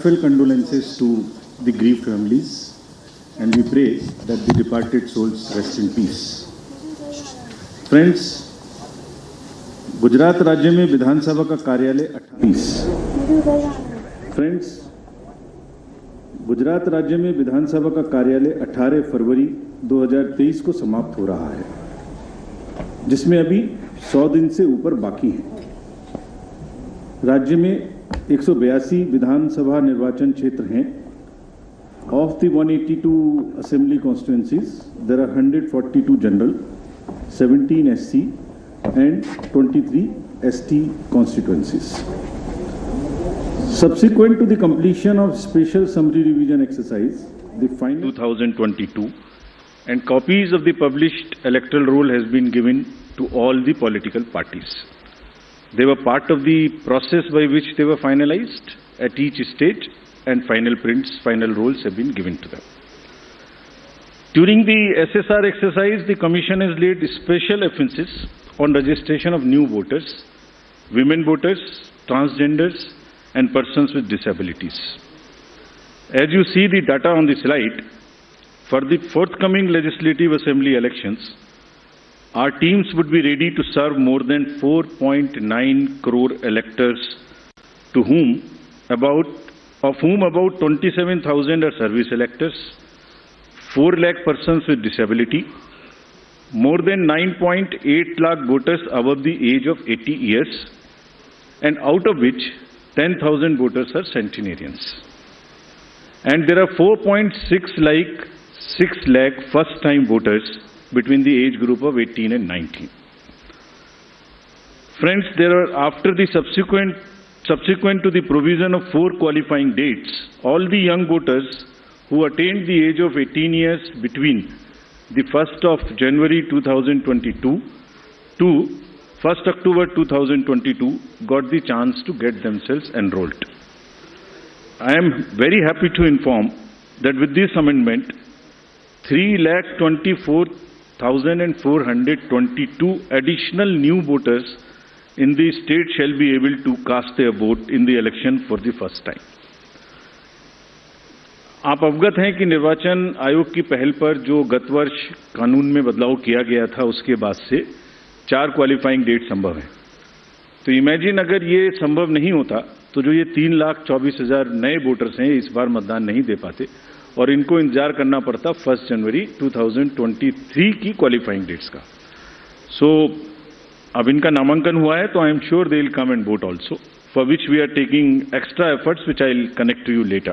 Heartfelt condolences to the grieved families, and we pray that the departed souls rest in peace. Friends, Gujarat राज्य में विधानसभा का कार्यालय 28 friends Gujarat राज्य में विधानसभा का कार्यालय 18 फरवरी 2023 को समाप्त हो रहा है, जिसमें अभी 100 दिन से ऊपर बाकी हैं। राज्य में 182 विधानसभा निर्वाचन क्षेत्र हैं। Of the 182 assembly constituencies, there are 142 general, 17 SC and 23 ST constituencies. Subsequent to the completion of special summary revision exercise, the final 2022 and copies of the published electoral roll has been given to all the political parties. They were part of the process by which they were finalized at each stage, and final prints, final rolls have been given to them. During the SSR exercise, the Commission has laid special emphasis on registration of new voters, women voters, transgenders, and persons with disabilities. As you see the data on the slide, for the forthcoming Legislative Assembly elections, our teams would be ready to serve more than 4.9 crore electors, of whom about 27,000 are service electors, 4 lakh persons with disability, more than 9.8 lakh voters above the age of 80 years, and out of which 10,000 voters are centenarians. And there are 4.6 lakh first-time voters between the age group of 18 and 19. Friends, there are, after the subsequent to the provision of 4 qualifying dates, all the young voters who attained the age of 18 years between the 1st of January 2022 to 1st October 2022 got the chance to get themselves enrolled. I am very happy to inform that with this amendment, 3,24,422 additional new voters in the state shall be able to cast their vote in the election for the first time. आप अवगत हैं कि निर्वाचन आयोग की पहल पर जो गत वर्ष कानून में बदलाव किया गया था, उसके बाद से 4 क्वालिफाइंग डेट संभव है। तो इमेजिन अगर ये संभव नहीं होता तो जो ये 3,24,000 नए वोटर्स हैं इस बार मतदान नहीं दे पाते और इनको इंतजार करना पड़ता 1 जनवरी 2023 की क्वालिफाइंग डेट्स का। सो अब इनका नामांकन हुआ है तो I am sure they will come and vote also, for which we are taking extra efforts which I will connect to you later.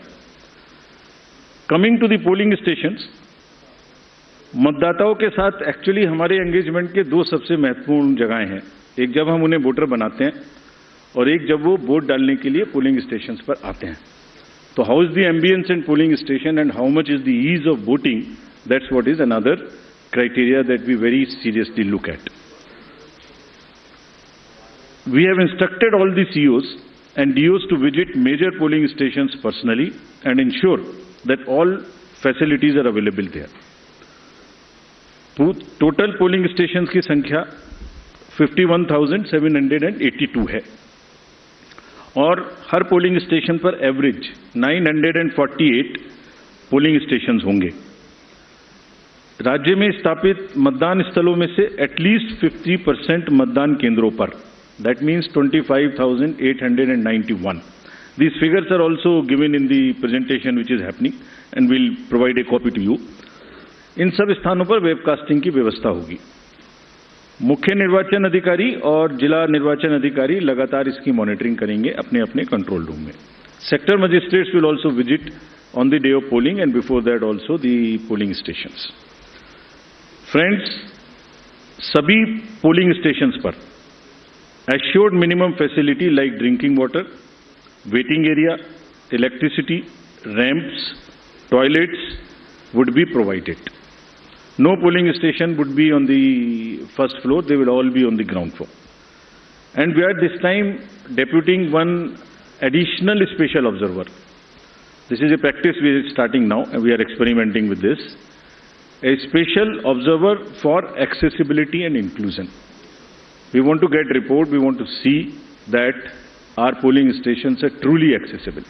Coming to the polling stations, मतदाताओं के साथ एक्चुअली हमारे एंगेजमेंट के 2 सबसे महत्वपूर्ण जगहें हैं। एक जब हम उन्हें वोटर बनाते हैं और एक जब वो वोट डालने के लिए पोलिंग स्टेशंस पर आते हैं। So how is the ambience in polling station and how much is the ease of voting? That's what is another criteria that we very seriously look at. We have instructed all the COs and DOs to visit major polling stations personally and ensure that all facilities are available there. Total polling stations की संख्या 51,782 है और हर polling station पर average 948 polling stations होंगे। राज्य में स्थापित मतदान स्थलों में से एटलीस्ट 50% मतदान केंद्रों पर, that means 25,891। These figures are also given in the presentation which is happening and will provide a copy to you. इन सब स्थानों पर वेबकास्टिंग की व्यवस्था होगी। मुख्य निर्वाचन अधिकारी और जिला निर्वाचन अधिकारी लगातार इसकी मॉनिटरिंग करेंगे अपने अपने कंट्रोल रूम में। Sector magistrates will also visit on the day of polling and before that also the polling stations. Friends, सभी पोलिंग स्टेशंस पर assured minimum facility like drinking water, waiting area, electricity, ramps, toilets would be provided. No polling station would be on the first floor, they will all be on the ground floor. And we are this time deputing one additional special observer. This is a practice we are starting now and we are experimenting with this. A special observer for accessibility and inclusion. We want to get report, we want to see that our polling stations are truly accessible.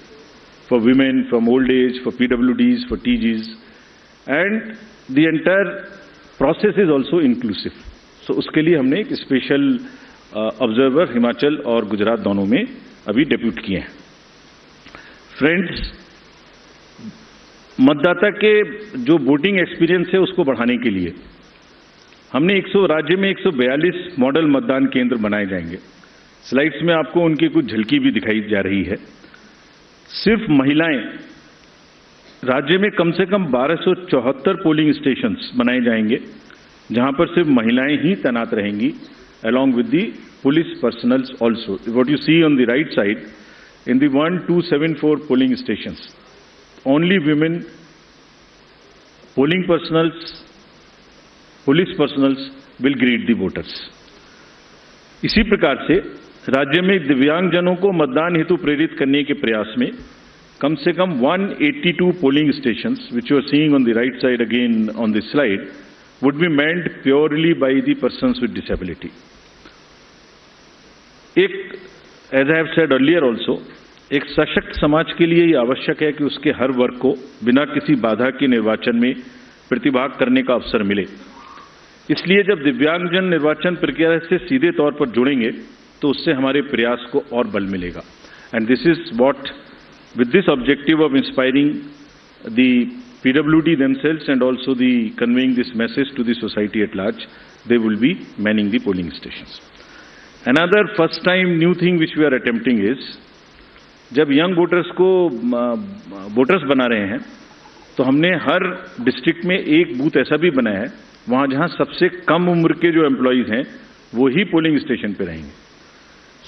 for women, from old age, for PWDs, for TGs, and the entire process is also inclusive. So उसके लिए हमने एक special observer Himachal और गुजरात दोनों में अभी depute किए हैं। फ्रेंड्स, मतदाता के जो वोटिंग एक्सपीरियंस है उसको बढ़ाने के लिए हमने राज्य में 142 मॉडल मतदान केंद्र बनाए जाएंगे। स्लाइड्स में आपको उनकी कुछ झलकी भी दिखाई जा रही है। सिर्फ महिलाएं, राज्य में कम से कम 1274 पोलिंग स्टेशंस बनाए जाएंगे जहां पर सिर्फ महिलाएं ही तैनात रहेंगी, along with the police personals also. What you see on the right side, in the 1274 polling stations, only women, polling personals, police personnels will greet the voters. इसी प्रकार से राज्य में दिव्यांगजनों को मतदान हेतु प्रेरित करने के प्रयास में कम से कम 182 polling stations, which you are seeing on the right side again on this slide, would be manned purely by the persons with disability. As I have said earlier also, एक सशक्त समाज के लिए यह आवश्यक है कि उसके हर वर्ग को बिना किसी बाधा के निर्वाचन में प्रतिभाग करने का अवसर मिले। इसलिए जब दिव्यांगजन निर्वाचन प्रक्रिया से सीधे तौर पर जुड़ेंगे तो उससे हमारे प्रयास को और बल मिलेगा। And this is what, with this objective of inspiring the PWD themselves and also the conveying this message to the society at large, they will be manning the polling stations. Another first time new thing which we are attempting is, जब young voters को voters बना रहे हैं तो हमने हर district में एक booth ऐसा भी बनाया है वहां जहां सबसे कम उम्र के जो एम्प्लॉइज हैं वो ही पोलिंग स्टेशन पे रहेंगे।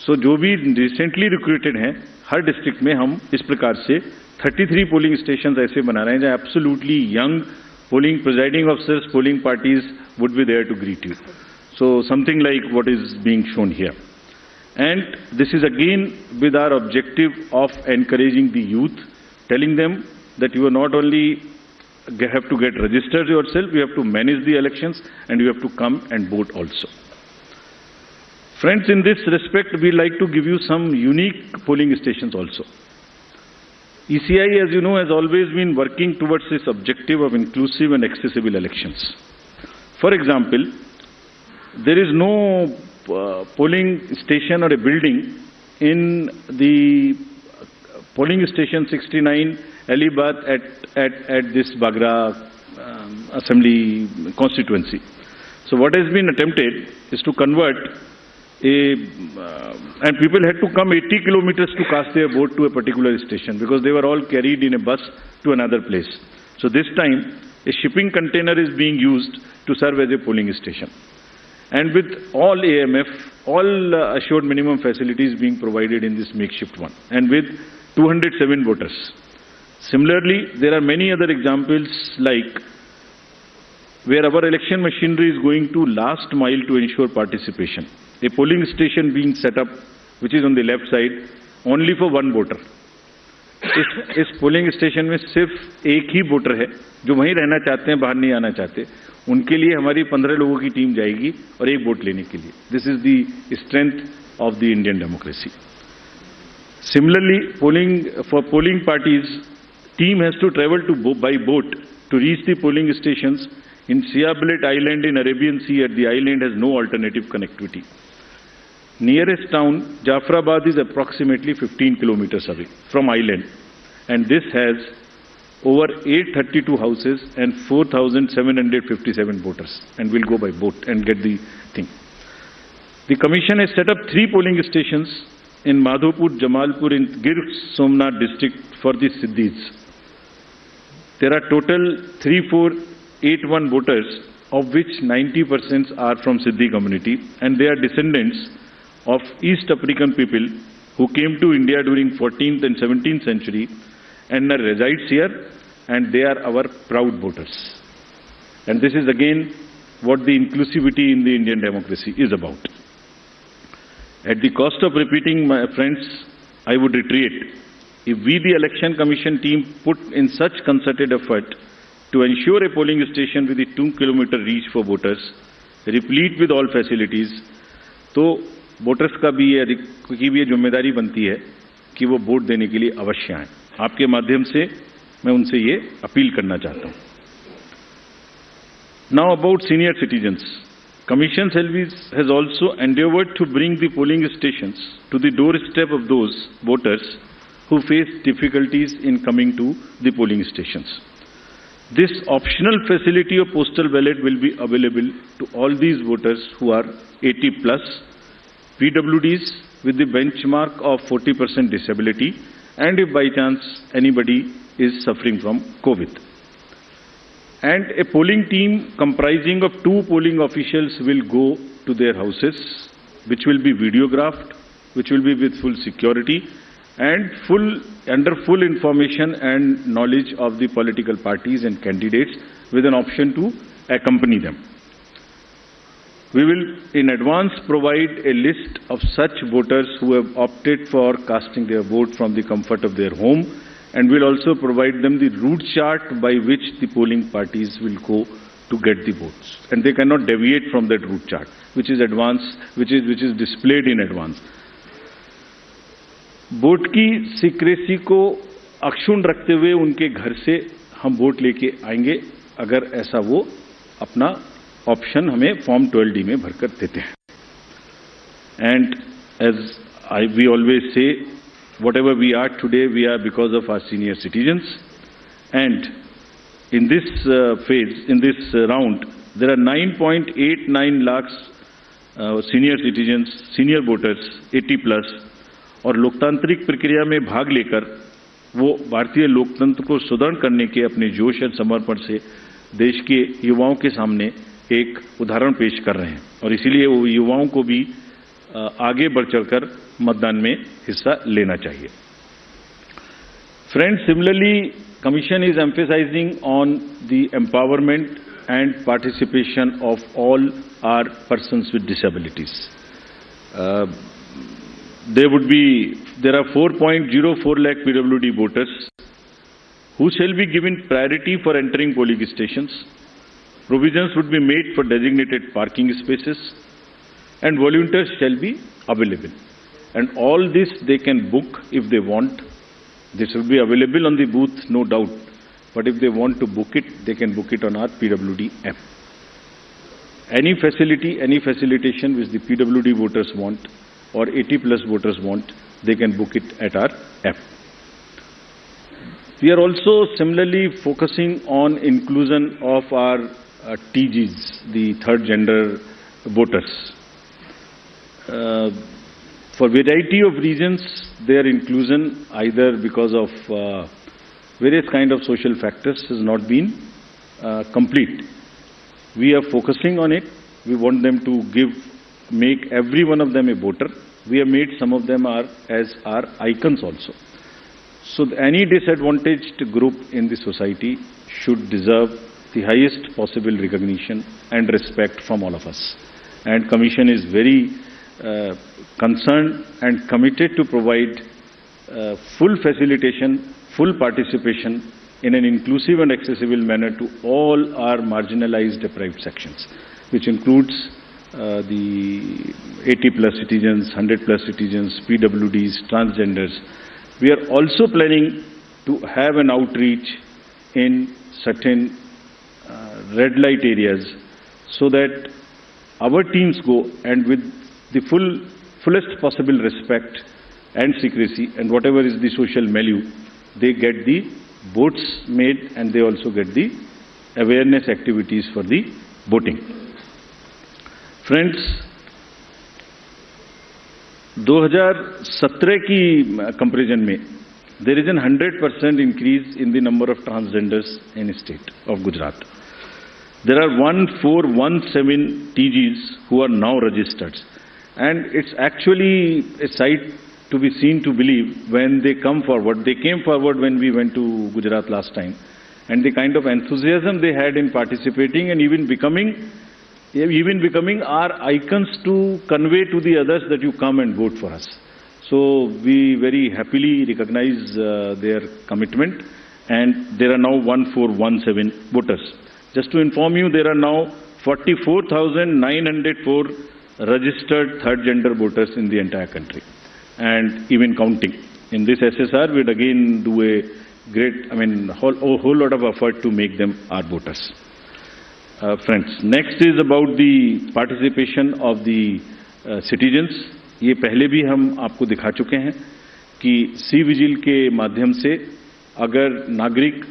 सो जो भी रिसेंटली रिक्रूटेड हैं हर डिस्ट्रिक्ट में हम इस प्रकार से 33 पोलिंग स्टेशन ऐसे बना रहे हैं जहां absolutely young polling presiding officers, polling parties would be there to greet you. So something like what is being shown here. And this is again with our objective of encouraging the youth, telling them that you are not only have to get registered yourself, you have to manage the elections and you have to come and vote also. Friends, in this respect, we like to give you some unique polling stations also. ECI, as you know, has always been working towards this objective of inclusive and accessible elections. For example, there is no polling station or a building in the polling station 69 Alibad at this Bagra assembly constituency. So what has been attempted is to convert and people had to come 80 kilometers to cast their vote to a particular station because they were all carried in a bus to another place. So this time a shipping container is being used to serve as a polling station. And with all AMF, all assured minimum facilities being provided in this makeshift one, and with 207 voters. Similarly, there are many other examples like where our election machinery is going to last mile to ensure participation. A polling station being set up, which is on the left side, only for one voter. इस polling station में सिर्फ एक ही voter है जो वहीं रहना चाहते हैं, बाहर नहीं आना चाहते। उनके लिए हमारी 15 लोगों की टीम जाएगी और एक वोट लेने के लिए। This is the strength of the Indian democracy. Similarly, polling parties team has to travel to by boat to reach the polling stations in Shiyalbet island in Arabian sea at the island has no alternative connectivity. Nearest town, Jafrabad, is approximately 15 kilometers away from island, and this has over 832 houses and 4,757 voters, and will go by boat and get the thing. The commission has set up 3 polling stations in Madhopur, Jamalpur, in Gir Somnath district for the Siddhis. There are total 3481 voters, of which 90% are from Siddhi community, and they are descendants of East African people who came to India during 14th and 17th century and resides here, and they are our proud voters. And this is again what the inclusivity in the Indian democracy is about. At the cost of repeating, my friends, I would reiterate, if we, the Election Commission team, put in such concerted effort to ensure a polling station with a 2-kilometer reach for voters, replete with all facilities, तो voters का भी ये जिम्मेदारी बनती है कि वो vote देने के लिए अवश्य आएं। आपके माध्यम से मैं उनसे ये अपील करना चाहता हूं। Now about senior citizens, Commission has also endeavored to bring the polling stations to the doorstep of those voters who face difficulties in coming to the polling stations. This optional facility of postal ballot will be available to all these voters who are 80 plus, PWDs with the benchmark of 40% disability, and if by chance anybody is suffering from COVID. And a polling team comprising of 2 polling officials will go to their houses, which will be videographed, which will be with full security and under full information and knowledge of the political parties and candidates, with an option to accompany them. We will in advance provide a list of such voters who have opted for casting their vote from the comfort of their home, and will also provide them the route chart by which the polling parties will go to get the votes, and they cannot deviate from that route chart, which is displayed in advance. Vote की secrecy को अक्षुण्ण रखते हुए उनके घर से हम vote लेके आएंगे, अगर ऐसा वो अपना ऑप्शन हमें फॉर्म 12D में भरकर देते हैं. And as we always say, whatever we are today, we are because of our senior citizens. And in this round, there are 9.89 lakhs senior citizens, senior voters, 80 plus, और लोकतांत्रिक प्रक्रिया में भाग लेकर वो भारतीय लोकतंत्र को सुदृढ़ करने के अपने जोश और समर्पण से देश के युवाओं के सामने एक उदाहरण पेश कर रहे हैं, और इसीलिए वो युवाओं को भी आगे बढ़ चढ़कर मतदान में हिस्सा लेना चाहिए. Friends, similarly, Commission is emphasizing on the empowerment and participation of all our persons with disabilities. There are 4.04 lakh PWD voters who shall be given priority for entering polling stations. Provisions would be made for designated parking spaces, and volunteers shall be available. And all this they can book if they want. This will be available on the booth, no doubt. But if they want to book it, they can book it on our PWD app. Any facility, any facilitation which the PWD voters want or 80 plus voters want, they can book it at our app. We are also similarly focusing on inclusion of our TGs, the third gender voters. For variety of reasons, their inclusion, either because of various kind of social factors, has not been complete. We are focusing on it. We want them to make every one of them a voter. We have made some of them as our icons also. So any disadvantaged group in the society should deserve the highest possible recognition and respect from all of us. And Commission is very concerned and committed to provide full facilitation, full participation in an inclusive and accessible manner to all our marginalized deprived sections, which includes the 80 plus citizens, 100 plus citizens, PWDs, transgenders. We are also planning to have an outreach in certain red light areas, so that our teams go and with the fullest possible respect and secrecy and whatever is the social milieu, they get the votes made and they also get the awareness activities for the voting. Friends, 2017 की comparison में there is a 100% increase in the number of transgenders in the state of Gujarat. There are 1417 TGs who are now registered. And it's actually a sight to be seen to believe when they come forward. They came forward when we went to Gujarat last time. And the kind of enthusiasm they had in participating and even becoming our icons to convey to the others that you come and vote for us. So we very happily recognize their commitment, and there are now 1417 voters. Just to inform you, there are now 44,904 registered third gender voters in the entire country, and even counting. in this SSR, we'd again do a great, whole lot of effort to make them our voters. Friends, next is about the participation of the citizens. ये पहले भी हम आपको दिखा चुके हैं कि C vigil के माध्यम से अगर नागरिक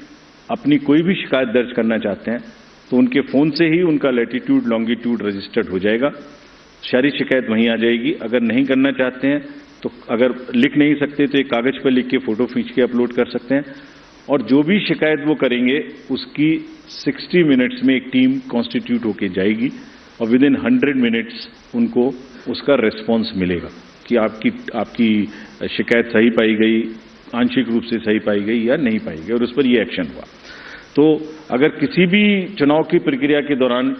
अपनी कोई भी शिकायत दर्ज करना चाहते हैं तो उनके फोन से ही उनका लैटिट्यूड लॉन्गिट्यूड रजिस्टर्ड हो जाएगा, सारी शिकायत वहीं आ जाएगी। अगर नहीं करना चाहते हैं तो अगर लिख नहीं सकते तो एक कागज पर लिख के फोटो खींच के अपलोड कर सकते हैं, और जो भी शिकायत वो करेंगे उसकी 60 मिनट्स में एक टीम कॉन्स्टिट्यूट होके जाएगी और विद इन 100 मिनट्स उनको उसका रिस्पॉन्स मिलेगा कि आपकी शिकायत सही पाई गई, आंशिक रूप से सही पाई गई या नहीं पाई गई, और उस पर ये एक्शन हुआ। तो अगर किसी भी चुनाव की प्रक्रिया के दौरान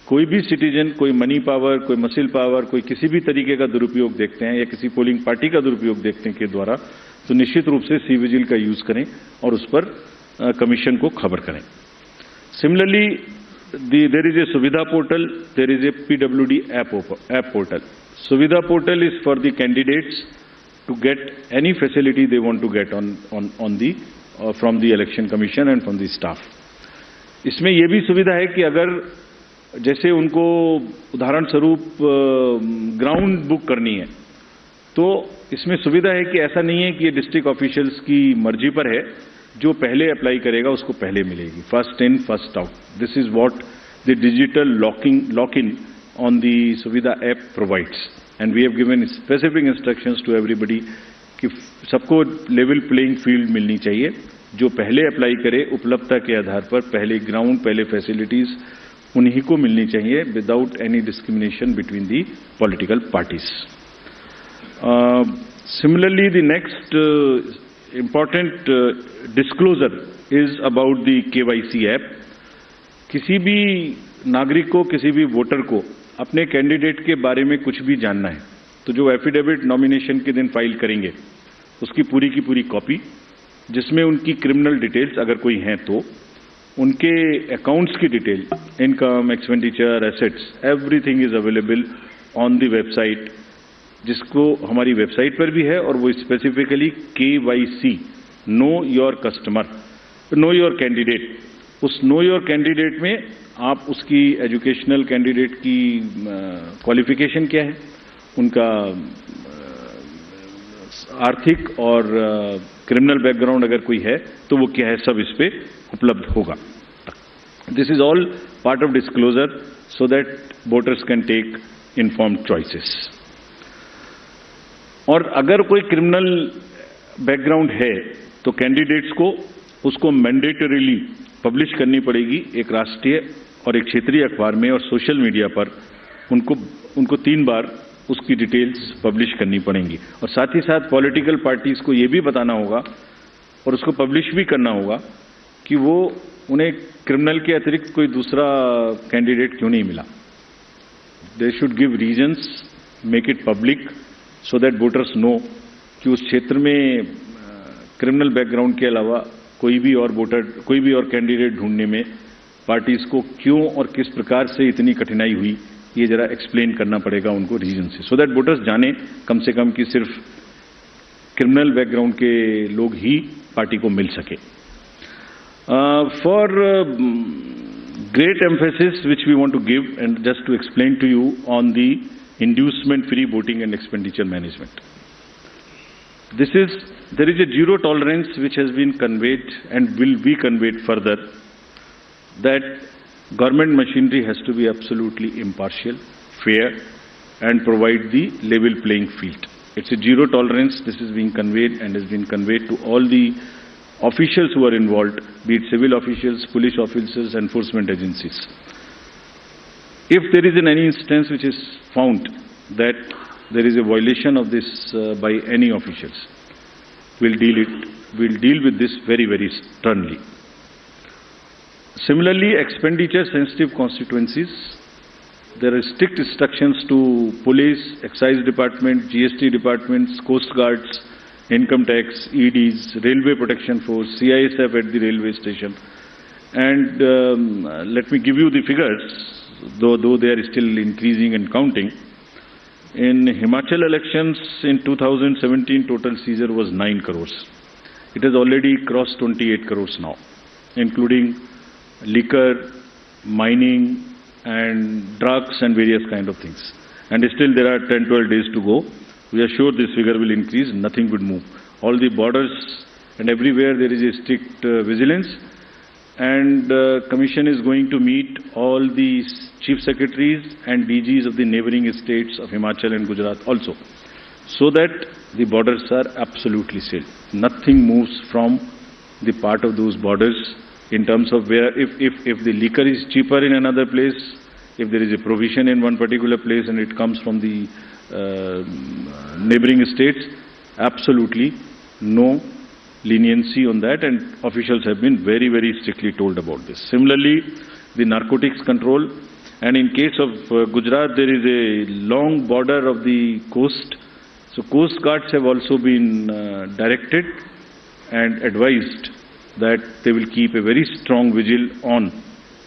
कोई भी सिटीजन कोई मनी पावर, कोई मसिल पावर, कोई किसी भी तरीके का दुरुपयोग देखते हैं या किसी पोलिंग पार्टी का दुरुपयोग देखते हैं के द्वारा, तो निश्चित रूप से सी विजिल का यूज करें और उस पर कमीशन को खबर करें। Similarly there is a Suvidha portal, there is a PWD app portal. Suvidha portal is for the candidates to get any facility they want to get from the election commission and from the staff. इसमें यह भी सुविधा है कि अगर जैसे उनको उदाहरण स्वरूप ग्राउंड बुक करनी है तो इसमें सुविधा है कि ऐसा नहीं है कि ये डिस्ट्रिक्ट ऑफिशियल्स की मर्जी पर है, जो पहले अप्लाई करेगा उसको पहले मिलेगी, first in first out. This is what the digital lock in on the Suvidha app provides, and we have given specific instructions to everybody कि सबको लेवल प्लेइंग फील्ड मिलनी चाहिए। जो पहले अप्लाई करे उपलब्धता के आधार पर पहले ग्राउंड, पहले फैसिलिटीज उन्हीं को मिलनी चाहिए without any discrimination between the political parties. Similarly, the next important disclosure is about the KYC app. किसी भी नागरिक को, किसी भी वोटर को अपने कैंडिडेट के बारे में कुछ भी जानना है तो जो एफिडेविट नॉमिनेशन के दिन फाइल करेंगे उसकी पूरी की पूरी कॉपी, जिसमें उनकी क्रिमिनल डिटेल्स अगर कोई हैं तो उनके अकाउंट्स की detail, income, expenditure, assets, everything is available on the website, जिसको हमारी वेबसाइट पर भी है, और वो specifically KYC, know your customer, know your candidate. उस नो योर कैंडिडेट में आप उसकी एजुकेशनल कैंडिडेट की क्वालिफिकेशन क्या है, उनका आर्थिक और क्रिमिनल बैकग्राउंड अगर कोई है तो वो क्या है, सब इस पे उपलब्ध होगा। This is all part of disclosure so that voters can take informed choices. और अगर कोई क्रिमिनल बैकग्राउंड है तो कैंडिडेट्स को उसको मैंडेटरीली पब्लिश करनी पड़ेगी एक राष्ट्रीय और एक क्षेत्रीय अखबार में, और सोशल मीडिया पर उनको 3 बार उसकी डिटेल्स पब्लिश करनी पड़ेंगी। और साथ ही साथ पॉलिटिकल पार्टीज को ये भी बताना होगा और उसको पब्लिश भी करना होगा कि वो उन्हें क्रिमिनल के अतिरिक्त कोई दूसरा कैंडिडेट क्यों नहीं मिला। They should give reasons, make it public so that voters know कि उस क्षेत्र में क्रिमिनल बैकग्राउंड के अलावा कोई भी और कैंडिडेट ढूंढने में पार्टीज को क्यों और किस प्रकार से इतनी कठिनाई हुई, ये जरा एक्सप्लेन करना पड़ेगा उनको रीजन से, सो दैट वोटर्स जाने कम से कम कि सिर्फ क्रिमिनल बैकग्राउंड के लोग ही पार्टी को मिल सके। For great emphasis which we want to give, and just to explain to you on the inducement free voting and expenditure management. There is a zero tolerance which has been conveyed and will be conveyed further, that government machinery has to be absolutely impartial, fair, and provide the level playing field. It's a zero tolerance. This is being conveyed and has been conveyed to all the officials who are involved, be it civil officials, police officers, enforcement agencies. If there is any instance which is found that there is a violation of this by any officials, we'll deal with this very, very sternly. Similarly, expenditure sensitive constituencies, there are strict instructions to police, excise department, GST departments, coast guards, income tax, EDs, railway protection force, CISF at the railway station. And let me give you the figures, though they are still increasing and counting. In Himachal elections in 2017, total seizure was 9 crores. It has already crossed 28 crores now, including liquor, mining, and drugs and various kind of things. And still there are 10-12 days to go. We are sure this figure will increase. Nothing would move. All the borders and everywhere there is a strict vigilance. And Commission is going to meet all the Chief Secretaries and DGs of the neighboring states of Himachal and Gujarat also, so that the borders are absolutely safe. Nothing moves from the part of those borders in terms of where, if the liquor is cheaper in another place, if there is a provision in one particular place and it comes from the neighboring states, absolutely no leniency on that, and officials have been very, very strictly told about this. Similarly, the narcotics control, and in case of Gujarat, there is a long border of the coast, so coast guards have also been directed and advised that they will keep a very strong vigil on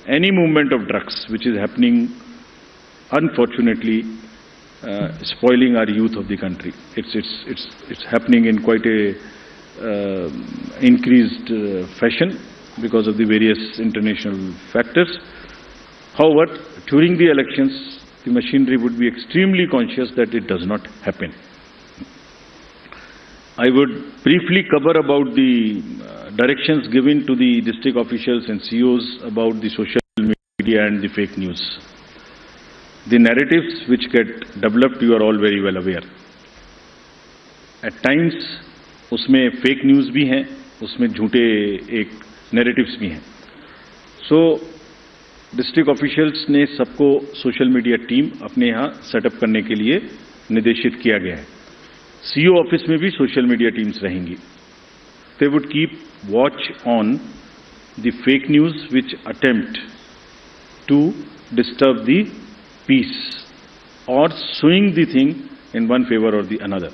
any movement of drugs which is happening, unfortunately, spoiling our youth of the country. It's happening in quite a increased fashion because of the various international factors. However, during the elections, the machinery would be extremely conscious that it does not happen. I would briefly cover about the directions given to the district officials and COs about the social media and the fake news. The narratives which get developed, you are all very well aware. At times, उसमें fake news भी हैं, उसमें झूठे एक narratives भी हैं. सो district officials ने सबको सोशल मीडिया टीम अपने यहाँ सेटअप करने के लिए निर्देशित किया गया है. सीओ ऑफिस में भी सोशल मीडिया टीम्स रहेंगी. They would keep watch on the fake news which attempt to disturb the peace और swing the thing in one favor or the another.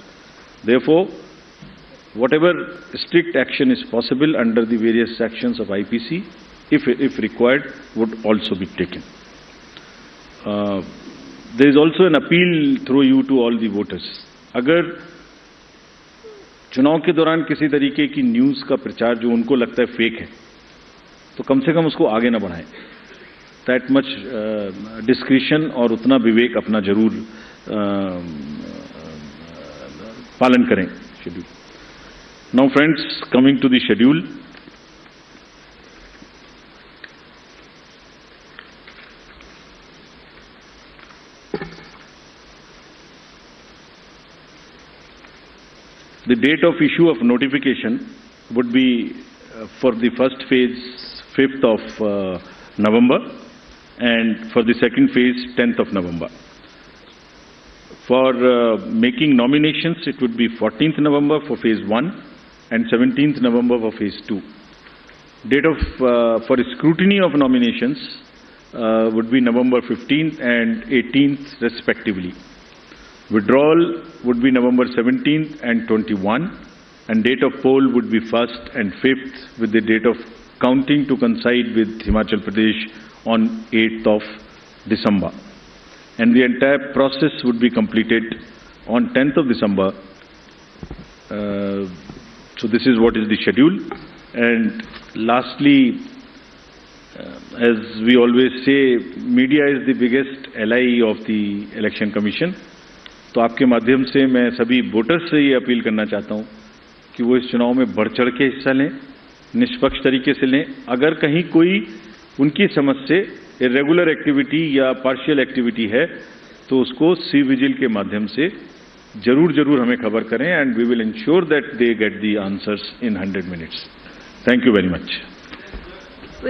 Therefore, whatever strict action is possible under the various sections of IPC, if required, would also be taken. There is also an appeal through you to all the voters. अगर चुनाव के दौरान किसी तरीके की news का प्रचार जो उनको लगता है फेक है, तो कम से कम उसको आगे ना बढ़ाएं. That much discretion और उतना विवेक अपना जरूर पालन करें. Schedule. Now friends, coming to the schedule. The date of issue of notification would be for the first phase 5th of November and for the second phase 10th of November. For making nominations, it would be 14th November for phase 1 and 17th November for phase 2. Date of for scrutiny of nominations would be November 15th and 18th respectively. Withdrawal would be November 17th and 21, and date of poll would be 1st and 5th, with the date of counting to coincide with Himachal Pradesh on 8th of December. And the entire process would be completed on 10th of December. So this is what is the schedule. And lastly, as we always say, media is the biggest ally of the Election Commission. तो आपके माध्यम से मैं सभी voters से ये appeal करना चाहता हूं कि वो इस चुनाव में बढ़ चढ़ के हिस्सा लें, निष्पक्ष तरीके से लें. अगर कहीं कोई उनकी समझ से इरेगुलर एक्टिविटी या पार्शियल एक्टिविटी है तो उसको सी विजिल के माध्यम से जरूर हमें खबर करें, and we will ensure that they get the answers in 100 minutes. Thank you very much.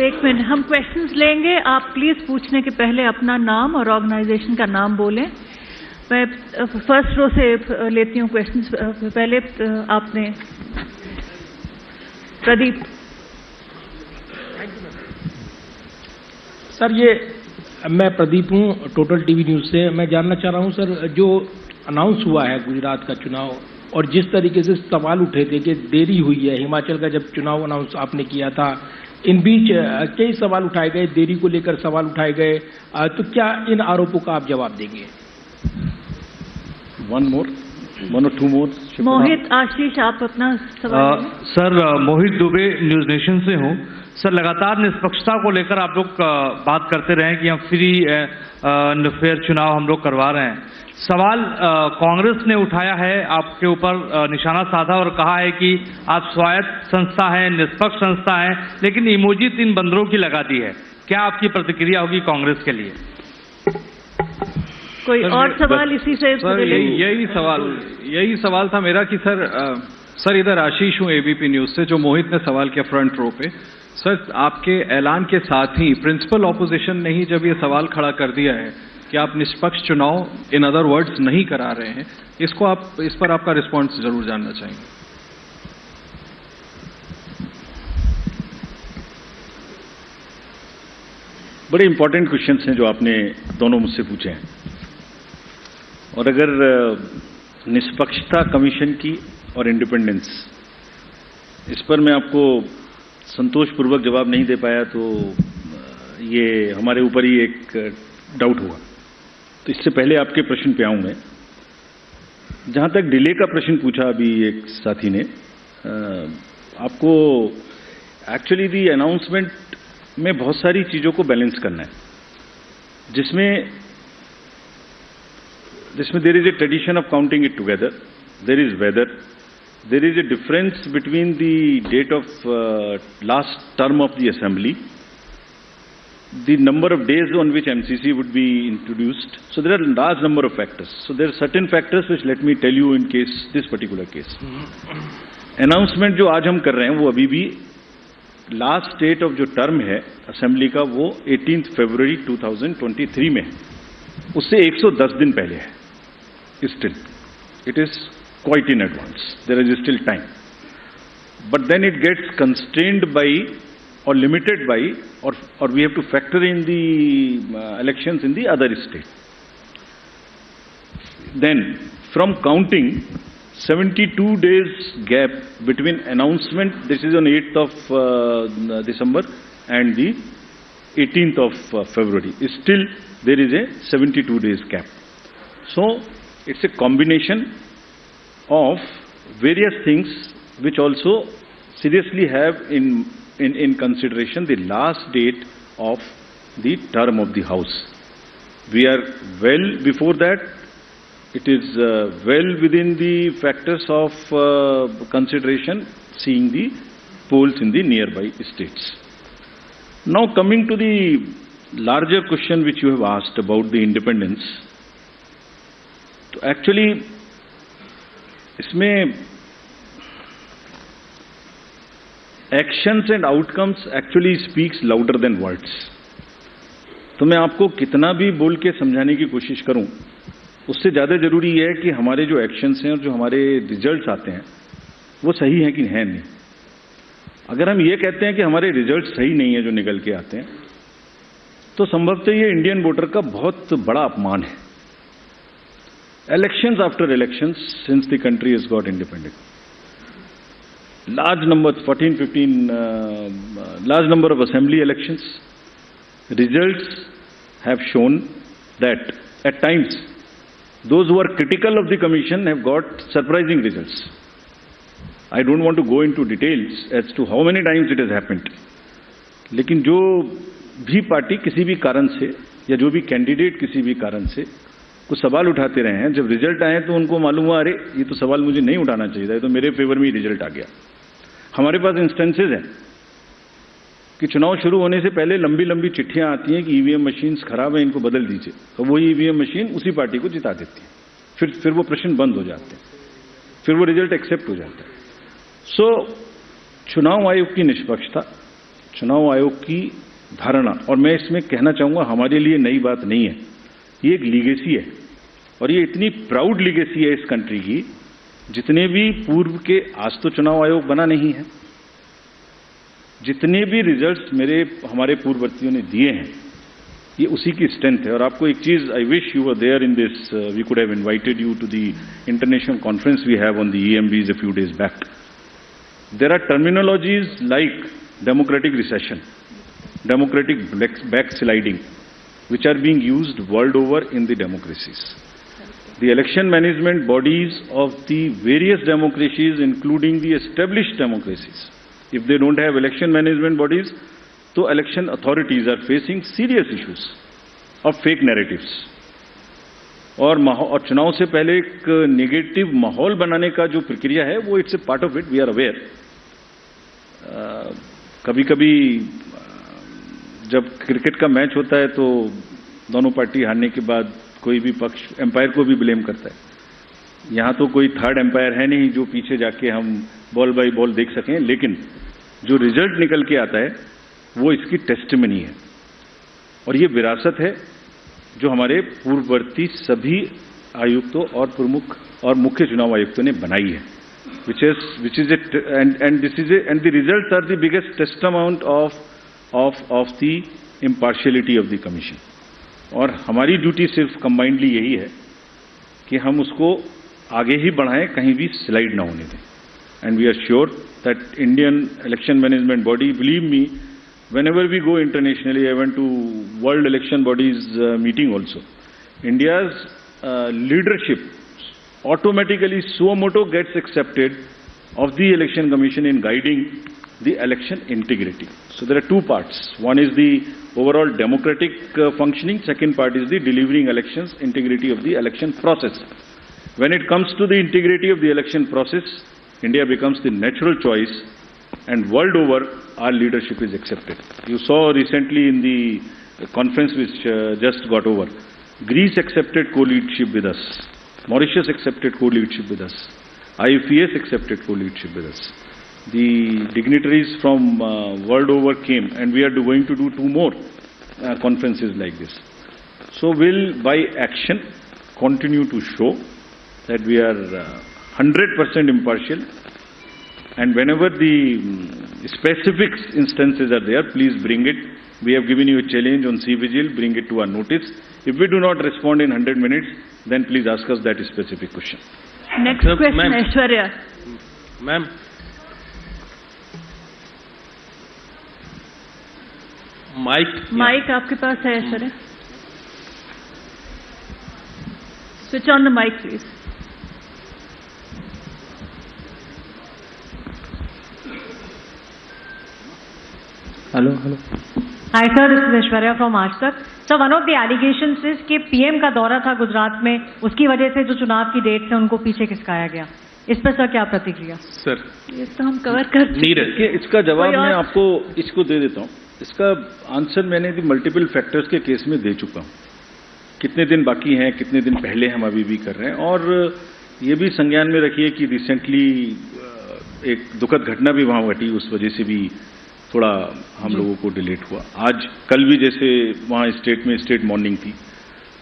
एक मिनट, हम क्वेश्चंस लेंगे. आप प्लीज पूछने के पहले अपना नाम और ऑर्गेनाइजेशन का नाम बोलें. मैं फर्स्ट रो से लेती हूँ क्वेश्चंस. पहले आपने प्रदीप. सर, ये मैं प्रदीप हूँ, टोटल टीवी न्यूज़ से. मैं जानना चाह रहा हूँ सर, जो अनाउंस हुआ है गुजरात का चुनाव और जिस तरीके से सवाल उठे थे कि देरी हुई है, हिमाचल का जब चुनाव अनाउंस आपने किया था, इन बीच कई सवाल उठाए गए, देरी को लेकर सवाल उठाए गए, तो क्या इन आरोपों का आप जवाब देंगे? वन और टू मोर। मोहित आशीष, आप अपना सवाल सर, मोहित दुबे, न्यूज नेशन से हूँ। सर, लगातार निष्पक्षता को लेकर आप लोग बात करते रहे कि हम फ्री फेयर चुनाव हम लोग करवा रहे हैं। सवाल कांग्रेस ने उठाया है, आपके ऊपर निशाना साधा और कहा है कि आप स्वायत्त संस्था हैं, निष्पक्ष संस्था हैं, लेकिन इमोजी 3 बंदरों की लगा दी है। क्या आपकी प्रतिक्रिया होगी कांग्रेस के लिए? कोई और सवाल इसी से? सर, यही सवाल था मेरा कि सर इधर आशीष हूँ एबीपी न्यूज से, जो मोहित ने सवाल किया फ्रंट रो पे। सर, आपके ऐलान के साथ ही प्रिंसिपल ऑपोजिशन ने ही जब ये सवाल खड़ा कर दिया है कि आप निष्पक्ष चुनाव इन अदर वर्ड्स नहीं करा रहे हैं, इस पर आपका रिस्पॉन्स जरूर जानना चाहेंगे। बड़े इंपॉर्टेंट क्वेश्चंस हैं जो आपने दोनों मुझसे पूछे हैं, और अगर निष्पक्षता कमीशन की और इंडिपेंडेंस, इस पर मैं आपको संतोषपूर्वक जवाब नहीं दे पाया तो ये हमारे ऊपर ही एक डाउट हुआ। तो इससे पहले आपके प्रश्न पे आऊं मैं। जहां तक डिले का प्रश्न पूछा अभी एक साथी ने, आपको एक्चुअली दी अनाउंसमेंट में बहुत सारी चीजों को बैलेंस करना है, जिसमें there is a tradition of counting it together, there is weather, there is a difference between the date of last term of the assembly, the number of days on which MCC would be introduced. So there are a large number of factors. So there are certain factors which let me tell you in case this particular case. Announcement जो आज हम कर रहे हैं वो अभी भी last date of जो टर्म है असेंबली का वो 18 फरवरी 2023 में है, उससे 110 दिन पहले है। Still, it is quite in advance. There is still time. But then it gets constrained by or limited by or we have to factor in the elections in the other state. Then from counting 72 days gap between announcement, this is on 8th of December and the 18th of February. Still there is a 72 days gap. So it's a combination of various things which also seriously have in consideration the last date of the term of the House. We are well before that. It is well within the factors of consideration, seeing the polls in the nearby states. Now coming to the larger question which you have asked about the independence. So actually इसमें actions and outcomes actually speaks louder than words. तो मैं आपको कितना भी बोल के समझाने की कोशिश करूं, उससे ज्यादा जरूरी है कि हमारे जो एक्शंस हैं और जो हमारे रिजल्ट्स आते हैं वो सही हैं कि हैं नहीं। अगर हम ये कहते हैं कि हमारे रिजल्ट सही नहीं है जो निकल के आते हैं, तो संभवतः ये इंडियन वोटर का बहुत बड़ा अपमान है। Elections after elections since the country has got independent, large number, 14, 15, large number of assembly elections, results have shown that at times those who are critical of the commission have got surprising results. I don't want to go into details as to how many times it has happened. लेकिन जो भी party किसी भी कारण से या जो भी कैंडिडेट किसी भी कारण से कुछ सवाल उठाते रहे हैं, जब रिजल्ट आए तो उनको मालूम हुआ अरे ये तो सवाल मुझे नहीं उठाना चाहिए था, ये तो मेरे फेवर में ही रिजल्ट आ गया। हमारे पास इंस्टेंसेज हैं कि चुनाव शुरू होने से पहले लंबी लंबी चिट्ठियां आती हैं कि ईवीएम मशीन्स खराब है, इनको बदल दीजिए, तो वही ईवीएम मशीन उसी पार्टी को जिता देती है। फिर वो प्रश्न बंद हो जाते हैं, फिर वो रिजल्ट एक्सेप्ट हो जाता है। सो चुनाव आयोग की निष्पक्षता, चुनाव आयोग की धारणा, और मैं इसमें कहना चाहूंगा हमारे लिए नई बात नहीं है, ये एक लीगेसी है, और ये इतनी प्राउड लीगेसी है इस कंट्री की, जितने भी पूर्व के, आज तो चुनाव आयोग बना नहीं है, जितने भी रिजल्ट्स हमारे पूर्ववर्तियों ने दिए हैं, ये उसी की स्ट्रेंथ है। और आपको एक चीज, I wish you were there in this, we could have invited you to the international conference we have on the EMBs a few days back. There are terminologies like democratic recession, democratic backsliding, which are being used world over in the democracies. the election management bodies of the various democracies, including the established democracies, if they don't have election management bodies, तो election authorities are facing serious issues of fake narratives. और चुनाव से पहले एक negative माहौल बनाने का जो प्रक्रिया है वो it's a part of it, we are aware. कभी कभी जब क्रिकेट का मैच होता है तो दोनों पार्टी हारने के बाद कोई भी पक्ष एम्पायर को भी ब्लेम करता है. यहां तो कोई थर्ड एम्पायर है नहीं जो पीछे जाके हम बॉल बाय बॉल देख सकें, लेकिन जो रिजल्ट निकल के आता है वो इसकी टेस्टिमनी है. और ये विरासत है जो हमारे पूर्ववर्ती सभी आयुक्तों और प्रमुख और मुख्य चुनाव आयुक्तों ने बनाई है, which is it, and the results are the biggest testament of the impartiality of the commission. और हमारी ड्यूटी सिर्फ कंबाइंडली यही है कि हम उसको आगे ही बढ़ाएं, कहीं भी स्लाइड ना होने दें. And we are sure that Indian election management body, believe me, whenever we go internationally, I went to World Election Bodies meeting also, India's leadership automatically suo motu gets accepted of the Election Commission in guiding the election integrity. So there are two parts. One is the overall democratic functioning. Second part is the delivering elections, integrity of the election process. When it comes to the integrity of the election process, India becomes the natural choice, and world over, our leadership is accepted. You saw recently in the conference which just got over, Greece accepted co-leadership with us. Mauritius accepted co-leadership with us. IFES accepted co-leadership with us. The dignitaries from world over came, and we are going to do 2 more conferences like this. So we'll, by action, continue to show that we are 100% impartial. And whenever the specific instances are there, please bring it. We have given you a challenge on C-Vigil, bring it to our notice. If we do not respond in 100 minutes, then please ask us that specific question. Next question, Aishwarya. Ma'am. Mic आपके पास है Aishwarya. Switch on the mic please. Hello. Hi sir, this is Aishwarya from Aaj Tak. So one of the allegations is कि PM का दौरा था गुजरात में, उसकी वजह से जो चुनाव की डेट है उनको पीछे खिसकाया गया. इस पर सर क्या प्रतिक्रिया? सर ये तो हम कवर कर चुके हैं. इसका जवाब मैं आपको इसको दे देता हूँ. इसका आंसर मैंने भी मल्टीपल फैक्टर्स के केस में दे चुका हूँ. कितने दिन बाकी हैं, कितने दिन पहले हम अभी भी कर रहे हैं. और ये भी संज्ञान में रखिए कि रिसेंटली एक दुखद घटना भी वहां घटी, उस वजह से भी थोड़ा हम लोगों को डिलेट हुआ. आज कल भी जैसे वहां स्टेट में स्टेट मॉर्निंग थी,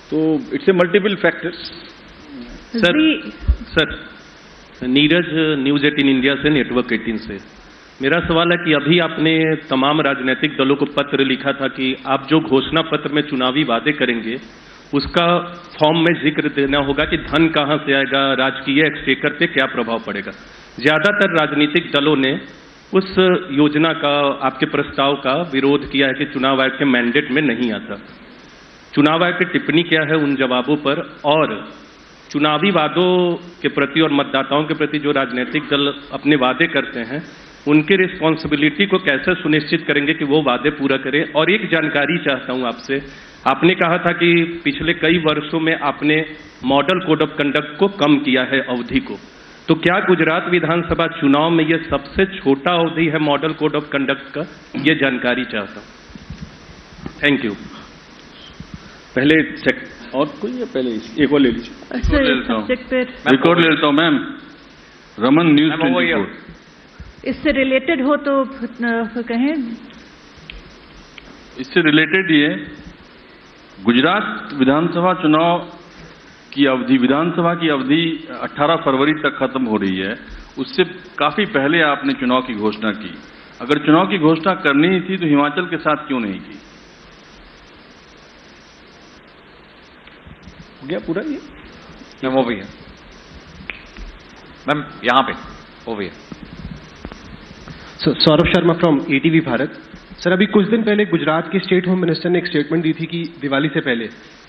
तो it's a multiple factors. Sir Neeraj, news 18 India से, नेटवर्क 18 से. मेरा सवाल है कि अभी आपने तमाम राजनीतिक दलों को पत्र लिखा था कि आप जो घोषणा पत्र में चुनावी वादे करेंगे उसका फॉर्म में जिक्र देना होगा कि धन कहां से आएगा, राजकीय एक्सचेकर पे क्या प्रभाव पड़ेगा. ज्यादातर राजनीतिक दलों ने उस योजना का, आपके प्रस्ताव का विरोध किया है कि चुनाव आयोग के मैंडेट में नहीं आता. चुनाव आयोग की टिप्पणी क्या है उन जवाबों पर, और चुनावी वादों के प्रति और मतदाताओं के प्रति जो राजनीतिक दल अपने वादे करते हैं उनकी रिस्पॉन्सिबिलिटी को कैसे सुनिश्चित करेंगे कि वो वादे पूरा करें. और एक जानकारी चाहता हूं आपसे, आपने कहा था कि पिछले कई वर्षों में आपने मॉडल कोड ऑफ कंडक्ट को कम किया है अवधि को, तो क्या गुजरात विधानसभा चुनाव में यह सबसे छोटा अवधि है मॉडल कोड ऑफ कंडक्ट का? ये जानकारी चाहता हूं. Thank you. पहले और कोई है? पहले एक और ले लीजिए. रिकॉर्ड ले लेता हूं मैम. रमन, न्यूज 24. इससे रिलेटेड हो तो कहें. इससे रिलेटेड ये गुजरात विधानसभा चुनाव की अवधि, विधानसभा की अवधि 18 फरवरी तक खत्म हो रही है. उससे काफी पहले आपने चुनाव की घोषणा की. अगर चुनाव की घोषणा करनी ही थी तो हिमाचल के साथ क्यों नहीं की? हो गया पूरा ये. मैम वो भी है, मैम यहाँ पे वो भी है. Saurabh Sharma from ATV Bharat. Sir, अभी कुछ दिन पहले गुजरात के स्टेट होम मिनिस्टर ने एक स्टेटमेंट दी थी कि दिवाली से पहले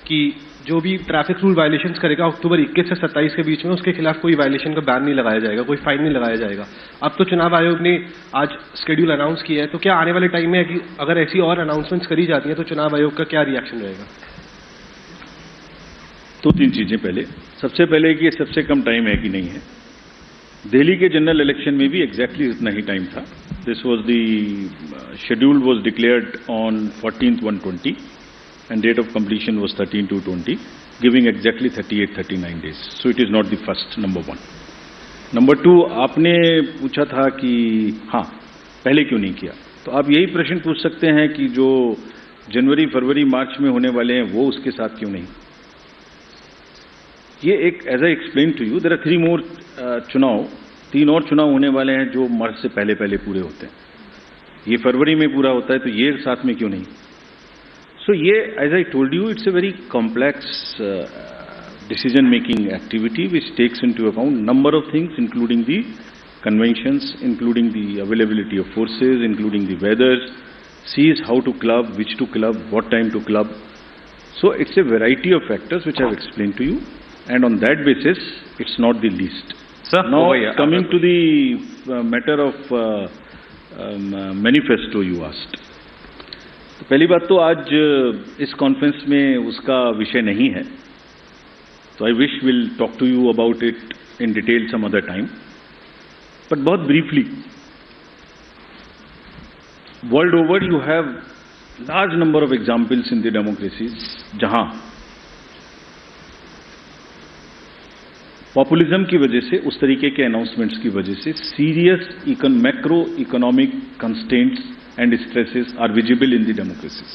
कि जो भी ट्रैफिक रूल वायलेशंस करेगा अक्टूबर 21 से 27 के बीच में उसके खिलाफ कोई वायलेशन का बैन नहीं लगाया जाएगा, कोई फाइन नहीं लगाया जाएगा। अब तो चुनाव आयोग ने आज शेड्यूल अनाउंस किया है, तो क्या आने वाले टाइम में अगर ऐसी और अनाउंसमेंट्स करी जाती हैं तो चुनाव आयोग का क्या रिएक्शन रहेगा? दो तीन चीजें पहले, सबसे पहले कि ये सबसे कम टाइम है कि नहीं है। दिल्ली के जनरल इलेक्शन में भी एग्जैक्टली इतना ही टाइम था। This was the schedule was declared on 14th 120 and date of completion was 13/2/20, giving exactly 38-39 days. So it is not the first, number one. Number two, आपने पूछा था कि हाँ पहले क्यों नहीं किया, तो आप यही प्रश्न पूछ सकते हैं कि जो जनवरी फरवरी मार्च में होने वाले हैं वो उसके साथ क्यों नहीं। ये एक, as I explain to you, there are 3 more चुनाव, 3 और चुनाव होने वाले हैं जो मार्च से पहले पहले पूरे होते हैं। ये फरवरी में पूरा होता है तो ये साथ में क्यों नहीं। So, as I told you, it's a very complex decision-making activity which takes into account number of things, including the conventions, including the availability of forces, including the weather, sees how to club, which to club, what time to club. So, it's a variety of factors which I have explained to you, and on that basis, it's not the least. Sir, now coming to the matter of manifesto you asked. तो पहली बात तो आज इस conference में उसका विषय नहीं है, तो I wish will talk to you about it in detail some other time, but बहुत briefly, world over you have large number of examples in the democracies जहां पॉपुलिज्म की वजह से, उस तरीके के अनाउंसमेंट्स की वजह से serious macro economic constraints and stresses are visible in the democracies.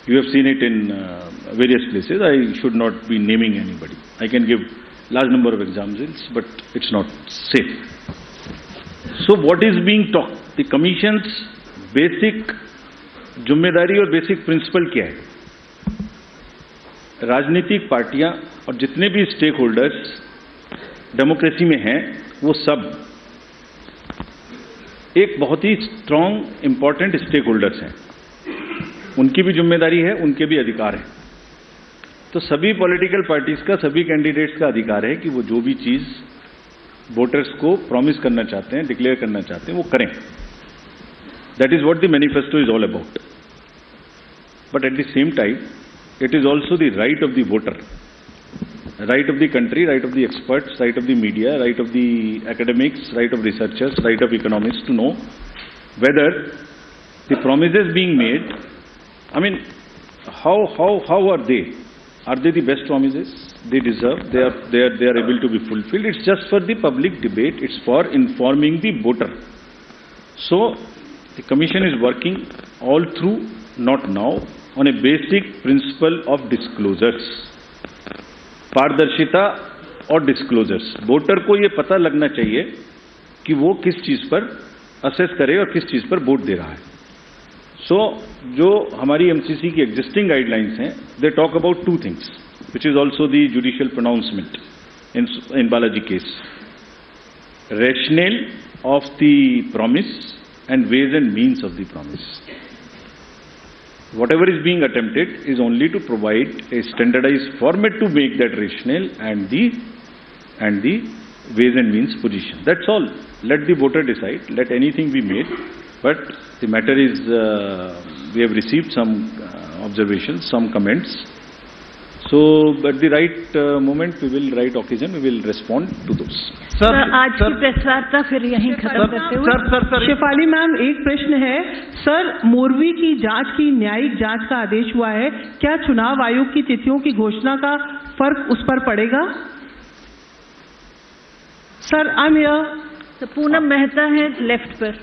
You have seen it in various places. I should not be naming anybody. I can give large number of examples, but it's not safe. So what is being talked? The Commission's basic जिम्मेदारी और basic principle क्या है? राजनीतिक पार्टियां और जितने भी stake holders democracy में हैं, वो सब एक बहुत ही स्ट्रांग इंपॉर्टेंट स्टेक होल्डर्स हैं। उनकी भी जिम्मेदारी है, उनके भी अधिकार हैं। तो सभी पॉलिटिकल पार्टीज का, सभी कैंडिडेट्स का अधिकार है कि वो जो भी चीज वोटर्स को प्रॉमिस करना चाहते हैं, डिक्लेयर करना चाहते हैं, वो करें। That is what the manifesto is all about. But at the same time it is also the right of the voter, right of the country, right of the experts, right of the media, right of the academics, right of researchers, right of economists to know whether the promises being made, I mean, how are they? Are they the best promises they deserve? They are able to be fulfilled. It's just for the public debate. It's for informing the voter. So the Commission is working all through, not now, on a basic principle of disclosures. पारदर्शिता और disclosures. Voter को ये पता लगना चाहिए कि वो किस चीज पर असेस करे और किस चीज पर वोट दे रहा है। सो जो हमारी एमसीसी की एग्जिस्टिंग गाइडलाइंस हैं, they talk about 2 things which is also the judicial pronouncement in Balaji case, rational of the promise and ways and means of the promise. Whatever is being attempted is only to provide a standardized format to make that rationale and the ways and means position. That's all. Let the voter decide. Let anything be made. But the matter is, we have received some observations, some comments. So, at the right moment, we will, right occasion, we will respond to those. Sir, आज की press वार्ता फिर यहीं खत्म करते हुए Shefali ma'am, एक प्रश्न है सर, मोरवी की जांच की न्यायिक जांच का आदेश हुआ है, क्या चुनाव आयोग की तिथियों की घोषणा का फर्क उस पर पड़ेगा? Sir, I am here. Poonam Mehta है लेफ्ट पर,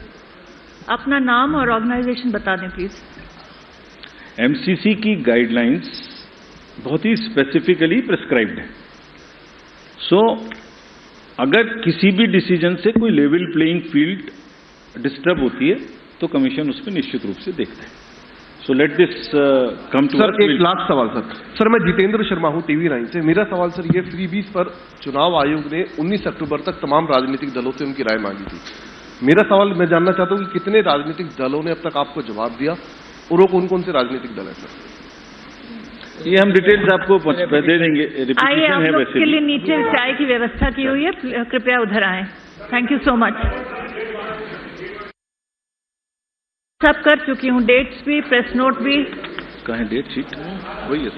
अपना नाम और ऑर्गेनाइजेशन बता दें प्लीज। एमसीसी की गाइडलाइंस बहुत ही स्पेसिफिकली प्रिस्क्राइब्ड है। सो अगर किसी भी डिसीजन से कोई लेवल प्लेइंग फील्ड डिस्टर्ब होती है तो कमीशन उस पर निश्चित रूप से देखता है। So let this come to sir, एक लास्ट सवाल सर, मैं जितेंद्र शर्मा हूं TV9 से। मेरा सवाल सर ये, फ्रीबीज पर चुनाव आयोग ने 19 अक्टूबर तक तमाम राजनीतिक दलों से उनकी राय मांगी थी। मेरा सवाल मैं जानना चाहता हूं कि कितने राजनीतिक दलों ने अब तक आपको जवाब दिया और वो कौन-कौन से राजनीतिक दल हैं? ये हम डिटेल्स आपको दे देंगे। आइए, रिपीटिशन आप है लोग वैसे के भी। लिए नीचे चाय की व्यवस्था की हुई है, कृपया उधर आएं। Thank you so much. सब कर चुकी हूँ, डेट्स भी, प्रेस नोट भी। कहाँ है डेट शीट? वही है।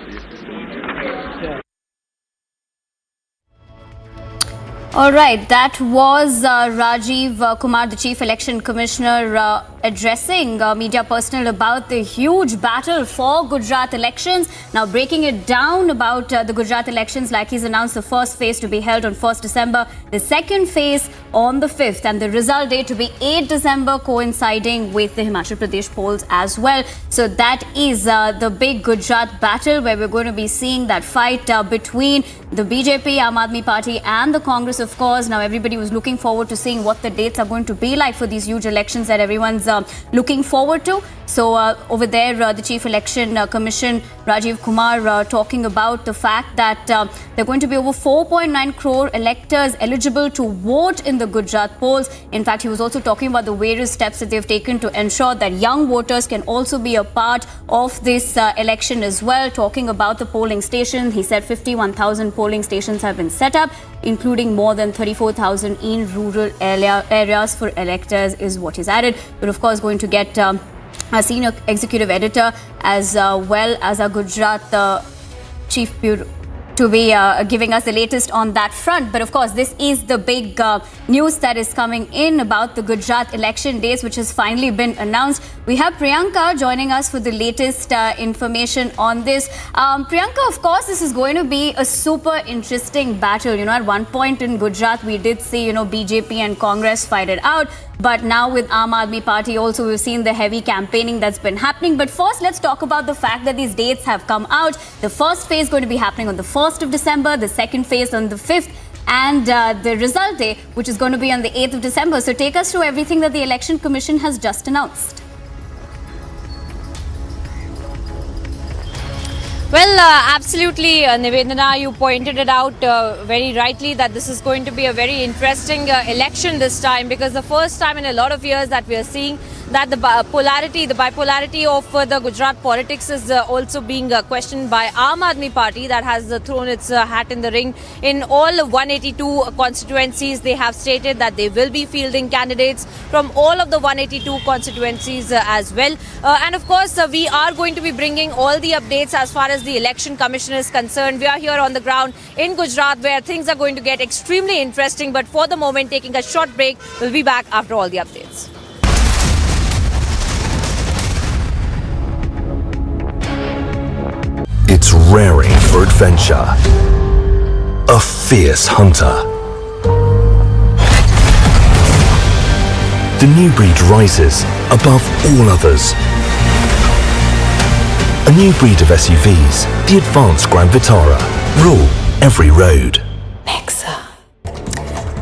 All right, that was Rajiv Kumar, the Chief Election Commissioner, addressing media personnel about the huge battle for Gujarat elections. Now breaking it down about the Gujarat elections, like he's announced the first phase to be held on 1st December, the second phase on the 5th, and the result date to be 8 December, coinciding with the Himachal Pradesh polls as well. So that is the big Gujarat battle, where we're going to be seeing that fight between the BJP, Aam Aadmi Party and the Congress, of course. Now everybody was looking forward to seeing what the dates are going to be like for these huge elections that everyone's looking forward to. So over there, the Chief Election Commission, Rajiv Kumar, talking about the fact that there are going to be over 4.9 crore electors eligible to vote in the Gujarat polls. In fact, he was also talking about the various steps that they've taken to ensure that young voters can also be a part of this election as well. Talking about the polling stations, he said 51,000 polling stations have been set up, including more than 34,000 in rural areas for electors, is what is added. But of course, going to get our senior executive editor as well as our Gujarat chief bureau to be giving us the latest on that front. But of course, this is the big news that is coming in about the Gujarat election days, which has finally been announced. We have Priyanka joining us for the latest information on this. Priyanka, of course, this is going to be a super interesting battle. You know, at one point in Gujarat, we did see, BJP and Congress fight it out. But now with Aam Aadmi Party also, we've seen the heavy campaigning that's been happening. But first, let's talk about the fact that these dates have come out. The first phase is going to be happening on the 1st of December, the second phase on the 5th, and the result day, which is going to be on the 8th of December. So take us through everything that the Election Commission has just announced. Well, absolutely, Nivedana, you pointed it out very rightly that this is going to be a very interesting election this time, because the first time in a lot of years that we are seeing that the bipolarity of the Gujarat politics is also being questioned by Aam Aadmi Party, that has thrown its hat in the ring. In all 182 constituencies, they have stated that they will be fielding candidates from all of the 182 constituencies as well. And of course, we are going to be bringing all the updates as far as the Election Commission is concerned. We are here on the ground in Gujarat, where things are going to get extremely interesting. But for the moment, taking a short break, we'll be back after all the updates. It's raring for adventure. A fierce hunter. The new breed rises above all others. A new breed of SUVs, the advanced Grand Vitara, rule every road.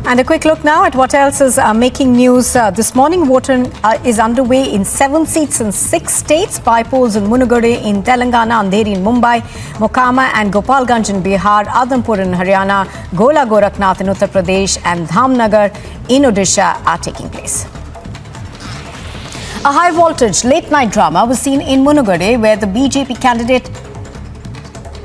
And a quick look now at what else is making news. This morning, voting is underway in 7 seats in 6 states. By polls in Munugade in Telangana, Andheri in Mumbai, Mokama and Gopalganj in Bihar, Adhampur in Haryana, Gola Gorakhnath in Uttar Pradesh and Dhamnagar in Odisha are taking place. A high-voltage late-night drama was seen in Munugade, where the BJP candidate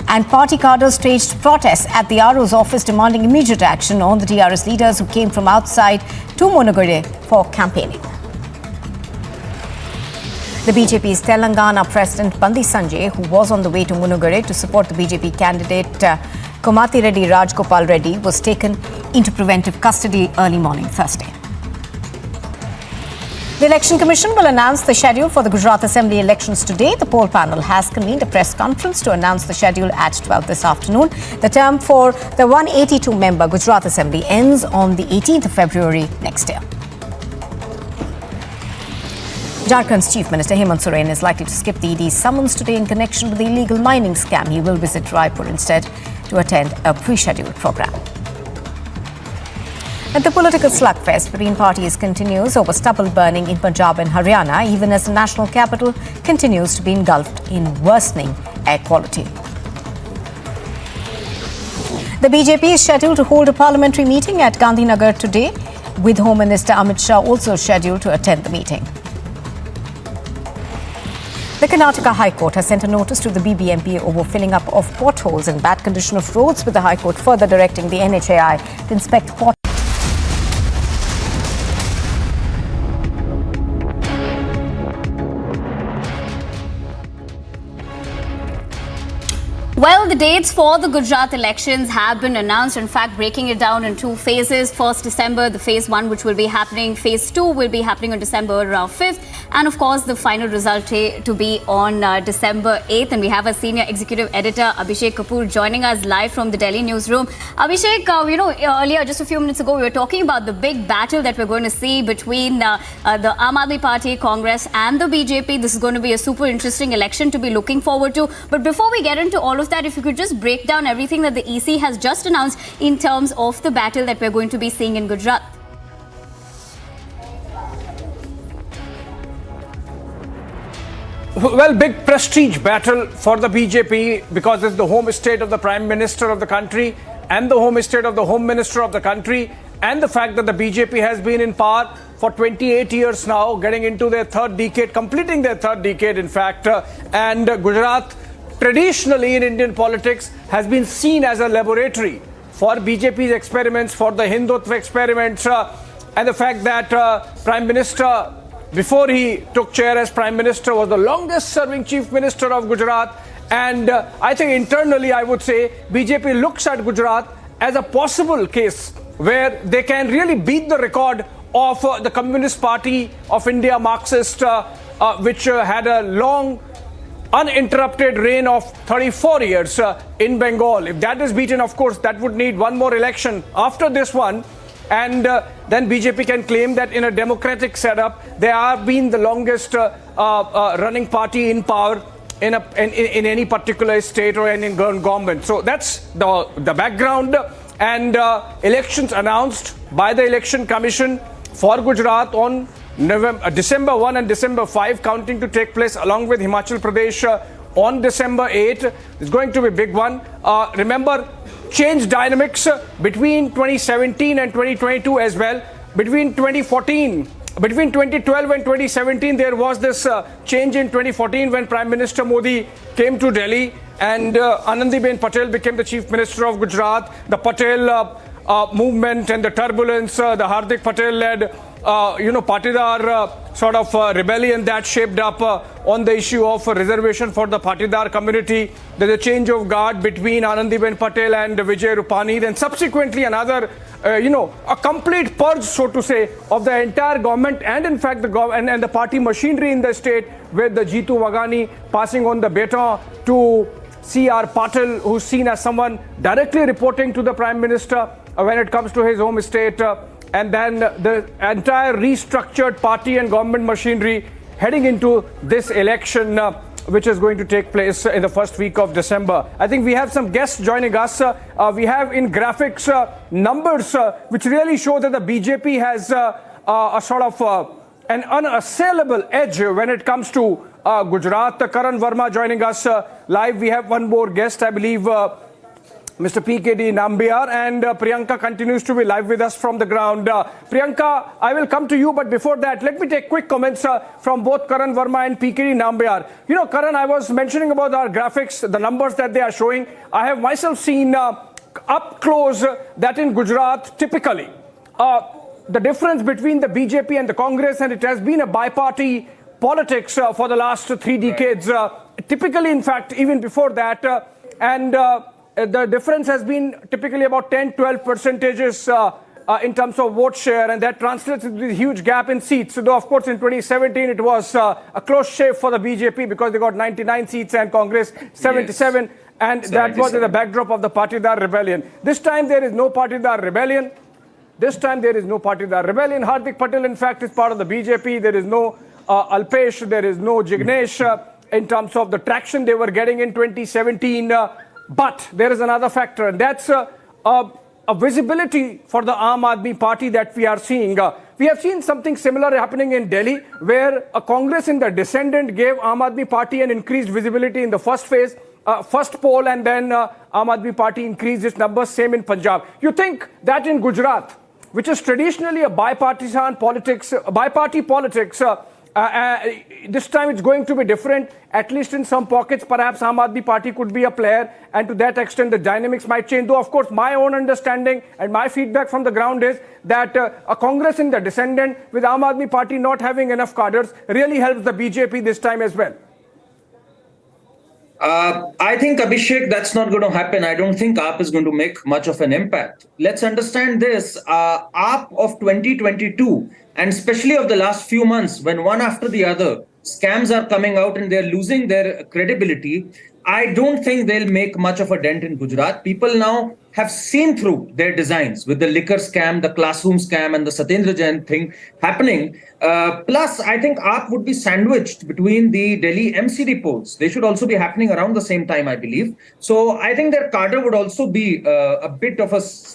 and party cadres staged protests at the RO's office demanding immediate action on the TRS leaders who came from outside to Munugade for campaigning. The BJP's Telangana President Bandi Sanjay, who was on the way to Munugade to support the BJP candidate Komati Reddy Rajgopal Reddy, was taken into preventive custody early morning Thursday. The Election Commission will announce the schedule for the Gujarat Assembly elections today. The poll panel has convened a press conference to announce the schedule at 12 this afternoon. The term for the 182-member Gujarat Assembly ends on the 18th of February next year. Jharkhand's Chief Minister Hemant Soren is likely to skip the ED's summons today in connection with the illegal mining scam. He will visit Raipur instead to attend a pre-scheduled program. And the political slugfest between parties continues over stubble burning in Punjab and Haryana, even as the national capital continues to be engulfed in worsening air quality. The BJP is scheduled to hold a parliamentary meeting at Gandhinagar today. with Home Minister Amit Shah also scheduled to attend the meeting. The Karnataka High Court has sent a notice to the BBMP over filling up of potholes and bad condition of roads, with the High Court further directing the NHAI to inspect potholes. Well, the dates for the Gujarat elections have been announced. In fact, breaking it down in two phases. First December, the phase 1, which will be happening. Phase 2 will be happening on December 5th. And of course, the final result to be on December 8th. And we have a senior executive editor, Abhishek Kapoor, joining us live from the Delhi newsroom. Abhishek, earlier, just a few minutes ago, we were talking about the big battle that we're going to see between the Aam Aadmi Party, Congress and the BJP. This is going to be a super interesting election to be looking forward to. But before we get into all of that, if you could just break down everything that the EC has just announced in terms of the battle that we're going to be seeing in Gujarat. Well, big prestige battle for the BJP because it's the home state of the Prime Minister of the country and the home state of the Home Minister of the country, and the fact that the BJP has been in power for 28 years now, getting into their third decade, completing their third decade in fact, and Gujarat traditionally in Indian politics has been seen as a laboratory for BJP's experiments, for the Hindutva experiments, and the fact that Prime Minister, before he took chair as Prime Minister, was the longest serving Chief Minister of Gujarat. And I think internally I would say BJP looks at Gujarat as a possible case where they can really beat the record of the Communist Party of India, Marxist, which had a long uninterrupted reign of 34 years in Bengal. If that is beaten, of course, that would need one more election after this one. And then BJP can claim that in a democratic setup, they have been the longest running party in power in any particular state or any government. So that's the background. And elections announced by the Election Commission for Gujarat on December 1 and December 5, counting to take place along with Himachal Pradesh on December 8. It's going to be a big one. Remember, change dynamics between 2017 and 2022 as well. Between 2012 and 2017, there was this change in 2014 when Prime Minister Modi came to Delhi and Anandiben Patel became the Chief Minister of Gujarat. The Patel movement and the turbulence, the Hardik Patel-led Patidar sort of rebellion that shaped up on the issue of reservation for the Patidar community. There's a change of guard between Anandiben Patel and Vijay Rupani. Then subsequently another, a complete purge, so to say, of the entire government and in fact the and the party machinery in the state, with the Jitu Waghani passing on the baton to C.R. Patil, who's seen as someone directly reporting to the Prime Minister when it comes to his home state. And then the entire restructured party and government machinery heading into this election, which is going to take place in the first week of December. I think we have some guests joining us. We have in graphics numbers which really show that the BJP has a sort of an unassailable edge when it comes to Gujarat. Karan Verma joining us live. We have one more guest, I believe, Mr. PKD Nambiar, and Priyanka continues to be live with us from the ground. Priyanka, I will come to you, but before that, let me take quick comments from both Karan Verma and PKD Nambiar. Karan, I was mentioning about our graphics, the numbers that they are showing. I have myself seen up close that in Gujarat, typically, the difference between the BJP and the Congress, and it has been a bi-party politics for the last 3 decades, typically, in fact, even before that, the difference has been typically about 10-12 percentages in terms of vote share, and that translates into a huge gap in seats. So, though, of course, in 2017, it was a close shave for the BJP because they got 99 seats and Congress 77, yes. And 77. That was in the backdrop of the Patidar rebellion. This time, there is no Patidar rebellion. Hardik Patel, in fact, is part of the BJP. There is no Alpesh, there is no Jignesh in terms of the traction they were getting in 2017. But there is another factor, and that's a visibility for the Aam Aadmi Party that we are seeing. We have seen something similar happening in Delhi, where a Congress in the descendant gave Aam Aadmi Party an increased visibility in the first phase, first poll, and then Aam Aadmi Party increased its numbers. Same in Punjab. You think that in Gujarat, which is traditionally a bipartisan politics, bi-party politics, this time it's going to be different, at least in some pockets. Perhaps Aam Aadmi Party could be a player, and to that extent the dynamics might change. Though, of course, my own understanding and my feedback from the ground is that a Congress in the descendant with Aam Aadmi Party not having enough cadres really helps the BJP this time as well. I think, Abhishek, that's not going to happen. I don't think AAP is going to make much of an impact. Let's understand this. AAP of 2022, and especially of the last few months, when one after the other scams are coming out and they're losing their credibility, I don't think they'll make much of a dent in Gujarat. People now have seen through their designs with the liquor scam, the classroom scam, and the Satyendra Jain thing happening. Plus, I think AAP would be sandwiched between the Delhi MCD polls. They should also be happening around the same time, I believe. So I think their cadre would also be a bit of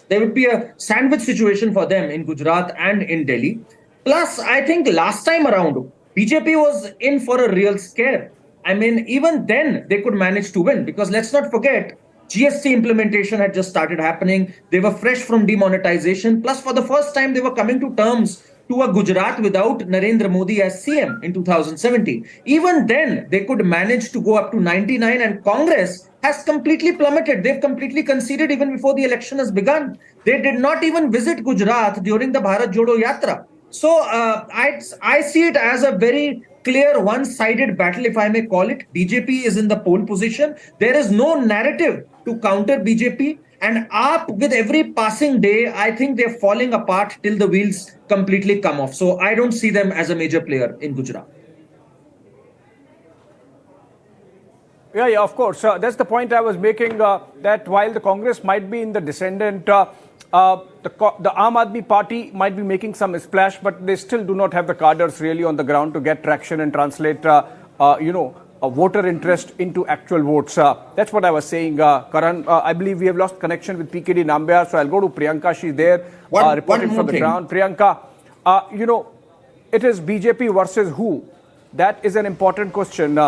there would be a sandwich situation for them in Gujarat and in Delhi. Plus, I think last time around, BJP was in for a real scare. I mean, even then they could manage to win, because let's not forget, GST implementation had just started happening. They were fresh from demonetization. Plus, for the first time, they were coming to terms to a Gujarat without Narendra Modi as CM in 2017. Even then, they could manage to go up to 99, and Congress has completely plummeted. They've completely conceded even before the election has begun. They did not even visit Gujarat during the Bharat Jodo Yatra. So I see it as a very clear one-sided battle, if I may call it. BJP is in the pole position. There is no narrative to counter BJP. And AAP, with every passing day, I think they're falling apart till the wheels completely come off. So I don't see them as a major player in Gujarat. Yeah, of course. That's the point I was making, that while the Congress might be in the descendant, the Aam Aadmi Party might be making some splash, but they still do not have the cadres really on the ground to get traction and translate, a voter interest into actual votes. That's what I was saying, Karan. I believe we have lost connection with PKD Nambiar, so I'll go to Priyanka. She's there, reporting from the ground. Priyanka, it is BJP versus who? That is an important question.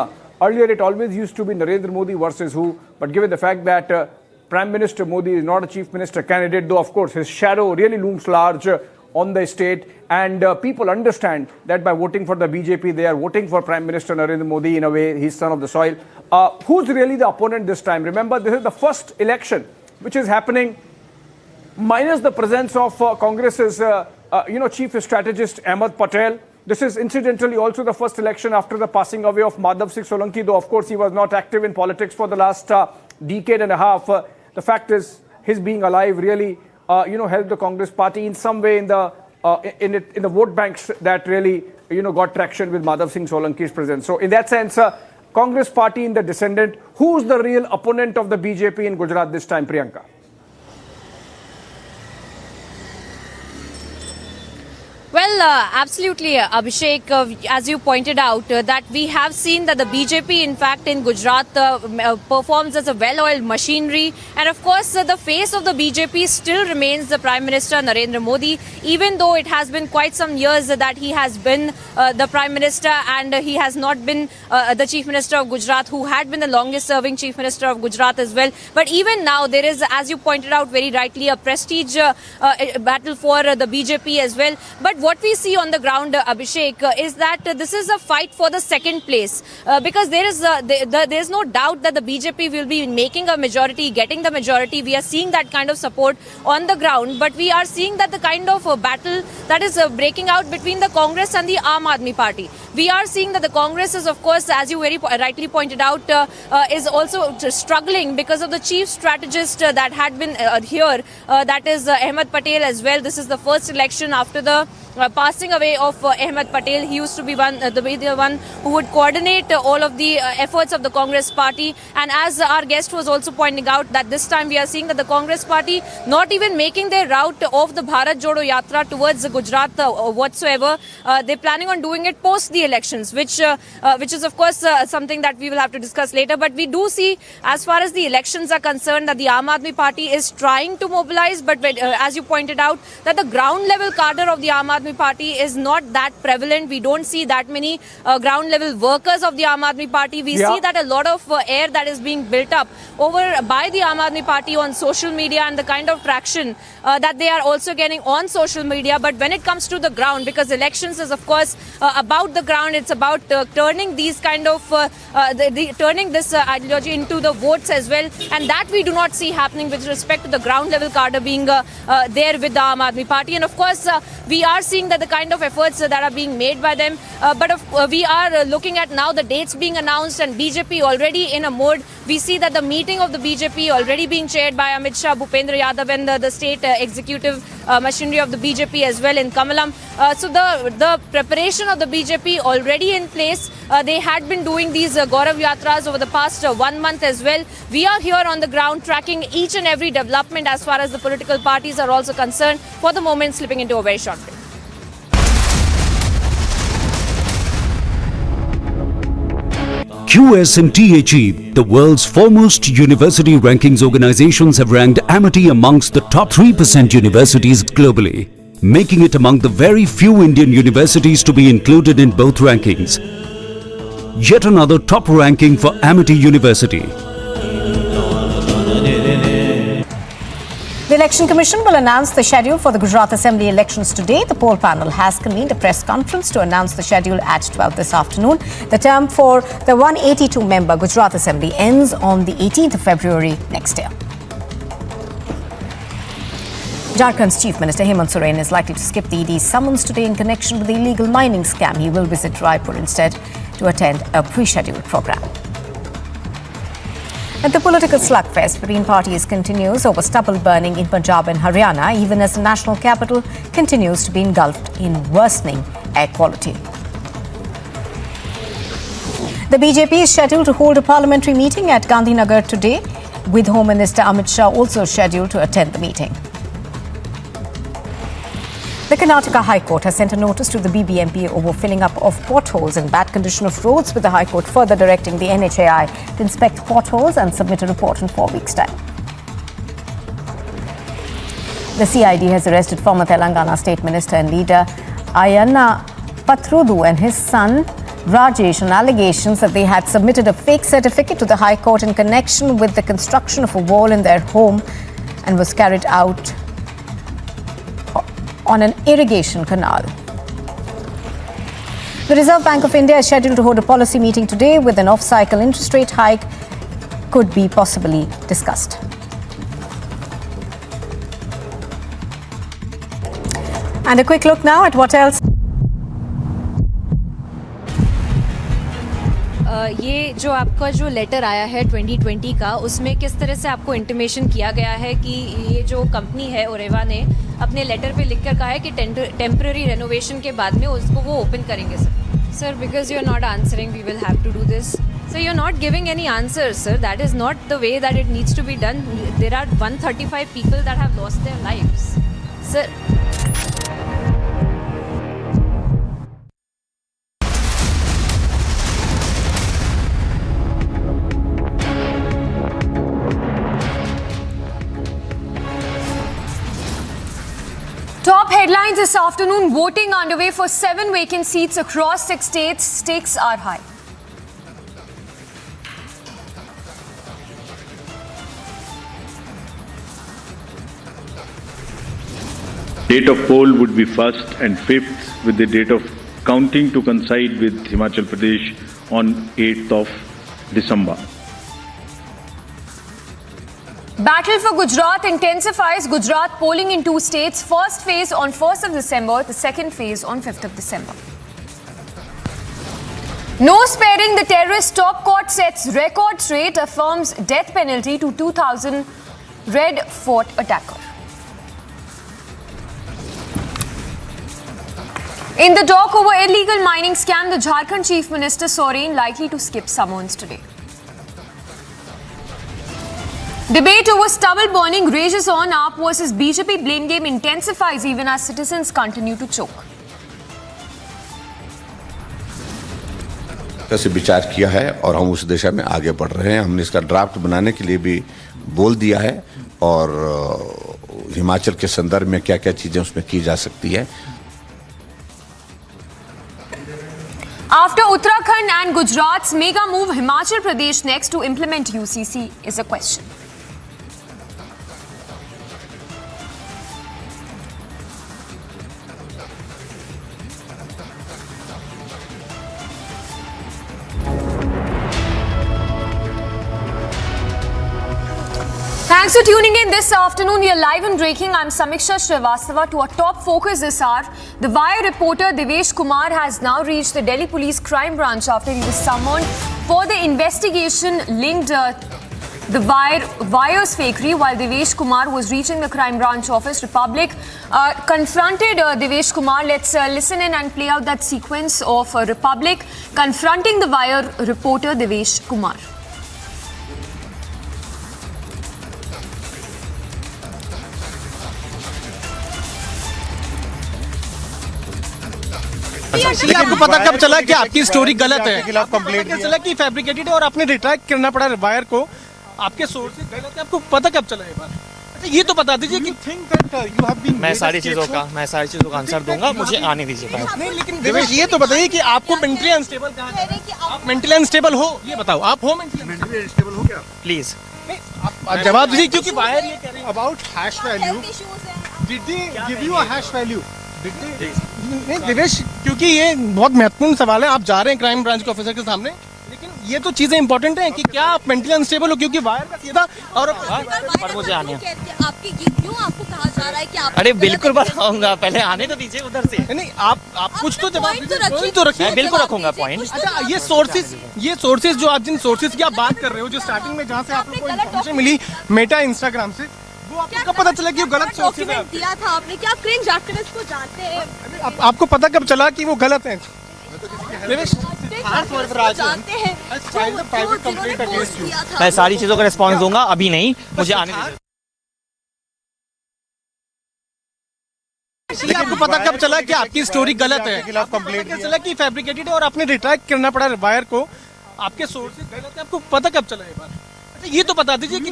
Earlier, it always used to be Narendra Modi versus who, but given the fact that Prime Minister Modi is not a Chief Minister candidate, though of course his shadow really looms large on the state, and people understand that by voting for the BJP, they are voting for Prime Minister Narendra Modi. In a way, he's son of the soil. Who's really the opponent this time? Remember, this is the first election which is happening minus the presence of Congress's chief strategist Ahmed Patel. This is incidentally also the first election after the passing away of Madhav Singh Solanki, though of course he was not active in politics for the last decade and a half. The fact is, his being alive really, helped the Congress party in some way in the vote banks that really, got traction with Madhav Singh Solanki's presence. So in that sense, Congress party in the descendant, who's the real opponent of the BJP in Gujarat this time, Priyanka? Well, absolutely, Abhishek, as you pointed out, that we have seen that the BJP, in fact, in Gujarat performs as a well-oiled machinery. And of course, the face of the BJP still remains the Prime Minister Narendra Modi, even though it has been quite some years that he has been the Prime Minister and he has not been the Chief Minister of Gujarat, who had been the longest-serving Chief Minister of Gujarat as well. But even now, there is, as you pointed out very rightly, a prestige battle for the BJP as well. But what we see on the ground, Abhishek, is that this is a fight for the second place, because there is no doubt that the BJP will be making a majority, getting the majority. We are seeing that kind of support on the ground, but we are seeing that the kind of battle that is breaking out between the Congress and the Aam Aadmi Party. We are seeing that the Congress is, of course, as you very rightly pointed out, is also struggling because of the chief strategist that had been here, that is Ahmed Patel as well. This is the first election after the passing away of Ahmed Patel. He used to be the one who would coordinate all of the efforts of the Congress party. And as our guest was also pointing out, that this time we are seeing that the Congress party not even making their route of the Bharat Jodo Yatra towards Gujarat whatsoever. They're planning on doing it post the elections, which is of course something that we will have to discuss later. But we do see, as far as the elections are concerned, that the Aam Aadmi Party is trying to mobilize, but as you pointed out, that the ground level cadre of the Aam Aadmi Aadmi Party is not that prevalent. We don't see that many ground level workers of the Aam Aadmi Party. We see that a lot of air that is being built up over by the Aam Aadmi Party on social media and the kind of traction that they are also getting on social media. But when it comes to the ground, because elections is of course about the ground, it's about turning these kind of turning this ideology into the votes as well, and that we do not see happening with respect to the ground level cadre being there with the Aam Aadmi Party. And of course we are seeing that the kind of efforts that are being made by them, but we are looking at now the dates being announced and BJP already in a mode. We see that the meeting of the BJP already being chaired by Amit Shah, Bhupendra Yadav and the state executive machinery of the BJP as well in Kamalam. So the preparation of the BJP already in place. They had been doing these Gaurav Yatras over the past 1 month as well. We are here on the ground tracking each and every development as far as the political parties are also concerned. For the moment, slipping into a very short break. QSMTHE, the world's foremost university rankings organizations, have ranked Amity amongst the top 3% universities globally, making it among the very few Indian universities to be included in both rankings. Yet another top ranking for Amity University. The Election Commission will announce the schedule for the Gujarat Assembly elections today. The poll panel has convened a press conference to announce the schedule at 12 this afternoon. The term for the 182-member Gujarat Assembly ends on the 18th of February next year. Jharkhand's Chief Minister Hemant Soren is likely to skip the ED's summons today in connection with the illegal mining scam. He will visit Raipur instead to attend a pre-scheduled program. And the political slugfest between parties continues over stubble burning in Punjab and Haryana, even as the national capital continues to be engulfed in worsening air quality. The BJP is scheduled to hold a parliamentary meeting at Gandhinagar today, with Home Minister Amit Shah also scheduled to attend the meeting. The Karnataka High Court has sent a notice to the BBMP over filling up of potholes and bad condition of roads, with the High Court further directing the NHAI to inspect potholes and submit a report in 4 weeks' time. The CID has arrested former Telangana State Minister and leader Ayanna Pathrudu and his son Rajesh on allegations that they had submitted a fake certificate to the High Court in connection with the construction of a wall in their home and was carried out on an irrigation canal. The Reserve Bank of India is scheduled to hold a policy meeting today, with an off-cycle interest rate hike could be possibly discussed. And a quick look now at what else. ये जो आपका जो letter आया है 2020 का, उसमें किस तरह से आपको इंटीमेशन किया गया है कि ये जो कंपनी है ओरेवा ने अपने लेटर पे लिखकर कहा है कि टेम्पररी रेनोवेशन के बाद में उसको वो ओपन करेंगे sir because you are not answering we will have to do this sir you are not giving any answers sir that is not the way that it needs to be done there are 135 people that have lost their lives sir Top headlines this afternoon. Voting underway for 7 vacant seats across 6 states. Stakes are high. Date of poll would be 1st and 5th, with the date of counting to coincide with Himachal Pradesh on 8th of December. Battle for Gujarat intensifies. Gujarat polling in 2 states. First phase on 1st of December, the second phase on 5th of December. No sparing the terrorist. Top court sets record straight, affirms death penalty to 2000 Red Fort attacker. In the dock over illegal mining scam, the Jharkhand Chief Minister Soren likely to skip summons today. Debate over stubble burning rages on. AAP versus BJP blame game intensifies even as citizens continue to choke. से विचार किया है और हम उस दिशा में आगे बढ़ रहे हैं। हमने इसका ड्राफ्ट बनाने के लिए भी बोल दिया है और हिमाचल के संदर्भ में क्या-क्या चीजें उसमें की जा सकती है। After Uttarakhand and Gujarat's mega move, Himachal Pradesh next to implement UCC is a question. Thanks for tuning in this afternoon. We are live and breaking. I'm Samiksha Srivastava. To our top focus this hour, the Wire reporter Devesh Kumar has now reached the Delhi Police Crime Branch after he was summoned for the investigation linked the Wire's fakery. While Devesh Kumar was reaching the Crime Branch office, Republic confronted Devesh Kumar. Let's listen in and play out that sequence of Republic confronting the Wire reporter Devesh Kumar. ये आपको पता कब चला कि आपकी story गलत है? खिलाफ कंप्लेंट किया चला कि फैब्रिकेटेड है और आपने रिट्रैक्ट करना पड़ा वायर को, आपके सोर्स से गलत है, आपको पता कब चला ये बात? अच्छा ये तो बता दीजिए कि मैं सारी चीजों का आंसर दूंगा, मुझे आने दीजिए। नहीं लेकिन देवेश ये तो बताइए कि आपको मेंटली अनस्टेबल कहाँ है? आप मेंटली अनस्टेबल हो ये बताओ, आप हो मेंटली अनस्टेबल हो क्या? प्लीज आप जवाब दीजिए क्योंकि वायर ये कह रहे हैं about hash value, did they give you a hash value? नहीं देवेश, क्योंकि ये बहुत महत्वपूर्ण सवाल है। आप जा रहे हैं क्राइम ब्रांच के ऑफिसर के सामने, लेकिन ये तो चीजें इंपॉर्टेंट हैं कि क्या आप मेंटली अनस्टेबल हो, क्योंकि वायर का सीधा और पर मुझे आने आपकी क्यों आपको कहा जा रहा है कि आप? अरे बिल्कुल बताऊंगा, पहले आने तो दीजिए उधर से। नहीं आप कुछ तो जवाब तो रखिए। मैं बिल्कुल रखूंगा पॉइंट। अच्छा ये सोर्सेज जो आप जिन सोर्सेज की आप बात कर रहे हो, जो स्टार्टिंग में जहाँ से आप लोग को इन्फॉर्मेशन मिली मेटा इंस्टाग्राम से, वो आपको कब पता चला कि वो गलत सोर्सेज है? दिया था आपने, क्या आप क्रिंज एक्टिविस्ट को जानते हैं? आपको पता कब चला कि वो गलत है? मैं सारी चीजों का रिस्पॉन्स दूंगा, अभी नहीं, मुझे आने दीजिए। आपको पता कब चला कि आपकी स्टोरी गलत है? खिलाफ कंप्लेंट किया चला कि फैब्रिकेटेड है और आपने रिट्रैक्ट करना पड़ा वायर को, आपके सोर्स से गलत है, आपको पता कब चला ये बात? ये तो बता दीजिए कि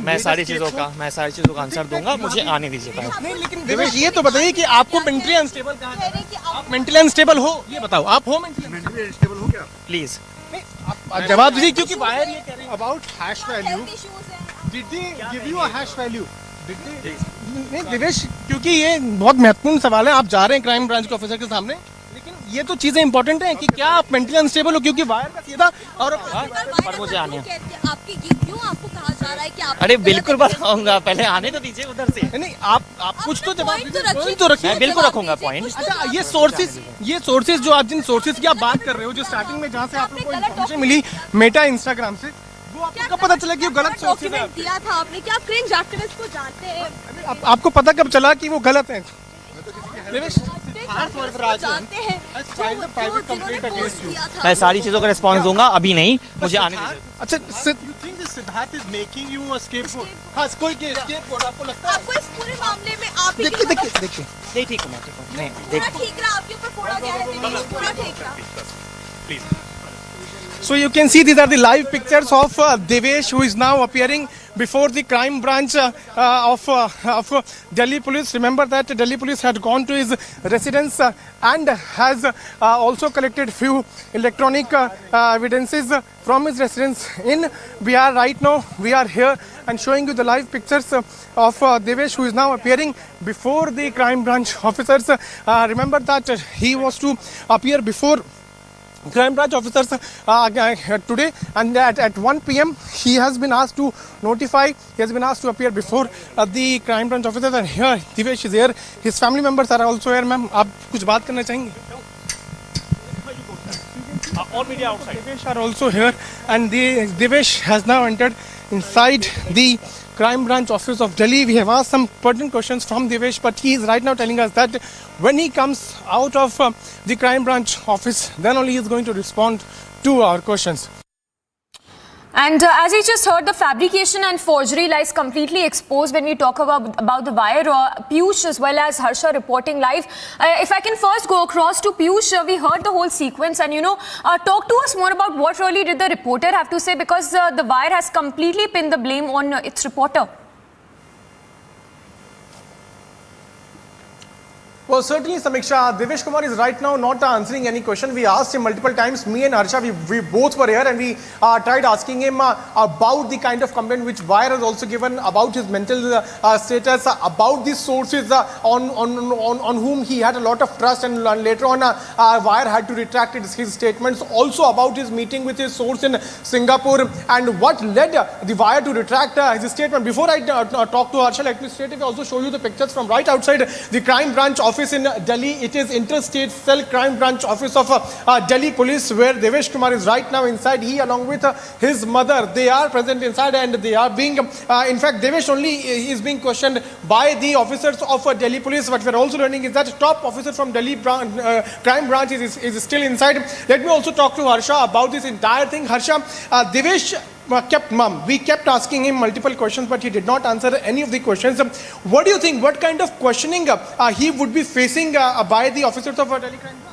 मैं सारी चीजों का आंसर दूंगा, मुझे आने दीजिए। नहीं लेकिन देवेश ये तो बताइए कि आपको मेंटली अनस्टेबल कहाँ है? आप मेंटली अनस्टेबल हो ये बताओ, आप हो मेंटली अनस्टेबल हो क्या? प्लीज आप जवाब दीजिए क्योंकि वायर ये कह रहे हैं about hash value, did they give you a hash value? नहीं देवेश, क्योंकि ये बहुत महत्वपूर्ण सवाल है। आप जा रहे हैं क्राइम ब्रांच के ऑफिसर के सामने, लेकिन ये तो चीजें इंपॉर्टेंट हैं कि क्या आप मेंटली अनस्टेबल हो, क्योंकि वायर का सीधा और पर मुझे आने आपकी क्यों आपको कहा जा रहा है कि आप? अरे बिल्कुल बताऊंगा, पहले आने तो दीजिए उधर से। नहीं आप कुछ तो जवाब तो रखिए। मैं बिल्कुल रखूंगा पॉइंट। अच्छा ये सोर्सेज जो आप जिन सोर्सेज की आप बात कर रहे हो, जो स्टार्टिंग में जहाँ से आप लोग को इन्फॉर्मेशन मिली मेटा इंस्टाग्राम से, वो आपको कब पता चला कि वो गलत सोर्सेज है? दिया था आपने, क्या आप क्रिंज एक्टिविस्ट को जानते हैं? आपको पता कब चला कि वो गलत है? मैं सारी चीजों का रिस्पॉन्स दूंगा, अभी नहीं, मुझे आने दीजिए। अच्छा Siddharth is making you a scapegoat? हाँ कोई स्केपगोट आपको लगता है? आपको इस पूरे मामले में आप देखिए नहीं ठीक हूँ मैं, ठीक रहा, आपके ऊपर फोड़ा गया है, पूरा ठीक रहा। Please. So you can see these are the live pictures of Devesh, who is now appearing before the crime branch of Delhi Police. Remember that Delhi Police had gone to his residence and has also collected few electronic evidences from his residence in Bihar. Right now we are here and showing you the live pictures of Devesh, who is now appearing before the crime branch officers. Remember that he was to appear before crime branch officers today, and at 1 p.m. he has been asked to notify, he has been asked to appear before the crime branch officers, and here Devesh is here, his family members are also here. Ma'am, आप कुछ बात करना चाहेंगे? All media outside. Devesh are also here, and Devesh has now entered inside the crime branch office of Delhi. We have asked some pertinent questions from Devesh, but he is right now telling us that when he comes out of the crime branch office, then only he is going to respond to our questions. And as we just heard, the fabrication and forgery lies completely exposed when we talk about the wire. Piyush as well as Harsha reporting live. If I can first go across to Piyush, we heard the whole sequence, and talk to us more about what really did the reporter have to say, because the wire has completely pinned the blame on its reporter. Well, certainly, Samiksha, Devesh Kumar is right now not answering any question. We asked him multiple times. Me and Harsha, we both were here, and we tried asking him about the kind of complaint which Wire has also given about his mental status, about the sources on whom he had a lot of trust, and later on Wire had to retract his statements. Also about his meeting with his source in Singapore, and what led the Wire to retract his statement. Before I talk to Harsha, let me straight away also show you the pictures from right outside the crime branch office in Delhi. It is Interstate Cell Crime Branch Office of Delhi Police, where Devesh Kumar is right now inside. He, along with his mother, they are present inside, and they are being, in fact, Devesh only is being questioned by the officers of Delhi Police. What we are also learning is that top officer from Delhi Crime Branch is still inside. Let me also talk to Harsha about this entire thing. Harsha, Devesh kept mum. We kept asking him multiple questions, but he did not answer any of the questions. What do you think? What kind of questioning he would be facing by the officers of Delhi Crime Branch?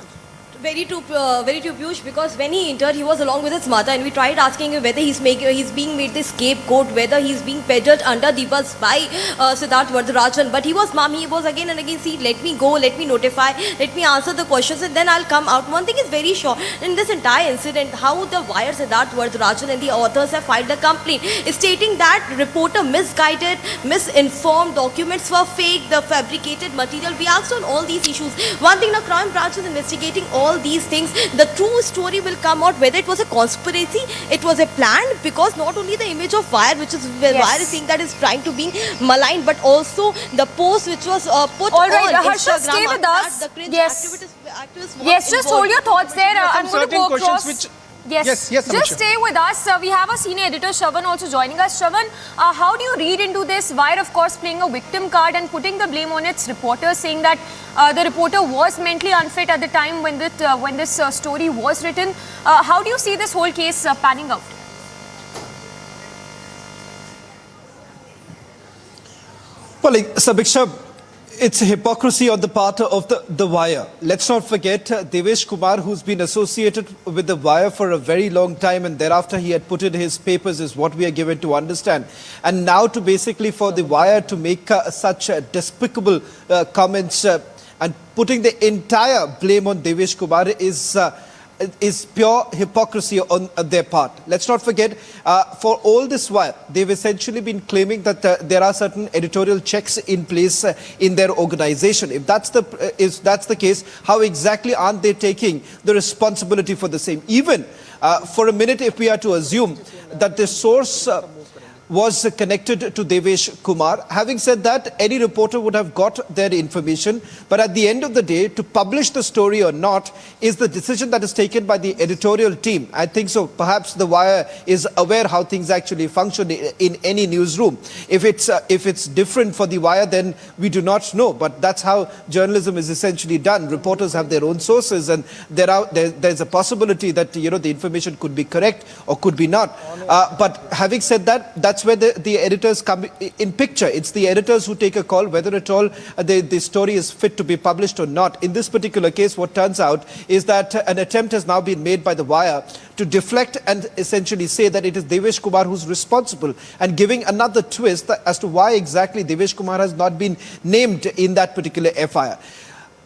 Very true, Piyush, because when he entered, he was along with his mother, and we tried asking him whether he's being made the scapegoat, whether he's being peddled under the bus by Siddharth Vardarajan. But he was again and again, see, let me go, let me notify, let me answer the questions, and then I'll come out. One thing is very sure, in this entire incident, how the Wire Siddharth Vardarajan and the authors have filed a complaint, stating that reporter misguided, misinformed, documents were fake, the fabricated material. We asked on all these issues. One thing, the crime branch is investigating all these things. The true story will come out, whether it was a conspiracy, it was a plan, because not only the image of Wire, which is where Wire is saying that is trying to be maligned, but also the post which was put on Harsha, Instagram. stay with us. The cringe activists yes, just hold your thoughts there. I'm going to go across. Which Yes, just stay with us. We have a senior editor, Shravan, also joining us. Shravan, how do you read into this? Wire, of course, playing a victim card and putting the blame on its reporter, saying that the reporter was mentally unfit at the time when this story was written. How do you see this whole case panning out? Well, Samiksha, it's a hypocrisy on the part of the Wire. Let's not forget Devesh Kumar, who's been associated with the Wire for a very long time, and thereafter he had put in his papers, is what we are given to understand. And now to basically for the Wire to make such despicable comments and putting the entire blame on Devesh Kumar is pure hypocrisy on their part. Let's not forget, for all this while, they've essentially been claiming that there are certain editorial checks in place in their organization. If that's the case, how exactly aren't they taking the responsibility for the same? Even for a minute, if we are to assume that the source was connected to Devesh Kumar. Having said that, any reporter would have got their information, but at the end of the day, to publish the story or not is the decision that is taken by the editorial team. I think so. Perhaps the Wire is aware how things actually function in any newsroom. If it's different for the Wire, then we do not know. But that's how journalism is essentially done. Reporters have their own sources, and there's a possibility that the information could be correct or could be not. But having said that, that's where the editors come in picture. It's the editors who take a call whether at all the story is fit to be published or not. In this particular case, what turns out is that an attempt has now been made by the Wire to deflect and essentially say that it is Devesh Kumar who's responsible, and giving another twist as to why exactly Devesh Kumar has not been named in that particular FIR.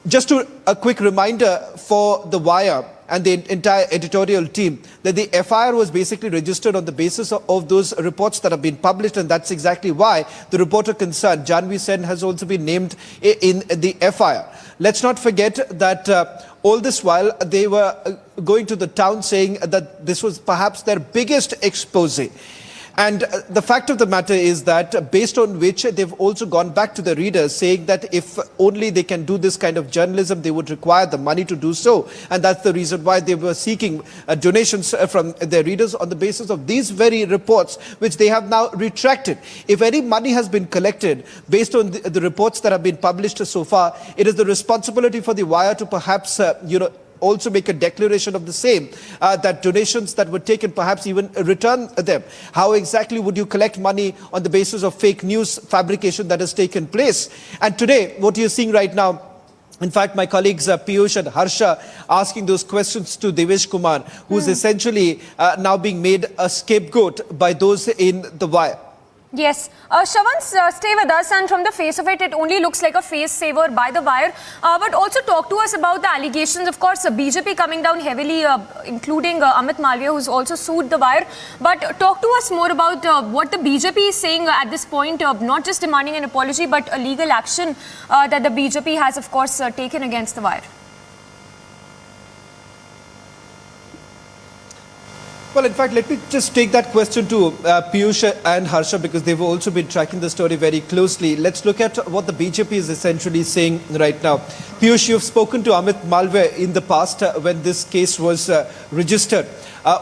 Just a quick reminder for the Wire and the entire editorial team that the FIR was basically registered on the basis of those reports that have been published, and that's exactly why the reporter concerned, Janvi Sen, has also been named in the FIR. Let's not forget that all this while they were going to the town saying that this was perhaps their biggest expose. And the fact of the matter is that based on which they've also gone back to the readers saying that if only they can do this kind of journalism, they would require the money to do so. And that's the reason why they were seeking donations from their readers on the basis of these very reports, which they have now retracted. If any money has been collected based on the reports that have been published so far, it is the responsibility for the Wire to perhaps, also make a declaration of the same, that donations that were taken perhaps even return them. How exactly would you collect money on the basis of fake news fabrication that has taken place? And today, what you're seeing right now, in fact, my colleagues Piyush and Harsha asking those questions to Devesh Kumar, who's essentially now being made a scapegoat by those in the Wire. Yes. Shravan, stay with us, and from the face of it, it only looks like a face saver by the wire. But also talk to us about the allegations. Of course, BJP coming down heavily, including Amit Malviya, who's also sued the wire. But talk to us more about what the BJP is saying at this point, not just demanding an apology, but a legal action that the BJP has, of course, taken against the wire. Well, in fact, let me just take that question to Piyush and Harsha, because they've also been tracking the story very closely. Let's look at what the BJP is essentially saying right now. Piyush, you've spoken to Amit Malviya in the past when this case was registered.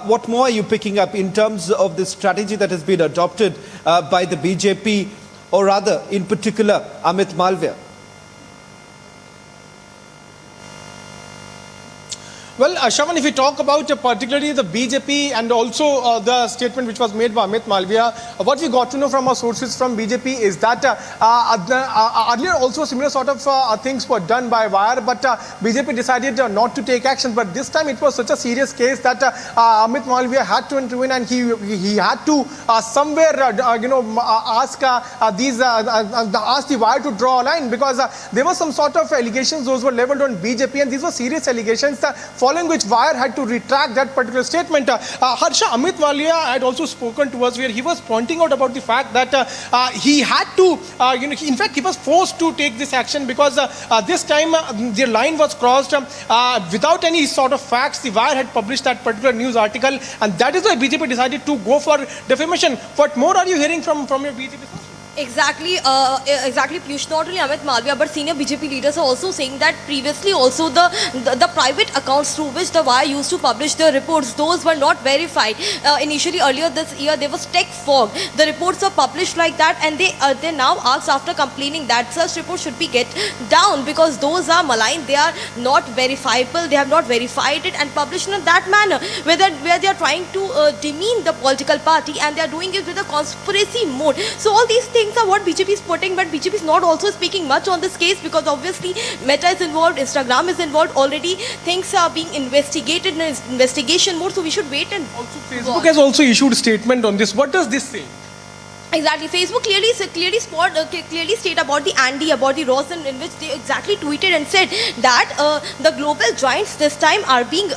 What more are you picking up in terms of the strategy that has been adopted by the BJP, or rather, in particular, Amit Malviya? Well, Shravan, if we talk about particularly the BJP and also the statement which was made by Amit Malviya, what we got to know from our sources from BJP is that earlier also similar sort of things were done by wire, but BJP decided not to take action. But this time it was such a serious case that Amit Malviya had to intervene, and he had to somewhere ask the wire to draw a line, because there were some sort of allegations those were leveled on BJP, and these were serious allegations. Following which wire had to retract that particular statement. Harsha, Amit Malviya had also spoken to us where he was pointing out about the fact that he had to, in fact, he was forced to take this action because this time the line was crossed without any sort of facts. The wire had published that particular news article, and that is why BJP decided to go for defamation. What more are you hearing from your BJP sources? Exactly, Piyush. Not only Amit Malviya, but senior BJP leaders are also saying that previously also the private accounts through which the wire used to publish the reports, those were not verified. Initially, earlier this year, there was tech fog. The reports were published like that, and they now asked after complaining that such reports should be get down because those are malign. They are not verifiable. They have not verified it and published in that manner, where they are trying to demean the political party, and they are doing it with a conspiracy mode. So all these things are what BJP is putting, but BJP is not also speaking much on this case because obviously Meta is involved, Instagram is involved already. Things are being investigated in investigation mode, so we should wait. And also Facebook has also issued a statement on this. What does this say? Exactly, Facebook clearly state about the Andy, about the Ross, in which they exactly tweeted and said that the global giants this time are being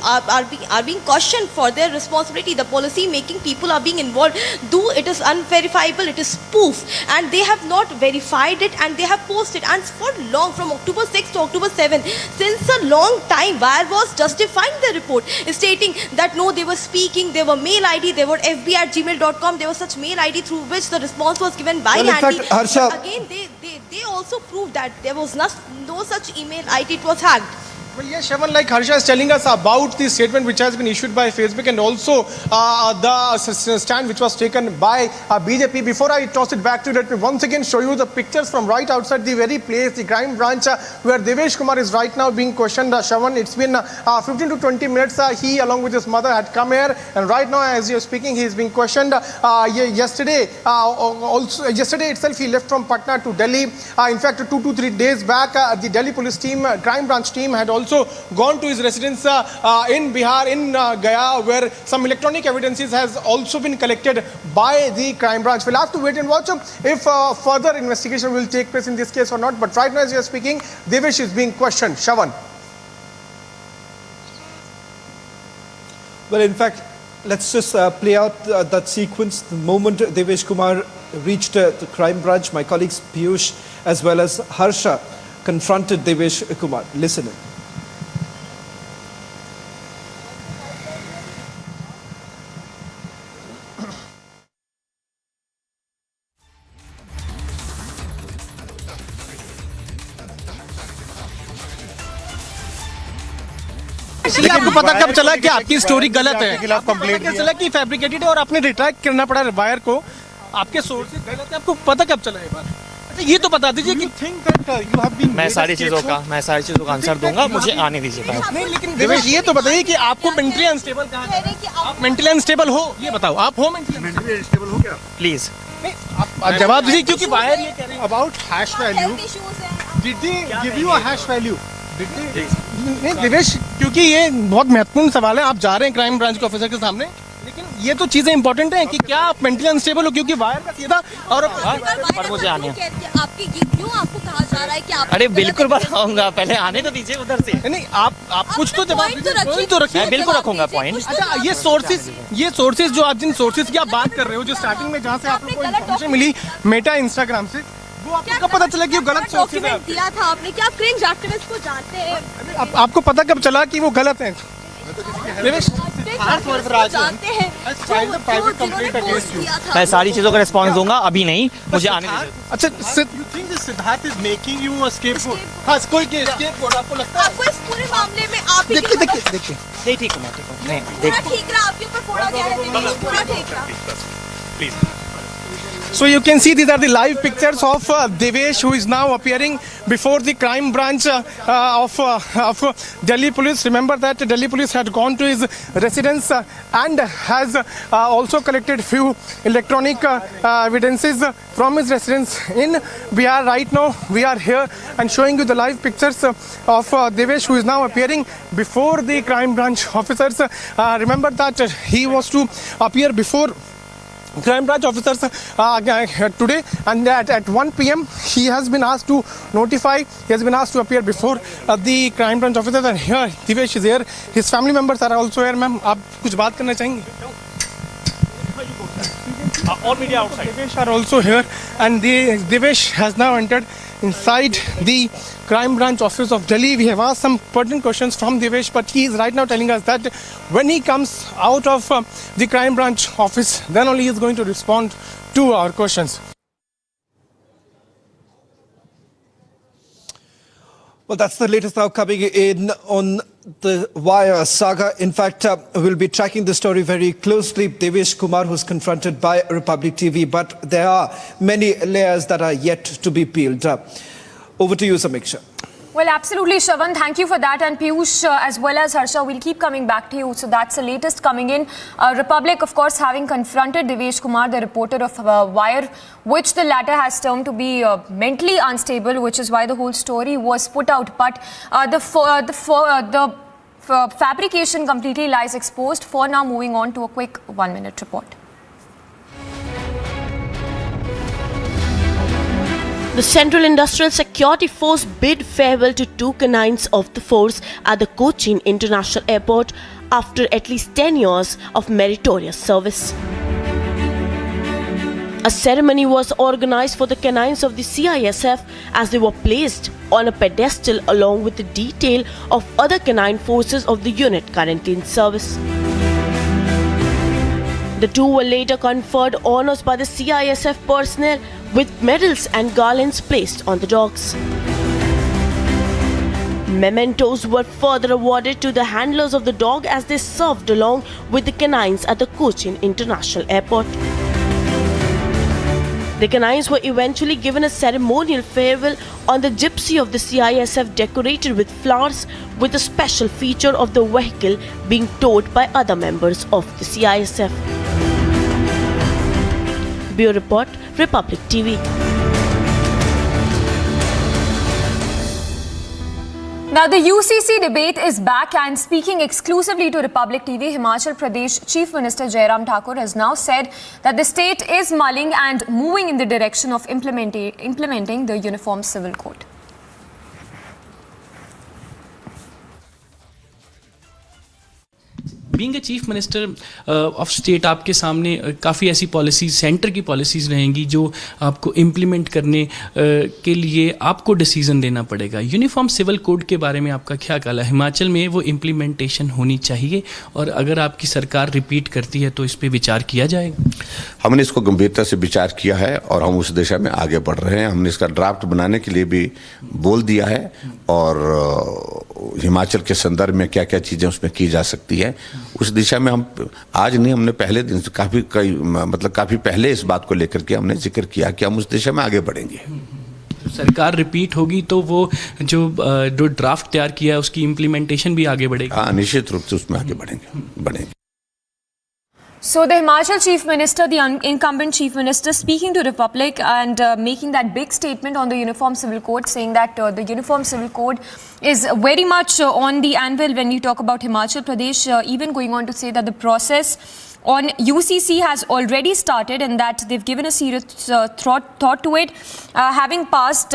cautioned for their responsibility. The policy making people are being involved. Though it is unverifiable, it is spoof, and they have not verified it, and they have posted. And for long, from October 6th to October 7th, since a long time, wire was justifying the report, stating that no, they were speaking, they were mail ID, they were fb@gmail.com, there was such mail ID through which the response was given by Andy. Again, they also proved that there was no such email ID, it was hacked. Well, yes, Shravan, like Harsha is telling us about the statement which has been issued by Facebook, and also the stand which was taken by BJP. Before I toss it back to you, let me once again show you the pictures from right outside the very place, the crime branch, where Devesh Kumar is right now being questioned. Shravan, it's been 15 to 20 minutes. He, along with his mother, had come here, and right now, as you're speaking, he is being questioned. Yesterday itself, he left from Patna to Delhi. In fact, 2 to 3 days back, the Delhi police team, crime branch team, had also gone to his residence in Bihar, in Gaya, where some electronic evidences has also been collected by the crime branch. We'll have to wait and watch if further investigation will take place in this case or not. But right now, as we are speaking, Devesh is being questioned. Shravan. Well, in fact, let's just play out that sequence. The moment Devesh Kumar reached the crime branch, my colleagues Piyush as well as Harsha confronted Devesh Kumar. Listen in. इसलिए आपको पता कब चला कि आपकी story गलत है? पता चला कि फैब्रिकेटेड है और आपने रिट्रैक्ट करना पड़ा वायर को, आपके सोर्स से गलत है, आपको पता कब चला ये बात? अच्छा, ये तो बता दीजिए कि मैं सारी चीजों का आंसर दूंगा, मुझे आने दीजिए। नहीं, लेकिन देवेश ये तो बताइए कि आपको मेंटली अनस्टेबल कहाँ है? आप मेंटली अनस्टेबल हो, ये बताओ, आप हो मेंटली अनस्टेबल हो क्या? प्लीज आप जवाब दीजिए, क्योंकि वायर ये कह रहे हैं about hash value, did they give you a hash value? नहीं देवेश, क्योंकि ये बहुत महत्वपूर्ण सवाल है, आप जा रहे हैं क्राइम ब्रांच के ऑफिसर के सामने, लेकिन ये तो चीजें इंपॉर्टेंट हैं कि क्या आप मेंटली अनस्टेबल हो, क्योंकि वायर का सीधा और पर मुझे आने आपकी क्यों आपको कहा जा रहा है कि आप अरे बिल्कुल बताऊंगा, पहले आने तो दीजिए उधर से। नहीं, आप कुछ तो जवाब तो रखिए। मैं बिल्कुल रखूंगा पॉइंट। अच्छा, ये सोर्सेज जो आप जिन सोर्सेज की आप बात कर रहे हो, जो स्टार्टिंग में जहाँ से आप लोग को इन्फॉर्मेशन मिली मेटा इंस्टाग्राम से, वो आपको कब पता चला कि वो गलत सोर्सेज है? दिया था आपने, क्या आप क्रिंज एक्टिविस्ट को जानते हैं? आपको पता कब चला कि वो गलत है? मैं सारी चीजों का रिस्पॉन्स दूंगा, अभी नहीं, मुझे आने दीजिए। अच्छा, Siddharth is making you a scapegoat. हाँ, कोई स्केपगोट आपको लगता है? आपको इस पूरे मामले में आप देखिए नहीं, ठीक हूँ मैं, ठीक रहा, आपके ऊपर फोड़ा गया है, पूरा ठीक रहा। Please. So you can see these are the live pictures of Devesh, who is now appearing before the crime branch of Delhi police. Remember that Delhi police had gone to his residence and has also collected few electronic evidences from his residence in Bihar. Right now we are here and showing you the live pictures of Devesh, who is now appearing before the crime branch officers. Remember that he was to appear before crime branch officers today, and at 1 p.m. he has been asked to notify, he has been asked to appear before the crime branch officers, and here Devesh is here. His family members are also here. Ma'am, आप कुछ बात करना चाहेंगे? All media outside. Devesh are also here, and Devesh has now entered inside the crime branch office of Delhi. We have asked some pertinent questions from Devesh, but he is right now telling us that when he comes out of the crime branch office, then only he is going to respond to our questions. Well, that's the latest now coming in on the wire saga. In fact, we'll be tracking the story very closely. Devesh Kumar, who's confronted by Republic TV, but there are many layers that are yet to be peeled. Over to you, Samiksha. Well, absolutely, Shravan. Thank you for that. And Piyush, as well as Harsha, we'll keep coming back to you. So that's the latest coming in. Republic, of course, having confronted Devesh Kumar, the reporter of Wire, which the latter has termed to be mentally unstable, which is why the whole story was put out. But the fabrication completely lies exposed. For now, moving on to a quick 1-minute report. The Central Industrial Security Force bid farewell to 2 canines of the force at the Cochin International Airport after at least 10 years of meritorious service. A ceremony was organized for the canines of the CISF as they were placed on a pedestal along with the detail of other canine forces of the unit currently in service. The 2 were later conferred honors by the CISF personnel with medals and garlands placed on the dogs. Mementos were further awarded to the handlers of the dog as they served along with the canines at the Cochin International Airport. The canines were eventually given a ceremonial farewell on the gypsy of the CISF decorated with flowers, with a special feature of the vehicle being towed by other members of the CISF. Bureau Report, Republic TV. Now the UCC debate is back, and speaking exclusively to Republic TV, Himachal Pradesh Chief Minister Jairam Thakur has now said that the state is mulling and moving in the direction of implementing the Uniform Civil Code. Being a chief minister of state आपके सामने काफ़ी ऐसी policies, centre की policies रहेंगी जो आपको implement करने के लिए आपको डिसीजन लेना पड़ेगा। यूनिफॉर्म सिविल कोड के बारे में आपका क्या ख्याल है? हिमाचल में वो इम्प्लीमेंटेशन होनी चाहिए, और अगर आपकी सरकार रिपीट करती है तो इस पर विचार किया जाएगा? हमने इसको गंभीरता से विचार किया है और हम उस दिशा में आगे बढ़ रहे हैं। हमने इसका ड्राफ्ट बनाने के लिए भी बोल दिया है, और हिमाचल के संदर्भ में क्या क्या चीज़ें उसमें की जा सकती है उस दिशा में हम आज नहीं, हमने पहले दिन से काफ़ी पहले इस बात को लेकर के हमने जिक्र किया कि हम उस दिशा में आगे बढ़ेंगे। सरकार रिपीट होगी तो वो जो ड्राफ्ट तैयार किया है उसकी इम्प्लीमेंटेशन भी आगे बढ़ेगी? हाँ, निश्चित रूप से उसमें आगे बढ़ेंगे। So the Himachal Chief Minister, the incumbent Chief Minister, speaking to Republic and making that big statement on the Uniform Civil Code, saying that the Uniform Civil Code is very much on the anvil when you talk about Himachal Pradesh, even going on to say that the process on UCC has already started, and that they've given a serious thought to it, having passed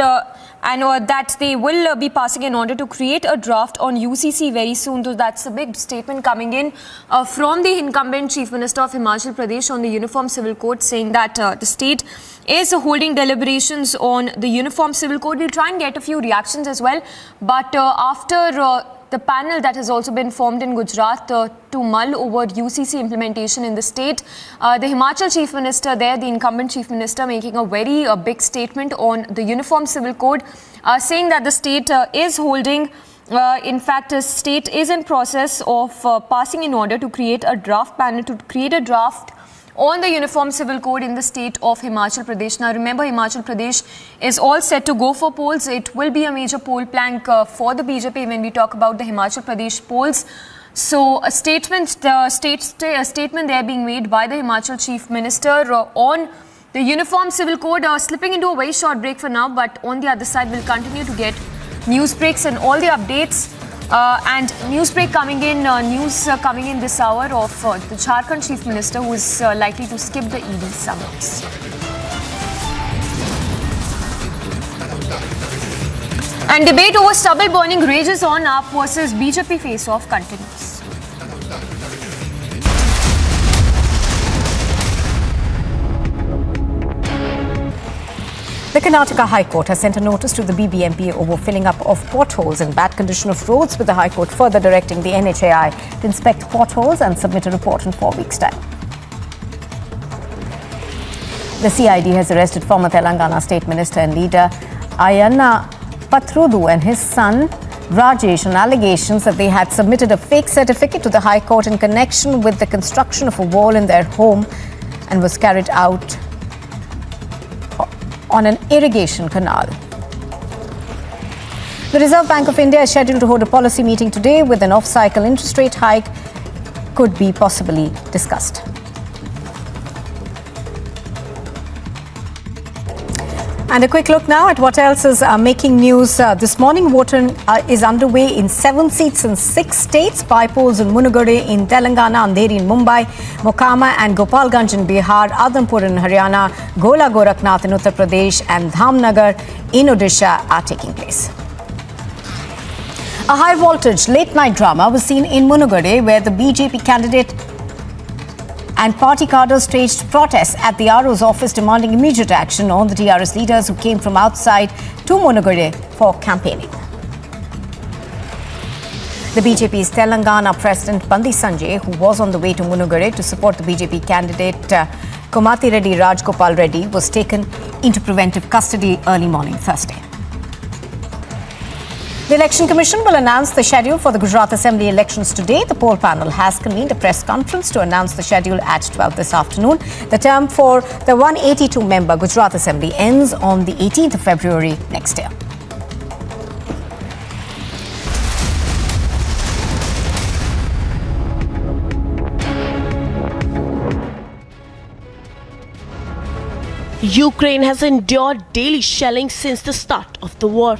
and that they will be passing an order to create a draft on UCC very soon. So that's a big statement coming in from the incumbent Chief Minister of Himachal Pradesh on the Uniform Civil Code, saying that the state is holding deliberations on the Uniform Civil Code. We'll try and get a few reactions as well, but after the panel that has also been formed in Gujarat to mull over UCC implementation in the state, the Himachal Chief Minister there, the incumbent Chief Minister, making a very big statement on the Uniform Civil Code, saying that the state is holding, in fact, the state is in process of passing in order to create a draft panel, to create a draft on the Uniform Civil Code in the state of Himachal Pradesh. Now remember, Himachal Pradesh is all set to go for polls. It will be a major poll plank for the BJP when we talk about the Himachal Pradesh polls. So a statement there being made by the Himachal Chief Minister on the Uniform Civil Code. Slipping into a very short break for now, but on the other side we'll continue to get news breaks and all the updates. And news break coming in, coming in this hour of the Jharkhand Chief Minister, who is likely to skip the ED summons. And debate over stubble burning rages on. AAP versus BJP face-off continues. The Karnataka High Court has sent a notice to the BBMP over filling up of potholes and bad condition of roads, with the High Court further directing the NHAI to inspect potholes and submit a report in 4 weeks' time. The CID has arrested former Telangana State Minister and leader Ayanna Pathrudu and his son Rajesh on allegations that they had submitted a fake certificate to the High Court in connection with the construction of a wall in their home and was carried out on an irrigation canal. The Reserve Bank of India is scheduled to hold a policy meeting today, with an off-cycle interest rate hike could be possibly discussed. And a quick look now at what else is making news this morning. Voting is underway in 7 seats in 6 states. By polls in Munugade in Telangana, Andheri in Mumbai, Mokama and Gopalganj in Bihar, Adhampur in Haryana, Gola Gorakhnath in Uttar Pradesh and Dhamnagar in Odisha are taking place. A high-voltage late-night drama was seen in Munugade, where the BJP candidate and party cadres staged protests at the RO's office, demanding immediate action on the TRS leaders who came from outside to Munugade for campaigning. The BJP's Telangana President Bandi Sanjay, who was on the way to Munugade to support the BJP candidate Komati Reddy Rajgopal Reddy, was taken into preventive custody early morning Thursday. The Election Commission will announce the schedule for the Gujarat Assembly elections today. The poll panel has convened a press conference to announce the schedule at 12 this afternoon. The term for the 182-member Gujarat Assembly ends on the 18th of February next year. Ukraine has endured daily shelling since the start of the war.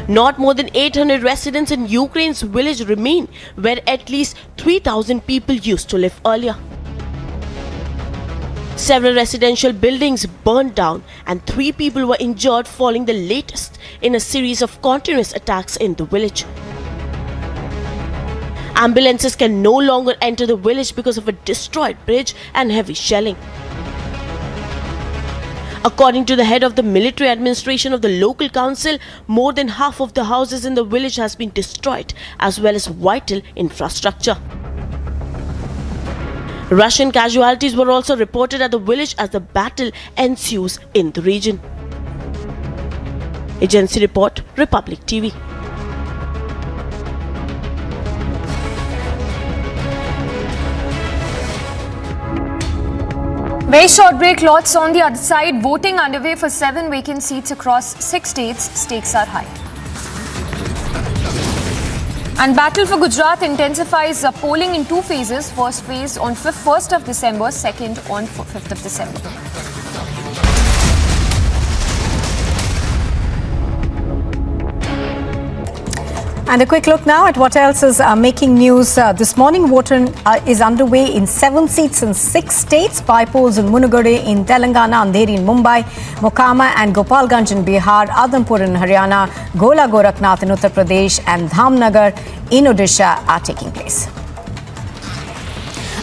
Not more than 800 residents in Ukraine's village remain where at least 3,000 people used to live earlier. Several residential buildings burned down and 3 people were injured, following the latest in a series of continuous attacks in the village. Ambulances can no longer enter the village because of a destroyed bridge and heavy shelling. According to the head of the military administration of the local council, more than half of the houses in the village has been destroyed, as well as vital infrastructure. Russian casualties were also reported at the village as the battle ensues in the region. Agency report, Republic TV. Very short break, lots on the other side. Voting underway for 7 vacant seats across 6 states. Stakes are high. And battle for Gujarat intensifies, polling in 2 phases. First phase on 1st of December, second on 5th of December. And a quick look now at what else is making news this morning. Voting is underway in 7 seats in 6 states. By polls in Munugade in Telangana, Andheri in Mumbai, Mokama and Gopalganj in Bihar, Adhampur in Haryana, Gola Gorakhnath in Uttar Pradesh and Dhamnagar in Odisha are taking place.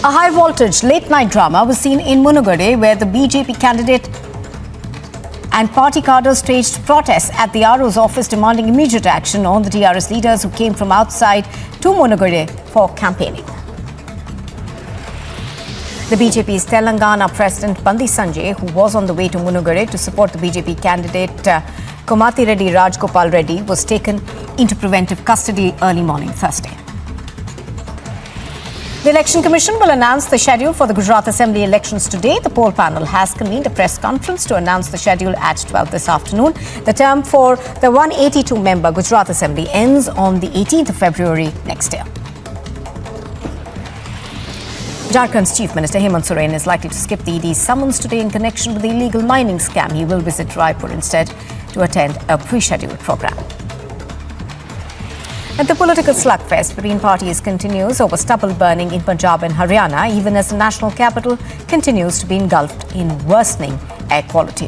A high-voltage late-night drama was seen in Munugade, where the BJP candidate and party cadres staged protests at the RO's office demanding immediate action on the TRS leaders who came from outside to Munugade for campaigning. The BJP's Telangana President Bandi Sanjay, who was on the way to Munugade to support the BJP candidate Komati Reddy Rajgopal Reddy, was taken into preventive custody early morning Thursday. The Election Commission will announce the schedule for the Gujarat Assembly elections today. The poll panel has convened a press conference to announce the schedule at 12 this afternoon. The term for the 182-member Gujarat Assembly ends on the 18th of February next year. Jharkhand's Chief Minister Hemant Soren is likely to skip the ED's summons today in connection with the illegal mining scam. He will visit Raipur instead to attend a pre-scheduled program. And the political slugfest between parties continues over stubble burning in Punjab and Haryana, even as the national capital continues to be engulfed in worsening air quality.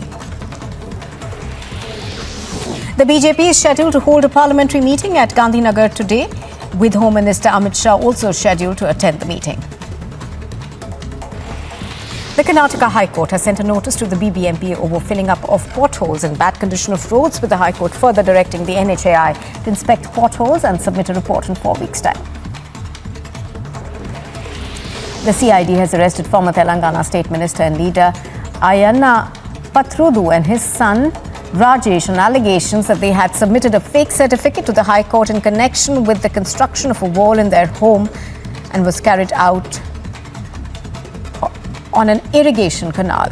The BJP is scheduled to hold a parliamentary meeting at Gandhinagar today, with Home Minister Amit Shah also scheduled to attend the meeting. The Karnataka High Court has sent a notice to the BBMP over filling up of potholes and bad condition of roads, with the High Court further directing the NHAI to inspect potholes and submit a report in 4 weeks' time. The CID has arrested former Telangana State Minister and leader Ayanna Pathrudu and his son Rajesh on allegations that they had submitted a fake certificate to the High Court in connection with the construction of a wall in their home and was carried out on an irrigation canal.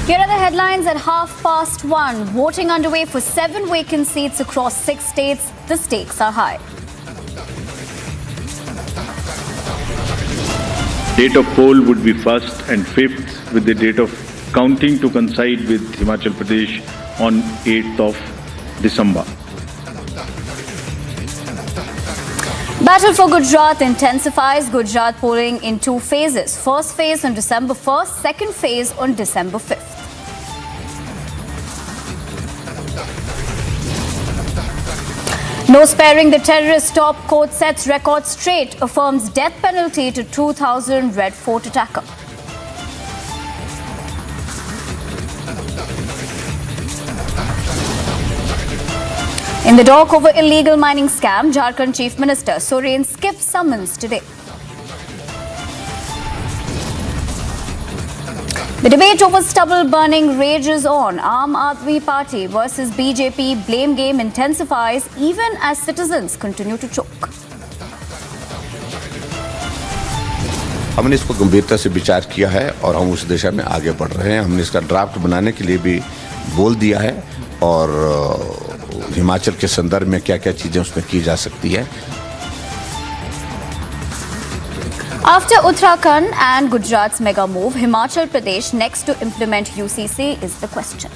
Here are the headlines at 1:30. Voting underway for 7 vacant seats across 6 states. The stakes are high. Date of poll would be 1st and 5th, with the date of counting to coincide with Himachal Pradesh on 8th of December. Battle for Gujarat intensifies. Gujarat polling in 2 phases. First phase on December 1st, second phase on December 5th. No sparing the terrorist. Top court sets record straight. Affirms death penalty to 2000 Red Fort attacker. In the dock over illegal mining scam, Jharkhand Chief Minister Soren skips summons today. The debate over stubble burning rages on. Aam Aadmi Party versus BJP blame game intensifies even as citizens continue to choke. हमने इसको गंभीरता से विचार किया है और हम उस दिशा में आगे बढ़ रहे हैं। हमने इसका ड्राफ्ट बनाने के लिए भी बोल दिया है और हिमाचल के संदर्भ में क्या-क्या चीजें उसमें की जा सकती है। After Uttarakhand and Gujarat's mega move, Himachal Pradesh next to implement UCC is the question.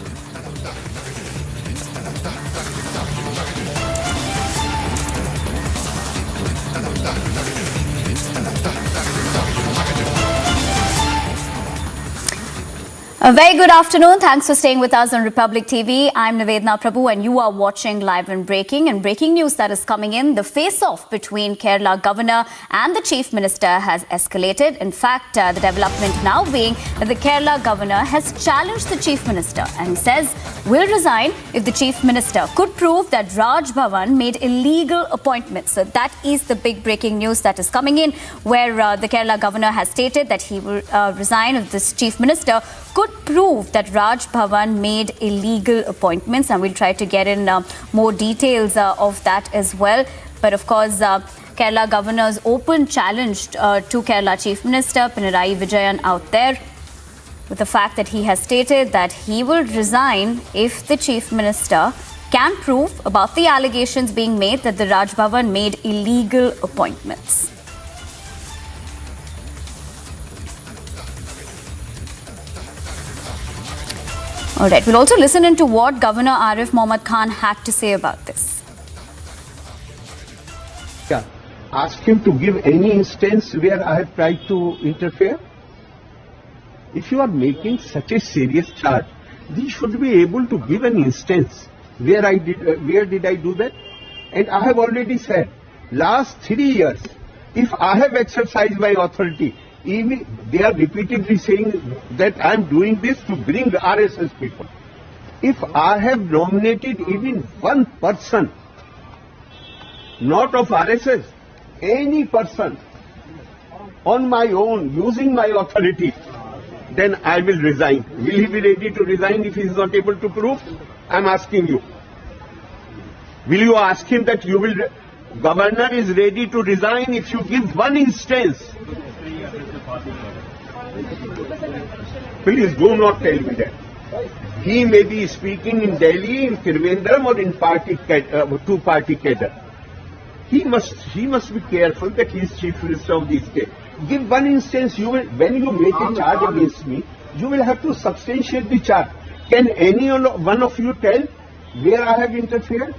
A very good afternoon. Thanks for staying with us on Republic TV. I'm Nivedna Prabhu and you are watching Live and Breaking. And breaking news that is coming in, the face-off between Kerala Governor and the Chief Minister has escalated. In fact, the development now being that the Kerala Governor has challenged the Chief Minister and says will resign if the Chief Minister could prove that Raj Bhavan made illegal appointments. So that is the big breaking news that is coming in, where the Kerala Governor has stated that he will resign if this Chief Minister could prove that Raj Bhavan made illegal appointments, and we'll try to get in more details of that as well. But of course, Kerala Governor's open challenge to Kerala Chief Minister Pinarayi Vijayan out there, with the fact that he has stated that he will resign if the Chief Minister can prove about the allegations being made that the Raj Bhavan made illegal appointments. All right, we'll also listen into what Governor Arif Mohammad Khan had to say about this. Yeah. Ask him to give any instance where I have tried to interfere. If you are making such a serious charge, we should be able to give an instance where did I do that? And I have already said, last 3 years, if I have exercised my authority, even they are repeatedly saying that I am doing this to bring RSS people. If I have nominated even one person, not of RSS, any person, on my own, using my authority, then I will resign. Will he be ready to resign if he is not able to prove? I am asking you. Will you ask him that Governor is ready to resign if you give one instance? Please do not tell me that. He may be speaking in Delhi, in Trivandrum, or in two-party cadre. He must be careful that he is Chief Minister of the state. Give one instance. When you make a charge against me, you will have to substantiate the charge. Can any one of you tell where I have interfered?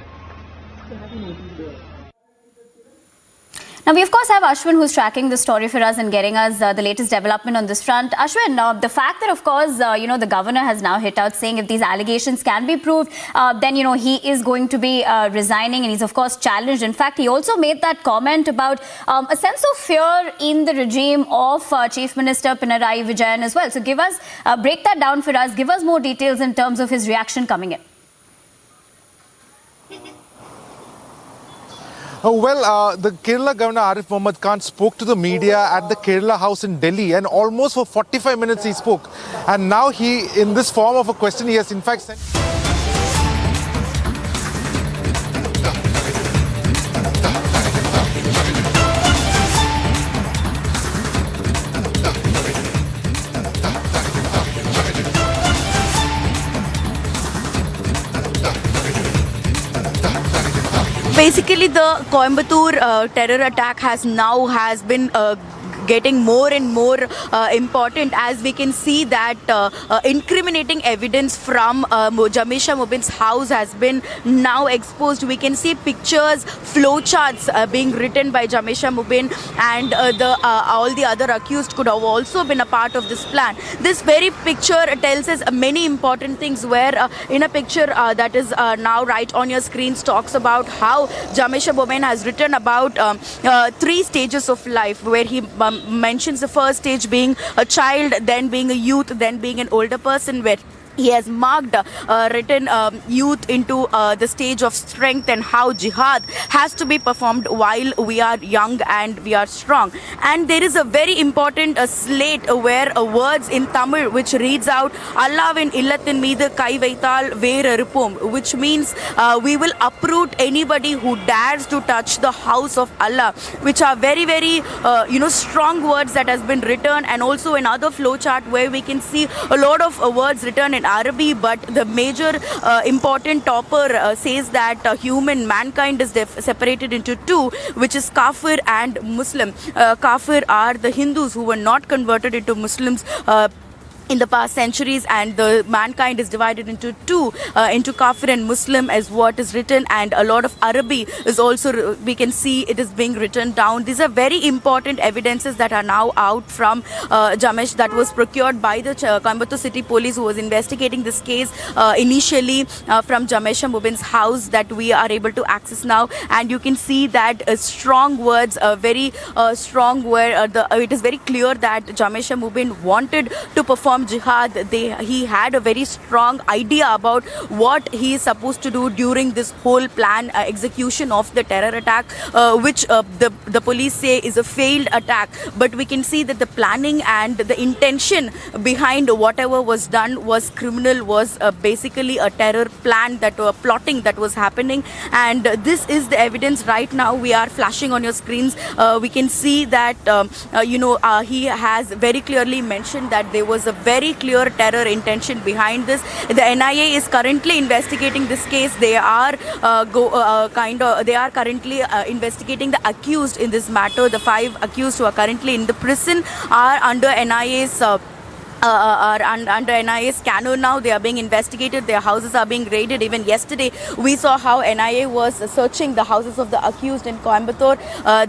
Now, we of course have Ashwin, who's tracking the story for us and getting us the latest development on this front. Ashwin, the fact that, of course, the governor has now hit out saying if these allegations can be proved, then, he is going to be resigning, and he's, of course, challenged. In fact, he also made that comment about a sense of fear in the regime of Chief Minister Pinarayi Vijayan as well. So give us, break that down for us, give us more details in terms of his reaction coming in. The Kerala Governor Arif Mohammad Khan spoke to the media at the Kerala House in Delhi, and almost for 45 minutes he spoke. And now in this form of a question, he has in fact sent... Basically, the Coimbatore terror attack has been getting more and more important, as we can see that incriminating evidence from Jamisha Mubin's house has been now exposed. We can see pictures, flowcharts being written by Jamisha Mubin, and all the other accused could have also been a part of this plan. This very picture tells us many important things, where in a picture that is now right on your screens talks about how Jamisha Mubin has written about 3 stages of life, where he mentions the first stage being a child, then being a youth, then being an older person, where he has marked written youth into the stage of strength, and how jihad has to be performed while we are young and we are strong. And there is a very important slate where words in Tamil which reads out Allavin illathin meedu kai vaital verarupum, which means we will uproot anybody who dares to touch the house of Allah, which are very, very strong words that has been written. And also another flowchart where we can see a lot of words written in Arabic, but the major important topper says that mankind is separated into 2, which is Kafir and Muslim. Kafir are the Hindus who were not converted into Muslims in the past centuries, and the mankind is divided into 2, into Kafir and Muslim, as what is written. And a lot of Arabic is also, we can see it is being written down. These are very important evidences that are now out from Jamesh, that was procured by the Coimbatore City Police, who was investigating this case initially from Jamesha Mubin's house, that we are able to access now. And you can see that strong words, very strong, where it is very clear that Jamesha Mubin wanted to perform jihad. He had a very strong idea about what he is supposed to do during this whole plan execution of the terror attack, which the police say is a failed attack. But we can see that the planning and the intention behind whatever was done was criminal, was basically a terror plan, that plotting that was happening. And this is the evidence right now we are flashing on your screens. We can see that he has very clearly mentioned that there was a very clear terror intention behind this. The NIA is currently investigating this case. They are currently investigating the accused in this matter. The 5 accused who are currently in the prison are under NIA's are under NIA scanner now. They are being investigated. Their houses are being raided. Even yesterday, we saw how NIA was searching the houses of the accused in Coimbatore.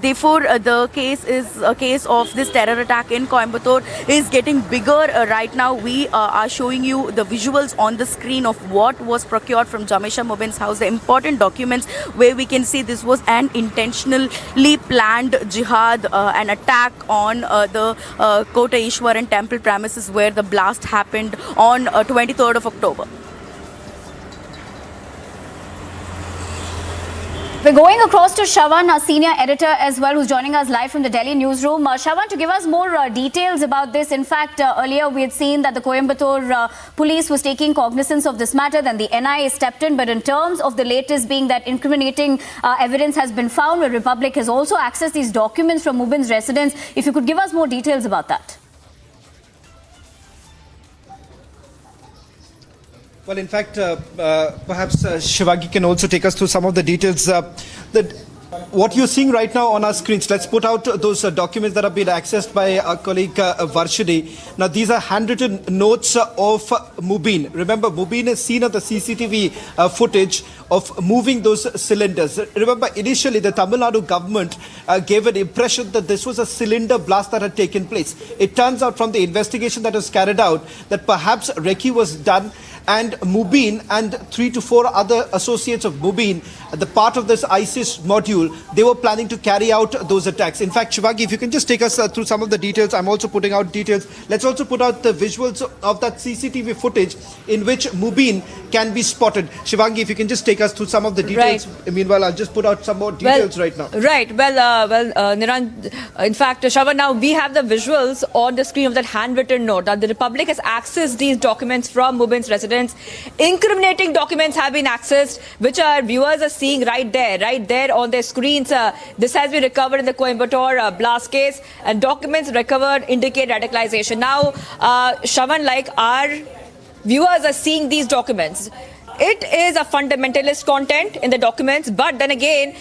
Therefore, the case is a case of this terror attack in Coimbatore is getting bigger right now. We are showing you the visuals on the screen of what was procured from Jamisha Mobin's house, the important documents where we can see this was an intentionally planned jihad, an attack on the Kota Ishwaran temple premises where the blast happened on 23rd of October. We're going across to Shravan, our senior editor as well, who's joining us live from the Delhi newsroom. Shravan, to give us more details about this. In fact, earlier we had seen that the Coimbatore police was taking cognizance of this matter, then the NIA stepped in. But in terms of the latest being that incriminating evidence has been found, where Republic has also accessed these documents from Mubin's residence. If you could give us more details about that. Well, in fact, perhaps Shivangi can also take us through some of the details. What you're seeing right now on our screens, let's put out those documents that have been accessed by our colleague Varshini. Now, these are handwritten notes of Mubin. Remember, Mubin is seen on the CCTV footage of moving those cylinders. Remember, initially, the Tamil Nadu government gave an impression that this was a cylinder blast that had taken place. It turns out from the investigation that was carried out that perhaps recce was done, and Mubin and 3 to 4 other associates of Mubin, the part of this ISIS module, they were planning to carry out those attacks. In fact, Shivangi, if you can just take us through some of the details. I'm also putting out details. Let's also put out the visuals of that CCTV footage in which Mubin can be spotted. Shivangi, if you can just take us through some of the details. Right. Meanwhile, I'll just put out some more details right now. Right. Niran, in fact, Shravan, now we have the visuals on the screen of that handwritten note. Now, the Republic has accessed these documents from Mubin's residence. Incriminating documents have been accessed, which our viewers are seeing right there on their screens. This has been recovered in the Coimbatore blast case, and documents recovered indicate radicalization. Now, Shravan, like our viewers are seeing these documents. It is a fundamentalist content in the documents, but then again,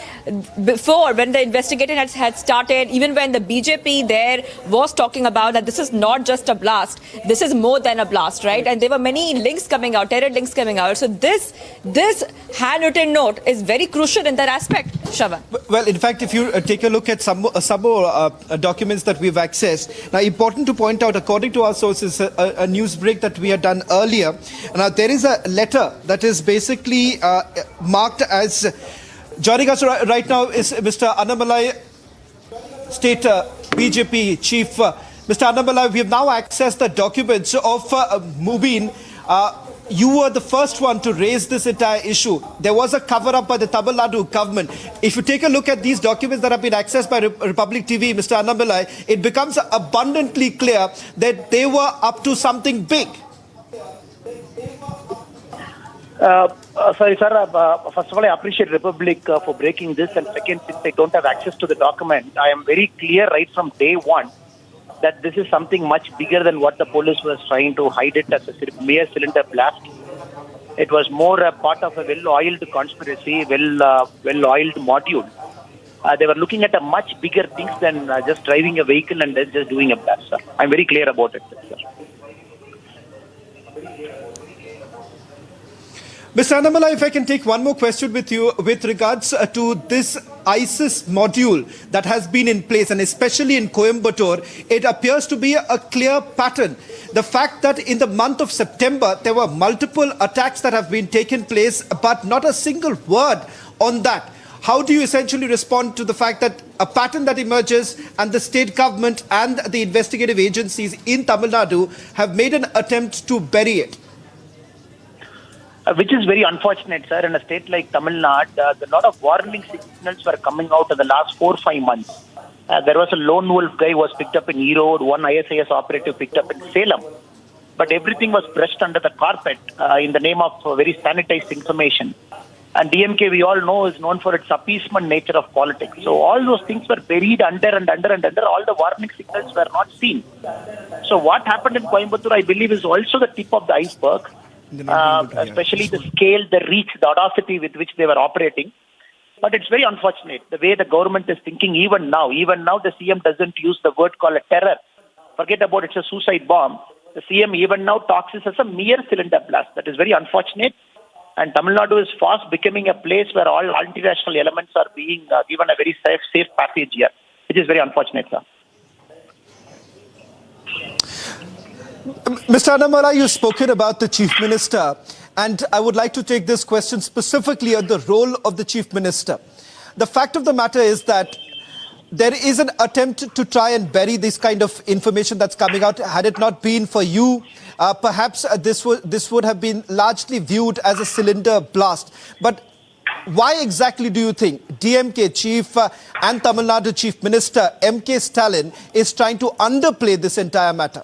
before, when the investigation had started, even when the BJP there was talking about that this is not just a blast, this is more than a blast, right? And there were many links coming out, terror links coming out. So this handwritten note is very crucial in that aspect, Shravan. Well, in fact, if you take a look at some more documents that we've accessed, now important to point out, according to our sources, a news break that we had done earlier, now there is a letter that is basically marked as, joining us right now is Mr. Annamalai, State BJP Chief. Mr. Annamalai, we have now accessed the documents of Mubin. You were the first one to raise this entire issue. There was a cover-up by the Tamil Nadu government. If you take a look at these documents that have been accessed by Republic TV, Mr. Annamalai, it becomes abundantly clear that they were up to something big. Sorry, sir. First of all, I appreciate Republic for breaking this. And second, since I don't have access to the document, I am very clear right from day one that this is something much bigger than what the police was trying to hide it as a mere cylinder blast. It was more a part of a well-oiled conspiracy, well-oiled module. They were looking at a much bigger things than just driving a vehicle and then just doing a blast, sir. I'm very clear about it, sir. Mr. Annamalai, if I can take one more question with you with regards to this ISIS module that has been in place, and especially in Coimbatore, it appears to be a clear pattern. The fact that in the month of September, there were multiple attacks that have been taken place, but not a single word on that. How do you essentially respond to the fact that a pattern that emerges and the state government and the investigative agencies in Tamil Nadu have made an attempt to bury it? Which is very unfortunate, sir. In a state like Tamil Nadu, a lot of warning signals were coming out in the last 4 or 5 months. There was a lone wolf guy who was picked up in Erode, one ISIS operative picked up in Salem. But everything was brushed under the carpet in the name of very sanitized information. And DMK, we all know, is known for its appeasement nature of politics. So all those things were buried under. All the warning signals were not seen. So what happened in Coimbatore, I believe, is also the tip of the iceberg. Especially the scale, the reach, the audacity with which they were operating. But it's very unfortunate the way the government is thinking even now. Even now the CM doesn't use the word called a terror. Forget about it's a suicide bomb. The CM even now talks this as a mere cylinder blast. That is very unfortunate. And Tamil Nadu is fast becoming a place where all multinational elements are being given a very safe passage here, which is very unfortunate, sir. Mr. Annamalai, you've spoken about the Chief Minister, and I would like to take this question specifically on the role of the Chief Minister. The fact of the matter is that there is an attempt to try and bury this kind of information that's coming out. Had it not been for you, perhaps this would have been largely viewed as a cylinder blast. But why exactly do you think DMK Chief and Tamil Nadu Chief Minister M.K. Stalin is trying to underplay this entire matter?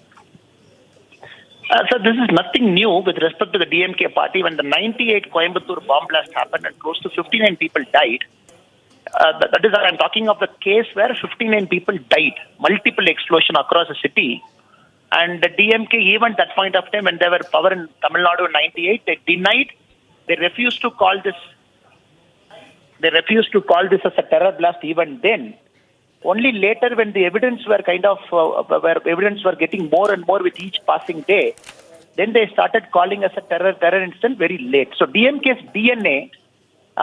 So this is nothing new with respect to the DMK party. When the 98 Coimbatore bomb blast happened and close to 59 people died, that is, I'm talking of the case where 59 people died, multiple explosion across the city. And the DMK, even at that point of time when they were power in Tamil Nadu in 98, they denied, they refused to call this as a terror blast even then. Only later when the evidence were getting more and more with each passing day, then they started calling as a terror incident very late. So DMK's DNA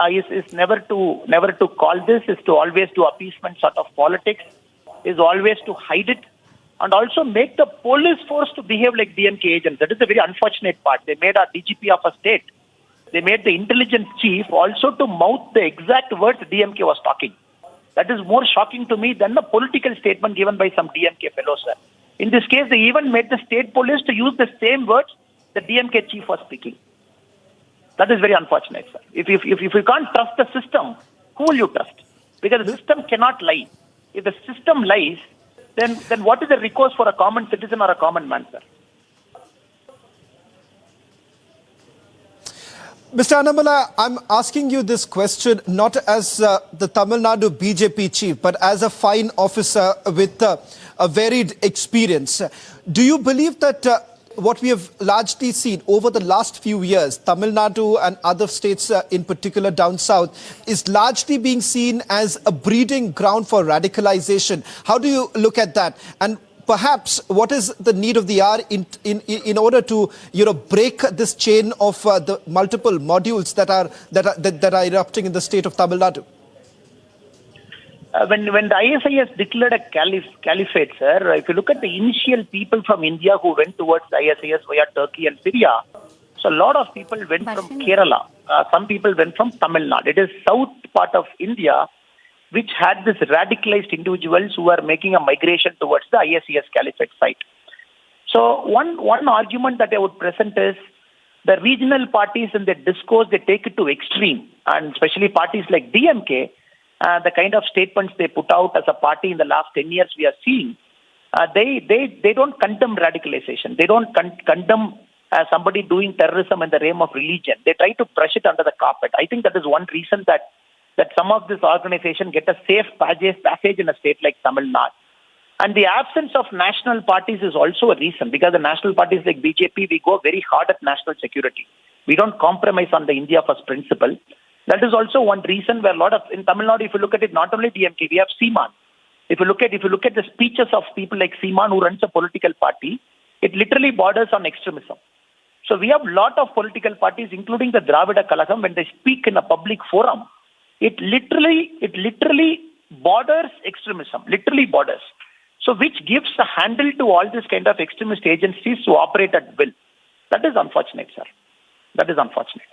is never to call this, is to always do appeasement sort of politics, is always to hide it, and also make the police force to behave like DMK agents. That is the very unfortunate part. They made our DGP of a state, they made the intelligence chief also to mouth the exact words DMK was talking. That is more shocking to me than the political statement given by some DMK fellows, sir. In this case, they even made the state police to use the same words the DMK chief was speaking. That is very unfortunate, sir. If you can't trust the system, who will you trust? Because the system cannot lie. If the system lies, then what is the recourse for a common citizen or a common man, sir? Mr. Annamalai, I'm asking you this question not as the Tamil Nadu BJP chief, but as a fine officer with a varied experience. Do you believe that what we have largely seen over the last few years, Tamil Nadu and other states in particular down south, is largely being seen as a breeding ground for radicalization? How do you look at that? And perhaps what is the need of the hour in order to break this chain of the multiple modules that are erupting in the state of Tamil Nadu? When the ISIS declared a caliphate, sir, if you look at the initial people from India who went towards the ISIS via Turkey and Syria, so a lot of people went from Kerala. Some people went from Tamil Nadu. It is south part of India which had this radicalized individuals who are making a migration towards the ISIS caliphate site. So one argument that I would present is the regional parties in their discourse, they take it to extreme, and especially parties like DMK, the kind of statements they put out as a party in the last 10 years we are seeing, they don't condemn radicalization. They don't condemn somebody doing terrorism in the name of religion. They try to brush it under the carpet. I think that is one reason that some of this organization get a safe passage in a state like Tamil Nadu. And the absence of national parties is also a reason, because the national parties like BJP, we go very hard at national security. We don't compromise on the India First principle. That is also one reason where in Tamil Nadu, if you look at it, not only DMK, we have Seeman. If you look at the speeches of people like Seeman who runs a political party, it literally borders on extremism. So we have a lot of political parties, including the Dravida Kalagam, when they speak in a public forum, it literally borders extremism, literally borders. So which gives a handle to all this kind of extremist agencies to operate at will. That is unfortunate, sir. That is unfortunate.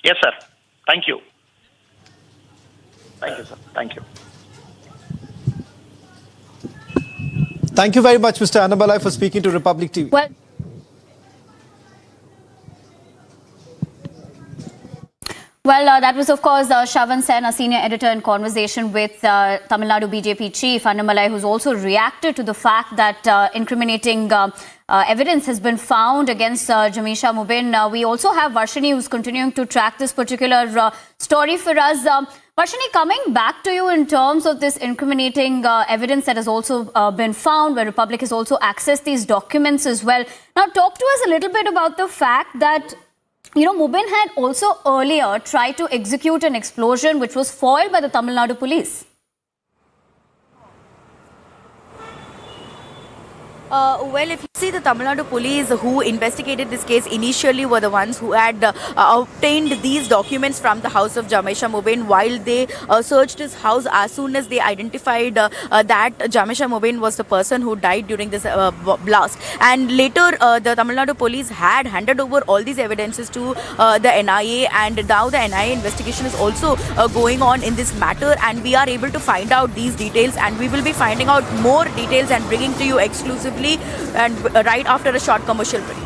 Yes, sir. Thank you. Thank you, sir. Thank you. Thank you very much, Mr. Annamalai, for speaking to Republic TV. Well, that was, of course, Shravan Sen, a senior editor, in conversation with Tamil Nadu BJP chief Annamalai, who's also reacted to the fact that incriminating evidence has been found against Jamisha Mubin. We also have Varshini, who's continuing to track this particular story for us. Varshini, coming back to you in terms of this incriminating evidence that has also been found, where Republic has also accessed these documents as well. Now, talk to us a little bit about the fact that Mubin had also earlier tried to execute an explosion which was foiled by the Tamil Nadu police. Well, if you see, the Tamil Nadu police who investigated this case initially were the ones who had obtained these documents from the house of Jamesha Mobin while they searched his house. As soon as they identified that Jamesha Mobin was the person who died during this blast, and later the Tamil Nadu police had handed over all these evidences to the NIA, and now the NIA investigation is also going on in this matter, and we are able to find out these details, and we will be finding out more details and bringing to you exclusively and right after a short commercial break.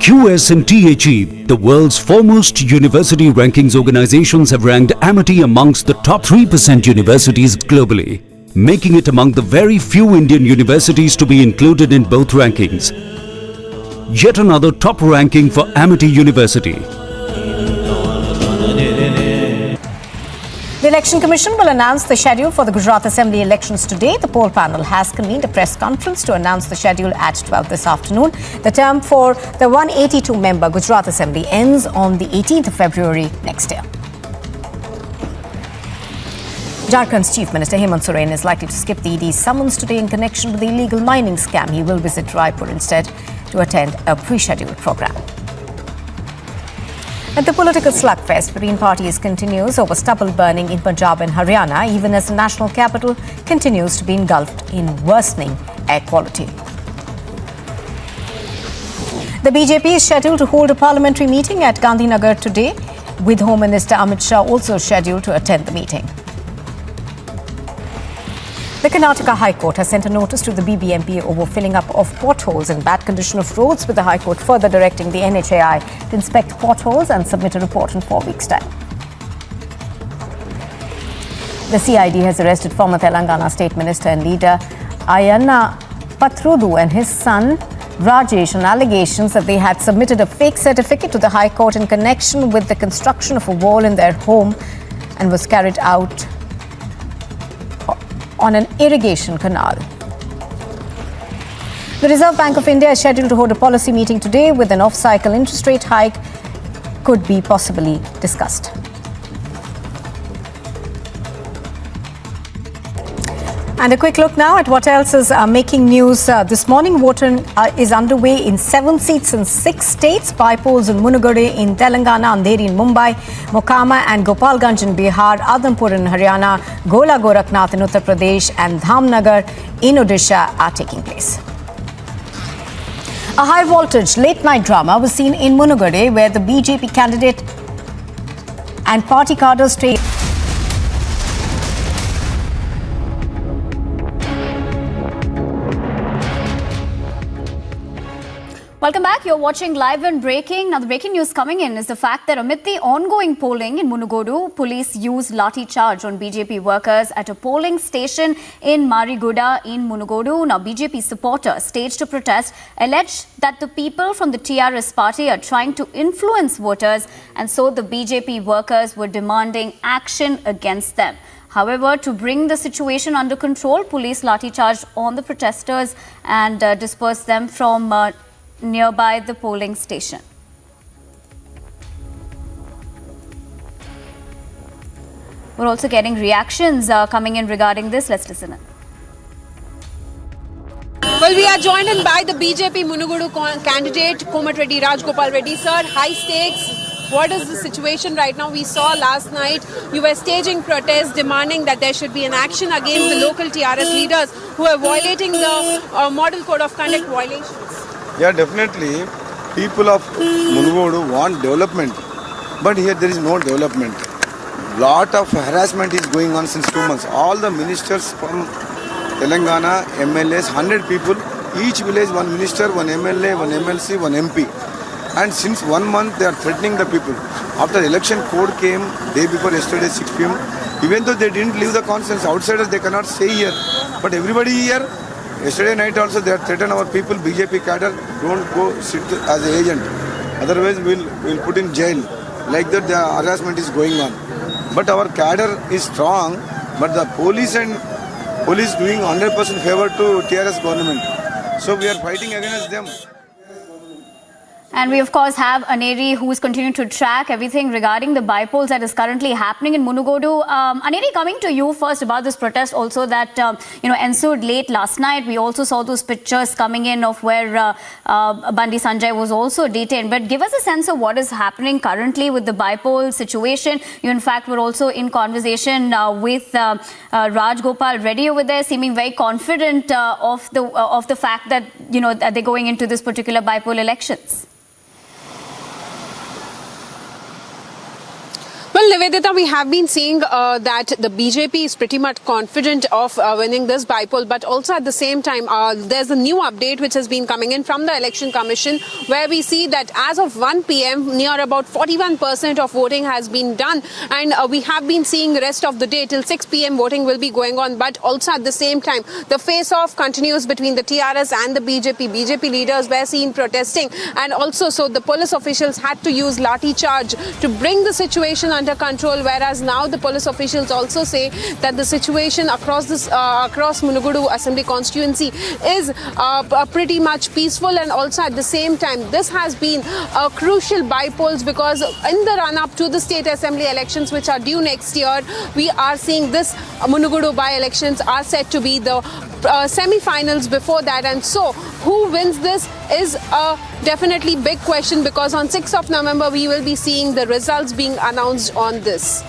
QS and THE, the world's foremost university rankings organizations, have ranked Amity amongst the top 3% universities globally, making it among the very few Indian universities to be included in both rankings. Yet another top ranking for Amity University. The Election Commission will announce the schedule for the Gujarat Assembly elections today. The poll panel has convened a press conference to announce the schedule at 12 this afternoon. The term for the 182-member Gujarat Assembly ends on the 18th of February next year. Jharkhand's Chief Minister Hemant Soren is likely to skip the ED's summons today in connection with the illegal mining scam. He will visit Raipur instead to attend a pre-scheduled program. And the political slugfest between parties continues over stubble burning in Punjab and Haryana, even as the national capital continues to be engulfed in worsening air quality. The BJP is scheduled to hold a parliamentary meeting at Gandhinagar today, with Home Minister Amit Shah also scheduled to attend the meeting. The Karnataka High Court has sent a notice to the BBMP over filling up of potholes and bad condition of roads, with the High Court further directing the NHAI to inspect potholes and submit a report in 4 weeks' time. The CID has arrested former Telangana State Minister and leader Ayanna Pathrudu and his son Rajesh on allegations that they had submitted a fake certificate to the High Court in connection with the construction of a wall in their home and was carried out on an irrigation canal. The Reserve Bank of India is scheduled to hold a policy meeting today, with an off-cycle interest rate hike could be possibly discussed. And a quick look now at what else is making news this morning. Voting is underway in 7 seats in 6 states. By polls in Munugade in Telangana, Andheri in Mumbai, Mokama and Gopalganj in Bihar, Adampur in Haryana, Gola Gorakhnath in Uttar Pradesh and Dhamnagar in Odisha are taking place. A high-voltage late-night drama was seen in Munugade, where the BJP candidate and party cadres trade. Welcome back. You're watching Live and Breaking. Now, the breaking news coming in is the fact that amid the ongoing polling in Munugodu, police used lathi charge on BJP workers at a polling station in Mariguda in Munugodu. Now, BJP supporters staged a protest, alleged that the people from the TRS party are trying to influence voters, and so the BJP workers were demanding action against them. However, to bring the situation under control, police lathi charged on the protesters and dispersed them from nearby the polling station. We're also getting reactions coming in regarding this. Let's listen in. Well, we are joined in by the BJP Munugodu candidate, Komat Reddy, Rajgopal Reddy. Sir, high stakes. What is the situation right now? We saw last night you were staging protests demanding that there should be an action against the local TRS leaders who are violating the Model Code of Conduct violations. Yeah, definitely. People of Munugodu want development, but here there is no development. Lot of harassment is going on since 2 months. All the ministers from Telangana, MLAs, 100 people, each village one minister, one MLA, one MLC, one MP. And since 1 month they are threatening the people. After election code came, day before yesterday 6 PM, even though they didn't leave the conference, outsiders they cannot stay here. But everybody here, yesterday night also they have threatened our people, BJP cadre, don't go sit as an agent. Otherwise we'll put in jail. Like that the harassment is going on. But our cadre is strong, but the police doing 100% favor to TRS government. So we are fighting against them. And we, of course, have Aneri, who is continuing to track everything regarding the bypolls that is currently happening in Munugodu. Aneri, coming to you first about this protest also that, ensued late last night. We also saw those pictures coming in of where Bandi Sanjay was also detained. But give us a sense of what is happening currently with the bypoll situation. You, in fact, were also in conversation with Raj Gopal Reddy over there, seeming very confident of the fact that, that they're going into this particular bypoll elections. Well, Nivedita, we have been seeing that the BJP is pretty much confident of winning this bypoll, but also at the same time, there's a new update which has been coming in from the Election Commission, where we see that as of 1 p.m., near about 41% of voting has been done, and we have been seeing the rest of the day till 6 p.m. voting will be going on, but also at the same time, the face-off continues between the TRS and the BJP. BJP leaders were seen protesting, and also so the police officials had to use lathi charge to bring the situation under control, whereas now the police officials also say that the situation across Munugodu Assembly constituency is pretty much peaceful, and also at the same time this has been a crucial bypolls because in the run-up to the state assembly elections which are due next year, we are seeing this Munugodu by-elections are set to be the semi-finals before that, and so who wins this is a definitely big question, because on 6th of November we will be seeing the results being announced on this.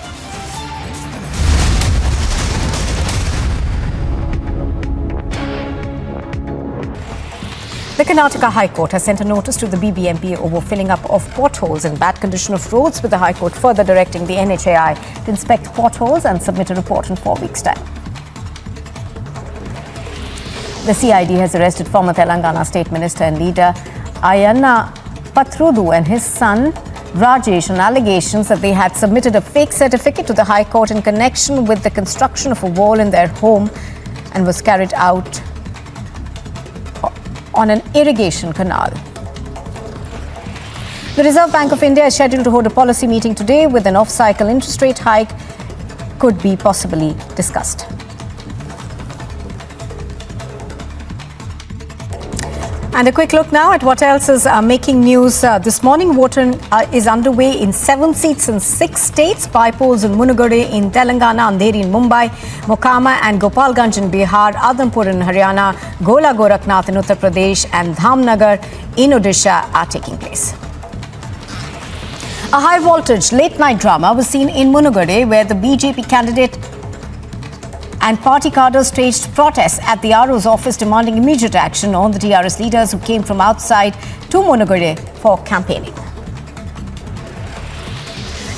The Karnataka High Court has sent a notice to the BBMP over filling up of potholes and bad condition of roads, with the High Court further directing the NHAI to inspect potholes and submit a report in 4 weeks' time. The CID has arrested former Telangana State Minister and leader Ayanna Pathrudu and his son Rajesh on allegations that they had submitted a fake certificate to the High Court in connection with the construction of a wall in their home and was carried out on an irrigation canal. The Reserve Bank of India is scheduled to hold a policy meeting today, with an off-cycle interest rate hike could be possibly discussed. And a quick look now at what else is making news this morning. Voting is underway in 7 seats in 6 states. Bypolls in Munugodu in Telangana, Andheri in Mumbai, Mokama and Gopalganj in Bihar, Adhampur in Haryana, Gola Gorakhnath in Uttar Pradesh and Dhamnagar in Odisha are taking place. A high-voltage late-night drama was seen in Munugodu, where the BJP candidate and party cadres staged protests at the RO's office demanding immediate action on the TRS leaders who came from outside to Munugodu for campaigning.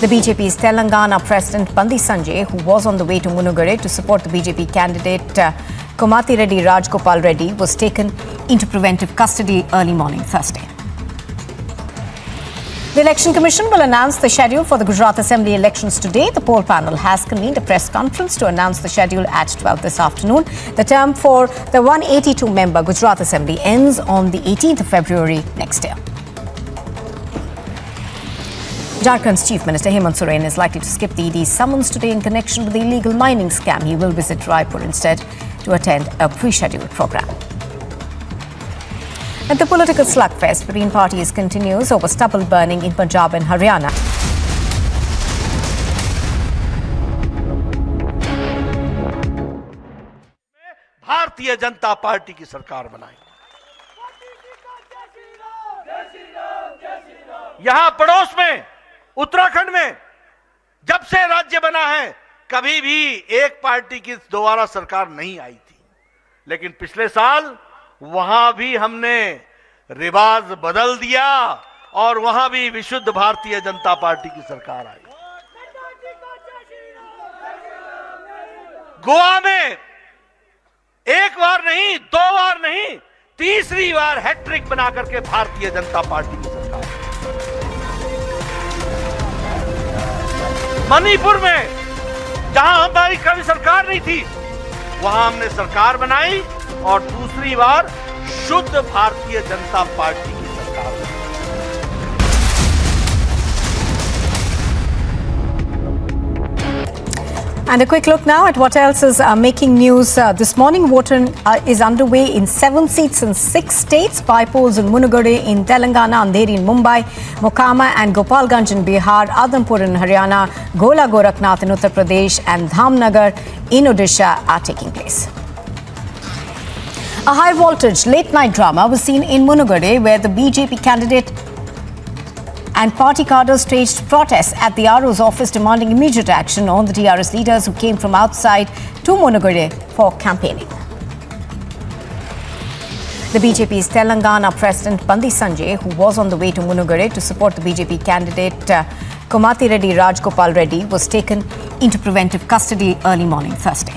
The BJP's Telangana President Bandi Sanjay, who was on the way to Munugodu to support the BJP candidate Komati Reddy Raj Gopal Reddy, was taken into preventive custody early morning Thursday. The Election Commission will announce the schedule for the Gujarat Assembly elections today. The poll panel has convened a press conference to announce the schedule at 12 this afternoon. The term for the 182-member Gujarat Assembly ends on the 18th of February next year. Jharkhand's Chief Minister Hemant Soren is likely to skip the ED's summons today in connection with the illegal mining scam. He will visit Raipur instead to attend a pre-scheduled program. And the political slugfest between parties continues over stubble burning in Punjab and Haryana. Bharatiya Janata party की सरकार बनाई। यहां पड़ोस में उत्तराखंड में जब से राज्य बना है, कभी भी एक पार्टी की दोबारा सरकार नहीं आई थी, लेकिन पिछले साल वहां भी हमने रिवाज बदल दिया और वहां भी विशुद्ध भारतीय जनता पार्टी की सरकार आई। गोवा में एक बार नहीं, 2 बार नहीं, तीसरी बार हैट्रिक बना करके भारतीय जनता पार्टी की सरकार। मणिपुर में जहां हमारी कभी सरकार नहीं थी, वहां हमने सरकार बनाई और दूसरी बार शुद्ध भारतीय जनता पार्टी की सरकार बनाई। And a quick look now at what else is making news. This morning, voting is underway in 7 seats in 6 states. By polls in Munugade in Telangana, Andheri in Mumbai, Mokama and Gopalganj in Bihar, Adampur in Haryana, Gola Gorakhnath in Uttar Pradesh and Dhamnagar in Odisha are taking place. A high-voltage late-night drama was seen in Munugade, where the BJP candidate and party cadres staged protests at the RO's office demanding immediate action on the TRS leaders who came from outside to Munugade for campaigning. The BJP's Telangana President Bandi Sanjay, who was on the way to Munugade to support the BJP candidate Komati Reddy Rajgopal Reddy, was taken into preventive custody early morning Thursday.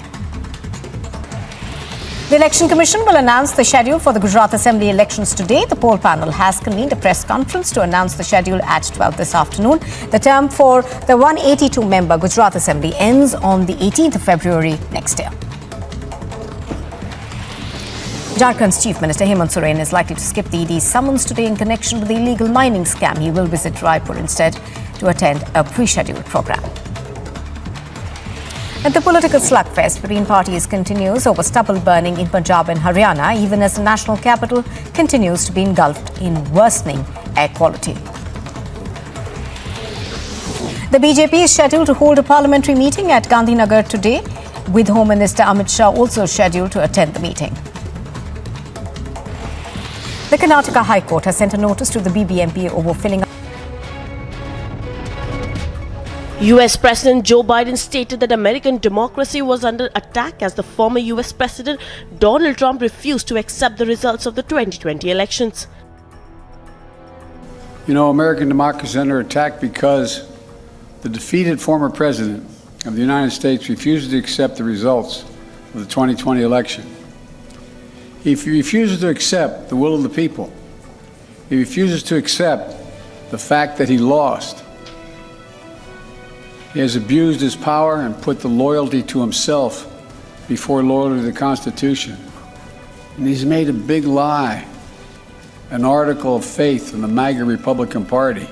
The Election Commission will announce the schedule for the Gujarat Assembly elections today. The poll panel has convened a press conference to announce the schedule at 12 this afternoon. The term for the 182-member Gujarat Assembly ends on the 18th of February next year. Jharkhand's Chief Minister Hemant Soren is likely to skip the ED's summons today in connection with the illegal mining scam. He will visit Raipur instead to attend a pre-scheduled program. And the political slugfest between parties continues over stubble burning in Punjab and Haryana, even as the national capital continues to be engulfed in worsening air quality. The BJP is scheduled to hold a parliamentary meeting at Gandhinagar today, with Home Minister Amit Shah also scheduled to attend the meeting. The Karnataka High Court has sent a notice to the BBMP over filling up. US President Joe Biden stated that American democracy was under attack as the former US President Donald Trump refused to accept the results of the 2020 elections. You know, American democracy is under attack because the defeated former President of the United States refuses to accept the results of the 2020 election. He refuses to accept the will of the people. He refuses to accept the fact that he lost. He has abused his power and put the loyalty to himself before loyalty to the Constitution. And he's made a big lie an article of faith in the MAGA Republican Party.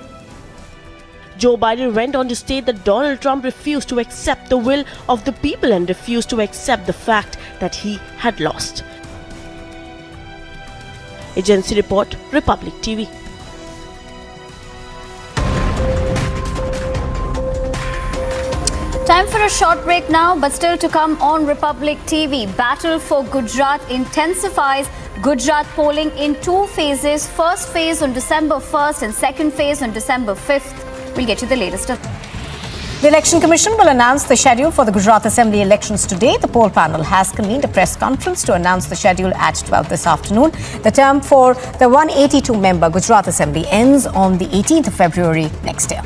Joe Biden went on to state that Donald Trump refused to accept the will of the people and refused to accept the fact that he had lost. Agency Report, Republic TV. Time for a short break now, but still to come on Republic TV. Battle for Gujarat intensifies. Gujarat polling in 2 phases. First phase on December 1st and second phase on December 5th. We'll get you the latest. The Election Commission will announce the schedule for the Gujarat Assembly elections today. The poll panel has convened a press conference to announce the schedule at 12 this afternoon. The term for the 182-member Gujarat Assembly ends on the 18th of February next year.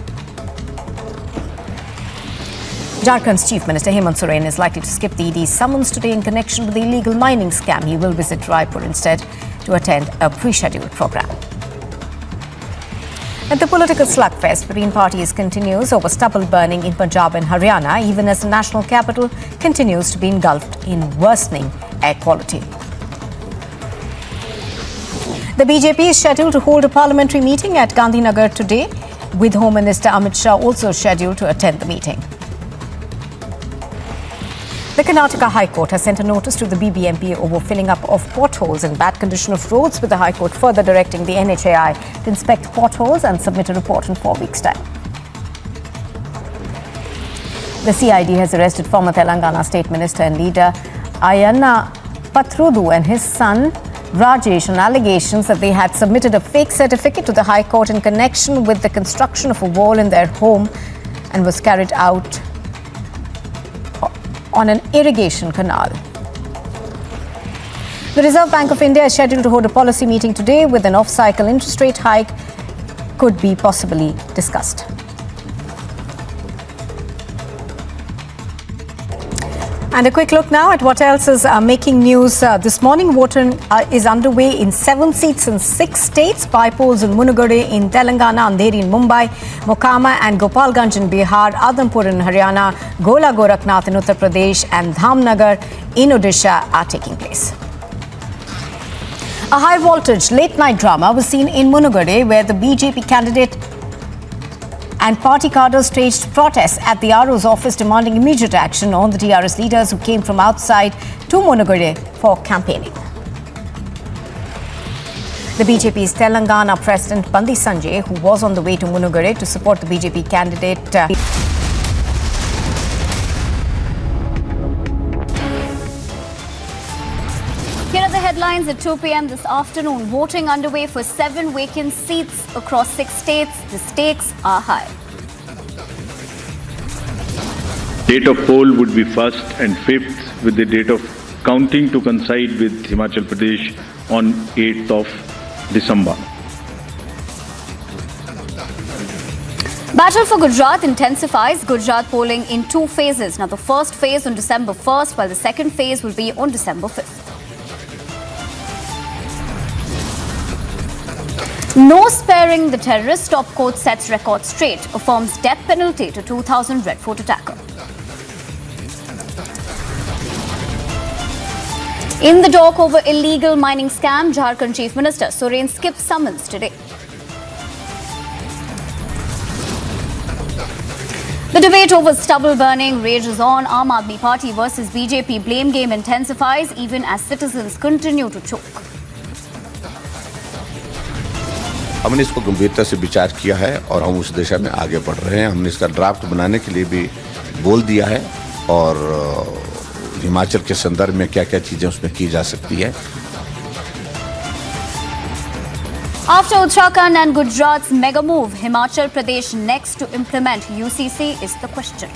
Jharkhand's Chief Minister Hemant Soren is likely to skip the ED's summons today in connection with the illegal mining scam. He will visit Raipur instead to attend a pre-scheduled program. And the political slugfest between parties continues over stubble burning in Punjab and Haryana, even as the national capital continues to be engulfed in worsening air quality. The BJP is scheduled to hold a parliamentary meeting at Gandhinagar today, with Home Minister Amit Shah also scheduled to attend the meeting. The Karnataka High Court has sent a notice to the BBMP over filling up of potholes and bad condition of roads, with the High Court further directing the NHAI to inspect potholes and submit a report in 4 weeks' time. The CID has arrested former Telangana State Minister and leader Ayanna Pathrudu and his son Rajesh on allegations that they had submitted a fake certificate to the High Court in connection with the construction of a wall in their home and was carried out on an irrigation canal. The Reserve Bank of India is scheduled to hold a policy meeting today, with an off-cycle interest rate hike could be possibly discussed. And a quick look now at what else is making news. This morning, voting is underway in 7 seats in 6 states. By polls in Munugade in Telangana, Andheri in Mumbai, Mokama and Gopalganj in Bihar, Adampur in Haryana, Gola Gorakhnath in Uttar Pradesh and Dhamnagar in Odisha are taking place. A high-voltage late-night drama was seen in Munugade, where the BJP candidate And party cadres staged protests at the RO's office demanding immediate action on the TRS leaders who came from outside to Munugade for campaigning. The BJP's Telangana President Bandi Sanjay, who was on the way to Munugade to support the BJP candidate. Here are the headlines at 2 p.m. this afternoon. Voting underway for 7 vacant seats across 6 states. The stakes are high. Date of poll would be 1st and 5th, with the date of counting to coincide with Himachal Pradesh on 8th of December. Battle for Gujarat intensifies. Gujarat polling in 2 phases. Now, the first phase on December 1st, while the second phase will be on December 5th. No sparing the terrorists. Top court sets record straight. Affirms death penalty to 2000 Red Fort attacker. In the dock over illegal mining scam, Jharkhand Chief Minister Soren skipped summons today. The debate over stubble burning rages on. Aam Aadmi Party versus BJP blame game intensifies even as citizens continue to choke. हमने इसको गंभीरता से विचार किया है और हम उस दिशा में आगे बढ़ रहे हैं। हमने इसका ड्राफ्ट बनाने के लिए भी बोल दिया है और हिमाचल के संदर्भ में क्या-क्या चीजें उसमें की जा सकती है। After Uttarakhand and Gujarat's mega move, Himachal Pradesh next to implement UCC is the question.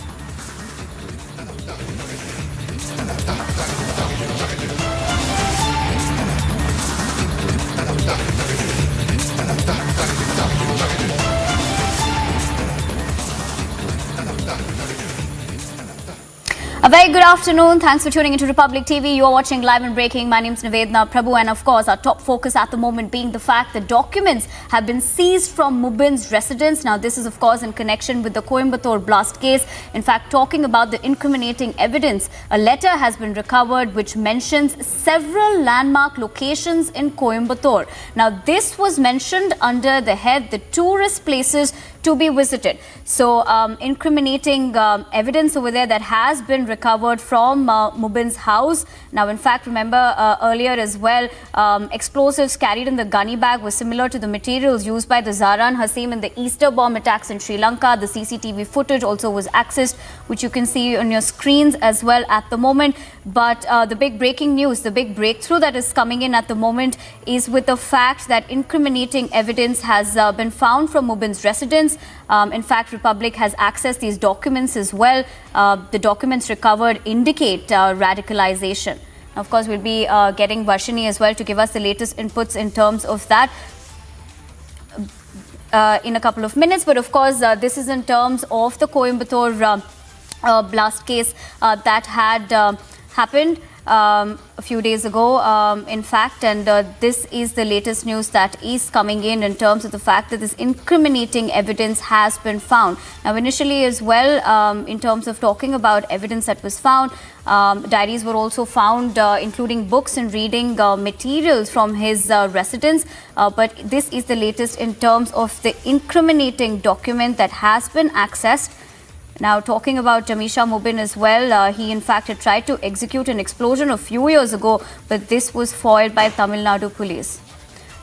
A very good afternoon. Thanks for tuning into Republic TV. You are watching Live and Breaking. My name is Nivedna Prabhu, and of course our top focus at the moment being the fact that documents have been seized from Mubin's residence. Now this is of course in connection with the Coimbatore blast case. In fact, talking about the incriminating evidence, a letter has been recovered which mentions several landmark locations in Coimbatore. Now this was mentioned under the head the tourist places to be visited. So incriminating evidence over there that has been recovered from Mubin's house. Now in fact, remember earlier as well, explosives carried in the gunny bag were similar to the materials used by the Zaran Hasim in the Easter bomb attacks in Sri Lanka. The CCTV footage also was accessed, which you can see on your screens as well at the moment. But the big breaking news, the big breakthrough that is coming in at the moment is with the fact that incriminating evidence has been found from Mubin's residence. In fact, Republic has accessed these documents as well. The documents recovered indicate radicalization. Now, of course, we'll be getting Varshini as well to give us the latest inputs in terms of that in a couple of minutes. But of course, this is in terms of the Coimbatore blast case that had happened a few days ago, in fact, and this is the latest news that is coming in terms of the fact that this incriminating evidence has been found. Now, initially as well, in terms of talking about evidence that was found, diaries were also found, including books and reading materials from his residence. But this is the latest in terms of the incriminating document that has been accessed. Now, talking about Jamisha Mubin as well, he in fact had tried to execute an explosion a few years ago, but this was foiled by Tamil Nadu police.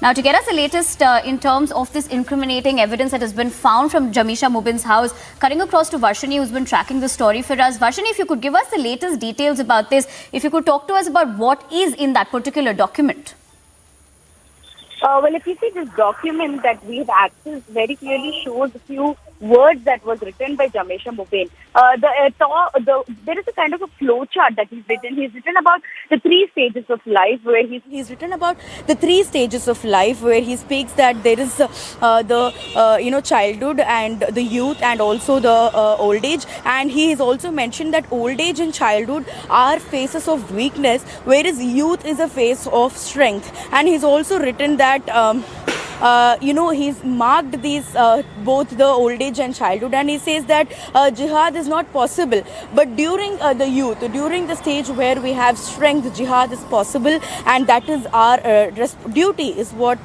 Now, to get us the latest in terms of this incriminating evidence that has been found from Jamisha Mubin's house, cutting across to Varshini, who's been tracking the story for us. Varshini, if you could give us the latest details about this, if you could talk to us about what is in that particular document. Well, if you see this document that we have accessed very clearly shows a few words that was written by Jamisha Mubin. There is a kind of a flow chart that he's written. He's written about the 3 stages of life where he's written about the 3 stages of life where he speaks that there is the childhood and the youth and also the old age. And he has also mentioned that old age and childhood are phases of weakness, whereas youth is a phase of strength. And he's also written that he's marked these both the old age and childhood, and he says that jihad is not possible. But during the youth, during the stage where we have strength, jihad is possible, and that is our duty. Is what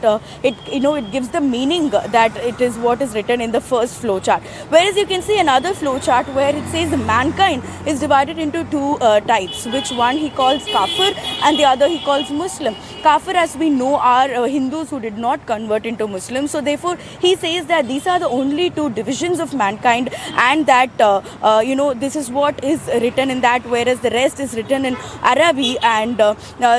it gives the meaning that it is what is written in the first flow chart. Whereas you can see another flow chart where it says mankind is divided into two types, which one he calls kafir and the other he calls Muslim. Kafir, as we know, are Hindus who did not convert into Muslims. So therefore he says that these are the only two divisions of mankind, and that this is what is written in that, whereas the rest is written in Arabic. And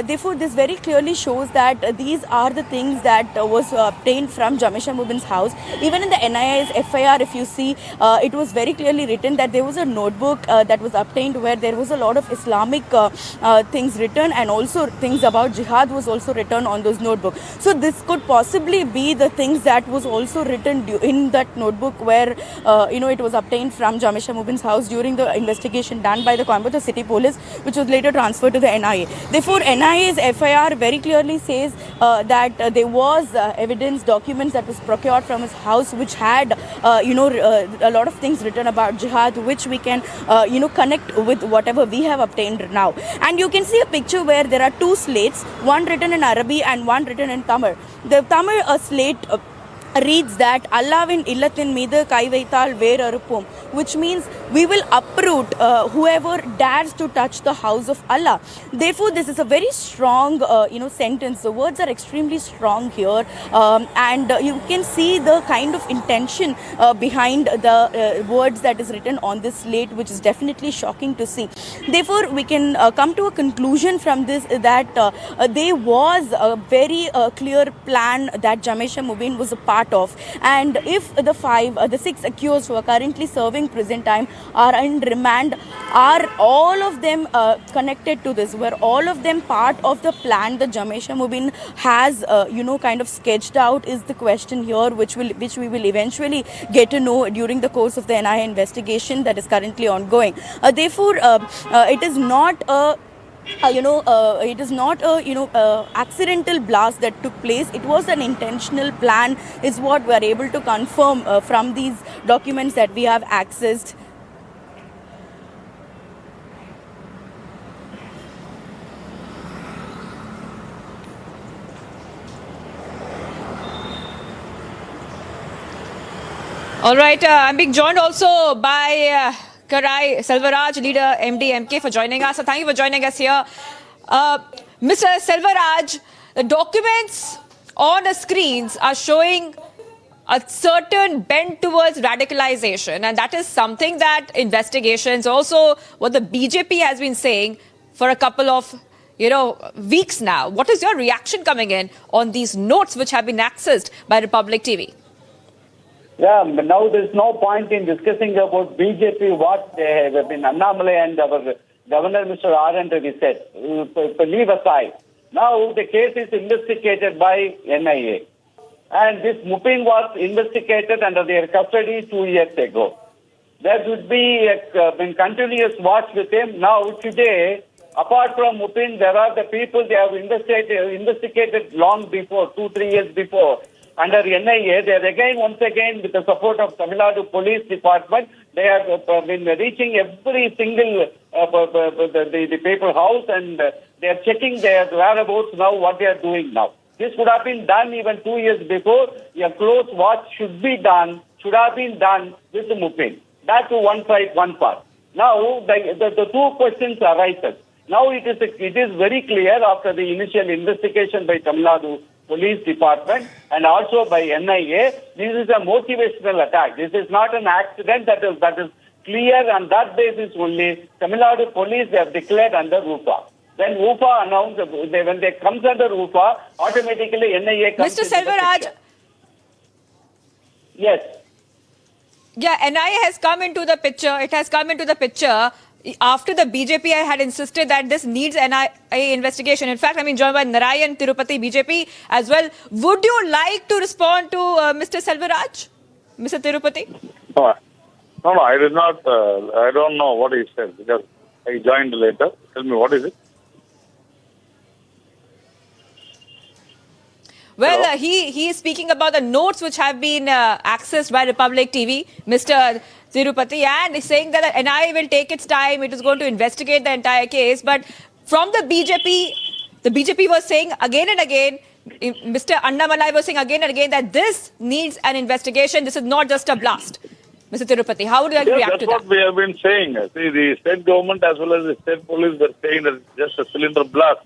therefore this very clearly shows that these are the things that was obtained from Jamisha Mubin's house. Even in the NIA's FIR, if you see, it was very clearly written that there was a notebook that was obtained where there was a lot of Islamic things written, and also things about jihad was also written on those notebooks. So this could possibly be the things that was also written in that notebook where it was obtained from Jamisha Mubin's house during the investigation done by the Coimbatore City Police, which was later transferred to the NIA. Therefore NIA's FIR very clearly says that there was evidence, documents that was procured from his house which had a lot of things written about jihad, which we can connect with whatever we have obtained now. And you can see a picture where there are two slates, one written in Arabic and one written in Tamil. The Tamil slate reads that Allahvin illatin meedu kai vaithal ver arupum, which means we will uproot whoever dares to touch the house of Allah. Therefore this is a very strong sentence. The words are extremely strong here, and you can see the kind of intention behind the words that is written on this slate, which is definitely shocking to see. Therefore we can come to a conclusion from this that there was a very clear plan that Jamisha Mubin was a part of, and if the six accused who are currently serving prison time are in remand, are all of them connected to this? Were all of them part of the plan that Jamisha Mubin has kind of sketched out, is the question here, which we will eventually get to know during the course of the NIA investigation that is currently ongoing. Therefore it is not a accidental blast that took place. It was an intentional plan, is what we are able to confirm from these documents that we have accessed. All right, I'm being joined also by Karai Selvaraj, leader MDMK, for joining us. So thank you for joining us here. Mr. Selvaraj, the documents on the screens are showing a certain bent towards radicalization, and that is something that investigations, also what the BJP has been saying for a couple of weeks now. What is your reaction coming in on these notes which have been accessed by Republic TV? Yeah, but now there's no point in discussing about BJP, what they have been Annamalai and our Governor Mr. R.N. Reddy said. Leave aside. Now the case is investigated by NIA. And this Mupin was investigated under their custody 2 years ago. There would be a continuous watch with him. Now today, apart from Mupin, there are the people they have investigated long before, 2-3 years before. Under NIA, they are once again, with the support of Tamil Nadu Police Department, they have been reaching every single the paper house, and they are checking their whereabouts now, what they are doing now. This would have been done even 2 years before. A close watch should have been done with Mupin. That to one side, one part. Now, the two questions arise. Now it is very clear after the initial investigation by Tamil Nadu Police Department and also by NIA, this is a motivational attack. This is not an accident. That is clear. On that basis only, Tamil Nadu Police, they have declared under UFA. Then UFA announced, when they comes under UFA, automatically NIA comes Mr. Selvaraj. Yes. Yeah, NIA has come into the picture. It has come into the picture after the BJP had insisted that this needs NIA investigation. In fact, I'm joined by Narayan Tirupati, BJP as well. Would you like to respond to Mr. Selvaraj? Mr. Tirupati? No, I did not. I don't know what he said because I joined later. Tell me, what is it? Well, he is speaking about the notes which have been accessed by Republic TV, Mr. Tirupati, and is saying that the NIA will take its time. It is going to investigate the entire case. But from the BJP was saying again and again, Mr. Annamalai was saying again and again that this needs an investigation. This is not just a blast. Mr. Tirupati, how would you react to that? That's what we have been saying. See, the state government as well as the state police were saying that it's just a cylinder blast.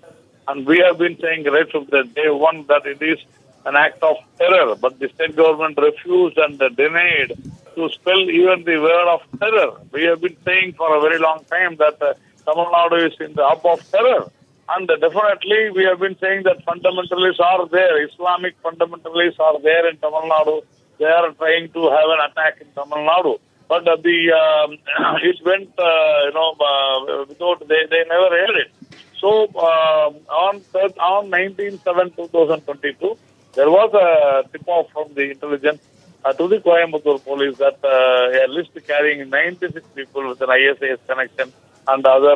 And we have been saying right from the day one that it is an act of terror. But the state government refused and denied to spell even the word of terror. We have been saying for a very long time that Tamil Nadu is in the hub of terror. And definitely we have been saying that fundamentalists are there. Islamic fundamentalists are there in Tamil Nadu. They are trying to have an attack in Tamil Nadu. But it went, without, they never heard it. So, on 19/7/2022, there was a tip-off from the intelligence to the Coimbatore police that a list carrying 96 people with an ISIS connection and other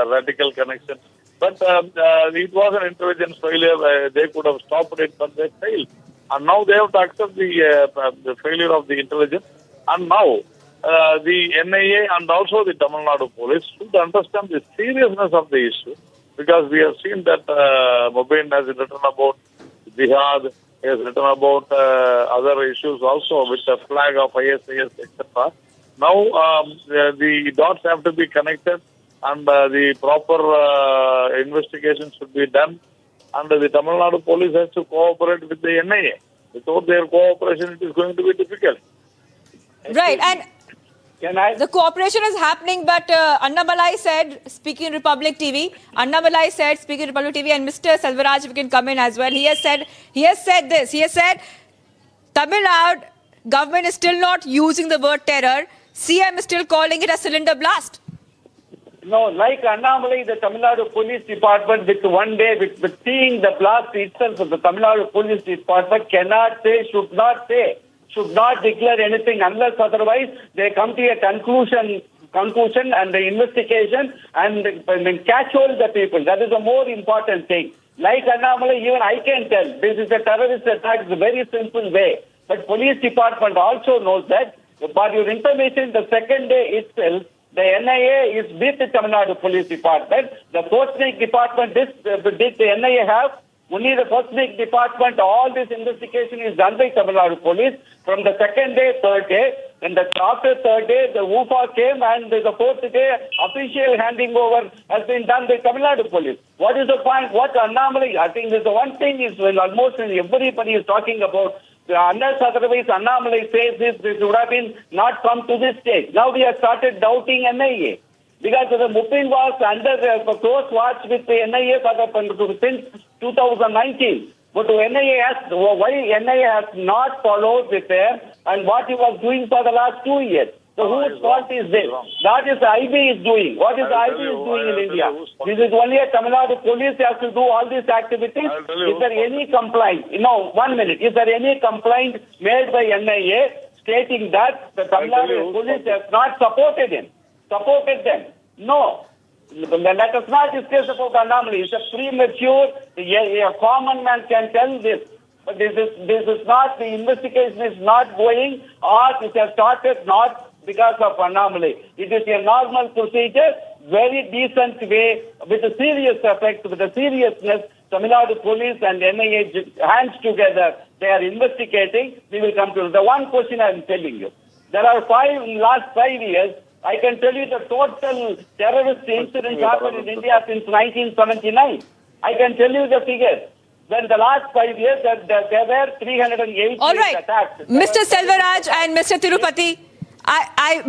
radical connections. But it was an intelligence failure. They could have stopped it, but they failed. And now they have to accept the failure of the intelligence. And now the NIA and also the Tamil Nadu police should understand the seriousness of the issue. Because we have seen that Mubin has written about jihad, he has written about other issues also with the flag of ISIS, etc. Now the dots have to be connected and the proper investigation should be done. And the Tamil Nadu police has to cooperate with the NIA. Without their cooperation, it is going to be difficult. Right, and the cooperation is happening, but Annamalai said, speaking Republic TV, and Mr. Selvaraj, if you can come in as well, he has said this. He has said, Tamil Nadu government is still not using the word terror. CM is still calling it a cylinder blast. No, like Annamalai, the Tamil Nadu Police Department, with one day, with seeing the blast itself, the Tamil Nadu Police Department cannot say, should not declare anything unless otherwise they come to a conclusion and the investigation and catch hold the people. That is a more important thing. Like Annamalai, even I can tell this is a terrorist attack. It's a very simple way. But police department also knows that. For your information, the second day itself, the NIA is with the Tamil Nadu Police Department. The Forestry Department did the NIA have. Only the Forestry Department, all this investigation is done by Tamil Nadu Police. From the second day, third day, and after third day, the UFA came, and the fourth day, official handing over has been done by Tamil Nadu Police. What is the point? What Annamalai? I think the one thing is when almost everybody is talking about. Unless otherwise Annamalai says this would have been not come to this stage. Now we have started doubting NIA. Because the Mupin was under close watch with the NIA since 2019. But why NIA has not followed with them and what he was doing for the last 2 years. So whose fault is this? That is the IB is doing. What is the IB is doing in India? This is only a Tamil Nadu police has to do all these activities. Is there any complaint? 1 minute. Is there any complaint made by NIA stating that the Tamil Nadu police has not supported them? No. Let us not discuss about Annamalai. It's a premature. A common man can tell this. But this is not, the investigation is not going, or it has started not because of Annamalai. It is a normal procedure, very decent way, with a serious effect, with a seriousness. Tamil Nadu police and NIA hands together, they are investigating. We will come to the one question I am telling you. There are last 5 years, I can tell you the total terrorist incidents happened in India since 1979. I can tell you the figures. Then the last 5 years, there were 308 attacks. Mr. Selvaraj and Mr. Tirupati,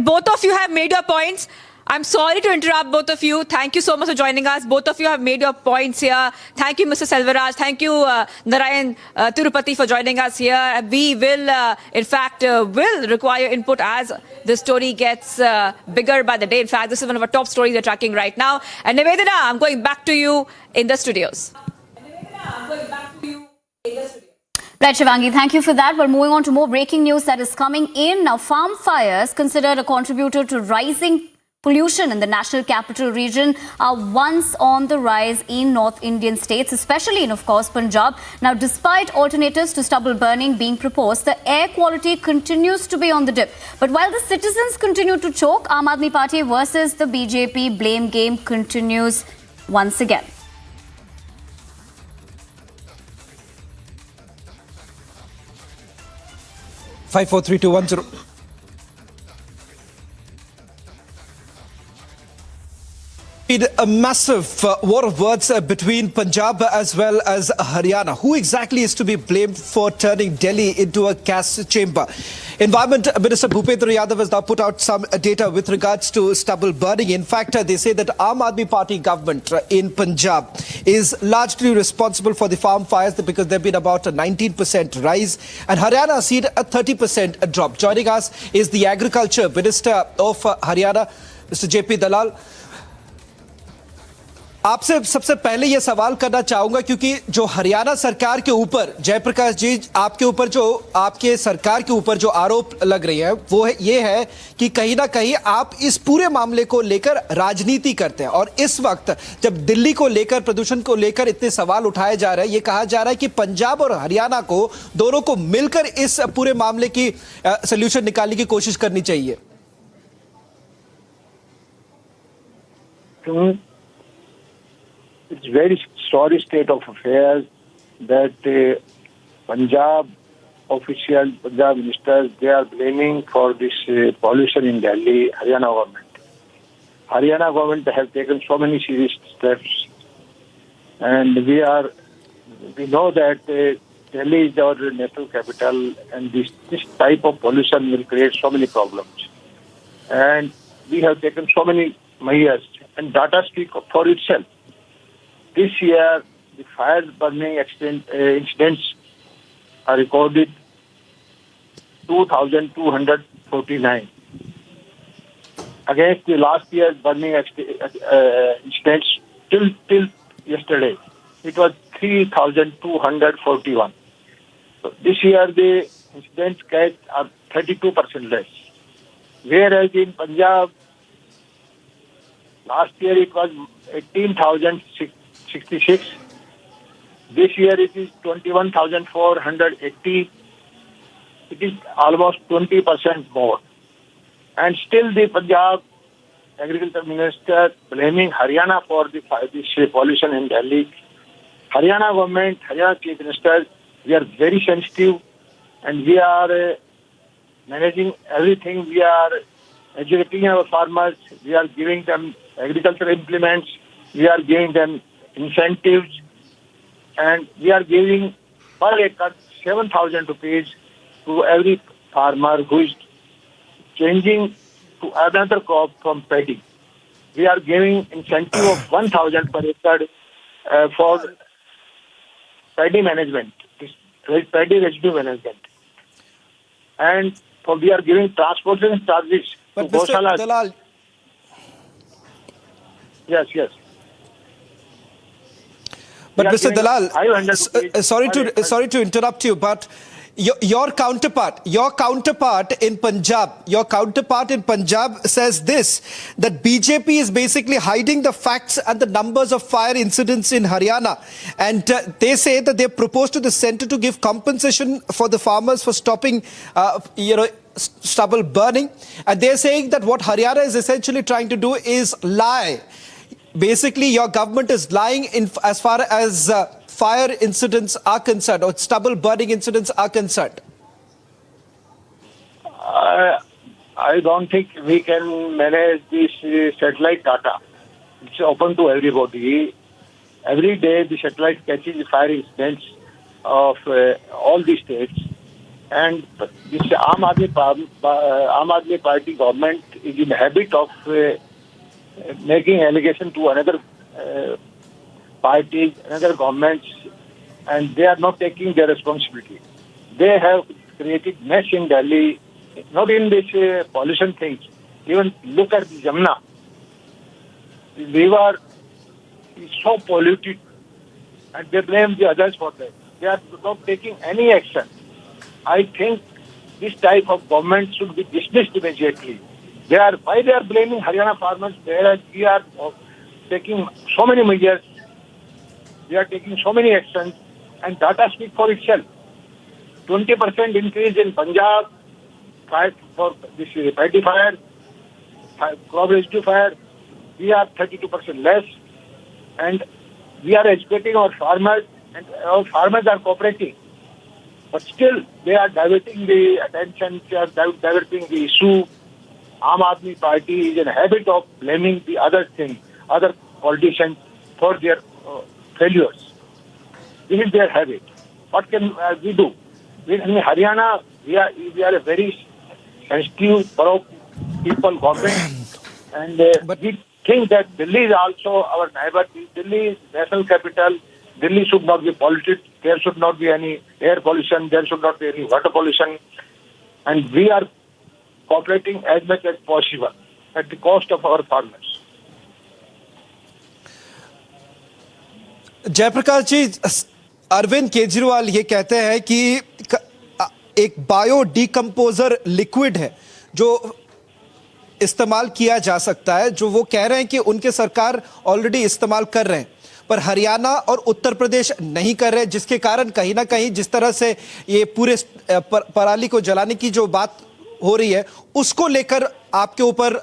both of you have made your points. I'm sorry to interrupt both of you. Thank you so much for joining us. Both of you have made your points here. Thank you, Mr. Selvaraj. Thank you, Narayan Tirupati, for joining us here. We will, in fact, will require input as the story gets bigger by the day. In fact, this is one of our top stories we're tracking right now. And Nivedana, I'm going back to you in the studios. Right, Shivangi, thank you for that. We're moving on to more breaking news that is coming in. Now, farm fires considered a contributor to rising pollution in the national capital region are once on the rise in North Indian states, especially in, of course, Punjab. Now, despite alternatives to stubble burning being proposed, the air quality continues to be on the dip. But while the citizens continue to choke, Aam Aadmi Party versus the BJP blame game continues once again. Five, 4, 3, 2, 1, 0. A massive war of words between Punjab as well as Haryana. Who exactly is to be blamed for turning Delhi into a gas chamber? Environment Minister Bhupendra Yadav has now put out some data with regards to stubble burning. In fact, they say that Aam Aadmi Party government in Punjab is largely responsible for the farm fires because there have been about a 19% rise, and Haryana has seen a 30% drop. Joining us is the Agriculture Minister of Haryana, Mr. JP Dalal. आपसे सबसे पहले ये सवाल करना चाहूंगा क्योंकि जो हरियाणा सरकार के ऊपर जयप्रकाश जी आपके ऊपर जो आपके सरकार के ऊपर जो आरोप लग रही है वो है ये है कि कहीं ना कहीं आप इस पूरे मामले को लेकर राजनीति करते हैं, और इस वक्त जब दिल्ली को लेकर प्रदूषण को लेकर इतने सवाल उठाए जा रहे हैं, ये कहा जा रहा है कि पंजाब और हरियाणा को दोनों को मिलकर इस पूरे मामले की सोल्यूशन निकालने की कोशिश करनी चाहिए। It's a very sorry state of affairs that Punjab officials, Punjab ministers, they are blaming for this pollution in Delhi, Haryana government. Haryana government have taken so many serious steps, and we know that Delhi is our national capital, and this type of pollution will create so many problems. And we have taken so many measures, and data speak for itself. This year, the fire burning incidents are recorded 2,249. Against the last year's burning incidents till yesterday, it was 3,241. So this year, the incidents are 32% less. Whereas in Punjab, last year it was 18,066. This year it is 21,480. It is almost 20% more. And still the Punjab Agriculture Minister blaming Haryana for this pollution in Delhi. Haryana government, Haryana Chief Minister, we are very sensitive and we are managing everything. We are educating our farmers. We are giving them agricultural implements. We are giving them incentives, and we are giving per acre 7,000 rupees to every farmer who is changing to another crop from paddy. We are giving incentive of 1,000 per acre for paddy management, paddy residue management, and we are giving transportation charges to Goshalas. Dalal. Yes. But Mr. Dalal, sorry to interrupt you, but your counterpart in Punjab says this, that BJP is basically hiding the facts and the numbers of fire incidents in Haryana, and they say that they propose to the centre to give compensation for the farmers for stopping stubble burning, and they're saying that what Haryana is essentially trying to do is lie. Basically, your government is lying as far as fire incidents are concerned, or stubble burning incidents are concerned. I don't think we can manage this satellite data. It's open to everybody. Every day, the satellite catches fire incidents of all the states. And this Aam Aadmi Party government is in the habit of making allegation to another parties, another governments, and they are not taking their responsibility. They have created mess in Delhi, not in this pollution things. Even look at the Jamuna. The river is so polluted, and they blame the others for that. They are not taking any action. I think this type of government should be dismissed immediately. Why they are blaming Haryana farmers, whereas we are taking so many measures, we are taking so many actions, and data speak for itself. 20% increase in Punjab, for this paddy fire, crop residue fire, we are 32% less, and we are educating our farmers, and our farmers are cooperating. But still, they are diverting the attention, they are diverting the issue. Aam Aadmi Party is in a habit of blaming the other politicians for their failures. This is their habit. What can we do? In Haryana, we are a very sensitive, pro-people government, and we think that Delhi is also our neighbor. Delhi is national capital. Delhi should not be polluted. There should not be any air pollution. There should not be any water pollution. And we are cooperating as much as possible at the cost of our farmers. Jayaprakash जी, अरविंद केजरीवाल ये कहते हैं कि एक bio decomposer liquid है जो इस्तेमाल किया जा सकता है, जो वो कह रहे हैं कि उनके सरकार ऑलरेडी इस्तेमाल कर रहे हैं, पर हरियाणा और उत्तर प्रदेश नहीं कर रहे, जिसके कारण कहीं ना कहीं जिस तरह से ये पूरे पराली को जलाने की जो बात हो रही है उसको लेकर आपके ऊपर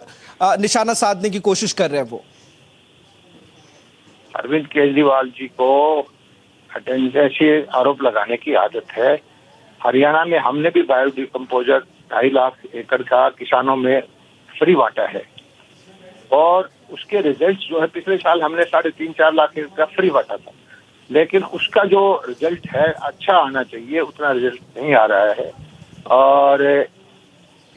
निशाना साधने की कोशिश कर रहे हैं वो। अरविंद केजरीवाल जी को ऐसे आरोप लगाने की आदत है। हरियाणा में हमने भी बायो डिकम्पोजर 2.5 लाख एकड़ का किसानों में फ्री बांटा है, और उसके रिजल्ट जो है पिछले साल हमने 3.5-4 लाख एकड़ का फ्री बांटा था, लेकिन उसका जो रिजल्ट है अच्छा आना चाहिए, उतना रिजल्ट नहीं आ रहा है, और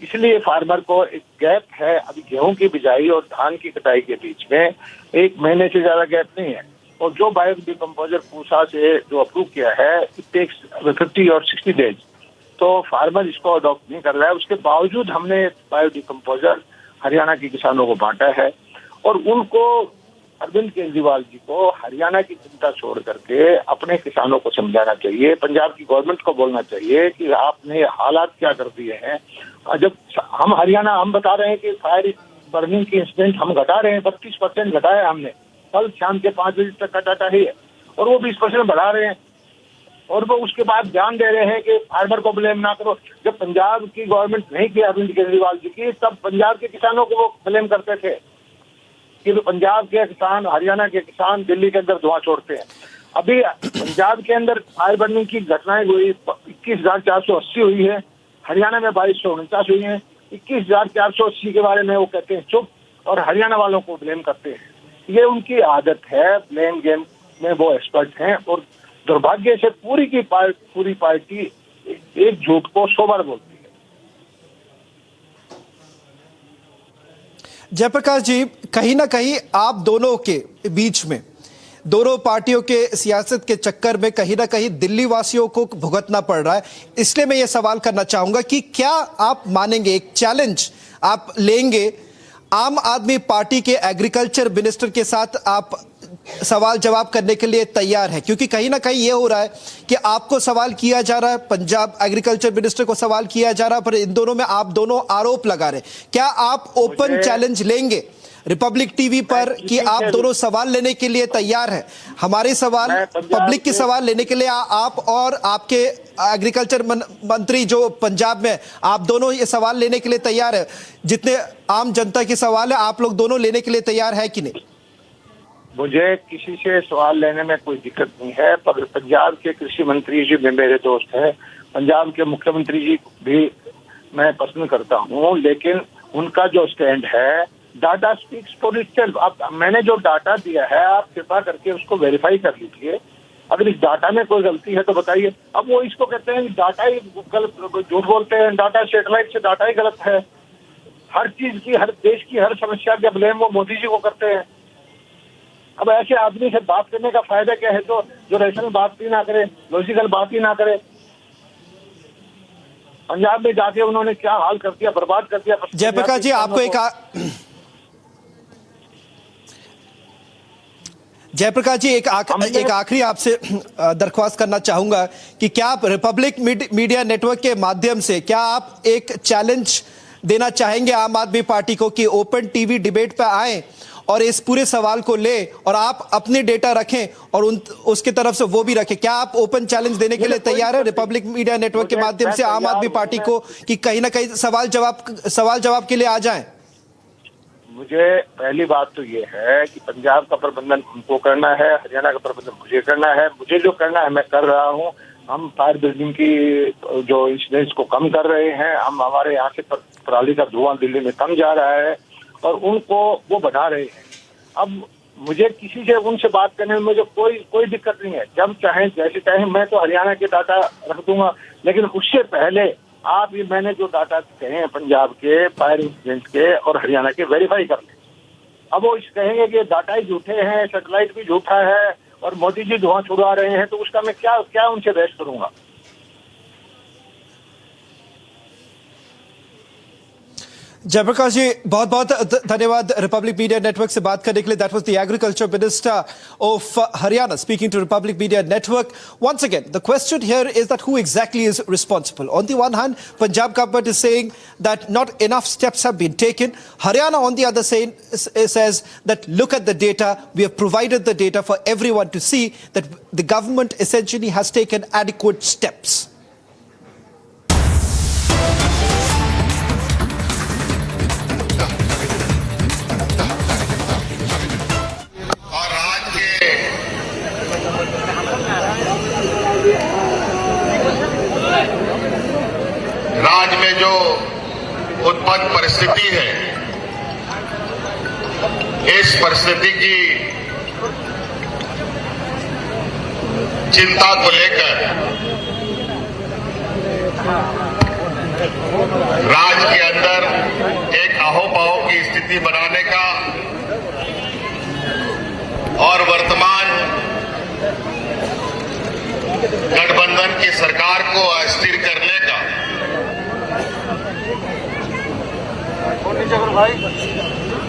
इसलिए फार्मर को एक गैप है अभी गेहूं की बिजाई और धान की कटाई के बीच में 1 महीने से ज्यादा गैप नहीं है। और जो बायो डिकम्पोजर पूसा से जो अप्रूव किया है, इट टेक्स 50 और 60 डेज, तो फार्मर इसको अडॉप्ट नहीं कर रहा है। उसके बावजूद हमने बायो डिकम्पोजर हरियाणा के किसानों को बांटा है, और उनको अरविंद केजरीवाल जी को हरियाणा की चिंता छोड़ करके अपने किसानों को समझाना चाहिए, पंजाब की गवर्नमेंट को बोलना चाहिए कि आपने हालात क्या कर दिए हैं। जब हम बता रहे हैं कि फायर बर्निंग की इंसिडेंट हम घटा रहे हैं, 32% घटाया हमने, कल शाम के 5 बजे तक का डाटा ही है, और वो 20% बढ़ा रहे हैं, और वो उसके बाद ध्यान दे रहे हैं कि फार्मर को ब्लेम ना करो। जब पंजाब की गवर्नमेंट नहीं की अरविंद केजरीवाल जी की, तब पंजाब के किसानों को वो ब्लेम करते थे कि पंजाब के किसान, हरियाणा के किसान दिल्ली के अंदर धुआं छोड़ते हैं। अभी पंजाब के अंदर फायर बर्निंग की घटनाएं हुई 21,480 हुई है, हरियाणा में 2249 हुई है। 21,480 के बारे में वो कहते हैं चुप, और हरियाणा वालों को ब्लेम करते हैं। ये उनकी आदत है, ब्लेम गेम में वो एक्सपर्ट हैं, और दुर्भाग्य से पूरी पार्टी एक झूठ को 100 बार बोलती है। जयप्रकाश जी, कहीं ना कहीं आप दोनों के बीच में, दोनों पार्टियों के सियासत के चक्कर में कहीं ना कहीं दिल्ली वासियों को भुगतना पड़ रहा है। इसलिए मैं ये सवाल करना चाहूंगा कि क्या आप मानेंगे, एक चैलेंज आप लेंगे, आम आदमी पार्टी के एग्रीकल्चर मिनिस्टर के साथ आप सवाल जवाब करने के लिए तैयार है? क्योंकि कहीं ना कहीं ये हो रहा है कि आपको सवाल किया जा रहा है, पंजाब एग्रीकल्चर मिनिस्टर को सवाल किया जा रहा है, पर इन दोनों में आप दोनों आरोप लगा रहे। क्या आप ओपन चैलेंज लेंगे रिपब्लिक टीवी पर कि आप दोनों सवाल लेने के लिए तैयार हैं? हमारे सवाल, पब्लिक के सवाल लेने के लिए आप और आपके एग्रीकल्चर मंत्री जो पंजाब में, आप दोनों ये सवाल लेने के लिए तैयार है? जितने आम जनता के सवाल है आप लोग दोनों लेने के लिए तैयार है कि नहीं? मुझे किसी से सवाल लेने में कोई दिक्कत नहीं है, पर पंजाब के कृषि मंत्री जी भी मेरे दोस्त हैं, पंजाब के मुख्यमंत्री जी भी मैं पसंद करता हूं, लेकिन उनका जो स्टैंड है, डाटा स्पीक्स फॉर इटसेल्फ। अब मैंने जो डाटा दिया है, आप कृपा करके उसको वेरीफाई कर लीजिए। अगर इस डाटा में कोई गलती है तो बताइए। अब वो इसको कहते हैं डाटा ही गलत, झूठ बोलते हैं, डाटा सेटेलाइट से डाटा ही गलत है। हर चीज की, हर देश की हर समस्या का ब्लेम वो मोदी जी को करते हैं। अब ऐसे आदमी से बात करने का फायदा क्या है? तो जो रैशनल बात ही ना करे, लॉजिकल बात ही ना करे। पंजाब में जाके उन्होंने क्या हाल कर दिया, बर्बाद कर दिया। जयप्रकाश जी, आपको जयप्रकाश जी एक आखिरी आपसे दरख्वास्त करना चाहूंगा कि क्या आप रिपब्लिक मीडिया नेटवर्क के माध्यम से क्या आप एक चैलेंज देना चाहेंगे आम आदमी पार्टी को कि ओपन टीवी डिबेट पे आए और इस पूरे सवाल को ले और आप अपने डेटा रखें और उसके तरफ से वो भी रखें? क्या आप ओपन चैलेंज देने के लिए तैयार है रिपब्लिक मीडिया नेटवर्क के माध्यम से आम आदमी पार्टी को कि कहीं ना कहीं सवाल जवाब के लिए आ जाएं? मुझे पहली बात तो ये है कि पंजाब का प्रबंधन उनको करना है, हरियाणा का प्रबंधन मुझे करना है। मुझे जो करना है मैं कर रहा हूँ। हम फायर ब्रिगेड की जो इंसिडेंट्स को कम कर रहे हैं, हम हमारे यहाँ से पराली का धुआं दिल्ली में कम जा रहा है और उनको वो बढ़ा रहे हैं। अब मुझे किसी से उनसे बात करने में मुझे कोई दिक्कत नहीं है। जब चाहे जैसे चाहे मैं तो हरियाणा के डाटा रख दूंगा, लेकिन उससे पहले आप ये मैंने जो डाटा कहे हैं पंजाब के फायर इंसिडेंट के और हरियाणा के वेरीफाई कर लें। अब वो कहेंगे कि डाटा ही झूठे हैं, सैटेलाइट भी झूठा है और मोदी जी धुआं छुड़वा रहे हैं, तो उसका मैं क्या उनसे बहस करूंगा? जयप्रकाश जी, बहुत बहुत धन्यवाद रिपब्लिक मीडिया नेटवर्क से बात करने के लिए। That was the agriculture minister of Haryana speaking to Republic media network. Once again, the question here is that who exactly is responsible? On the one hand, Punjab government is saying that not enough steps have been taken. Haryana, on the other, says that look at the data. We have provided the data for everyone to see that the government essentially has taken adequate steps. राज्य में जो उत्पन्न परिस्थिति है, इस परिस्थिति की चिंता को लेकर राज्य के अंदर एक अहोपहो की स्थिति बनाने का और वर्तमान गठबंधन की सरकार को अस्थिर करने का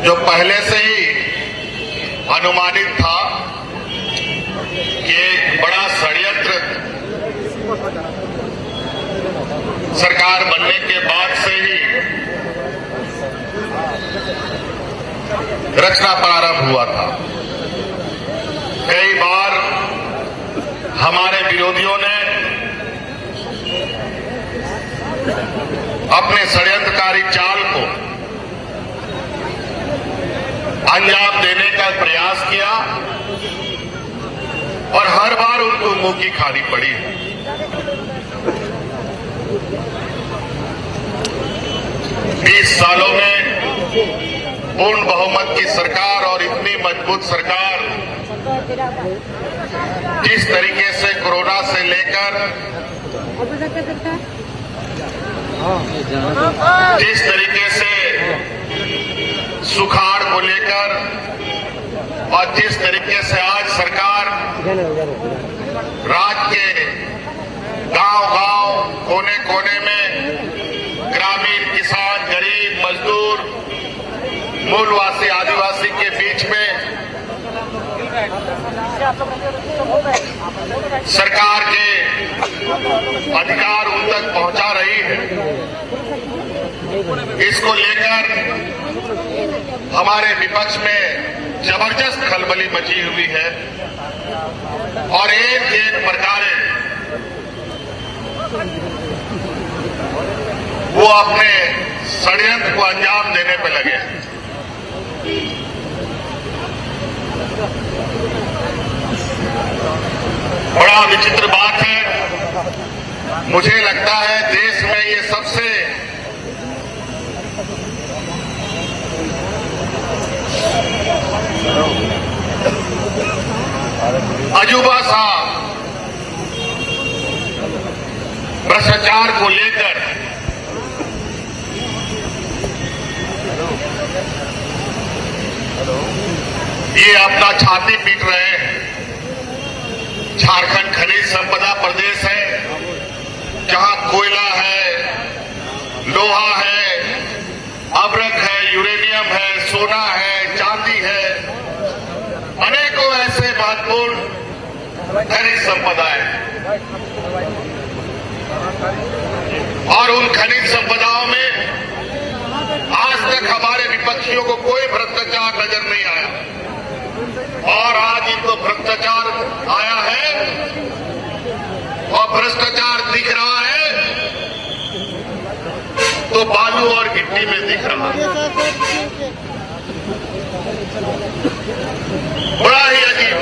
जो पहले से ही अनुमानित था कि एक बड़ा षड्यंत्र सरकार बनने के बाद से ही रचना प्रारंभ हुआ था। कई बार हमारे विरोधियों ने अपने षड्यंत्रकारी चाल को अंजाम देने का प्रयास किया और हर बार उनको मुंह की खानी पड़ी। 20 सालों में पूर्ण बहुमत की सरकार और इतनी मजबूत सरकार जिस तरीके से कोरोना से लेकर जिस तरीके से सुखाड़ को लेकर और जिस तरीके से आज सरकार राज्य के गांव-गांव, कोने-कोने में ग्रामीण, किसान, गरीब, मजदूर, मूलवासी, आदिवासी के बीच में सरकार के अधिकार उन तक पहुंचा रही है, इसको लेकर हमारे विपक्ष में जबरदस्त खलबली मची हुई है और एक प्रकार वो अपने षड्यंत्र को अंजाम देने पे लगे हैं। बड़ा विचित्र बात है, मुझे लगता है देश में ये सबसे अजूबा सा भ्रष्टाचार को लेकर ये अपना छाती पीट रहे हैं। झारखंड खनिज संपदा प्रदेश है, जहां कोयला है, लोहा है, अभ्रक है, यूरेनियम है, सोना है, चांदी है, अनेकों ऐसे महत्वपूर्ण खनिज संपदा है और उन खनिज संपदाओं में आज तक हमारे विपक्षियों को कोई भ्रष्टाचार नजर नहीं आया और आज इनको भ्रष्टाचार आया है और भ्रष्टाचार दिख रहा है तो बालू और गिट्टी में दिख रहा है। बड़ा ही अजीब।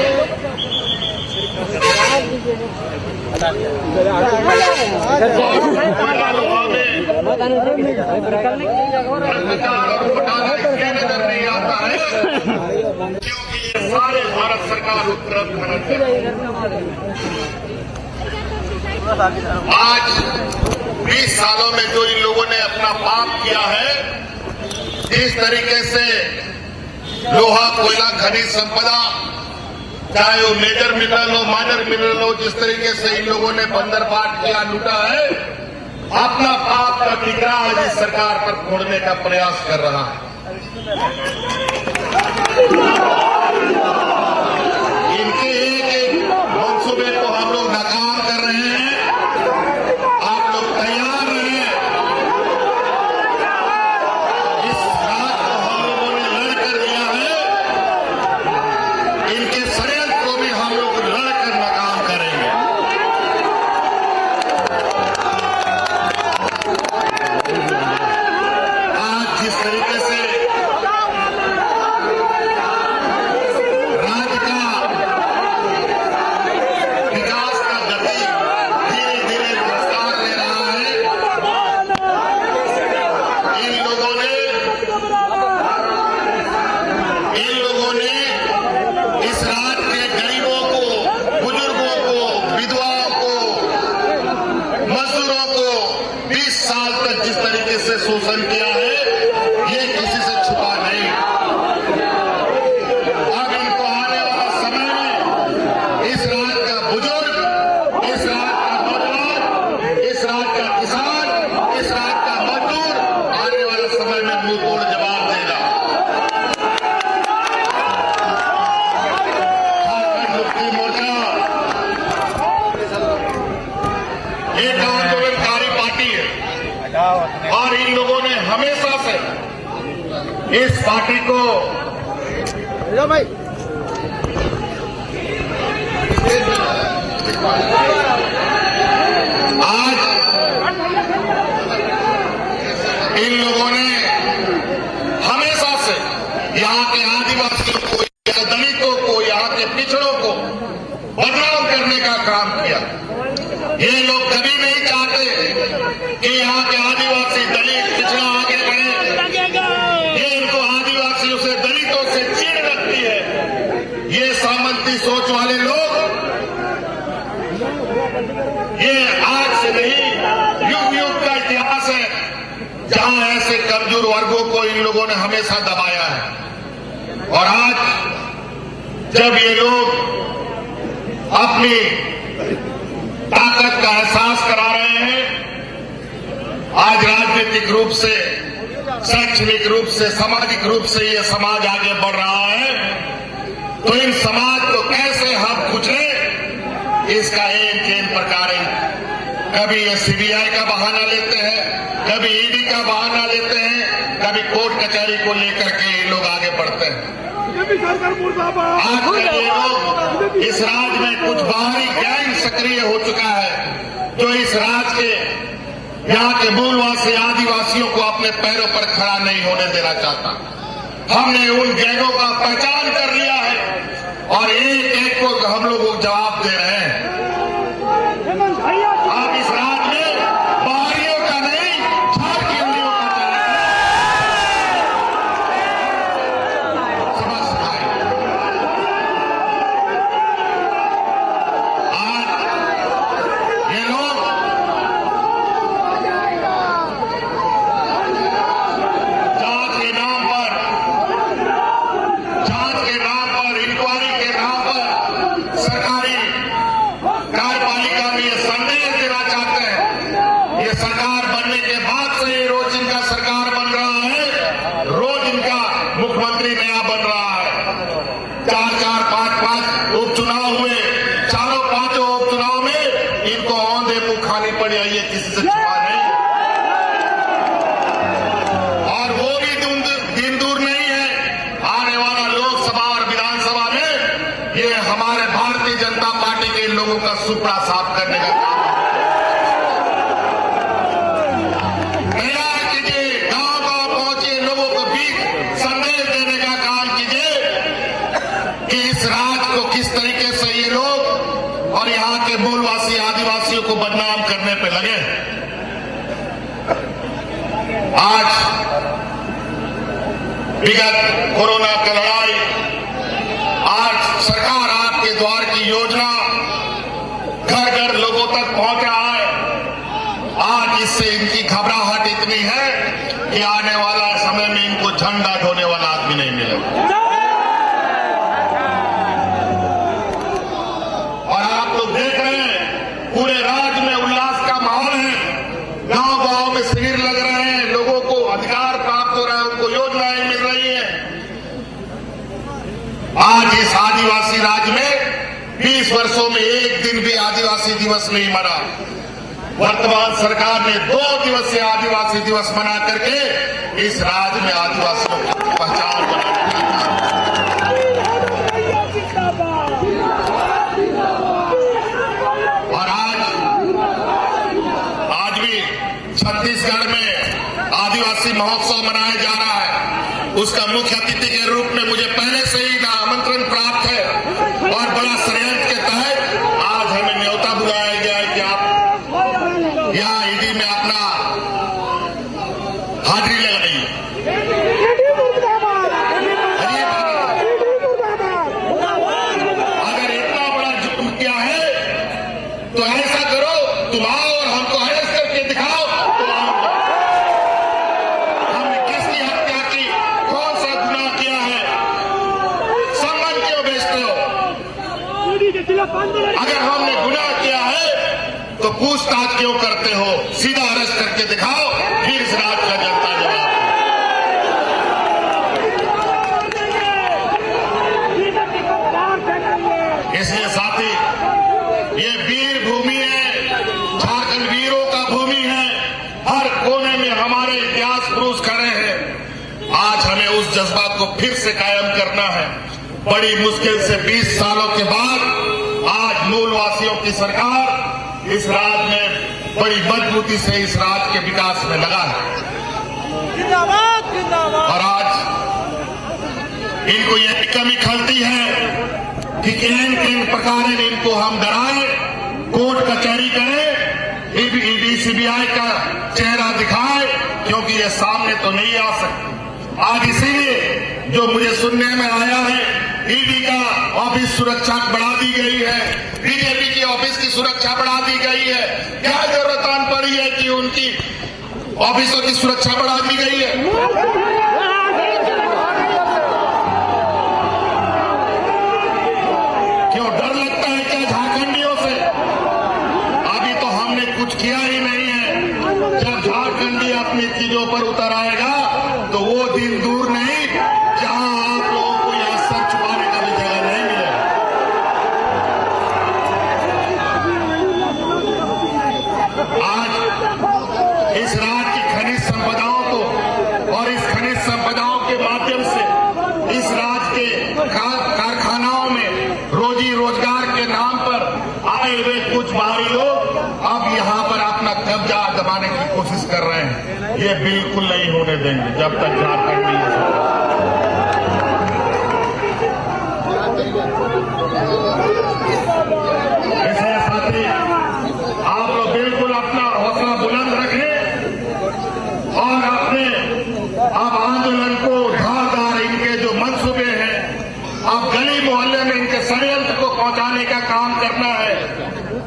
नजर नहीं आता है क्योंकि ये सारे भारत सरकार उपलब्ध आज 20 सालों में जो इन लोगों ने अपना पाप किया है, जिस तरीके से लोहा कोयला खनिज संपदा, चाहे वो मेजर मिनरल हो माइनर मिनरल हो, जिस तरीके से इन लोगों ने बंदरबाट किया, लूटा है, अपना पाप का ठिकरा आज इस सरकार पर फोड़ने का प्रयास कर रहा है। इनके एक मंसूबे को हम लोग नाकाम कर रहे हैं। आप लोग तैयार रहे। इस बात को हम लोगों ने लड़ कर दिया है। इनके षड्यंत्र को भी हम लोग लड़कर नाकाम करेंगे। आज जिस तरीके से राज्य का विकास का गति धीरे धीरे रफ्तार ले रहा है, इन लोगों ने इस राज्य के गरीबों को, बुजुर्गों को, विधवाओं को, मजदूरों को 20 साल तक जिस तरीके से शोषण किया है, ये किसी से छुपा नहीं। अब इनको आने वाला समय में इस राज्य का बुजुर्ग, इस राज्य का नौजवान, इस राज्य का किसान, इस राज्य का मजदूर आने वाले समय में मुंह तोड़ जवाब देगा। झारखंड मुक्ति मोर्चा एक आंदोलनकारी पार्टी है और इन लोगों ने हमेशा से इस पार्टी को आज इन लोगों ने हमेशा से यहाँ के आदिवासियों को, दलितों को, यहाँ के पिछड़ों को बदनाम करने का काम किया। ये लोग कभी नहीं चाहते कि यहाँ के आदिवासी, दलित, पिछड़ा आगे बढ़े। ये इनको आदिवासियों से, दलितों से चीड़ लगती है। ये सामंती सोच वाले लोग ये आज से नहीं, युग युग का इतिहास है जहां ऐसे कमजोर वर्गों को इन लोगों ने हमेशा दबाया है। और आज जब ये लोग अपनी ताकत का एहसास करा रहे हैं, आज राजनीतिक रूप से, शैक्षणिक रूप से, सामाजिक रूप से ये समाज आगे बढ़ रहा है, तो इन समाज को कैसे हम कुचले, इसका एक प्रकार है। कभी ये सीबीआई का बहाना लेते हैं, कभी ईडी का बहाना लेते हैं, कभी कोर्ट कचहरी को लेकर के ये लोग आगे बढ़ते हैं। आज ये लोग इस राज्य में कुछ बाहरी गैंग सक्रिय हो चुका है जो इस राज्य के, यहाँ के मूलवासी आदिवासियों को अपने पैरों पर खड़ा नहीं होने देना चाहता। हमने उन गैंगों का पहचान कर लिया है और एक एक को हम लोग जवाब दे रहे हैं। आप इस राज्य में बाहरियों का नहीं, झारखंडियों का समझ पाए। आज ये लोग जांच के नाम पर, इंक्वायरी के नाम पर सरकार जनता पार्टी के लोगों का सुपड़ा साफ करने का काम तैयार कीजिए, गांव-गांव पहुंचे लोगों को बीच संदेश देने का काम कीजिए कि इस राज को किस तरीके से ये लोग और यहाँ के मूलवासी आदिवासियों को बदनाम करने पे लगे। आज विगत कोरोना का लड़ाई, आज सरकार आपके द्वार की योजना घर घर लोगों तक पहुंच रहा है। आज इससे इनकी घबराहट इतनी है कि आने वाला समय में इनको झंडा ढोने वाला आदमी नहीं मिलेगा। और आप लोग देख रहे हैं पूरे राज्य में उल्लास का माहौल है, गांव-गांव में शिविर लग रहे हैं, लोगों को अधिकार प्राप्त हो रहा है, उनको योजनाएं मिल रही हैं। आज इस आदिवासी राज्य में 20 वर्षों में एक दिन भी आदिवासी दिवस नहीं मना। वर्तमान सरकार ने 2 दिवसीय आदिवासी दिवस मना करके इस राज्य में आदिवासियों की पहचान बनाने का और आज भी छत्तीसगढ़ में आदिवासी महोत्सव मनाया जा रहा है। उसका मुख्य अतिथि के रूप में मुझे पहले से ही आमंत्रण प्राप्त है और बड़ा षड्यंत्र के तहत आज हमें न्योता बुलाया गया है कि आप यहाँ ईडी में अपना हाजिरी लगाइए। अगर इतना बड़ा जुर्म किया है तो ऐसा करो, तुम आओ और हमको अरेस्ट करके दिखाओ। हमने किसकी हत्या की, कौन सा गुनाह किया है, संबंध क्यों बेचते हो? अगर हमने गुनाह किया है तो पूछताछ क्यों करते हो? सीधा अरेस्ट करके दिखाओ, फिर इस राज का जनता जवाब। इसलिए साथी, ये वीर भूमि है, झारखंड वीरों का भूमि है। हर कोने में हमारे इतिहास पुरुष खड़े हैं। आज हमें उस जज्बा को फिर से कायम करना है। बड़ी मुश्किल से 20 सालों के बाद आज मूलवासियों की सरकार इस राज्य में बड़ी मजबूती से इस राज्य के विकास में लगा है। और आज इनको यह कमी खलती है कि किन प्रकार इनको हम डराएं, कोर्ट कचहरी करें, ईडी सीबीआई का चेहरा दिखाए, क्योंकि ये सामने तो नहीं आ सकते। आज इसीलिए जो मुझे सुनने में आया है, ईडी का ऑफिस सुरक्षा बढ़ा दी गई है, बीजेपी की ऑफिस की सुरक्षा बढ़ा दी गई है। क्या जरूरत आन पड़ी है कि उनकी ऑफिसों की सुरक्षा बढ़ा दी गई है? क्यों डर लगता है क्या झारखंडियों से? अभी तो हमने कुछ किया ही नहीं है। जब झारखंडी अपनी चीजों पर उतर आएगा तो वो दिन दूर नहीं जहां आप लोगों को यहां सर छुपाने का भी जगह नहीं मिलेगा। आज इस राज्य की खनिज संपदाओं को और इस खनिज संपदाओं के माध्यम से इस राज्य के कारखानाओं में रोजी रोजगार के नाम पर आए हुए कुछ बाहरी लोग अब यहां पर अपना कब्जा दबाने की कोशिश कर रहे हैं। ये बिल्कुल नहीं होने देंगे जब तक झारखंड में इसलिए साथी, आप लोग बिल्कुल अपना हौसला बुलंद रखें और अपने अब आंदोलन को धारदार इनके जो मंसूबे हैं, अब गली मोहल्ले में इनके षड्यंत्र को पहुंचाने का काम करना है।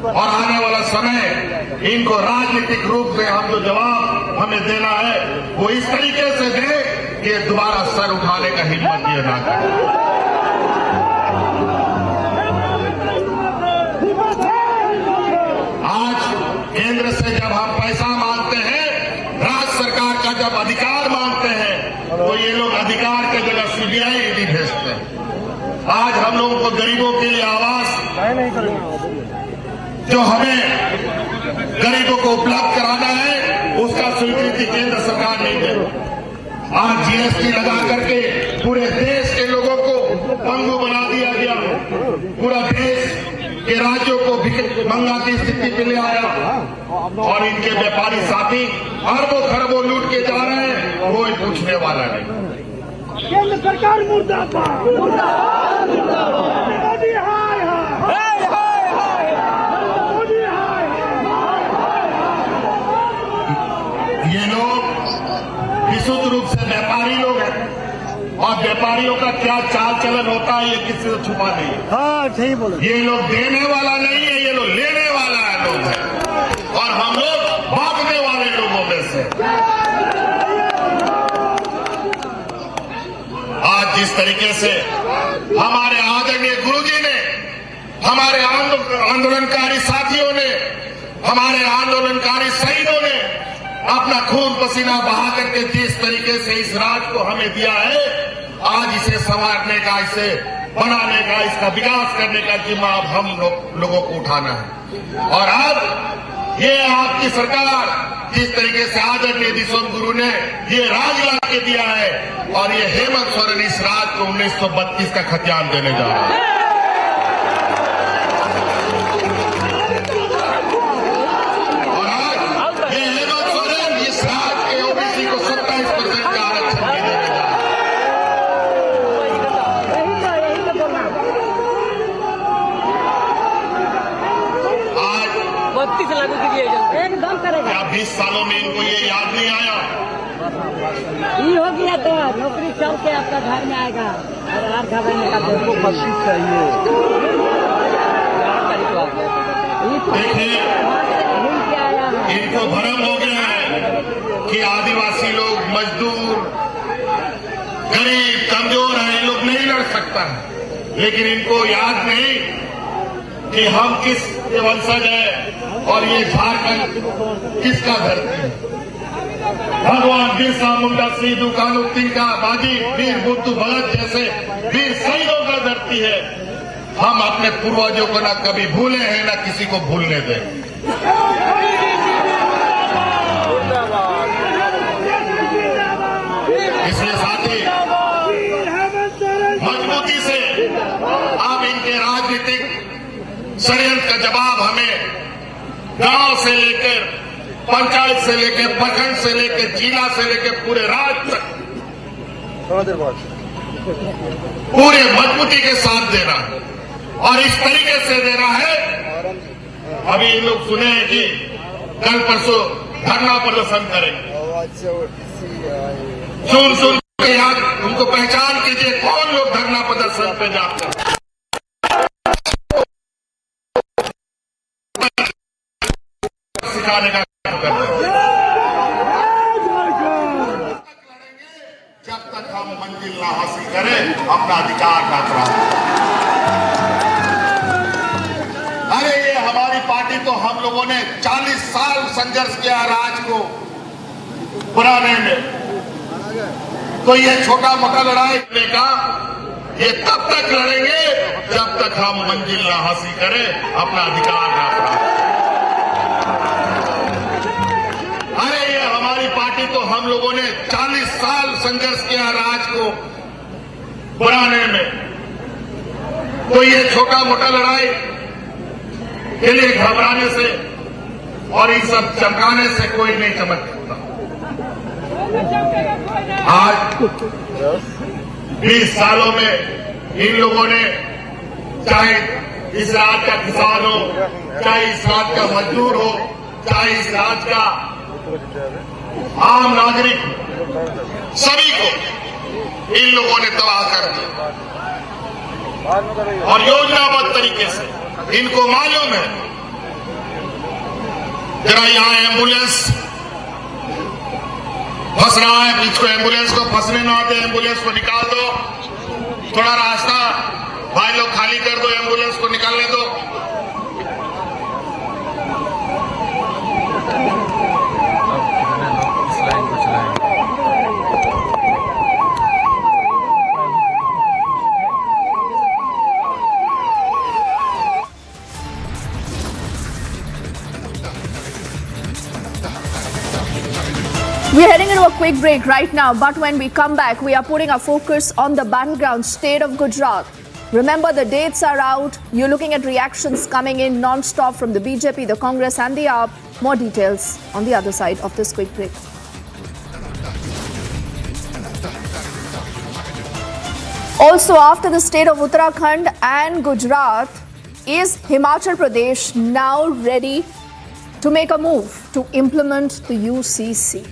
और आने वाला समय इनको राजनीतिक रूप में हम जो जवाब हमें देना है वो इस तरीके से दें कि दोबारा सर उठाने का हिम्मत ये ना करें। आज केंद्र से जब हम पैसा मांगते हैं, राज्य सरकार का जब अधिकार मांगते हैं, तो ये लोग अधिकार के जगह सीबीआई ईडी भेजते हैं। आज हम लोगों को गरीबों के लिए आवास जो हमें गरीबों को उपलब्ध कराना है, उसका स्वीकृति केंद्र सरकार नहीं दे। आज जीएसटी लगा करके पूरे देश के लोगों को पंगु बना दिया गया। पूरा देश के राज्यों को भिखमंगा की स्थिति में ले आया और इनके व्यापारी साथी अरबों खरबों लूट के जा रहे हैं, कोई पूछने वाला नहीं। केंद्र सरकार मुर्दाबाद, मुर्दाबाद, मुर्दाबाद। मोदी हाय हाय, हाय हाय, मोदी हाय हाय। ये लोग विशुद्ध रूप से व्यापारी लोग हैं और व्यापारियों का क्या चाल चलन होता है ये किसी से छुपा नहीं है। हाँ सही बोलो। ये लोग देने वाला नहीं है, ये लोग लेने वाला है लोग है और हम लोग भागने वाले लोगों में से। आज जिस तरीके से हमारे आदरणीय गुरुजी ने, हमारे आंदोलनकारी साथियों ने, हमारे आंदोलनकारी शहीदों ने अपना खून पसीना बहा करके जिस तरीके से इस राज को हमें दिया है, आज इसे संवारने का, इसे बनाने का, इसका विकास करने का जिम्मा अब हम लोगों को उठाना है। और अब ये आपकी सरकार जिस तरीके से आदरणीय दिशोम गुरु ने ये राज ला के दिया है और ये हेमंत सोरेन इस राज को 1932 का खतियान देने जा रहा है। क्या 20 सालों में इनको ये याद नहीं आया? ये हो गया तो नौकरी चल के आपका घर में आएगा और हर घर में आपको फांसी चाहिए। देखिए, इनको भ्रम हो गया है कि आदिवासी लोग, मजदूर, गरीब, कमजोर हैं, ये लोग नहीं लड़ सकता है। लेकिन इनको याद नहीं कि हम किस वंशज है और ये झारखंड किसका धरती है। भगवान बिरसा मुंडा, सिद्धू कानू, तिनका, बाजी, वीर बुद्धू भगत जैसे वीर शहीदों का धरती है। हम अपने पूर्वजों को न कभी भूले हैं न किसी को भूलने दें। इसलिए साथी मजबूती से अब इनके राजनीतिक षड्यंत्र का जवाब हमें गांव से लेकर पंचायत से लेकर प्रखंड से लेकर जिला से लेकर पूरे राज्य तक पूरे मजबूती के साथ देना और इस तरीके से देना है। अभी इन लोग सुने हैं कि कल परसों धरना प्रदर्शन करेंगे। सुन के याद उनको पहचान कीजिए कौन लोग धरना प्रदर्शन पे जाते हैं। सिखाने का काम करते हैं। जब तक हम मंजिल ना हासिल करें अपना अधिकार ना प्राप्त। अरे ये हमारी पार्टी तो हम लोगों ने 40 साल संघर्ष किया राज को बनाने में। तो ये छोटा मोटा लड़ाई का ये तब तक लड़ेंगे जब तक हम मंजिल ना हासिल करें अपना अधिकार ना प्राप्त। अरे ये हमारी पार्टी तो हम लोगों ने 40 साल संघर्ष किया राज को बनाने में। तो ये छोटा मोटा लड़ाई के लिए घबराने से और इन सब चमकाने से कोई नहीं चमक सकता। आज 20 सालों में इन लोगों ने चाहे इस राज्य का किसान हो, चाहे इस राज्य का मजदूर हो, चाहे इस राज्य का आम नागरिक, सभी को इन लोगों ने तबाह कर दिया और योजनाबद्ध तरीके से इनको मालूम है। जरा यहां एम्बुलेंस फंस रहा है, इसको एम्बुलेंस को फंसने ना दे, एम्बुलेंस को निकाल दो। थोड़ा रास्ता भाई लोग खाली कर दो, एम्बुलेंस को निकालने दो। We're heading into a quick break right now, but when we come back, we are putting our focus on the battleground state of Gujarat. Remember, the dates are out. You're looking at reactions coming in non-stop from the BJP, the Congress and the AAP. More details on the other side of this quick break. Also, after the state of Uttarakhand and Gujarat, is Himachal Pradesh now ready to make a move to implement the UCC?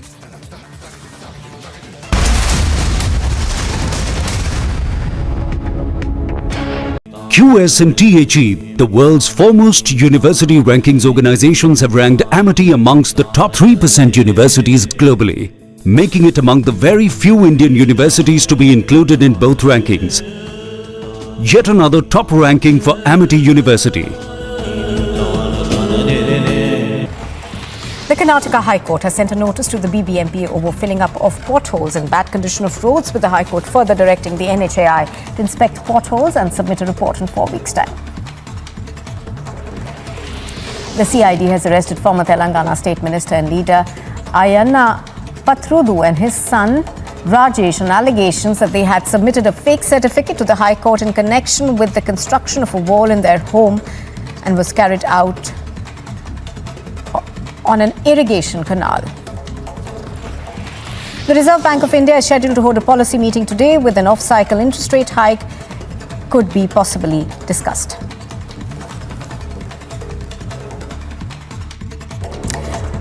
QS and THE, the world's foremost university rankings organizations, have ranked Amity amongst the top 3% universities globally, making it among the very few Indian universities to be included in both rankings. Yet another top ranking for Amity University. The Karnataka High Court has sent a notice to the BBMP over filling up of potholes and bad condition of roads, with the High Court further directing the NHAI to inspect potholes and submit a report in 4 weeks' time. The CID has arrested former Telangana State Minister and leader Ayanna Pathrudu and his son Rajesh on allegations that they had submitted a fake certificate to the High Court in connection with the construction of a wall in their home and was carried out on an irrigation canal. The Reserve Bank of India is scheduled to hold a policy meeting today, with an off-cycle interest rate hike could be possibly discussed.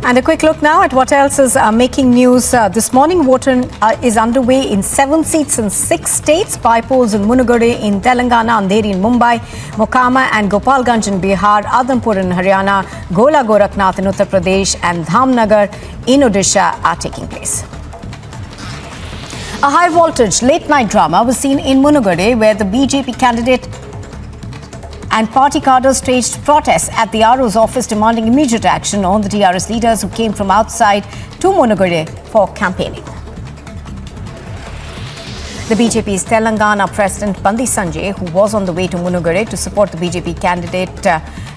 And a quick look now at what else is making news this morning. Voting is underway in 7 seats in 6 states. By polls in Munugade in Telangana, Andheri in Mumbai, Mokama and Gopalganj in Bihar, Adhampur in Haryana, Gola Gorakhnath in Uttar Pradesh and Dhamnagar in Odisha are taking place. A high-voltage late-night drama was seen in Munugade, where the BJP candidate and party cadres staged protests at the RO's office, demanding immediate action on the TRS leaders who came from outside to Munugade for campaigning. The BJP's Telangana President Bandi Sanjay, who was on the way to Munugade to support the BJP candidate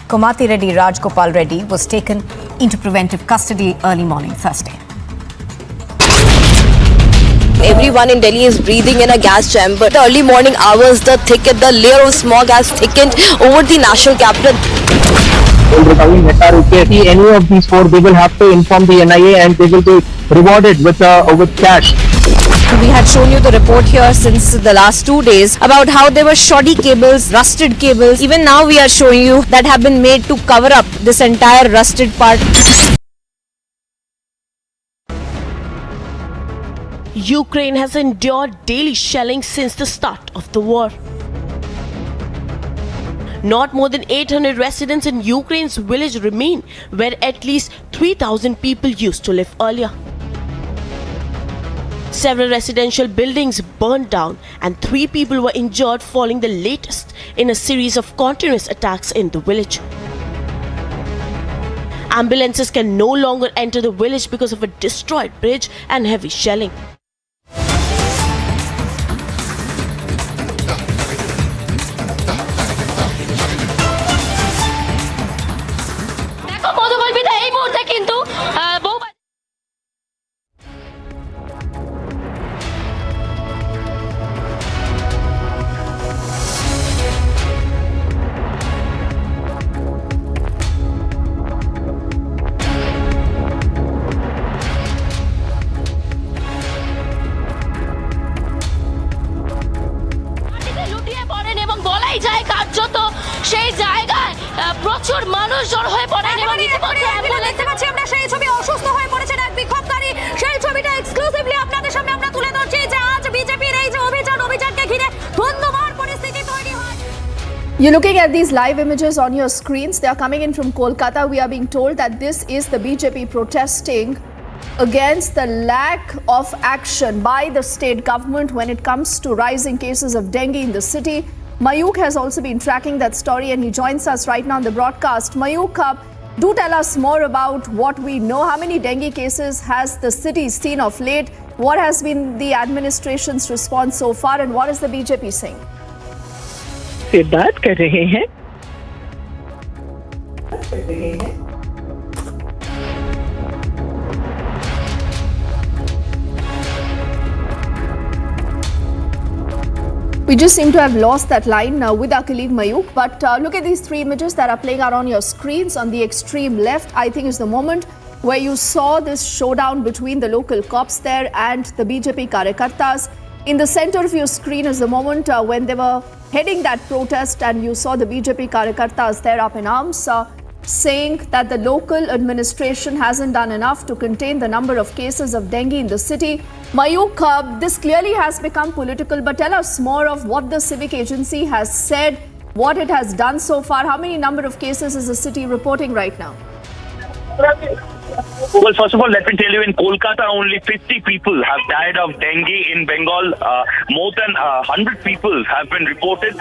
Komati Reddy Rajgopal Reddy, was taken into preventive custody early morning Thursday. Everyone in Delhi is breathing in a gas chamber. The early morning hours, the layer of smog has thickened over the national capital. Any of these 4, they will have to inform the NIA and they will be rewarded with cash. We had shown you the report here since the last 2 days about how there were shoddy cables, rusted cables. Even now we are showing you that have been made to cover up this entire rusted part. Ukraine has endured daily shelling since the start of the war. Not more than 800 residents in Ukraine's village remain where at least 3,000 people used to live earlier. Several residential buildings burned down and 3 people were injured, following the latest in a series of continuous attacks in the village. Ambulances can no longer enter the village because of a destroyed bridge and heavy shelling. You're looking at these live images on your screens. They are coming in from Kolkata. We are being told that this is the BJP protesting against the lack of action by the state government when it comes to rising cases of dengue in the city. Mayuk has also been tracking that story and he joins us right now on the broadcast. Mayuk, do tell us more about what we know. How many dengue cases has the city seen of late? What has been the administration's response so far and what is the BJP saying? से बात कर रहे हैं। We just seem to have lost that line with our colleague Mayuk. But look at these three images that are playing out on your screens. On the extreme left, I think is the moment where you saw this showdown between the local cops there and the BJP Karyakartas. In the center of your screen is the moment when they were heading that protest, and you saw the BJP Karyakartas there up in arms, saying that the local administration hasn't done enough to contain the number of cases of dengue in the city. Mayuk, this clearly has become political, but tell us more of what the civic agency has said, what it has done so far. How many number of cases is the city reporting right now? Well, first of all, let me tell you, in Kolkata, only 50 people have died of dengue. In Bengal, more than 100 people have been reported.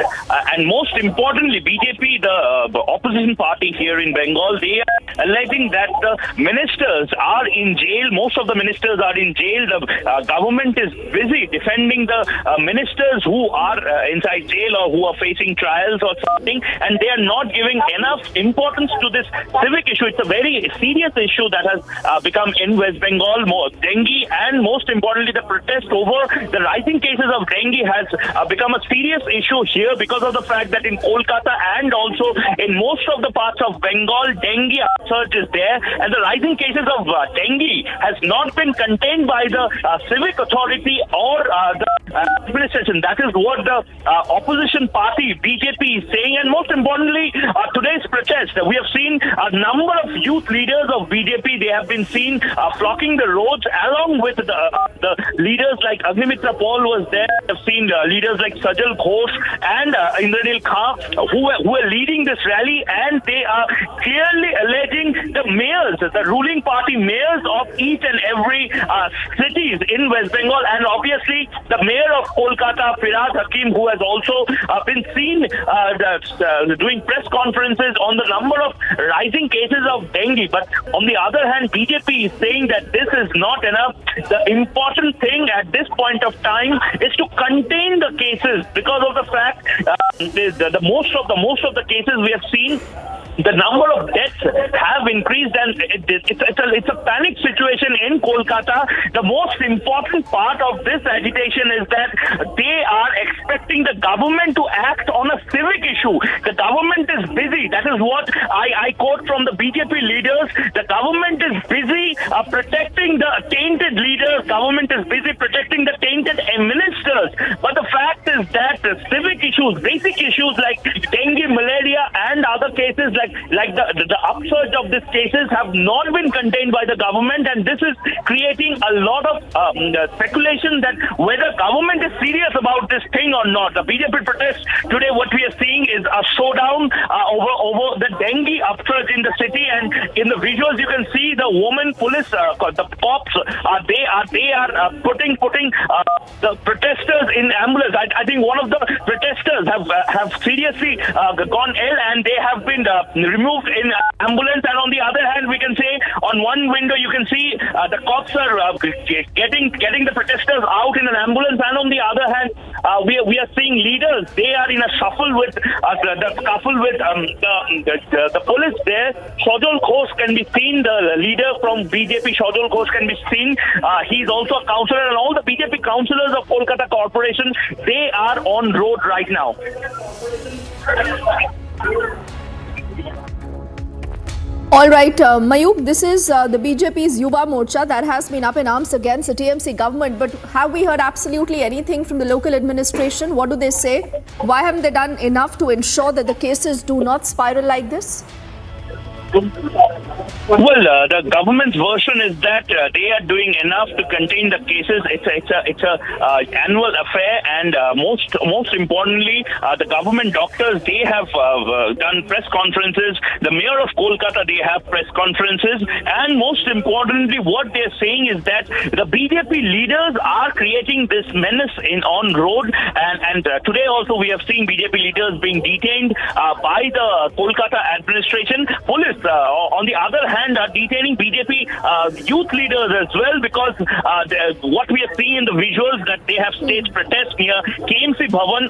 And most importantly, BJP, the opposition party here in Bengal, they are alleging that the ministers are in jail. Most of the ministers are in jail. The government is busy defending the ministers who are inside jail or who are facing trials or something. And they are not giving enough importance to this civic issue. It's a very serious issue that has become in West Bengal, more dengue, and most importantly, the protest over the rising cases of dengue has become a serious issue here because of the fact that in Kolkata and also in most of the parts of Bengal, dengue upsurge is there, and the rising cases of dengue has not been contained by the civic authority or the administration. That is what the opposition party BJP is saying, and most importantly, today's protest, we have seen a number of youth leaders of BJP. They have been seen flocking the roads along with the leaders like Agnimitra Paul was there. We have seen leaders like Sajal Ghosh and Indranil Khan who are leading this rally, and they are clearly alleging the mayors, the ruling party mayors of each and every cities in West Bengal, and obviously the mayor of Kolkata, Firaz Hakim, who has also been seen doing press conferences on the number of rising cases of dengue. But on the other hand, BJP is saying that this is not enough. The important thing at this point of time is to contain the cases because of the fact the most of the cases we have seen, the number of deaths have increased, and it's a panic situation in Kolkata. The most important part of this agitation is that they are expecting the government to act on a civic issue. The government is busy. That is what I quote from the BJP leaders. The government is busy protecting the tainted leaders. Government is busy protecting the tainted ministers. But the fact is that civic issues, basic issues like dengue, malaria, and other cases like the upsurge of these cases have not been contained by the government, and this is creating a lot of speculation that whether government is serious about this thing or not. The BJP protest today, what we are seeing is a showdown over the dengue upsurge in the city, and in the visuals you can see the women police, the cops, they are putting the protesters in ambulance. I think one of the protesters have seriously gone ill, and they have been removed in ambulance. And on the other hand, we can say on one window you can see the cops are getting the protesters out in an ambulance, and on the other hand we are seeing leaders, they are in a scuffle with the police there. Sajal Ghosh can be seen, the leader from BJP, Sajal Ghosh can be seen. He's also a councillor, and all the BJP councillors of Kolkata Corporation, they are on road right now. All right, Mayuk, this is the BJP's Yuva Morcha that has been up in arms against the TMC government. But have we heard absolutely anything from the local administration? What do they say? Why haven't they done enough to ensure that the cases do not spiral like this? Well, the government's version is that they are doing enough to contain the cases. It's a annual affair, and most importantly, the government doctors, they have done press conferences. The mayor of Kolkata, they have press conferences, and most importantly, what they're saying is that the BJP leaders are creating this menace on road, and today also we have seen BJP leaders being detained by the Kolkata administration. Police, police, on the other hand, are detaining BJP youth leaders as well, because what we are seeing in the visuals that they have staged protests near KMC Bhavan,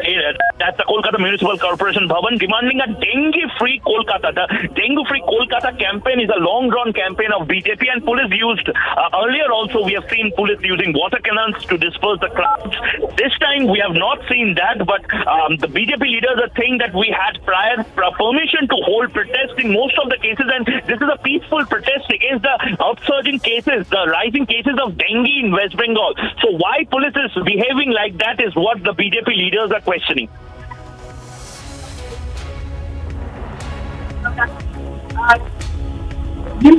that's the Kolkata Municipal Corporation Bhavan, demanding a dengue-free Kolkata. The dengue-free Kolkata campaign is a long-drawn campaign of BJP, and police used, earlier also we have seen police using water cannons to disperse the crowds. This time we have not seen that, but the BJP leaders are saying that we had prior permission to hold protests in most of the cases, and this is a peaceful protest against the upsurging cases, the rising cases of dengue in West Bengal. So why police is behaving like that is what the BJP leaders are questioning.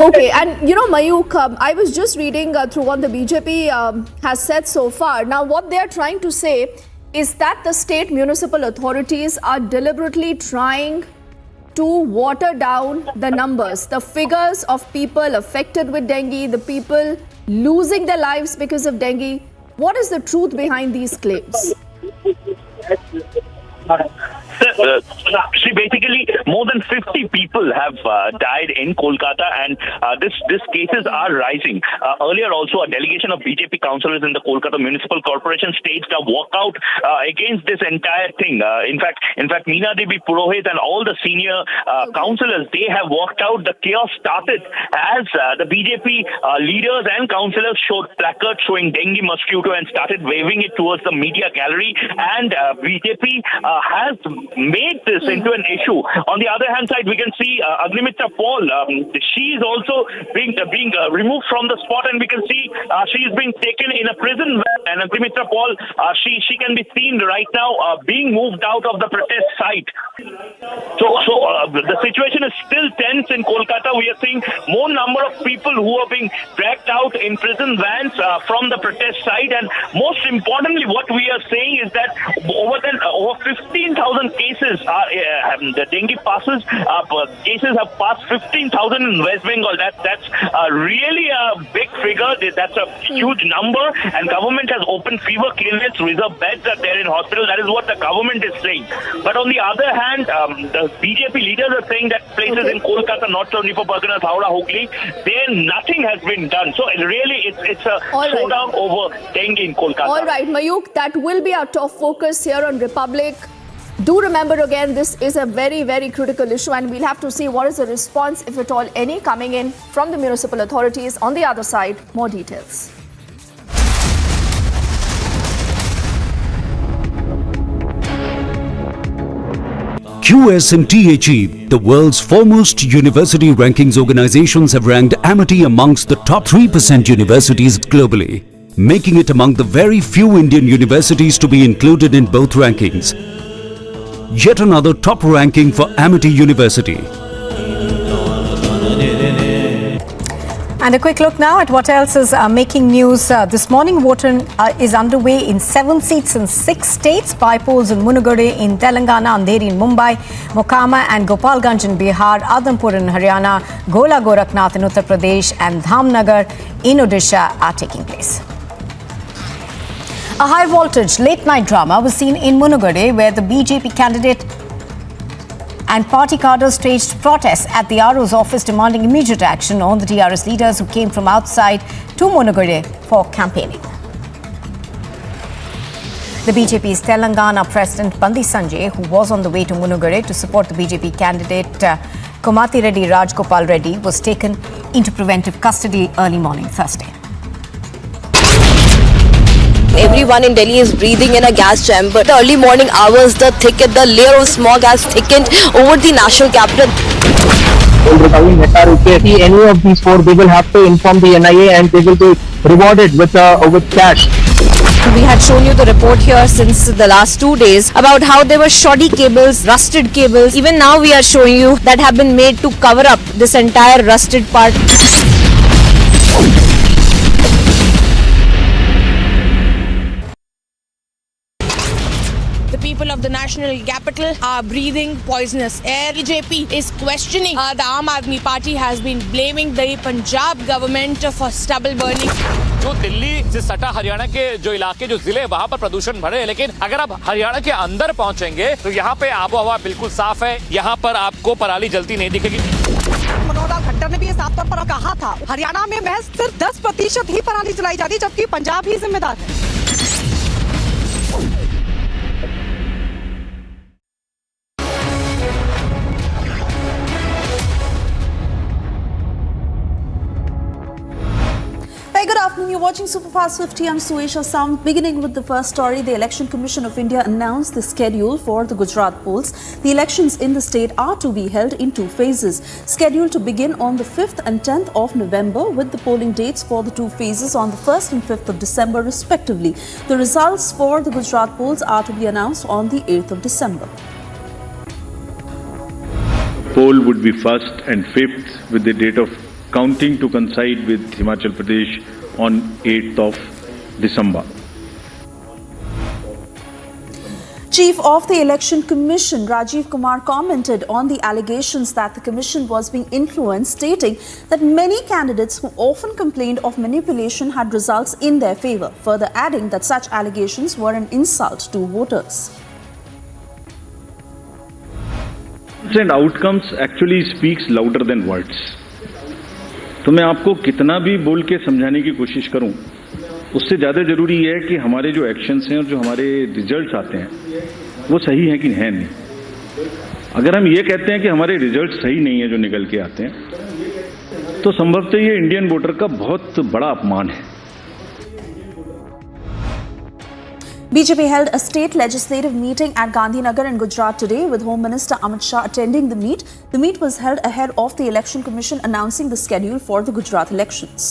Okay, and you know, Mayuk, I was just reading through what the BJP has said so far. Now, what they are trying to say is that the state municipal authorities are deliberately trying to water down the numbers, the figures of people affected with dengue, the people losing their lives because of dengue. What is the truth behind these claims? See, basically, more than 50 people have died in Kolkata, and these cases are rising. Earlier, also, a delegation of BJP councillors in the Kolkata Municipal Corporation staged a walkout against this entire thing. In fact, Meena Devi Purohit and all the senior councillors, they have walked out. The chaos started as the BJP leaders and councillors showed placards showing dengue mosquito and started waving it towards the media gallery. And BJP has made this into an issue. On the other hand side, we can see Agnimitra Paul. She is also being removed from the spot, and we can see she is being taken in a prison van. And Agnimitra Paul, she can be seen right now being moved out of the protest site. So the situation is still tense in Kolkata. We are seeing more number of people who are being dragged out in prison vans from the protest site. And most importantly, what we are saying is that over 15,000 cases are the dengue cases have passed 15,000 in West Bengal. That's really a big figure. That's a huge number, and government has opened fever clinics, reserve beds are there in hospitals. That is what the government is saying. But on the other hand, the BJP leaders are saying that places in Kolkata, North 24 Parganas, Howrah, Hooghly, there nothing has been done. So really, it's a showdown over dengue in Kolkata. All right, Mayuk, that will be our top focus here on Republic. Do remember again, this is a very, very critical issue, and we'll have to see what is the response, if at all any, coming in from the municipal authorities. On the other side, more details. QS and THE, the world's foremost university rankings organizations, have ranked Amity amongst the top 3% universities globally, making it among the very few Indian universities to be included in both rankings. Yet another top ranking for Amity University. And a quick look now at what else is making news. This morning, voting is underway in 7 seats in 6 states. By polls in Munugade in Telangana, Andheri in Mumbai, Mokama and Gopalganj in Bihar, Adhampur in Haryana, Gola Gorakhnath in Uttar Pradesh and Dhamnagar in Odisha are taking place. A high-voltage late-night drama was seen in Munugade, where the BJP candidate and party cadres staged protests at the RO's office demanding immediate action on the TRS leaders who came from outside to Munugade for campaigning. The BJP's Telangana President Bandi Sanjay, who was on the way to Munugade to support the BJP candidate Komati Reddy Rajgopal Reddy, was taken into preventive custody early morning Thursday. Everyone in Delhi is breathing in a gas chamber. The early morning hours, the layer of smog has thickened over the national capital. Any of these 4, they will have to inform the NIA and they will be rewarded with cash. We had shown you the report here since the last 2 days about how there were shoddy cables, rusted cables. Even now we are showing you that have been made to cover up this entire rusted part. People of the national capital are breathing poisonous air. BJP is questioning the Aam Aadmi Party has been blaming the Punjab government for stubble burning. जो दिल्ली से सटा हरियाणा के जो इलाके जो जिले वहां पर प्रदूषण भरे हैं, लेकिन अगर आप हरियाणा के अंदर पहुंचेंगे तो यहाँ पे आबो हवा बिल्कुल साफ है। यहाँ पर आपको पराली जलती नहीं दिखेगी। सेंटर ने भी ये साफ तौर पर कहा था। हरियाणा में महज सिर्फ 10% ही पराली जलाई जाती, जबकि पंजाब ही जिम्मेदार है। Good afternoon, you're watching Superfast 50. I'm Suesha Sound. Beginning with the first story, the Election Commission of India announced the schedule for the Gujarat polls. The elections in the state are to be held in 2 phases, scheduled to begin on the 5th and 10th of November, with the polling dates for the 2 phases on the 1st and 5th of December respectively. The results for the Gujarat polls are to be announced on the 8th of December. Poll would be 1st and 5th, with the date of counting to coincide with Himachal Pradesh on 8th of December. Chief of the Election Commission, Rajiv Kumar, commented on the allegations that the Commission was being influenced, stating that many candidates who often complained of manipulation had results in their favour, further adding that such allegations were an insult to voters. And outcomes actually speaks louder than words. तो मैं आपको कितना भी बोल के समझाने की कोशिश करूं, उससे ज़्यादा ज़रूरी है कि हमारे जो एक्शंस हैं और जो हमारे रिजल्ट्स आते हैं वो सही हैं कि है नहीं। अगर हम ये कहते हैं कि हमारे रिजल्ट सही नहीं है जो निकल के आते हैं, तो संभवतः ये इंडियन वोटर का बहुत बड़ा अपमान है। BJP held a state legislative meeting at Gandhinagar in Gujarat today, with Home Minister Amit Shah attending the meet. The meet was held ahead of the Election Commission announcing the schedule for the Gujarat elections.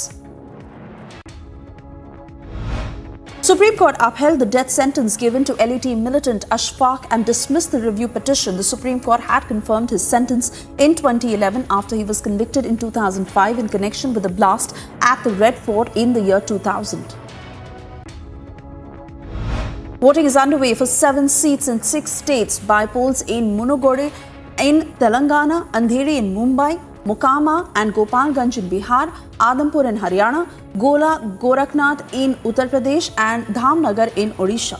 Supreme Court upheld the death sentence given to LAT militant Ashfaq and dismissed the review petition. The Supreme Court had confirmed his sentence in 2011 after he was convicted in 2005 in connection with the blast at the Red Fort in the year 2000. Voting is underway for 7 seats in 6 states by polls in Munugode in Telangana, Andheri in Mumbai, Mokama and Gopalganj in Bihar, Adampur in Haryana, Gola, Gorakhnath in Uttar Pradesh and Dhamnagar in Odisha.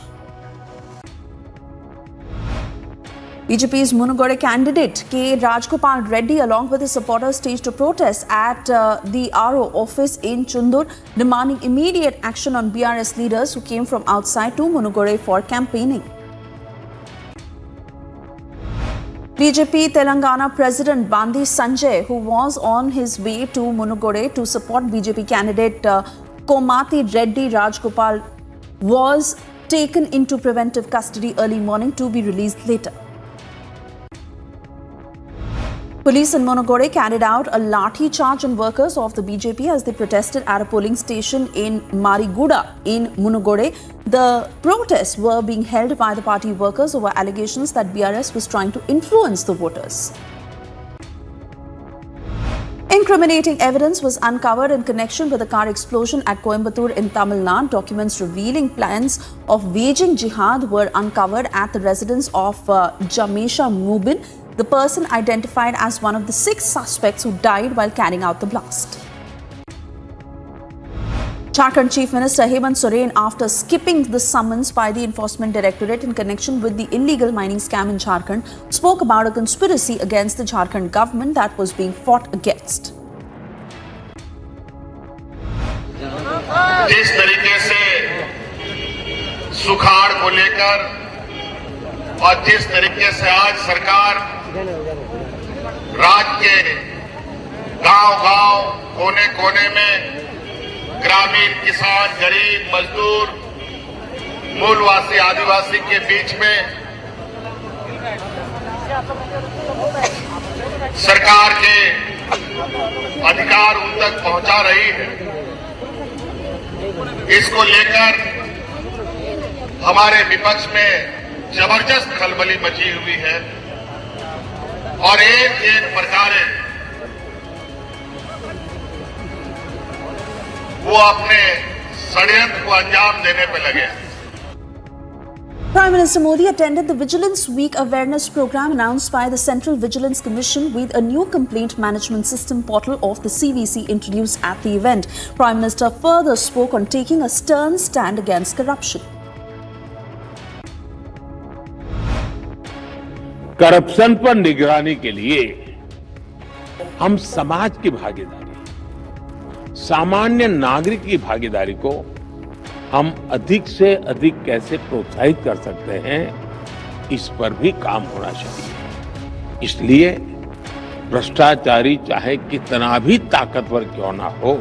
BJP's Munugode candidate K. Rajgopal Reddy along with his supporters staged a protest at the RO office in Chundur, demanding immediate action on BRS leaders who came from outside to Munugode for campaigning. BJP Telangana President Bandi Sanjay, who was on his way to Munugode to support BJP candidate Komati Reddy Rajgopal, was taken into preventive custody early morning to be released later. Police in Munugode carried out a lathi charge on workers of the BJP as they protested at a polling station in Mariguda in Munugode. The protests were being held by the party workers over allegations that BRS was trying to influence the voters. Incriminating evidence was uncovered in connection with a car explosion at Coimbatore in Tamil Nadu. Documents revealing plans of waging jihad were uncovered at the residence of Jamesha Mubin, the person identified as one of the 6 suspects who died while carrying out the blast. Jharkhand Chief Minister Hemant Soren, after skipping the summons by the Enforcement Directorate in connection with the illegal mining scam in Jharkhand, spoke about a conspiracy against the Jharkhand government that was being fought against. जिस तरीके से सुखाड़ को लेकर और जिस तरीके से आज सरकार राज्य के गांव-गांव, कोने-कोने में ग्रामीण, किसान, गरीब, मजदूर, मूलवासी, आदिवासी के बीच में सरकार के अधिकार उन तक पहुंचा रही है, इसको लेकर हमारे विपक्ष में जबरदस्त खलबली मची हुई है और एक प्रकार वो अपने षड्यंत्र को अंजाम देने पे लगे हैं। Prime Minister Modi attended the Vigilance Week awareness program announced by the Central Vigilance Commission, with a new complaint management system portal of the CVC introduced at the event. Prime Minister further spoke on taking a stern stand against corruption. Corruption पर निगरानी के लिए हम समाज की भागीदारी, सामान्य नागरिक की भागीदारी को हम अधिक से अधिक कैसे प्रोत्साहित कर सकते हैं, इस पर भी काम होना चाहिए। इसलिए भ्रष्टाचारी चाहे कितना भी ताकतवर क्यों ना हो,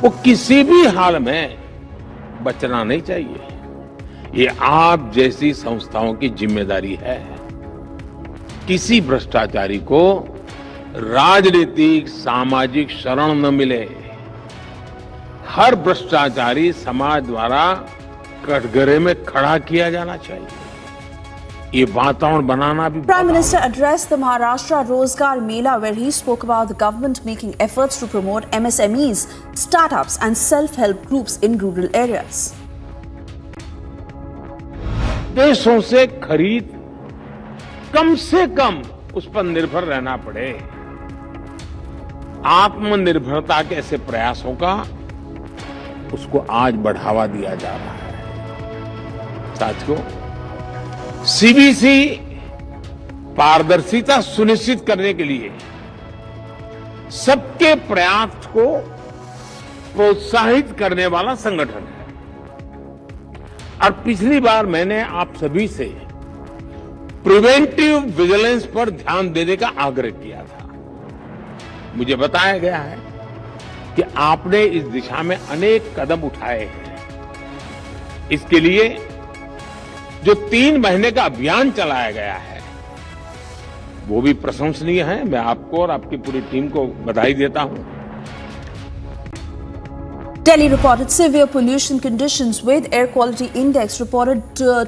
वो किसी भी हाल में बचना नहीं चाहिए। ये आप जैसी संस्थाओं की जिम्मेदारी है। किसी भ्रष्टाचारी को राजनीतिक सामाजिक शरण न मिले। हर भ्रष्टाचारी समाज द्वारा कटघरे में खड़ा किया जाना चाहिए। ये वातावरण बनाना भी। Prime Minister addressed the Maharashtra Rozgar Mela where he spoke about the government making efforts to promote MSMEs, startups and self-help groups in rural areas. देशों से खरीद कम से कम उस पर निर्भर रहना पड़े। आत्मनिर्भरता के ऐसे प्रयासों का उसको आज बढ़ावा दिया जा रहा है। साथियों, सीबीसी पारदर्शिता सुनिश्चित करने के लिए सबके प्रयास को प्रोत्साहित करने वाला संगठन है। और पिछली बार मैंने आप सभी से प्रिवेंटिव विजिलेंस पर ध्यान देने का आग्रह किया था। मुझे बताया गया है कि आपने इस दिशा में अनेक कदम उठाए हैं। इसके लिए जो 3 महीने का अभियान चलाया गया है, वो भी प्रशंसनीय है। मैं आपको और आपकी पूरी टीम को बधाई देता हूं। Delhi reported severe pollution conditions with air quality index reported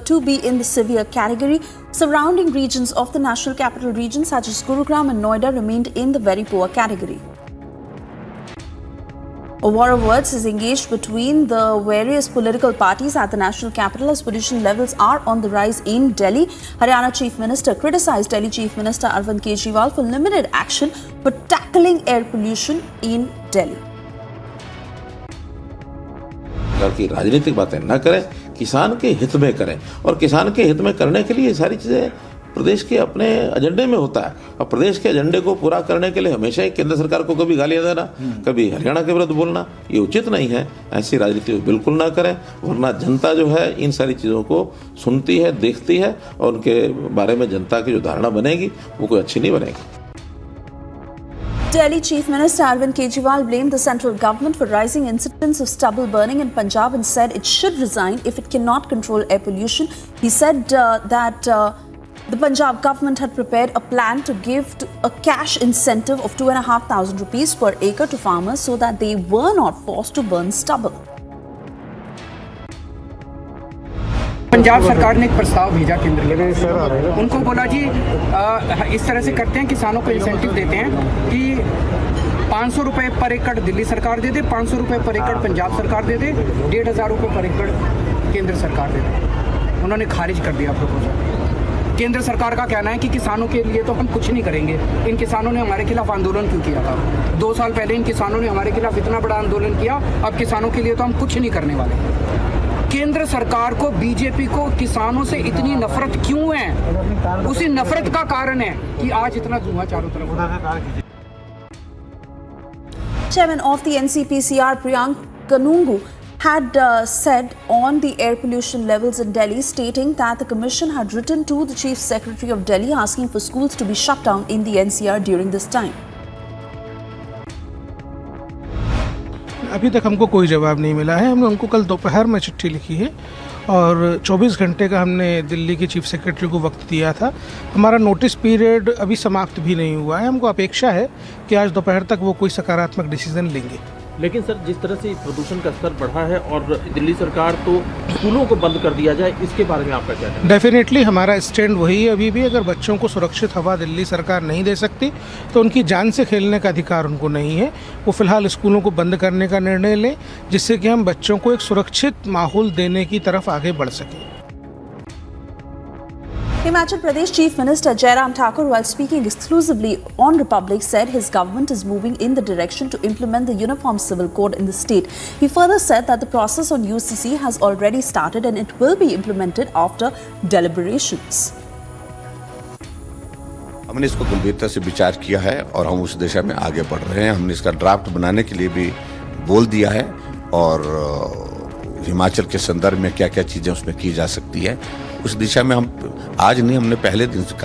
to be in the severe category. Surrounding regions of the national capital region such as Gurugram and Noida remained in the very poor category. A war of words is engaged between the various political parties at the national capital as pollution levels are on the rise in Delhi. Haryana Chief Minister criticized Delhi Chief Minister Arvind Kejriwal for limited action for tackling air pollution in Delhi. की राजनीतिक बातें न करें, किसान के हित में करें। और किसान के हित में करने के लिए ये सारी चीजें प्रदेश के अपने एजेंडे में होता है। और प्रदेश के एजेंडे को पूरा करने के लिए हमेशा ही केंद्र सरकार को कभी गालियां देना, कभी हरियाणा के विरुद्ध बोलना, ये उचित नहीं है। ऐसी राजनीति बिल्कुल ना करें, वरना जनता जो है इन सारी चीजों को सुनती है, देखती है, और उनके बारे में जनता की जो धारणा बनेगी वो कोई अच्छी नहीं बनेगी। Delhi Chief Minister Arvind Kejriwal blamed the central government for rising incidents of stubble burning in Punjab and said it should resign if it cannot control air pollution. He said that the Punjab government had prepared a plan to give a cash incentive of 2,500 rupees per acre to farmers so that they were not forced to burn stubble. Punjab सरकार ने एक प्रस्ताव भेजा केंद्र में, उनको बोला जी इस तरह से करते हैं, किसानों को इंसेंटिव देते हैं कि 500 रुपए पर एकड़ दिल्ली सरकार दे दे, 500 रुपए पर एकड़ पंजाब सरकार दे दे, 1,500 रुपए पर एकड़ केंद्र सरकार दे दे। उन्होंने खारिज कर दिया प्रपोजल। केंद्र सरकार का कहना है कि किसानों के लिए तो हम कुछ नहीं करेंगे। इन किसानों ने हमारे खिलाफ आंदोलन क्यों किया था? 2 साल पहले इन किसानों ने हमारे खिलाफ इतना बड़ा आंदोलन किया, अब किसानों के लिए तो हम कुछ नहीं करने वाले। केंद्र सरकार को, बीजेपी को किसानों से इतनी नफरत क्यों है? उसी नफरत का कारण है कि आज इतना धुआं चारों तरफ हो रहा है। Chairman of the NCPCR Priyank Kanungu had said on the air pollution levels in Delhi, stating that the commission had written to the Chief Secretary of Delhi asking for schools to be shut down in the NCR during this time. अभी तक हमको कोई जवाब नहीं मिला है। हमने उनको कल दोपहर में चिट्ठी लिखी है और 24 घंटे का हमने दिल्ली के चीफ सेक्रेटरी को वक्त दिया था। हमारा नोटिस पीरियड अभी समाप्त भी नहीं हुआ है। हमको अपेक्षा है कि आज दोपहर तक वो कोई सकारात्मक डिसीजन लेंगे। लेकिन सर, जिस तरह से प्रदूषण का स्तर बढ़ा है और दिल्ली सरकार तो स्कूलों को बंद कर दिया जाए, इसके बारे में आपका क्या है? डेफिनेटली हमारा स्टैंड वही है अभी भी। अगर बच्चों को सुरक्षित हवा दिल्ली सरकार नहीं दे सकती तो उनकी जान से खेलने का अधिकार उनको नहीं है। वो फिलहाल स्कूलों को बंद करने का निर्णय लें, जिससे कि हम बच्चों को एक सुरक्षित माहौल देने की तरफ आगे बढ़ सकें। Himachal Pradesh Chief Minister Jairam Thakur, while speaking exclusively on Republic, said his government is moving in the direction to implement the Uniform Civil Code in the state. He further said that the process on UCC has already started and it will be implemented after deliberations. हमने इसको गंभीरता से विचार किया है और हम उस दिशा में आगे बढ़ रहे हैं। हमने इसका ड्राफ्ट बनाने के लिए भी बोल दिया है और हिमाचल के संदर्भ में क्या क्या चीज़ें उसमें की जा सकती है उस दिशा में हम आज नहीं, हमने पहले दिन से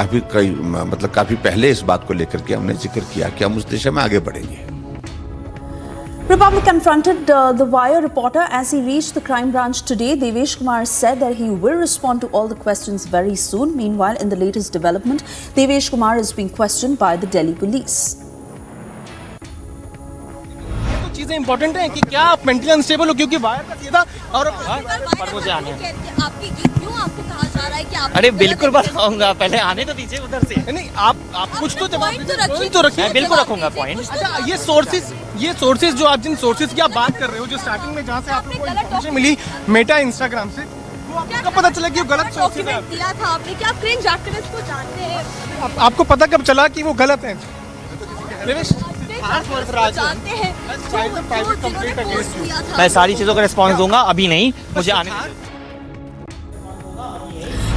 काफ़ी पहले इस बात को लेकर के हमने जिक्र किया कि हम उस दिशा में आगे बढ़ेंगे। Republic confronted the Wire reporter as he reached the crime branch today. Devesh Kumar said that he will respond to all the questions very soon. Meanwhile, in the latest development, Devesh Kumar is being questioned by the Delhi police. ये तो चीजें important हैं कि क्या आप mentally unstable हो, क्योंकि wire का सीधा और पर मुझे आने आपकी क्यों आपको कहा जा रहा है कि आप अरे बिल्कुल बताऊंगा, पहले आने तो दीजिए उधर से। नहीं आप कुछ तो जवाब तो रखिए। बिल्कुल रखूंगा पॉइंट। अच्छा ये सोर्सेज जो आप जिन सोर्सेज की आप बात कर रहे हो, जो स्टार्टिंग में जहाँ से आपको इन्फॉर्मेशन मिली मेटा इंस्टाग्राम से, वो आपको कब पता चला कि वो गलत सोर्सेज है? दिया था आपने, क्या आप क्रिंज एक्टिविस्ट को जानते हैं? आपको पता कब चला कि वो गलत है? जानते हैं मैं सारी चीजों का रिस्पॉन्स दूंगा, अभी नहीं, मुझे आने।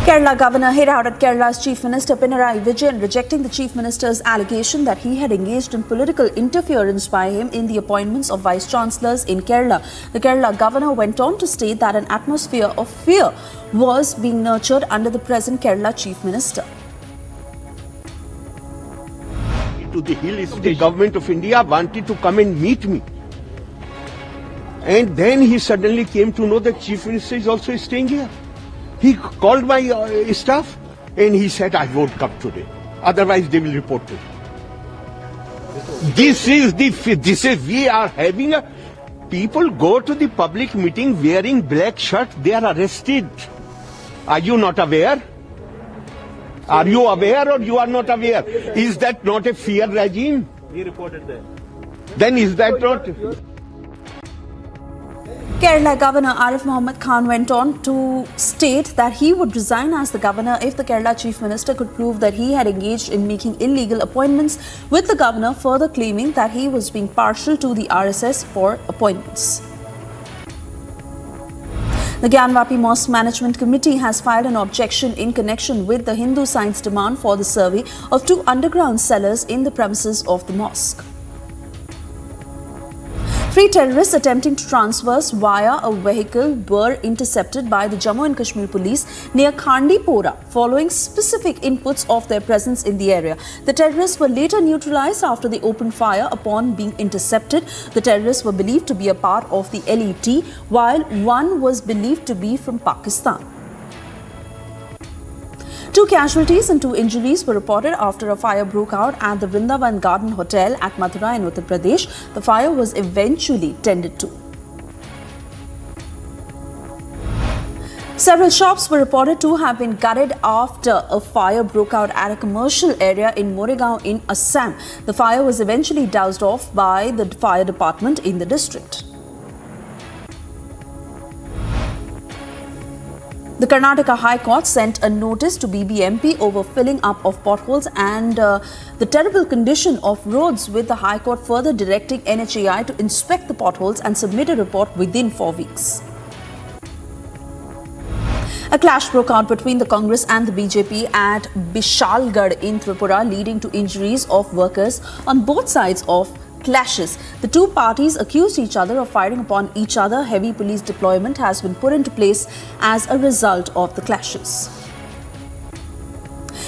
Kerala governor hit out at Kerala's Chief Minister Pinarayi Vijayan, rejecting the Chief Minister's allegation that he had engaged in political interference by him in the appointments of Vice Chancellors in Kerala. The Kerala governor went on to state that an atmosphere of fear was being nurtured under the present Kerala Chief Minister. To the Hill State government of India wanted to come and meet me. And then he suddenly came to know that Chief Minister is also staying here. He called my staff and he said, I won't come today. Otherwise they will report me. We are having a, people go to the public meeting wearing black shirt, they are arrested. Are you not aware? Are you aware or you are not aware? Is that not a fear regime? We reported that. Then is that not? Kerala Governor Arif Mohammed Khan went on to state that he would resign as the governor if the Kerala Chief Minister could prove that he had engaged in making illegal appointments, with the governor further claiming that he was being partial to the RSS for appointments. The Gyanvapi Mosque Management Committee has filed an objection in connection with the Hindu Science demand for the survey of 2 underground cellars in the premises of the mosque. 3 terrorists attempting to transverse via a vehicle were intercepted by the Jammu and Kashmir police near Khandipora following specific inputs of their presence in the area. The terrorists were later neutralized after they opened fire upon being intercepted. The terrorists were believed to be a part of the LET, while one was believed to be from Pakistan. 2 casualties and 2 injuries were reported after a fire broke out at the Vrindavan Garden Hotel at Mathura in Uttar Pradesh. The fire was eventually tended to. Several shops were reported to have been gutted after a fire broke out at a commercial area in Moregaon in Assam. The fire was eventually doused off by the fire department in the district. The Karnataka High Court sent a notice to BBMP over filling up of potholes and the terrible condition of roads, with the High Court further directing NHAI to inspect the potholes and submit a report within 4 weeks. A clash broke out between the Congress and the BJP at Bishalgarh in Tripura, leading to injuries of workers on both sides of clashes. The 2 parties accused each other of firing upon each other. Heavy police deployment has been put into place as a result of the clashes.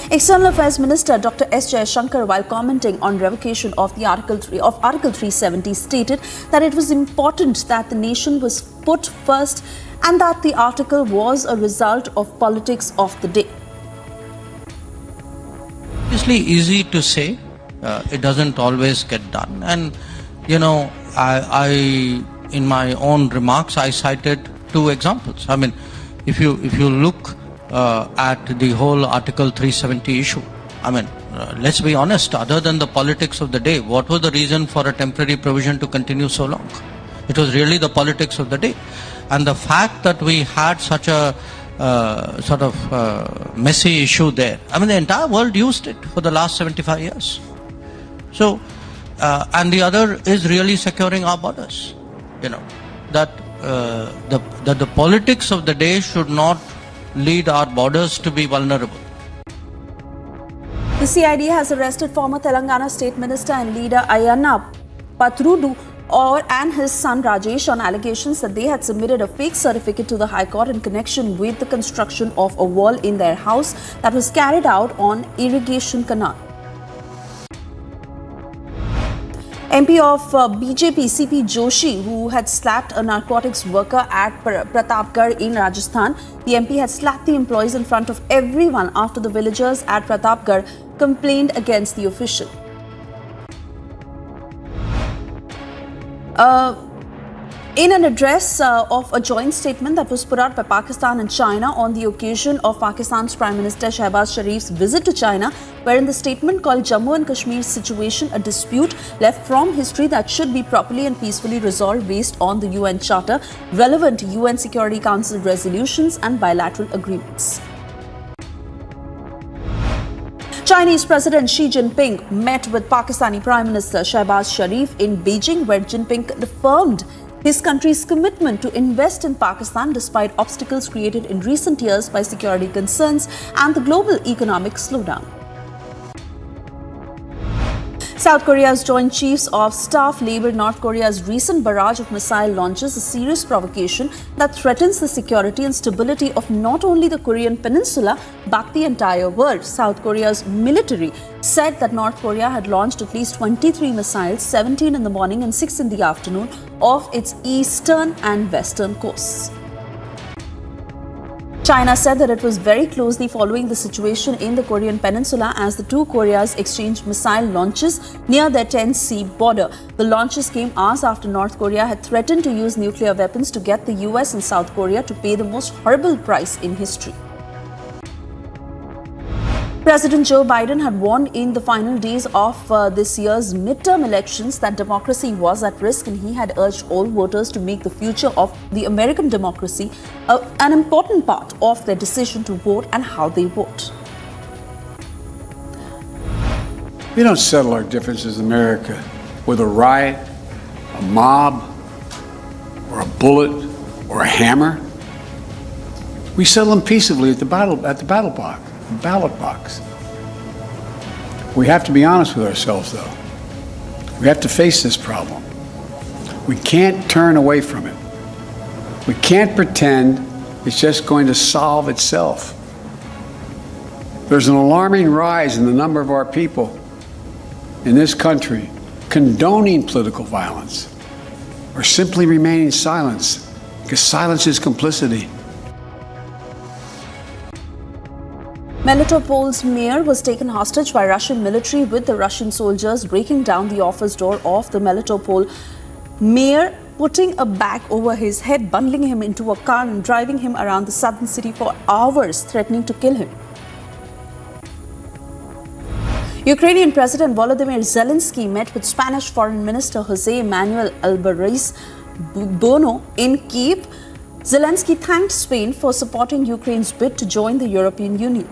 External Affairs Minister Dr. S. Jayashankar, while commenting on revocation of the Article 370, stated that it was important that the nation was put first and that the article was a result of politics of the day. Obviously easy to say. It doesn't always get done, and I in my own remarks I cited 2 examples. I mean, if you look at the whole Article 370 issue, I mean, let's be honest, other than the politics of the day, what was the reason for a temporary provision to continue so long? It was really the politics of the day, and the fact that we had such a messy issue there. I mean, the entire world used it for the last 75 years. So, and the other is really securing our borders. That the politics of the day should not lead our borders to be vulnerable. The The CID has arrested former Telangana State Minister and leader Ayanna Patrudu and his son Rajesh on allegations that they had submitted a fake certificate to the High Court in connection with the construction of a wall in their house that was carried out on irrigation canal. MP of BJP CP Joshi, who had slapped a narcotics worker at Pratapgarh in Rajasthan. The MP had slapped the employees in front of everyone after the villagers at Pratapgarh complained against the official. In an address of a joint statement that was put out by Pakistan and China on the occasion of Pakistan's Prime Minister Shehbaz Sharif's visit to China, wherein the statement called Jammu and Kashmir's situation a dispute left from history that should be properly and peacefully resolved based on the UN Charter, relevant UN Security Council resolutions and bilateral agreements. Chinese President Xi Jinping met with Pakistani Prime Minister Shehbaz Sharif in Beijing, where Jinping confirmed his country's commitment to invest in Pakistan despite obstacles created in recent years by security concerns and the global economic slowdown. South Korea's Joint Chiefs of Staff labelled North Korea's recent barrage of missile launches a serious provocation that threatens the security and stability of not only the Korean peninsula but the entire world. South Korea's military said that North Korea had launched at least 23 missiles, 17 in the morning and 6 in the afternoon, off its eastern and western coasts. China said that it was very closely following the situation in the Korean peninsula as the two Koreas exchanged missile launches near their 10-sea border. The launches came hours after North Korea had threatened to use nuclear weapons to get the US and South Korea to pay the most horrible price in history. President Joe Biden had warned in the final days of this year's midterm elections that democracy was at risk, and he had urged all voters to make the future of the American democracy an important part of their decision to vote and how they vote. We don't settle our differences in America with a riot, a mob, or a bullet, or a hammer. We settle them peaceably at the ballot box. We have to be honest with ourselves, though. We have to face this problem. We can't turn away from it. We can't pretend it's just going to solve itself. There's an alarming rise in the number of our people in this country condoning political violence or simply remaining silent, because silence is complicity. Melitopol's mayor was taken hostage by Russian military, with the Russian soldiers breaking down the office door of the Melitopol mayor, putting a bag over his head, bundling him into a car and driving him around the southern city for hours, threatening to kill him. Ukrainian President Volodymyr Zelensky met with Spanish Foreign Minister José Manuel Alvarez Bono in Kyiv. Zelensky thanked Spain for supporting Ukraine's bid to join the European Union.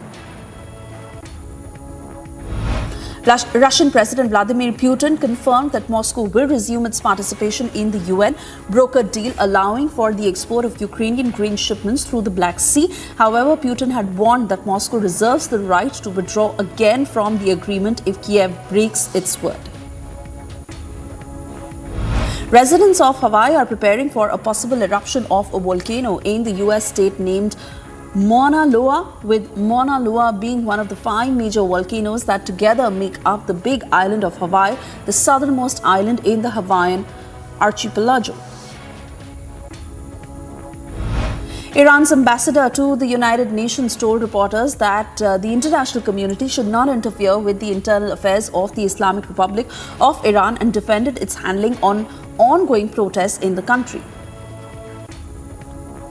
Russian President Vladimir Putin confirmed that Moscow will resume its participation in the UN brokered deal allowing for the export of Ukrainian grain shipments through the Black Sea. However, Putin had warned that Moscow reserves the right to withdraw again from the agreement if Kiev breaks its word. Residents of Hawaii are preparing for a possible eruption of a volcano in the US state named Mauna Loa, with Mauna Loa being one of the 5 major volcanoes that together make up the big island of Hawaii, the southernmost island in the Hawaiian archipelago. Iran's ambassador to the United Nations told reporters that the international community should not interfere with the internal affairs of the Islamic Republic of Iran and defended its handling on ongoing protests in the country.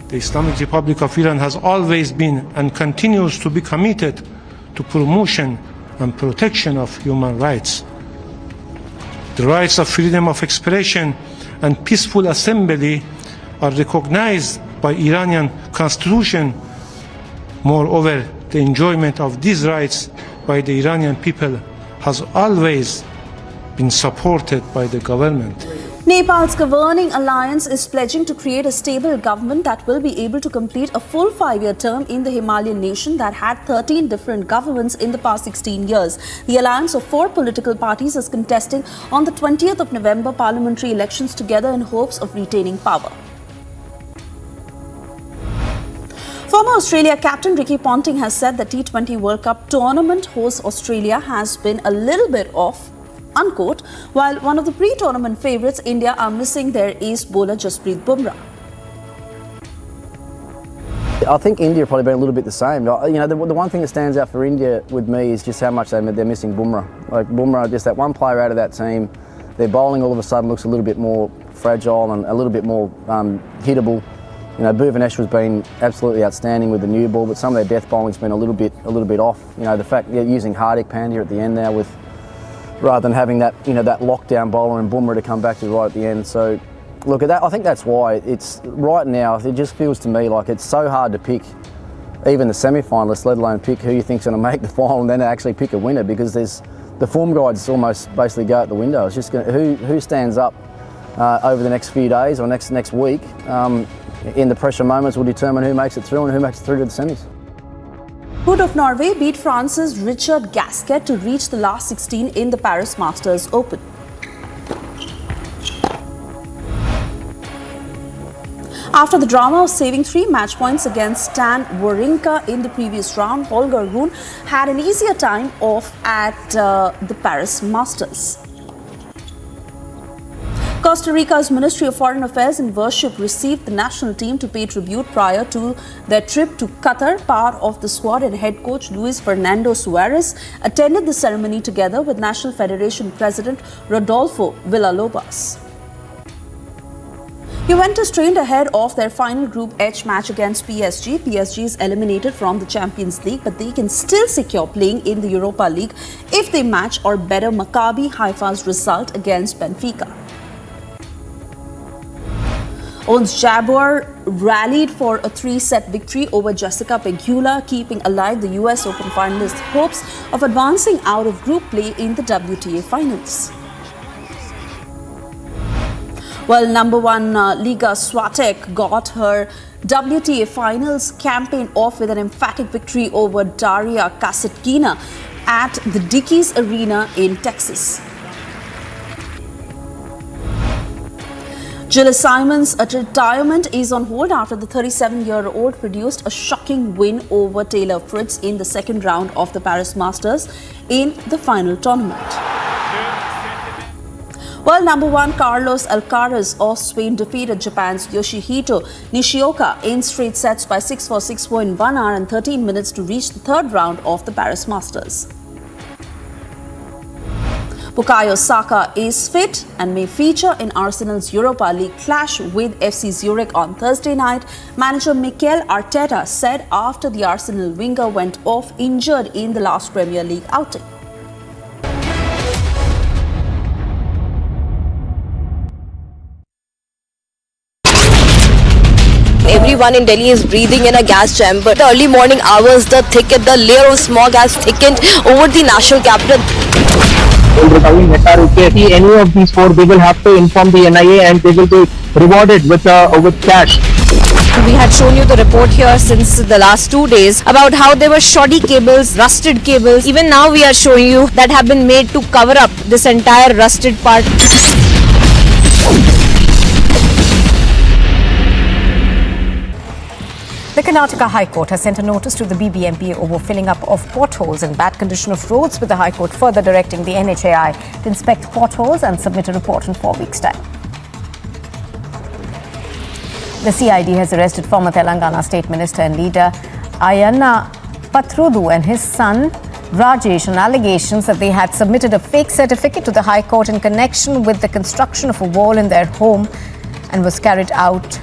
The Islamic Republic of Iran has always been and continues to be committed to promotion and protection of human rights. The rights of freedom of expression and peaceful assembly are recognized by Iranian constitution. Moreover, the enjoyment of these rights by the Iranian people has always been supported by the government. Nepal's governing alliance is pledging to create a stable government that will be able to complete a full 5-year term in the Himalayan nation that had 13 different governments in the past 16 years. The alliance of 4 political parties is contesting on the 20th of November parliamentary elections together in hopes of retaining power. Former Australia captain Ricky Ponting has said the T20 World Cup tournament host Australia has been a little bit off, unquote, while one of the pre-tournament favourites, India, are missing their ace bowler Jasprit Bumrah. I think India have probably been a little bit the same. You know, the one thing that stands out for India with me is just how much they're missing Bumrah. Like Bumrah, just that one player out of that team, their bowling all of a sudden looks a little bit more fragile and a little bit more hittable. You know, Bhuvaneshwar's been absolutely outstanding with the new ball, but some of their death bowling's been a little bit off. You know, the fact they're using Hardik Pandya at the end now rather than having that, you know, that lockdown bowler and Bumrah to come back to right at the end. So, look at that. I think that's why it's right now. It just feels to me like it's so hard to pick even the semi-finalists, let alone pick who you think's going to make the final, and then actually pick a winner, because the form guides almost basically go out the window. It's just who stands up over the next few days or next week in the pressure moments will determine who makes it through and who makes it through to the semis. Hood of Norway beat France's Richard Gasquet to reach the last 16 in the Paris Masters Open. After the drama of saving 3 match points against Stan Wawrinka in the previous round, Holger Rune had an easier time off at the Paris Masters. Costa Rica's Ministry of Foreign Affairs and Worship received the national team to pay tribute prior to their trip to Qatar. Part of the squad and head coach Luis Fernando Suarez attended the ceremony together with National Federation President Rodolfo Villalobos. Juventus trained ahead of their final Group H match against PSG. PSG is eliminated from the Champions League, but they can still secure playing in the Europa League if they match or better Maccabi Haifa's result against Benfica. Ons Jabeur rallied for a 3-set victory over Jessica Pegula, keeping alive the US Open finalists' hopes of advancing out of group play in the WTA finals. Well, number 1 Liga Swiatek got her WTA finals campaign off with an emphatic victory over Daria Kasatkina at the Dickies Arena in Texas. Gilles Simon's retirement is on hold after the 37-year-old produced a shocking win over Taylor Fritz in the second round of the Paris Masters in the final tournament. Well, number 1 Carlos Alcaraz of Spain defeated Japan's Yoshihito Nishioka in straight sets by 6-4, 6-4 in 1 hour and 13 minutes to reach the third round of the Paris Masters. Bukayo Saka is fit and may feature in Arsenal's Europa League clash with FC Zurich on Thursday night. Manager Mikel Arteta said after the Arsenal winger went off injured in the last Premier League outing. Everyone in Delhi is breathing in a gas chamber. The early morning hours, the layer of smog has thickened over the national capital. Any of these 4, they will have to inform the NIA and they will be rewarded with cash. We had shown you the report here since the last 2 days about how there were shoddy cables, rusted cables. Even now we are showing you that have been made to cover up this entire rusted part. The Karnataka High Court has sent a notice to the BBMP over filling up of potholes and bad condition of roads, with the High Court further directing the NHAI to inspect potholes and submit a report in 4 weeks' time. The CID has arrested former Telangana State Minister and leader Ayanna Pathrudu and his son Rajesh on allegations that they had submitted a fake certificate to the High Court in connection with the construction of a wall in their home and was carried out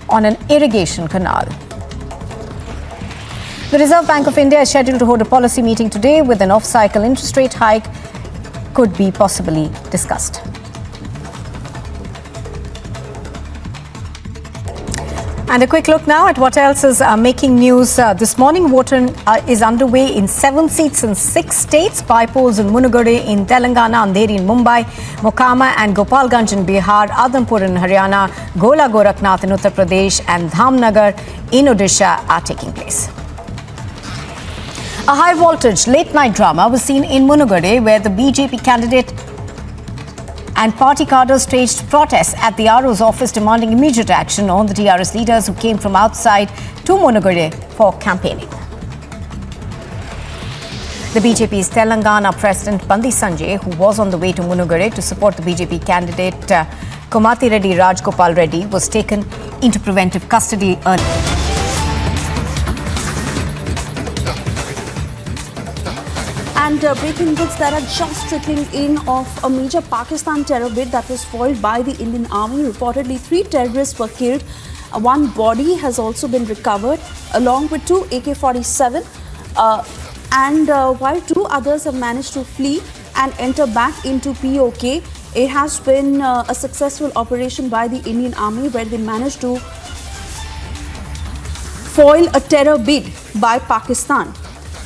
on an irrigation canal. The Reserve Bank of India is scheduled to hold a policy meeting today with an off-cycle interest rate hike could be possibly discussed. And a quick look now at what else is making news. This morning, voting is underway in 7 seats in 6 states. By polls in Munugade in Telangana, Andheri in Mumbai, Mokama and Gopalganj in Bihar, Adampur in Haryana, Gola Gorakhnath in Uttar Pradesh and Dhamnagar in Odisha are taking place. A high-voltage late-night drama was seen in Munugade, where the BJP candidate and party cadres staged protests at the RO's office demanding immediate action on the TRS leaders who came from outside to Munugade for campaigning. The BJP's Telangana President Bandi Sanjay, who was on the way to Munugade to support the BJP candidate Komati Reddy Rajgopal Reddy, was taken into preventive custody early. And breaking goods that are just trickling in of a major Pakistan terror bid that was foiled by the Indian Army. Reportedly, 3 terrorists were killed. One body has also been recovered, along with 2 AK-47. While 2 others have managed to flee and enter back into POK, it has been a successful operation by the Indian Army, where they managed to foil a terror bid by Pakistan.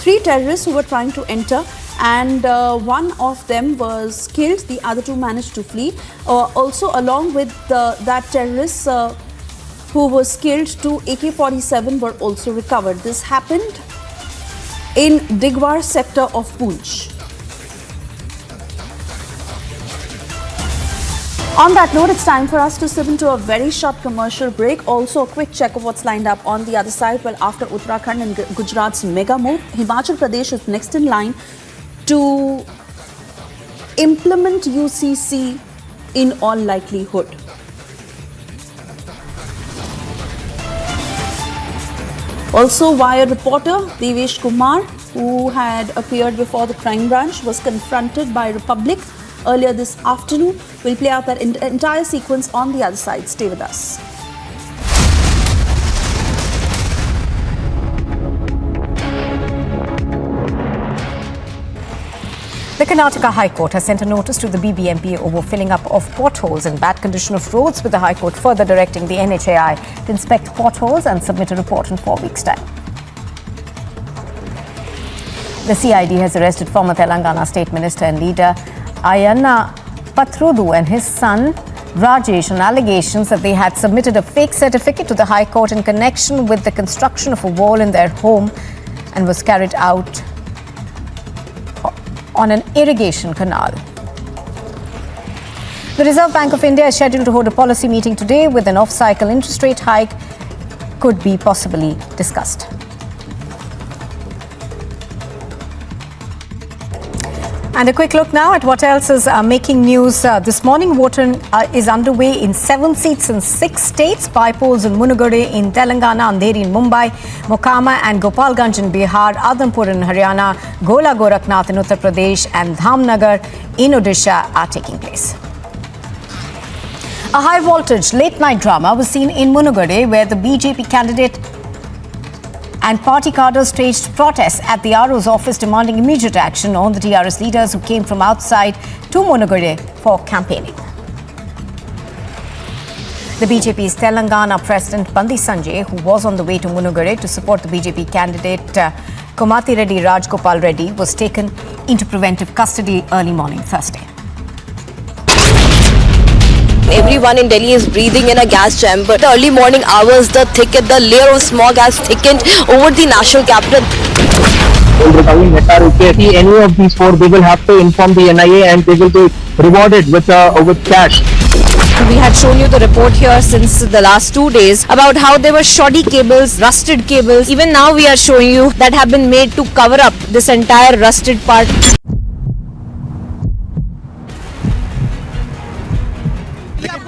3 terrorists who were trying to enter, and one of them was killed. The other 2 managed to flee. Also, along with that terrorist who was killed, 2 AK-47 were also recovered. This happened in Digwar sector of Poonch. On that note, it's time for us to slip into a very short commercial break. Also, a quick check of what's lined up on the other side. Well, after Uttarakhand and Gujarat's mega move, Himachal Pradesh is next in line to implement UCC in all likelihood. Also, via reporter Devesh Kumar, who had appeared before the crime branch, was confronted by Republic earlier this afternoon. We'll play out that entire sequence on the other side. Stay with us. The Karnataka High Court has sent a notice to the BBMP over filling up of potholes and bad condition of roads, with the High Court further directing the NHAI to inspect potholes and submit a report in 4 weeks' time. The CID has arrested former Telangana State Minister and leader Ayanna Pathrudu and his son Rajesh on allegations that they had submitted a fake certificate to the High Court in connection with the construction of a wall in their home and was carried out on an irrigation canal. The Reserve Bank of India is scheduled to hold a policy meeting today, with an off-cycle interest rate hike could be possibly discussed. And a quick look now at what else is making news. This morning, voting is underway in 7 seats in 6 states. By polls in Munugade in Telangana, Andheri in Mumbai, Mokama and Gopalganj in Bihar, Adampur in Haryana, Gola Gorakhnath in Uttar Pradesh and Dhamnagar in Odisha are taking place. A high-voltage late-night drama was seen in Munugade, where the BJP candidate and party cadres staged protests at the RO's office demanding immediate action on the TRS leaders who came from outside to Munugade for campaigning. The BJP's Telangana President Bandi Sanjay, who was on the way to Munugade to support the BJP candidate Komati Reddy Rajgopal Reddy, was taken into preventive custody early morning Thursday. Everyone in Delhi is breathing in a gas chamber. The early morning hours, the layer of smog has thickened over the national capital. Any of these 4, they will have to inform the NIA and they will be rewarded with cash. We had shown you the report here since the last 2 days about how there were shoddy cables, rusted cables. Even now we are showing you that have been made to cover up this entire rusted part.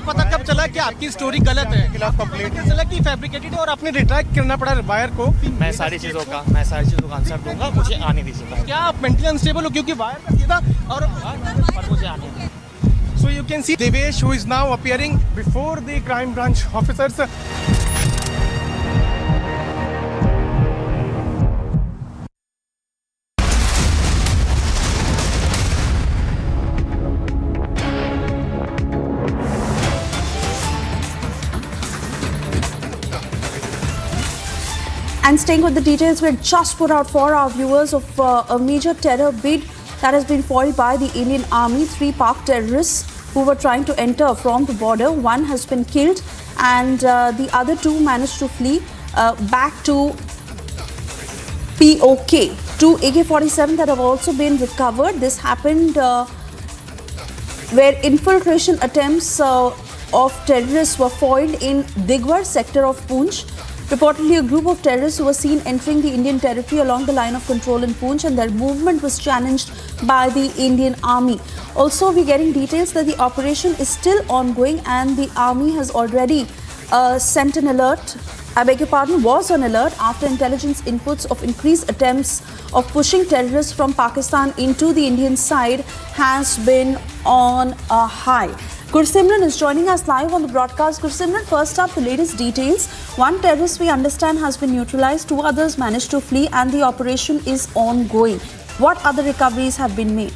पता कब चला कि आपकी story गलत है? Complete चला कि fabricated है और आपने रिट्रैक्ट करना पड़ा वायर को। मैं सारी चीजों का आंसर दूंगा, मुझे आने दीजिए। क्या आप मेंटली अनस्टेबल हो क्योंकि वायर का सीधा और मुझे आने दीजिए। So you can see Devesh, who is now appearing before the crime branch officers. And staying with the details, we had just put out for our viewers of a major terror bid that has been foiled by the Indian Army. 3 Pak terrorists who were trying to enter from the border. 1 has been killed and the other 2 managed to flee back to POK. 2 AK-47 that have also been recovered. This happened where infiltration attempts of terrorists were foiled in Digwar sector of Poonch. Reportedly, a group of terrorists who were seen entering the Indian territory along the line of control in Poonch, and their movement was challenged by the Indian Army. Also, we're getting details that the operation is still ongoing and the Army has already sent an alert. I beg your pardon, was on alert after intelligence inputs of increased attempts of pushing terrorists from Pakistan into the Indian side has been on a high. Gursimran is joining us live on the broadcast. Gursimran, first up, the latest details. 1 terrorist, we understand, has been neutralized. 2 others managed to flee and the operation is ongoing. What other recoveries have been made?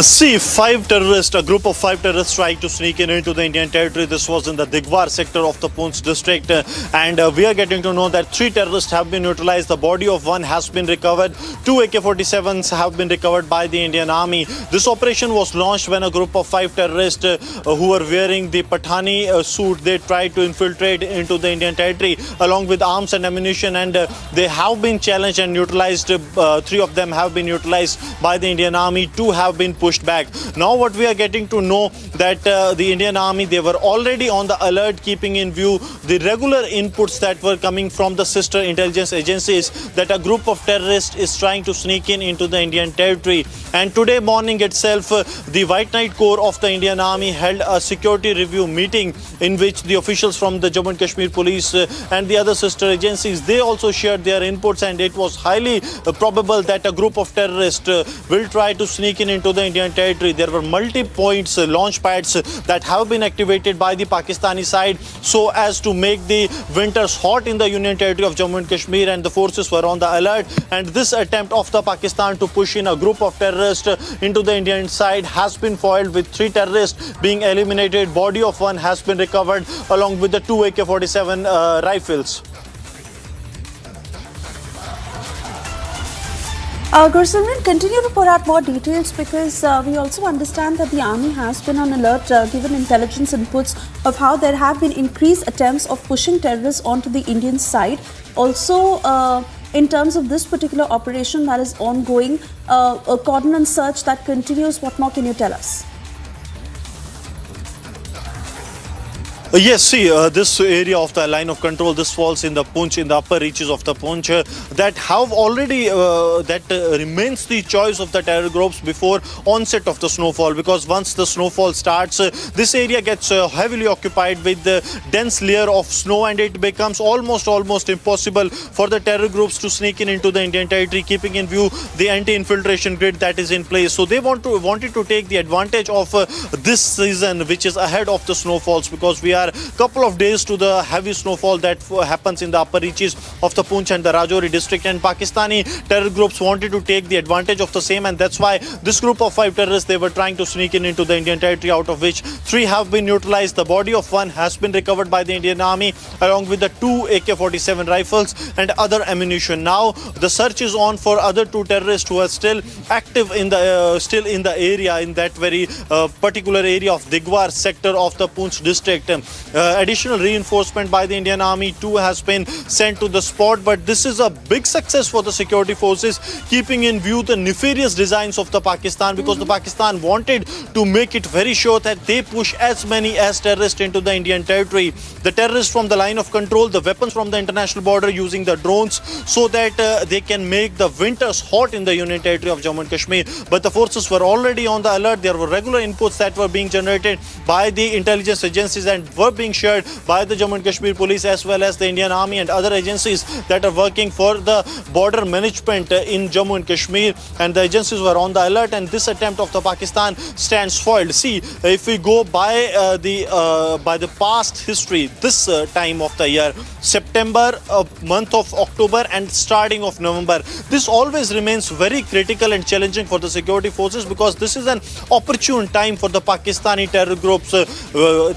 See, a group of 5 terrorists tried to sneak into the Indian territory. This was in the Digwar sector of the Poonch district. And we are getting to know that 3 terrorists have been neutralized. The body of 1 has been recovered. 2 AK-47s have been recovered by the Indian Army. This operation was launched when a group of 5 terrorists who were wearing the Pathani suit, they tried to infiltrate into the Indian territory along with arms and ammunition. And they have been challenged and neutralized. 3 of them have been neutralized by the Indian Army. 2 have been pushed back. Now what we are getting to know that the Indian Army, they were already on the alert, keeping in view the regular inputs that were coming from the sister intelligence agencies that a group of terrorists is trying to sneak into the Indian territory. And today morning itself, the White Knight Corps of the Indian Army held a security review meeting in which the officials from the Jammu and Kashmir Police and the other sister agencies, they also shared their inputs, and it was highly probable that a group of terrorists will try to sneak into the Indian territory. There were multi-points launch pads that have been activated by the Pakistani side so as to make the winters hot in the Union territory of Jammu and Kashmir, and the forces were on the alert. And this attempt of the Pakistan to push in a group of terrorists into the Indian side has been foiled, with 3 terrorists being eliminated. Body of 1 has been recovered along with the 2 AK-47 rifles. Gursimran, continue to put out more details, because we also understand that the Army has been on alert, given intelligence inputs of how there have been increased attempts of pushing terrorists onto the Indian side. Also, in terms of this particular operation that is ongoing, a cordon and search that continues, what more can you tell us? Yes, see, this area of the line of control, this falls in the Poonch, in the upper reaches of the Poonch, that have already, remains the choice of the terror groups before onset of the snowfall, because once the snowfall starts, this area gets heavily occupied with the dense layer of snow, and it becomes almost impossible for the terror groups to sneak into the Indian territory, keeping in view the anti-infiltration grid that is in place. So they wanted to take the advantage of this season, which is ahead of the snowfalls, because we are a couple of days to the heavy snowfall that happens in the upper reaches of the Poonch and the Rajouri district, and Pakistani terror groups wanted to take the advantage of the same, and that's why this group of 5 terrorists, they were trying to sneak into the Indian territory, out of which 3 have been neutralized. The body of 1 has been recovered by the Indian Army along with the 2 AK-47 rifles and other ammunition. Now the search is on for other 2 terrorists who are still active in the area, in that very particular area of Digwar sector of the Poonch district. Additional reinforcement by the Indian Army too has been sent to the spot, but this is a big success for the security forces, keeping in view the nefarious designs of the Pakistan, because the Pakistan wanted to make it very sure that they push as many as terrorists into the Indian territory. The terrorists from the line of control, the weapons from the international border, using the drones, so that they can make the winters hot in the Union territory of Jammu and Kashmir. But the forces were already on the alert. There were regular inputs that were being generated by the intelligence agencies and were being shared by the Jammu and Kashmir Police as well as the Indian Army and other agencies that are working for the border management in Jammu and Kashmir, and the agencies were on the alert, and this attempt of the Pakistan stands foiled. See, if we go by the past history, this time of the year, September, month of October and starting of November, this always remains very critical and challenging for the security forces, because this is an opportune time for the Pakistani terror groups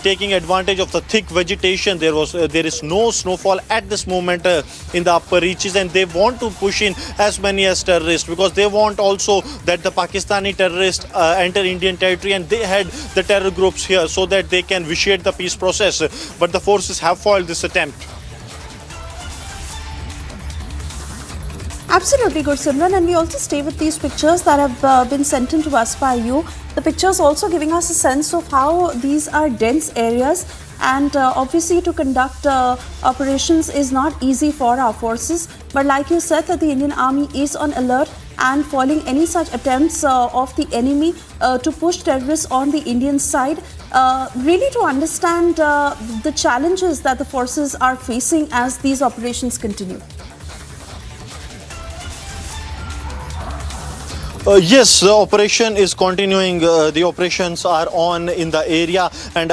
taking advantage advantage of the thick vegetation. There is no snowfall at this moment in the upper reaches, and they want to push in as many as terrorists because they want also that the Pakistani terrorists enter Indian territory and they had the terror groups here so that they can vitiate the peace process. But the forces have foiled this attempt. Absolutely, Gursimran, and we also stay with these pictures that have been sent in to us by you. The pictures also giving us a sense of how these are dense areas, and obviously to conduct operations is not easy for our forces. But like you said, that the Indian Army is on alert and foiling any such attempts of the enemy to push terrorists on the Indian side. Really to understand the challenges that the forces are facing as these operations continue. Yes, the operation is continuing. The operations are on in the area, and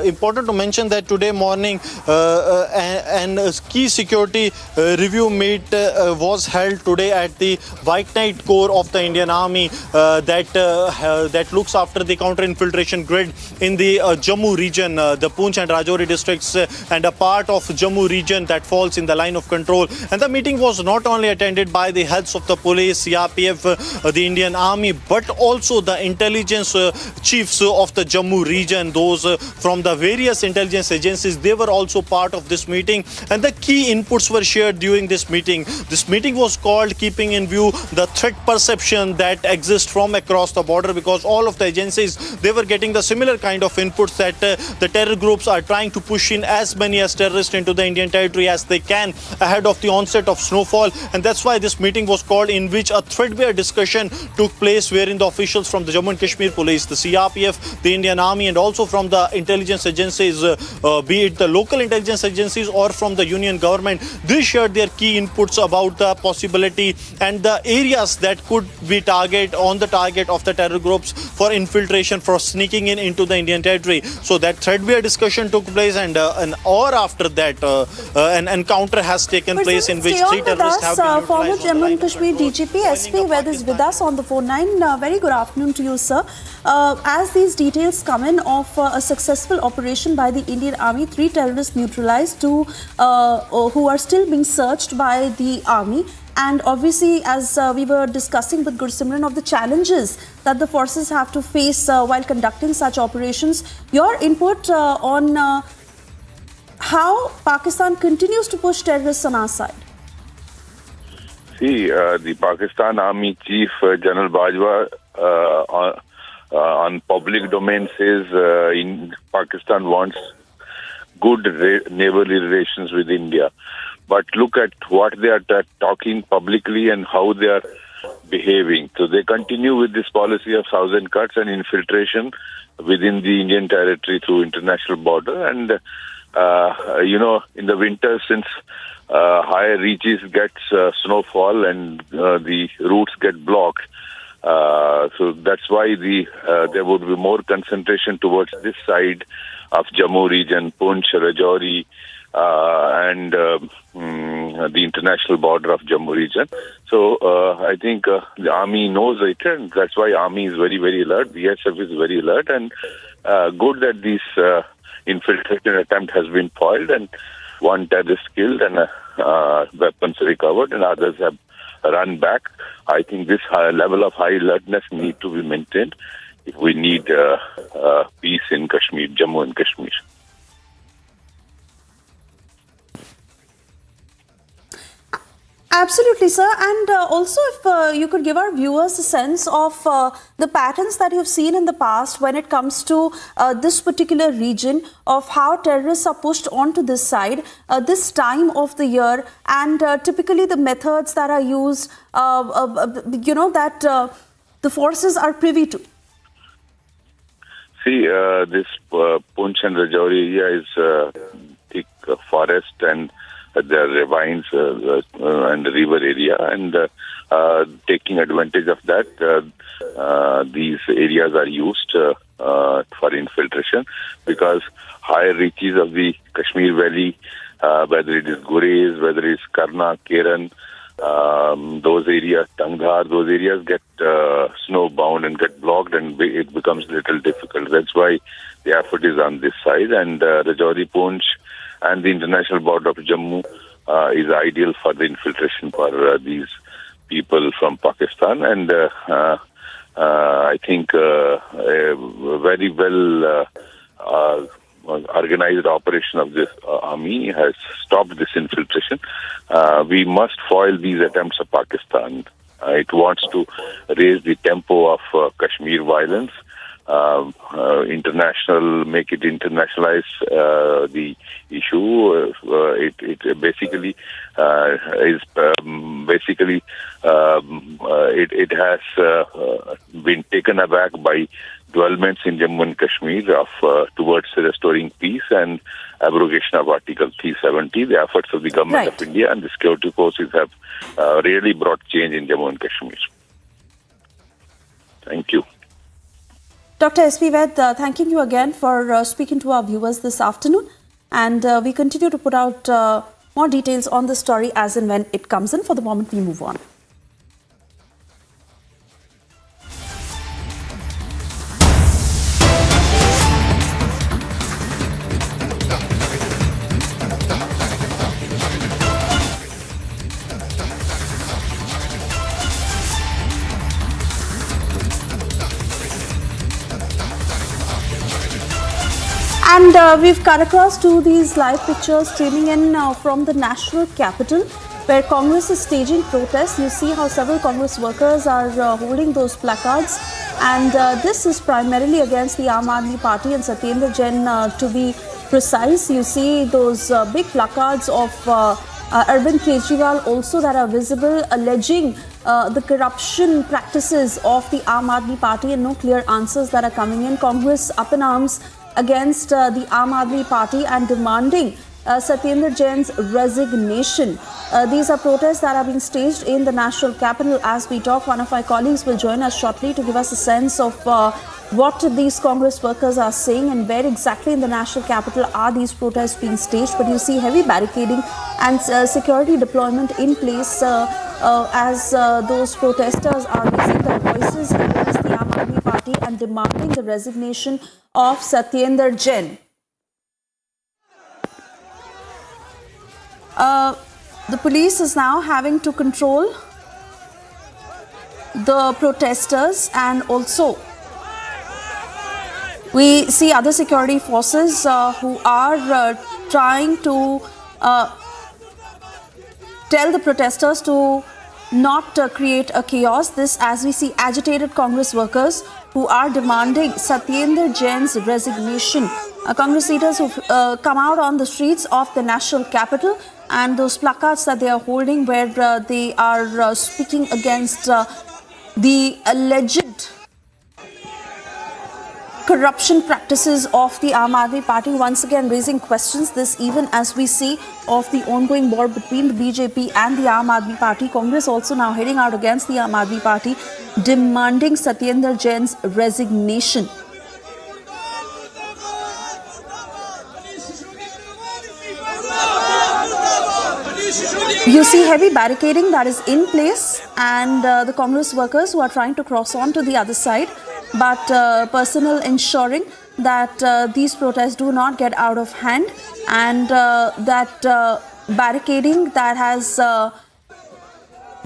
important to mention that today morning an key security review meet was held today at the White Knight Corps of the Indian Army that looks after the counter-infiltration grid in the Jammu region, the Poonch and Rajouri districts, and a part of Jammu region that falls in the line of control. And the meeting was not only attended by the heads of the police, CRPF, the Indian Army, but also the intelligence chiefs of the Jammu region, those from the various intelligence agencies. They were also part of this meeting, and the key inputs were shared during this meeting. This meeting was called keeping in view the threat perception that exists from across the border, because all of the agencies, they were getting the similar kind of inputs that the terror groups are trying to push in as many as terrorists into the Indian territory as they can ahead of the onset of snowfall. And that's why this meeting was called, in which a threadbare discussion took place, wherein the officials from the Jammu and Kashmir police, the CRPF, the Indian Army, and also from the intelligence agencies, be it the local intelligence agencies or from the union government, they shared their key inputs about the possibility and the areas that could be target of the terror groups for infiltration, for sneaking in into the Indian territory. So that threadbare discussion took place, and an hour after that, an encounter has taken place in which 3 terrorists have been neutralized. Former Jammu and Kashmir DGP SP Ved is with us on the phone line. Very good afternoon to you, sir. As these details come in of a successful operation by the Indian Army, 3 terrorists neutralized, 2 who are still being searched by the Army. And obviously, as we were discussing with Gursimran, of the challenges that the forces have to face while conducting such operations, your input on how Pakistan continues to push terrorists on our side. See, the Pakistan Army Chief General Bajwa on public domain says in Pakistan wants good neighborly relations with India. But look at what they are talking publicly and how they are behaving. So they continue with this policy of 1,000 cuts and infiltration within the Indian territory through international border. And, in the winter, since higher reaches gets snowfall and the routes get blocked, so that's why there would be more concentration towards this side of Jammu region, Poonch, Rajouri, and the international border of Jammu region. So I think the army knows it, and that's why army is very, very alert. BSF is very alert, and good that this infiltration attempt has been foiled, and 1 terrorist killed and weapons recovered, and others have run back. I think this level of high alertness need to be maintained if we need peace in Kashmir, Jammu and Kashmir. Absolutely, sir. And also, if you could give our viewers a sense of the patterns that you've seen in the past when it comes to this particular region, of how terrorists are pushed onto this side this time of the year, and typically the methods that are used, that the forces are privy to. See, this Poonch and Rajouri area is thick forest, and there are ravines and the river area, and taking advantage of that, these areas are used for infiltration, because higher reaches of the Kashmir Valley, whether it is Gurez, whether it is Karna, Keran, those areas, Tangdhar, those areas get snowbound and get blocked, and it becomes a little difficult. That's why the effort is on this side, and Rajouri Poonch and the international border of Jammu is ideal for the infiltration for these people from Pakistan, and I think a very well organized operation of this army has stopped this infiltration. We must foil these attempts of Pakistan. It wants to raise the tempo of Kashmir violence, make it internationalize the issue. It basically it has been taken aback by developments in Jammu and Kashmir towards restoring peace and abrogation of Article 370. The efforts of the government of India and the security forces have really brought change in Jammu and Kashmir. Thank you. Dr. S.P. Ved, thanking you again for speaking to our viewers this afternoon. And we continue to put out more details on the story as and when it comes in. For the moment, we move on. And we've cut across to these live pictures streaming in from the national capital, where Congress is staging protests. You see how several Congress workers are holding those placards, and this is primarily against the Aam Aadmi Party and Satyendra Jain, to be precise. You see those big placards of Arvind Kejriwal also that are visible, alleging the corruption practices of the Aam Aadmi Party, and no clear answers that are coming in. Congress up in arms against the Aam Aadmi Party and demanding Satyendra Jain's resignation. These are protests that are being staged in the national capital. As we talk, one of my colleagues will join us shortly to give us a sense of what these Congress workers are saying and where exactly in the national capital are these protests being staged. But you see heavy barricading and security deployment in place as those protesters are raising their voices against the Aam Aadmi Party and demanding the resignation of Satyendra Jain. The police is now having to control the protesters, and also we see other security forces who are trying to tell the protesters to not create a chaos. This as we see agitated Congress workers who are demanding Satyendra Jain's resignation. Congress leaders who've come out on the streets of the national capital, and those placards that they are holding where they are speaking against the alleged corruption practices of the Aam Aadmi Party, once again raising questions. This even as we see of the ongoing war between the BJP and the Aam Aadmi Party. Congress also now heading out against the Aam Aadmi Party, demanding Satyendra Jain's resignation. You see heavy barricading that is in place, and the Congress workers who are trying to cross on to the other side, but personnel ensuring that these protests do not get out of hand, and that barricading that has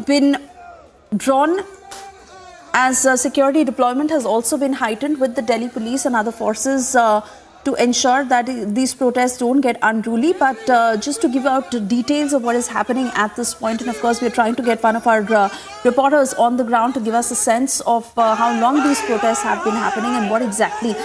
been drawn as security deployment has also been heightened with the Delhi police and other forces to ensure that these protests don't get unruly. But just to give out details of what is happening at this point, and of course we're trying to get one of our reporters on the ground to give us a sense of how long these protests have been happening and what exactly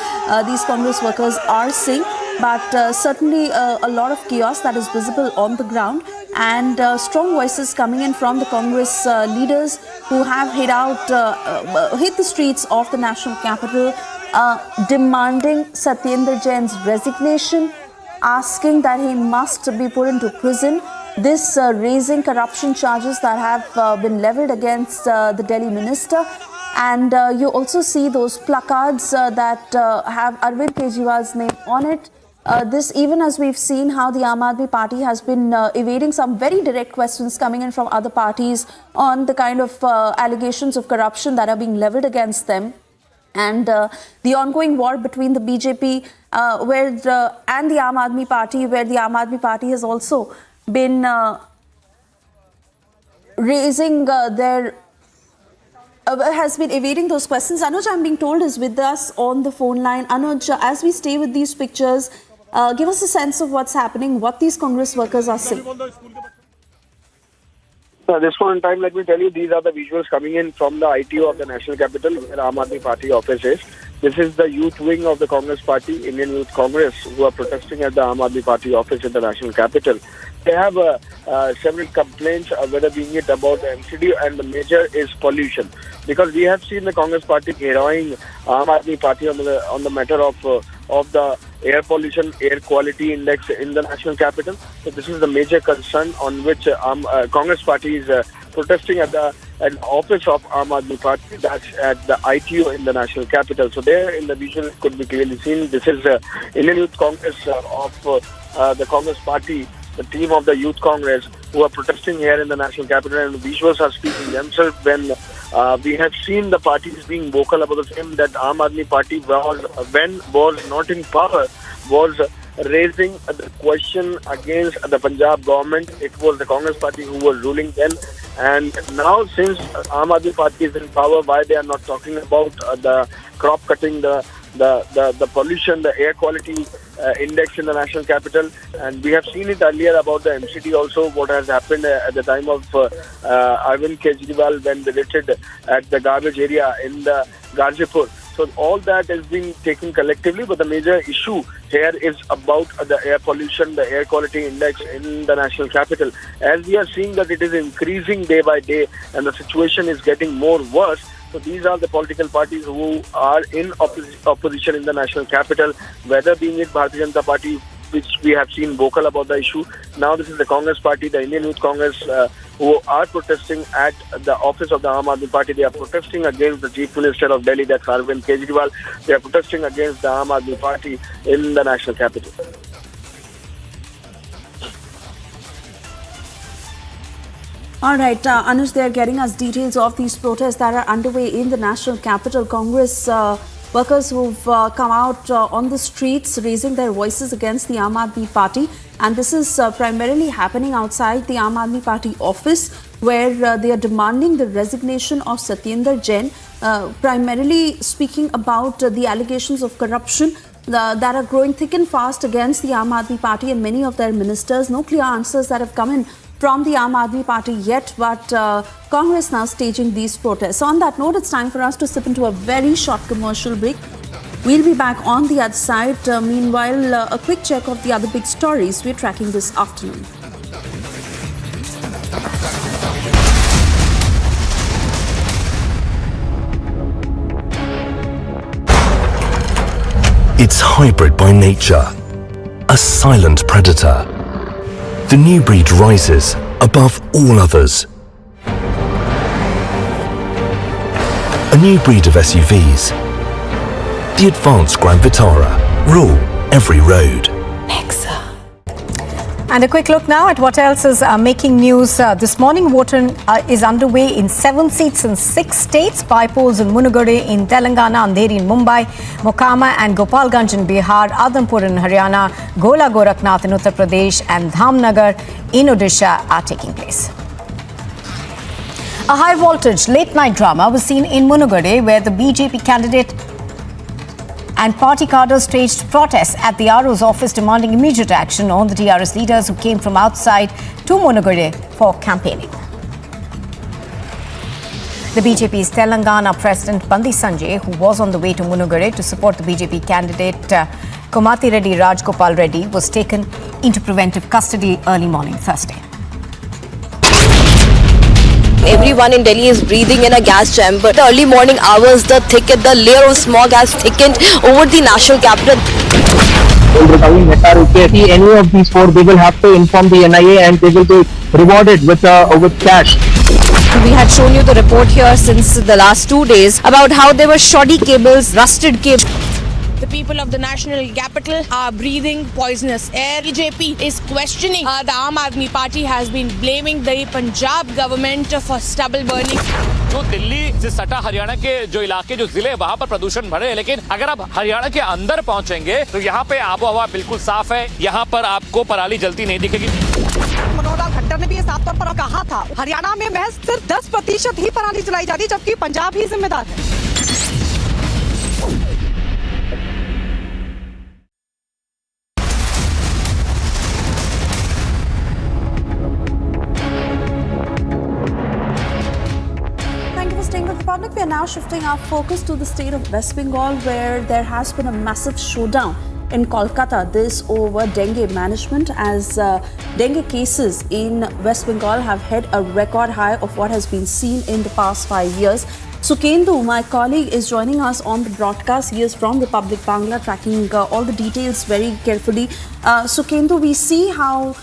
these Congress workers are saying. But certainly a lot of chaos that is visible on the ground, and strong voices coming in from the Congress leaders who have hit the streets of the national capital, demanding Satyendra Jain's resignation, asking that he must be put into prison. This raising corruption charges that have been leveled against the Delhi minister. And you also see those placards that have Arvind Kejriwal's name on it. This even as we've seen how the Aam Aadmi Party has been evading some very direct questions coming in from other parties on the kind of allegations of corruption that are being leveled against them. and the ongoing war between the BJP and the Aam Aadmi Party, where the Aam Aadmi Party has also been has been evading those questions. Anuj, I'm being told, is with us on the phone line. Anuj, as we stay with these pictures, give us a sense of what's happening, what these Congress workers are saying. At this point in time, let me tell you, these are the visuals coming in from the ITO of the National Capital, where Aam Aadmi Party office is. This is the youth wing of the Congress Party, Indian Youth Congress, who are protesting at the Aam Aadmi Party office in the National Capital. They have several complaints, whether being it about the MCD, and the major is pollution. Because we have seen the Congress Party heroing Aam Aadmi Party on the matter of the air pollution, air quality index in the National Capital. So this is the major concern on which Congress Party is protesting at the office of Aam Aadmi Party, that's at the ITO in the National Capital. So there in the visual could be clearly seen. This is Indian Youth Congress of the Congress Party, the team of the Youth Congress, who are protesting here in the National Capital, and the visuals are speaking themselves when we have seen the parties being vocal about the same, that Aam Aadmi Party was not in power, was raising the question against the Punjab government. It was the Congress Party who was ruling then, and now since Aam Aadmi Party is in power, why they are not talking about the crop cutting, the pollution, the air quality index in the National Capital. And we have seen it earlier about the MCD also, what has happened at the time of Arvind Kejriwal when they visited at the garbage area in the Gazipur. So all that is being taken collectively, but the major issue here is about the air pollution, the air quality index in the National Capital. As we are seeing that it is increasing day by day and the situation is getting more worse. So these are the political parties who are in opposition in the National Capital, whether being it Bharatiya Janata Party, which we have seen vocal about the issue. Now this is the Congress Party, the Indian Youth Congress, who are protesting at the office of the Aam Aadmi Party. They are protesting against the Chief Minister of Delhi, that's Arvind Kejriwal. They are protesting against the Aam Aadmi Party in the National Capital. All right, Anuj, they are getting us details of these protests that are underway in the National Capital. Congress workers who've come out on the streets raising their voices against the Aam Aadmi Party. And this is primarily happening outside the Aam Aadmi Party office, where they are demanding the resignation of Satyendra Jain, primarily speaking about the allegations of corruption that are growing thick and fast against the Aam Aadmi Party and many of their ministers. No clear answers that have come in from the Aam Aadmi Party yet, but Congress now staging these protests. So on that note, it's time for us to slip into a very short commercial break. We'll be back on the other side. Meanwhile, a quick check of the other big stories we're tracking this afternoon. It's hybrid by nature, a silent predator. The new breed rises above all others. A new breed of SUVs. The advanced Grand Vitara rule every road. And a quick look now at what else is making news. This morning, voting is underway in 7 seats in 6 states. By polls in Munugade in Telangana, Andheri in Mumbai, Mokama and Gopalganj in Bihar, Adhampur in Haryana, Gola Gorakhnath in Uttar Pradesh and Dhamnagar in Odisha are taking place. A high-voltage late-night drama was seen in Munugade, where the BJP candidate and party cadres staged protests at the RO's office demanding immediate action on the TRS leaders who came from outside to Munugade for campaigning. The BJP's Telangana President Bandi Sanjay, who was on the way to Munugade to support the BJP candidate Komati Reddy Rajgopal Reddy, was taken into preventive custody early morning Thursday. Everyone in Delhi is breathing in a gas chamber. The early morning hours, the layer of smog has thickened over the national capital. Any of these 4, they will have to inform the NIA and they will be rewarded with cash. We had shown you the report here since the last 2 days about how there were shoddy cables, rusted cables. The people of the national capital are breathing poisonous air. BJP is questioning the Aam Aadmi Party has been blaming the Punjab government for stubble burning. जो दिल्ली से सटा हरियाणा के जो इलाके जो जिले वहां पर प्रदूषण बढ़े, लेकिन अगर आप हरियाणा के अंदर पहुंचेंगे तो यहाँ पे आबो हवा बिल्कुल साफ है। यहाँ पर आपको पराली जलती नहीं दिखेगी। मनोहर लाल खट्टर ने भी ये साफ तौर पर कहा था, हरियाणा में महज सिर्फ 10% ही पराली जलाई जाती, जबकि पंजाब ही जिम्मेदार है। We are now shifting our focus to the state of West Bengal, where there has been a massive showdown in Kolkata, this over dengue management, as dengue cases in West Bengal have hit a record high of what has been seen in the past 5 years. Sukendu, my colleague, is joining us on the broadcast. He is from Republic Bangla, tracking all the details very carefully. Sukendu, we see how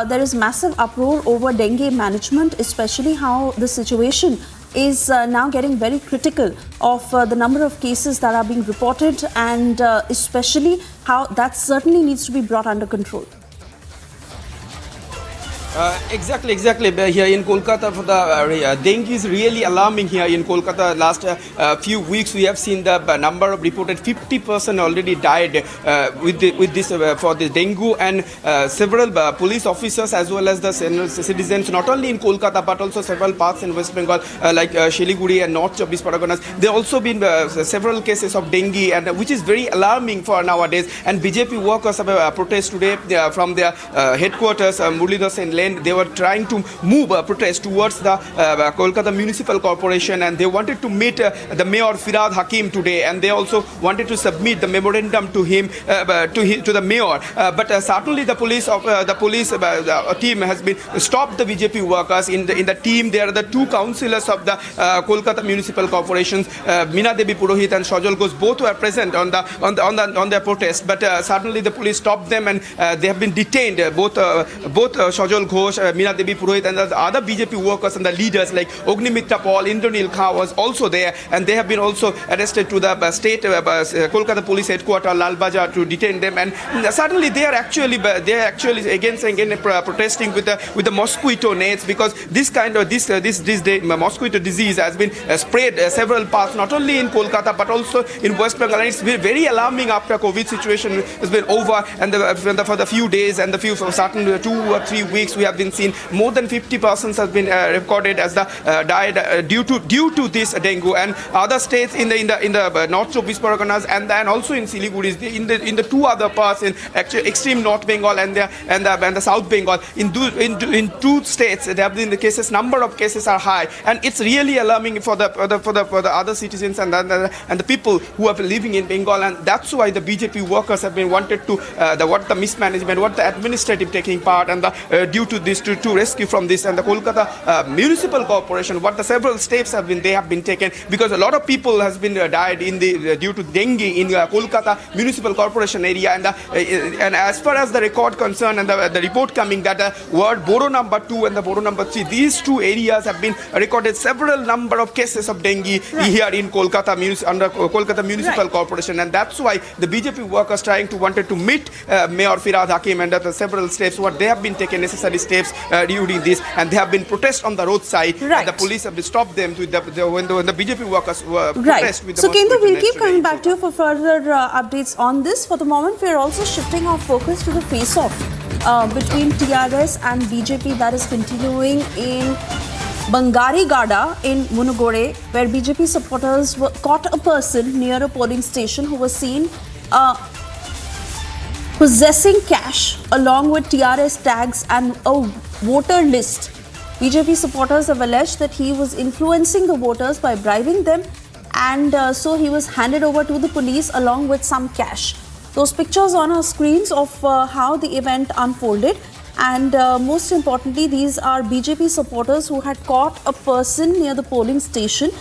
there is massive uproar over dengue management, especially how the situation is now getting very critical of the number of cases that are being reported, and especially how that certainly needs to be brought under control. Exactly. Here in Kolkata, for the dengue is really alarming here in Kolkata. Last few weeks, we have seen the number of reported 50% already died with this for the dengue, and several police officers as well as the citizens, not only in Kolkata but also several parts in West Bengal like Shiliguri and North Chabis Parganas. There also been several cases of dengue, and which is very alarming for nowadays. And BJP workers have a protest today from their headquarters, Murlidhar Sen Lane. They were trying to move a protest towards the Kolkata Municipal Corporation, and they wanted to meet the Mayor Firad Hakim today, and they also wanted to submit the memorandum to him, to the Mayor. But certainly the police team has been stopped the BJP workers. In the team, there are the two councillors of the Kolkata Municipal Corporations, Meena Devi Purohit and Sajal Ghosh. Both were present on their protest, but certainly the police stopped them, and they have been detained. Both Sajal Ghosh, Meena Devi Purohit, and the other BJP workers and the leaders like Ognimitra Paul, Indranil Khan was also there, and they have been also arrested to the state Kolkata police headquarters, Lal Bazaar, to detain them. And certainly they are actually again protesting with the mosquito nets, because this mosquito disease has been spread several parts, not only in Kolkata but also in West Bengal, and it's been very alarming after COVID situation has been over, and for the few days and for certain 2 or 3 weeks, we have been seen more than 50 persons have been recorded as the died due to this dengue. And other states in the North Chabis Parganas and also in Siliguri, in the two other parts in actually extreme North Bengal and the South Bengal, in two states there have been the cases, number of cases are high, and it's really alarming for the other citizens and the people who are living in Bengal. And that's why the BJP workers have been wanted to the mismanagement, what the administrative taking part, and due to this to rescue from this, and the Kolkata Municipal Corporation, what the several steps have been taken, because a lot of people has been died due to dengue in Kolkata Municipal Corporation area, and as far as the record concerned and the report coming that ward Boro number 2 and the Boro number 3, these two areas have been recorded several number of cases of dengue here in Kolkata under Kolkata Municipal Corporation, and that's why the BJP workers wanted to meet Mayor Firad Hakim, and the several steps what they have been taken necessary steps during this, and they have been protest on the roadside. And the police have stopped them when the BJP workers were protest with the. So Kendra, we'll keep coming back to you for further updates on this. For the moment, we are also shifting our focus to the face-off between TRS and BJP that is continuing in Bangari Gada in Munugore, where BJP supporters caught a person near a polling station who was seen possessing cash along with TRS tags and a voter list. BJP supporters have alleged that he was influencing the voters by bribing them, and so he was handed over to the police along with some cash. Those pictures on our screens of how the event unfolded, and most importantly, these are BJP supporters who had caught a person near the polling station.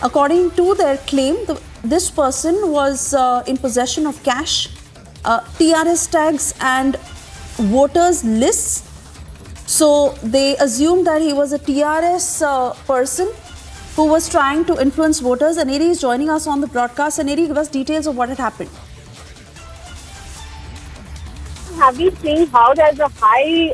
According to their claim, this person was in possession of cash, TRS tags and voters lists. So they assumed that he was a TRS person who was trying to influence voters. And Eri is joining us on the broadcast. And Eri, give us details of what had happened. have been seeing how there's a high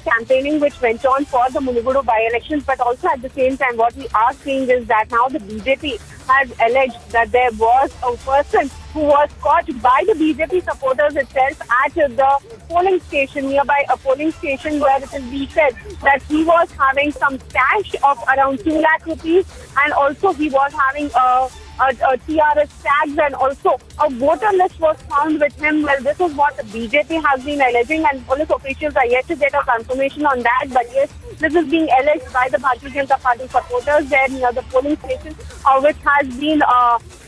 campaigning which went on for the Munugodu by-elections, but also at the same time what we are seeing is that now the BJP has alleged that there was a person who was caught by the BJP supporters itself at the polling station, nearby a polling station, where it is being said that he was having some cash of around 2 lakh rupees, and also he was having a TRS tags, and also a voter list was found with him. Well, this is what the BJP has been alleging, and police officials are yet to get a confirmation on that. But yes, this is being alleged by the Bharatiya Janata Party supporters there near the polling station, which has been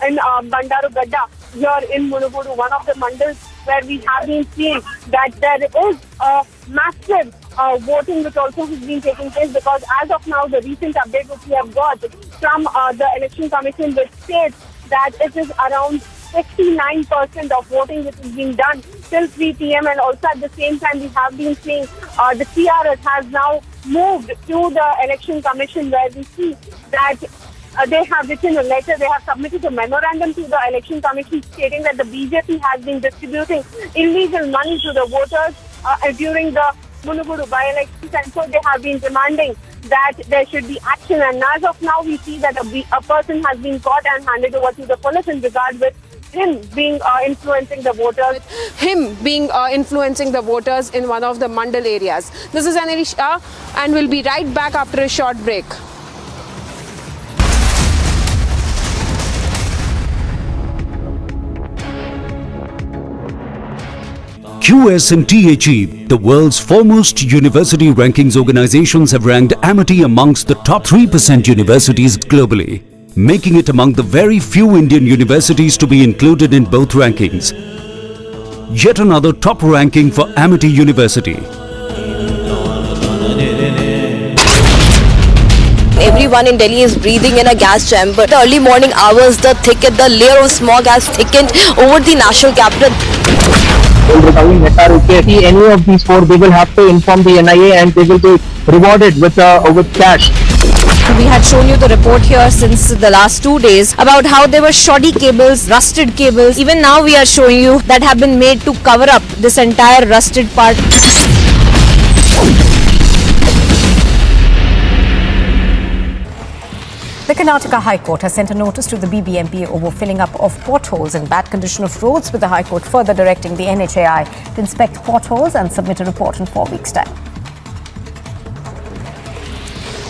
in Bandaru Gadda here in Munugodu, one of the mandals where we have been seeing that there is a massive voting which also has been taking place, because as of now the recent update which we have got from the election commission, which states that it is around 69% of voting which is being done till 3 p.m. and also at the same time we have been seeing the TRS has now moved to the election commission, where we see that they have written a letter, they have submitted a memorandum to the election commission stating that the BJP has been distributing illegal money to the voters during the Munugodu by-elections, and so they have been demanding that there should be action. And as of now, we see that a person has been caught and handed over to the police in regard with him being influencing the voters. Influencing the voters in one of the mandal areas. This is Aneri Shah, and we'll be right back after a short break. QS and THE, the world's foremost university rankings organizations, have ranked Amity amongst the top 3% universities globally, making it among the very few Indian universities to be included in both rankings. Yet another top ranking for Amity University. Everyone in Delhi is breathing in a gas chamber. The early morning hours, the layer of smog has thickened over the national capital. Any of these four, they will have to inform the NIA and they will be rewarded with cash. We had shown you the report here since the last 2 days about how there were shoddy cables, rusted cables. Even now we are showing you that have been made to cover up this entire rusted part. The Karnataka High Court has sent a notice to the BBMP over filling up of potholes and bad condition of roads, with the High Court further directing the NHAI to inspect potholes and submit a report in 4 weeks' time.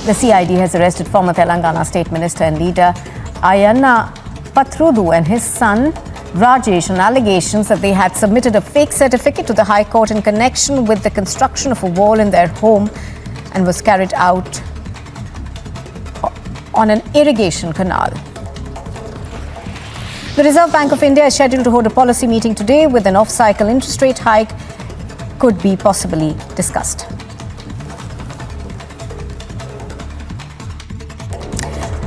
The CID has arrested former Telangana State Minister and leader Ayanna Pathrudu and his son Rajesh on allegations that they had submitted a fake certificate to the High Court in connection with the construction of a wall in their home and was carried out on an irrigation canal. The Reserve Bank of India is scheduled to hold a policy meeting today, with an off-cycle interest rate hike could be possibly discussed.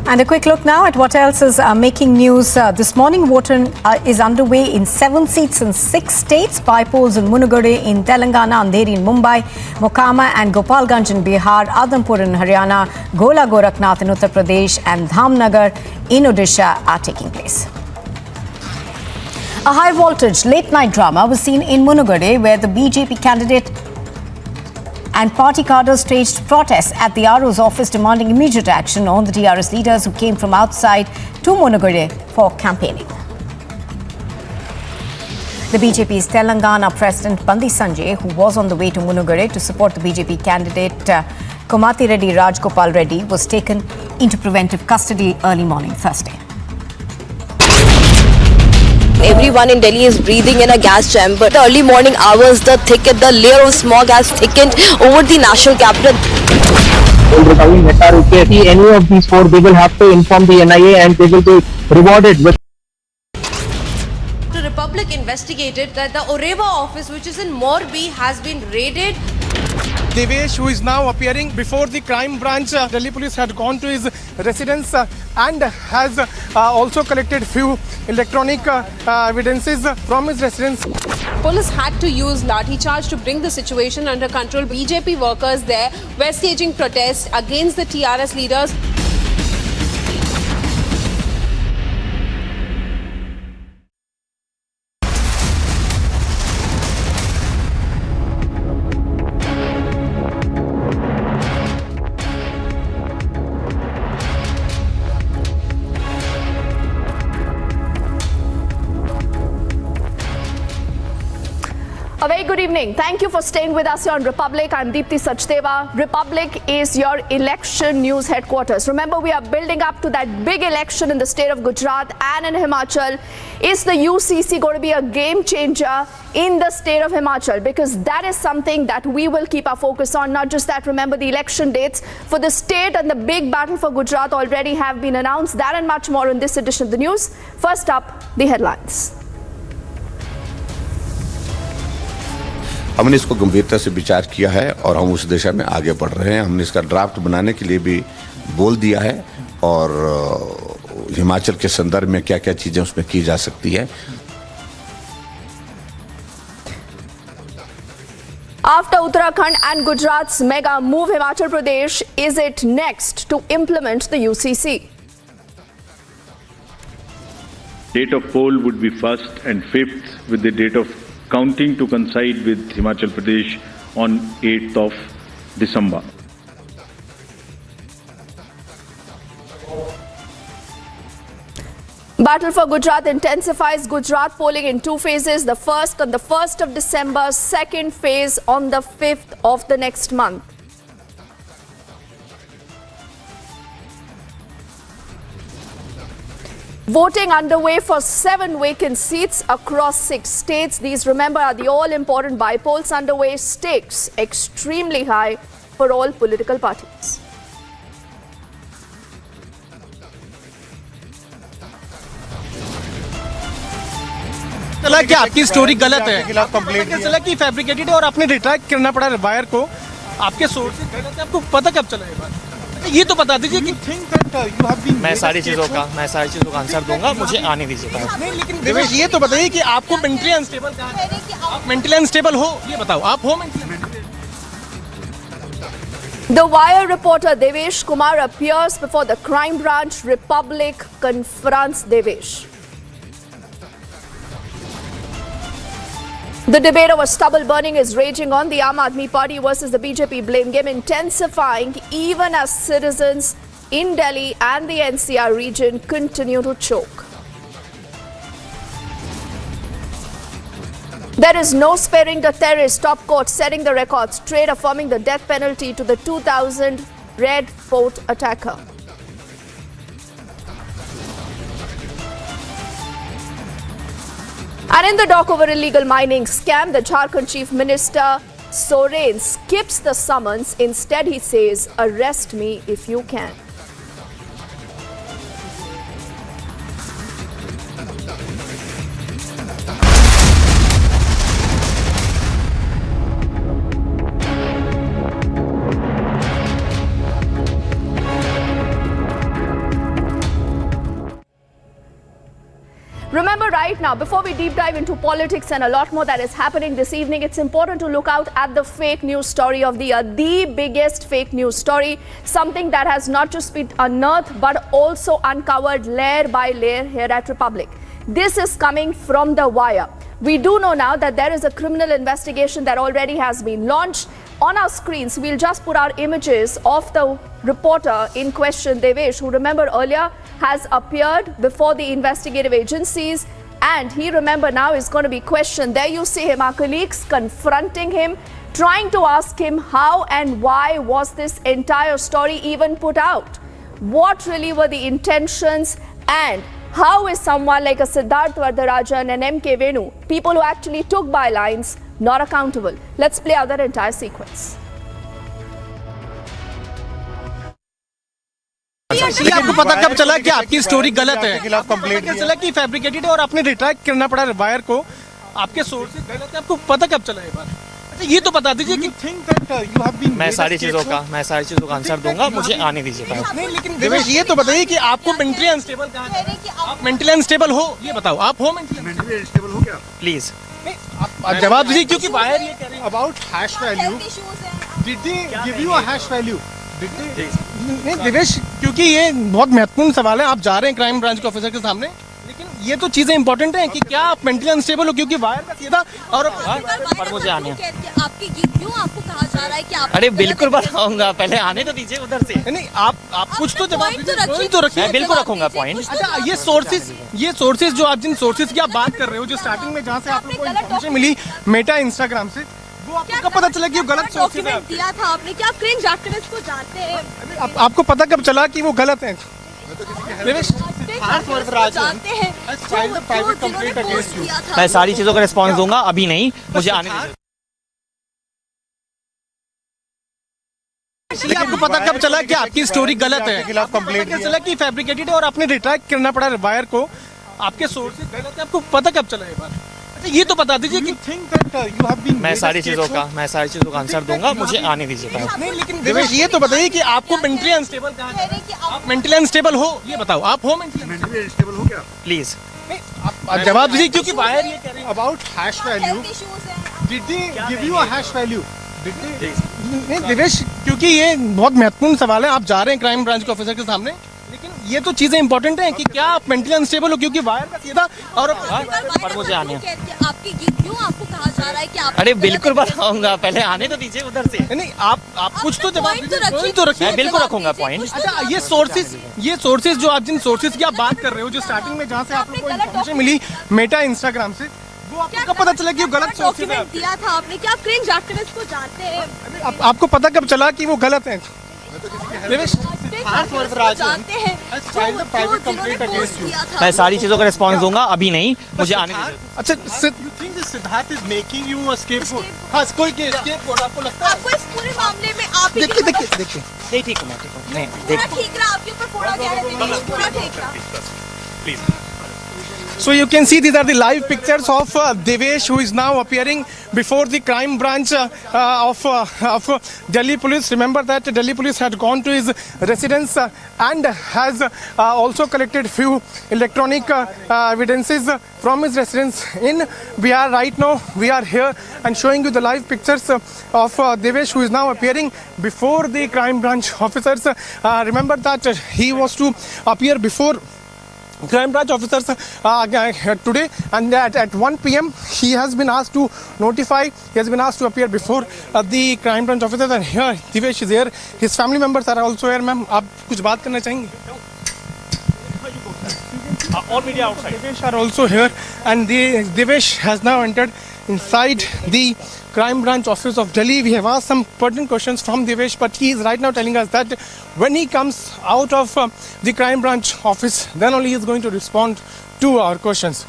And a quick look now at what else is making news this morning. Voting is underway in 7 seats in 6 states. By polls in Munugodu in Telangana, Andheri in Mumbai, Mokama and Gopalganj in Bihar, Adhampur in Haryana, Gola Gorakhnath in Uttar Pradesh and Dhamnagar in Odisha are taking place. A high-voltage late-night drama was seen in Munugodu, where the BJP candidate and party cadres staged protests at the RO's office demanding immediate action on the TRS leaders who came from outside to Munugodu for campaigning. The BJP's Telangana President Bandi Sanjay, who was on the way to Munugodu to support the BJP candidate Komati Reddy Rajgopal Reddy, was taken into preventive custody early morning Thursday. Everyone in Delhi is breathing in a gas chamber. The early morning hours, the layer of smog has thickened over the national capital. Any of these four, they will have to inform the NIA and they will be rewarded with. The Republic investigated that the Oreva office, which is in Morbi, has been raided. Devesh, who is now appearing before the crime branch, Delhi police had gone to his residence and has also collected few electronic evidences from his residence. Police had to use lathi charge to bring the situation under control. BJP workers there were staging protests against the TRS leaders. A very good evening. Thank you for staying with us here on Republic. I'm Deepthi Sachdeva. Republic is your election news headquarters. Remember, we are building up to that big election in the state of Gujarat and in Himachal. Is the UCC going to be a game changer in the state of Himachal? Because that is something that we will keep our focus on. Not just that, remember the election dates for the state and the big battle for Gujarat already have been announced. That and much more in this edition of the news. First up, the headlines. हमने इसको गंभीरता से विचार किया है और हम उस दिशा में आगे बढ़ रहे हैं। हमने इसका ड्राफ्ट बनाने के लिए भी बोल दिया है और हिमाचल के संदर्भ में क्या-क्या चीजें उसमें की जा सकती है। After Uttarakhand and Gujarat's mega move, Himachal Pradesh is it next to implement the UCC? Date of poll would be 1st and 5th, with the date of counting to coincide with Himachal Pradesh on 8th of December. Battle for Gujarat intensifies. Gujarat polling in two phases. The first on the 1st of December, second phase on the 5th of the next month. Voting underway for 7 vacant seats across 6 states. These, remember, are the all-important by-polls underway. Stakes extremely high for all political parties. चला कि आपकी story गलत है, चला कि fabricated है और आपने रिट्रैक्ट करना पड़ा वायर को, आपके सोर्स गलत है, आपको पता कब चला ये बात? ये तो बता दीजिए कि मैं सारी चीजों का आंसर दूंगा, मुझे आने दीजिए। नहीं, लेकिन देवेश ये तो बताइए कि आपको मेंटली अनस्टेबल कहाँ है? आप मेंटली अनस्टेबल हो, ये बताओ, आप हो mentally? The Wire reporter Devesh Kumar appears before the crime branch. Republic confronts Devesh. The debate over stubble burning is raging on. The Aam Aadmi Party versus the BJP blame game intensifying even as citizens in Delhi and the NCR region continue to choke. There is no sparing the terrorists. Top court setting the record straight, affirming the death penalty to the 2000 Red Fort attacker. And in the dock over illegal mining scam, the Jharkhand Chief Minister Soren skips the summons. Instead, he says, "Arrest me if you can." Remember, right now, before we deep dive into politics and a lot more that is happening this evening, it's important to look out at the fake news story of the year. The biggest fake news story, something that has not just been unearthed but also uncovered layer by layer here at Republic. This is coming from The Wire. We do know now that there is a criminal investigation that already has been launched. On our screens, we'll just put our images of the reporter in question, Devesh, who, remember, earlier has appeared before the investigative agencies, and he, remember, now is going to be questioned. There you see him, our colleagues confronting him, trying to ask him how and why was this entire story even put out? What really were the intentions, and how is someone like a Siddharth Vardarajan and M.K. Venu, people who actually took bylines, not accountable? Let's play out that entire sequence. आपको पता कब चला कि आपकी story गलत है? चला कि फैब्रिकेटेड है और आपने रिट्रैक्ट करना पड़ा वायर को, आपके सोर्स गलत है, आपको पता कब चला ये बात? ये तो बता दीजिए कि मैं सारी चीजों का आंसर दूंगा, मुझे आने दीजिए। नहीं, लेकिन देवेश ये तो बताइए कि आपको मेंटली अनस्टेबल कहाँ है? आप मेंटली अनस्टेबल हो, ये बताओ, आप हो मेंटली अनस्टेबल हो क्या? प्लीज आप जवाब दीजिए, क्योंकि वायर ये कह रही है about hash value. Did they give you a hash value? नहीं देवेश, क्योंकि ये बहुत महत्वपूर्ण सवाल है। आप जा रहे हैं क्राइम ब्रांच के ऑफिसर के सामने, लेकिन ये तो चीजें इंपॉर्टेंट हैं कि क्या आप मेंटली अनस्टेबल हो, क्योंकि वायर का सीधा और पर मुझे आने आपकी क्यों आपको कहा जा रहा है कि आप अरे बिल्कुल बताऊंगा, पहले आने तो दीजिए उधर से। नहीं आप कुछ तो जवाब तो रखिए। मैं बिल्कुल रखूंगा पॉइंट। अच्छा, ये सोर्सेज जो आप जिन सोर्सेज की आप बात कर रहे हो, जो स्टार्टिंग में जहाँ से आप लोगों को इन्फॉर्मेशन मिली मेटा इंस्टाग्राम से, वो आपको कब पता चला कि वो गलत सोर्सेज है? दिया था आपने, क्या आप क्रिंज एक्टिविस्ट को जानते हैं? आपको पता कब चला कि वो गलत है? मैं सारी चीजों का रिस्पॉन्स दूंगा, अभी नहीं, मुझे आने दीजिए। आपको पता कब चला कि आपकी स्टोरी गलत है? पता चला कि फैब्रिकेटेड है और आपने रिट्रैक्ट करना पड़ा वायर को, आपके सोर्सेज गलत है, आपको पता कब चला ये बात? अच्छा, ये तो बता दीजिए कि मैं सारी चीजों का आंसर दूंगा, मुझे आने दीजिए। नहीं, लेकिन देवेश ये तो बताइए कि आपको मेंटली अनस्टेबल कहा जा रहा है? आप मेंटली अनस्टेबल हो, ये बताओ, आप हो मेंटली अनस्टेबल हो क्या? प्लीज आप जवाब दीजिए, क्योंकि वायर ये कह रहे हैं about hash value. Did they give you a hash value? नहीं देवेश, क्योंकि ये बहुत महत्वपूर्ण सवाल है, आप जा रहे हैं क्राइम ब्रांच के ऑफिसर के सामने, लेकिन ये तो चीजें इंपॉर्टेंट हैं कि क्या आप मेंटली अनस्टेबल हो, क्योंकि वायर का सीधा और पर मुझे आने आपकी क्यों आपको कहा जा रहा है कि आप अरे बिल्कुल बताऊंगा, पहले आने तो दीजिए उधर से। नहीं, आप कुछ तो जवाब तो रखिए। मैं बिल्कुल रखूंगा पॉइंट। अच्छा, ये सोर्सेज जो आप जिन सोर्सेज की आप बात कर रहे हो, जो स्टार्टिंग में जहाँ से आप लोगों को इन्फॉर्मेशन मिली मेटा इंस्टाग्राम से, वो आपको कब पता चला कि वो गलत सोर्सेज है? दिया था आपने, क्या आप क्रिंज एक्टिविस्ट को जानते हैं? आपको पता कब चला कि वो गलत है? मैं सारी चीजों का रिस्पॉन्स दूंगा, अभी नहीं, मुझे आने दीजिए। अच्छा, Siddharth is making you a scapegoat? हाँ, कोई स्केपगोट आपको लगता है? आपको इस पूरे मामले में आप देखिए नहीं, ठीक हूँ मैं, ठीक रहा, आपके ऊपर फोड़ा गया है, पूरा ठीक रहा। Please. So you can see these are the live pictures of Devesh, who is now appearing before the crime branch of Delhi police. Remember that Delhi police had gone to his residence and has also collected few electronic evidences from his residence in Bihar. Right now we are here and showing you the live pictures of Devesh, who is now appearing before the crime branch officers. Remember that he was to appear before crime branch officers today, and at 1 p.m. he has been asked to appear before the crime branch officers, and here Devesh is here, his family members are also here. Ma'am, आप कुछ बात करना चाहेंगे? All media outside. Devesh are also here, and Devesh has now entered inside the crime branch office of Delhi. We have asked some pertinent questions from Devesh, but he is right now telling us that when he comes out of the crime branch office, then only he is going to respond to our questions.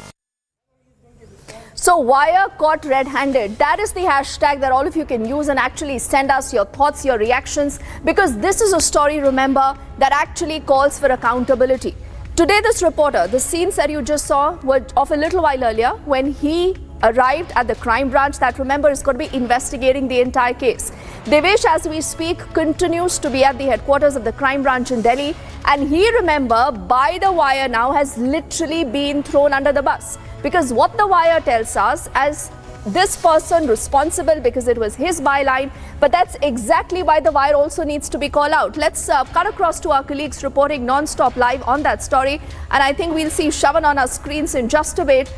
So wire caught red-handed, that is the hashtag that all of you can use and actually send us your thoughts, your reactions, because this is a story, remember, that actually calls for accountability. Today this reporter, the scenes that you just saw were of a little while earlier when he arrived at the crime branch that, remember, is going to be investigating the entire case. Devesh, as we speak, continues to be at the headquarters of the crime branch in Delhi, and he, remember, by the wire now has literally been thrown under the bus, because what the wire tells us as this person responsible, because it was his byline, but that's exactly why the wire also needs to be called out. Let's cut across to our colleagues reporting non-stop live on that story, and I think we'll see Shavan on our screens in just a bit.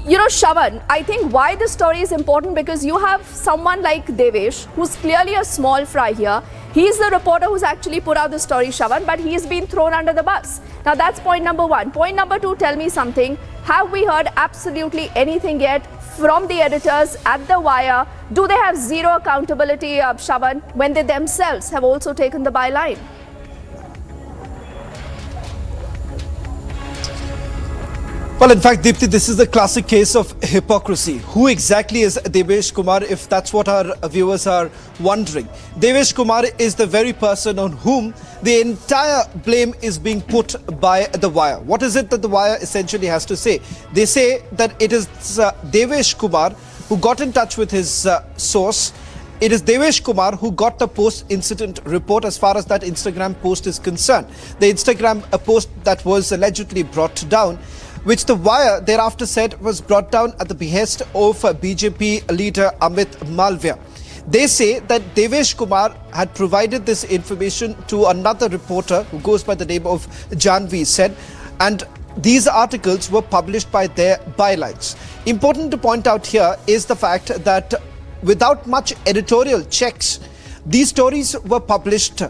You know, Shavan, I think why this story is important, because you have someone like Devesh, who's clearly a small fry here. He's the reporter who's actually put out the story, Shavan, but he's been thrown under the bus. Now, that's point number one. Point number two, tell me something. Have we heard absolutely anything yet from the editors at The Wire? Do they have zero accountability, Shavan, when they themselves have also taken the byline? Well, in fact, Deepthi, this is the classic case of hypocrisy. Who exactly is Devesh Kumar, if that's what our viewers are wondering? Devesh Kumar is the very person on whom the entire blame is being put by The Wire. What is it that The Wire essentially has to say? They say that it is Devesh Kumar who got in touch with his source. It is Devesh Kumar who got the post-incident report as far as that Instagram post is concerned. The Instagram post that was allegedly brought down, which The Wire thereafter said was brought down at the behest of BJP leader Amit Malviya. They say that Devesh Kumar had provided this information to another reporter who goes by the name of Janvi said, and these articles were published by their bylines. Important to point out here is the fact that without much editorial checks, these stories were published.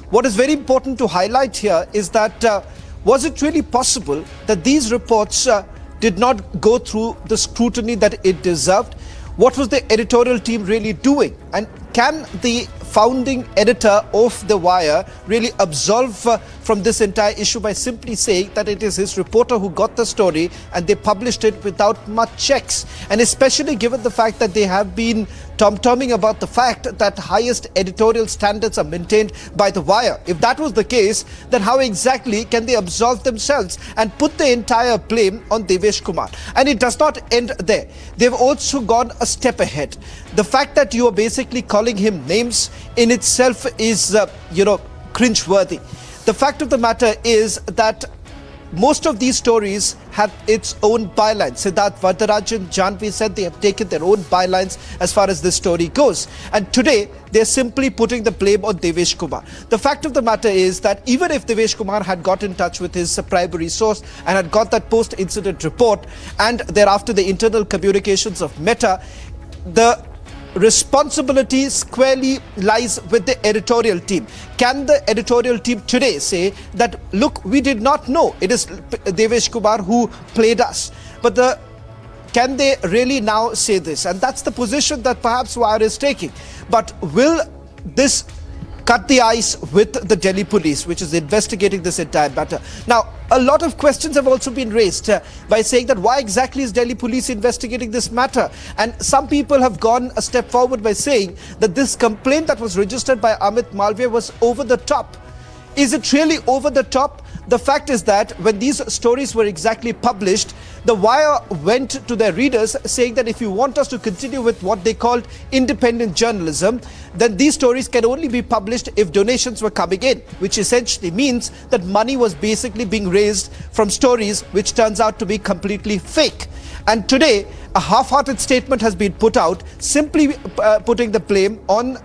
What is very important to highlight here is that was it really possible that these reports did not go through the scrutiny that it deserved? What was the editorial team really doing? And can the founding editor of The Wire really absolve from this entire issue by simply saying that it is his reporter who got the story and they published it without much checks? And especially given the fact that they have been tom-tomming about the fact that highest editorial standards are maintained by The Wire. If that was the case, then how exactly can they absolve themselves and put the entire blame on Devesh Kumar? And it does not end there. They've also gone a step ahead. The fact that you are basically calling him names in itself is, cringe-worthy. The fact of the matter is that most of these stories have its own bylines. Siddharth Vardarajan, Janvi said they have taken their own bylines as far as this story goes. And today, they're simply putting the blame on Devesh Kumar. The fact of the matter is that even if Devesh Kumar had got in touch with his primary source and had got that post-incident report and thereafter the internal communications of Meta, the responsibility squarely lies with the editorial team. Can the editorial team today say that, look, we did not know it is Devesh Kumar who played us? But can they really now say this? And that's the position that perhaps Wire is taking. But will this cut the ice with the Delhi police, which is investigating this entire matter? Now, a lot of questions have also been raised by saying that why exactly is Delhi police investigating this matter? And some people have gone a step forward by saying that this complaint that was registered by Amit Malviya was over the top. Is it really over the top? The fact is that when these stories were exactly published, The Wire went to their readers saying that if you want us to continue with what they called independent journalism, then these stories can only be published if donations were coming in, which essentially means that money was basically being raised from stories which turns out to be completely fake. And today, a half-hearted statement has been put out, simply putting the blame on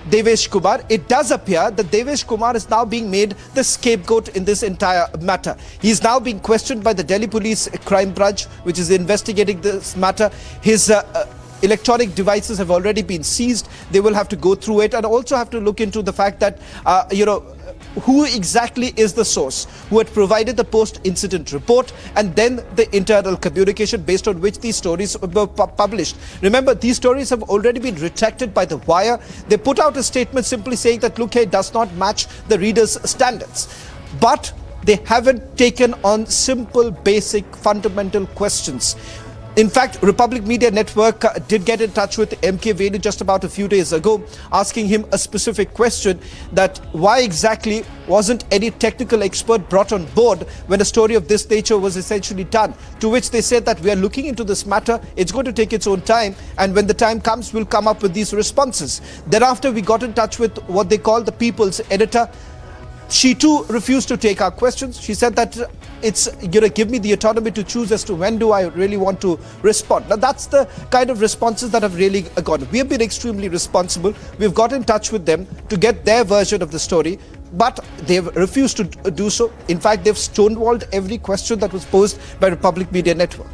Devesh Kumar. It does appear that Devesh Kumar is now being made the scapegoat in this entire matter. He is now being questioned by the Delhi Police Crime Branch, which is investigating this matter. His electronic devices have already been seized. They will have to go through it and also have to look into the fact that, who exactly is the source who had provided the post-incident report and then the internal communication based on which these stories were published. Remember, these stories have already been retracted by The Wire. They put out a statement simply saying that, look, it does not match the reader's standards. But they haven't taken on simple, basic, fundamental questions. In fact, Republic Media Network did get in touch with M.K. Venu just about a few days ago, asking him a specific question that why exactly wasn't any technical expert brought on board when a story of this nature was essentially done? To which they said that we are looking into this matter, it's going to take its own time, and when the time comes, we'll come up with these responses. Thereafter, we got in touch with what they call the People's Editor. She too refused to take our questions. She said that it's give me the autonomy to choose as to when do I really want to respond. Now that's the kind of responses that have really gone. We have been extremely responsible. We've got in touch with them to get their version of the story, but they've refused to do so. In fact, they've stonewalled every question that was posed by Republic Media Network.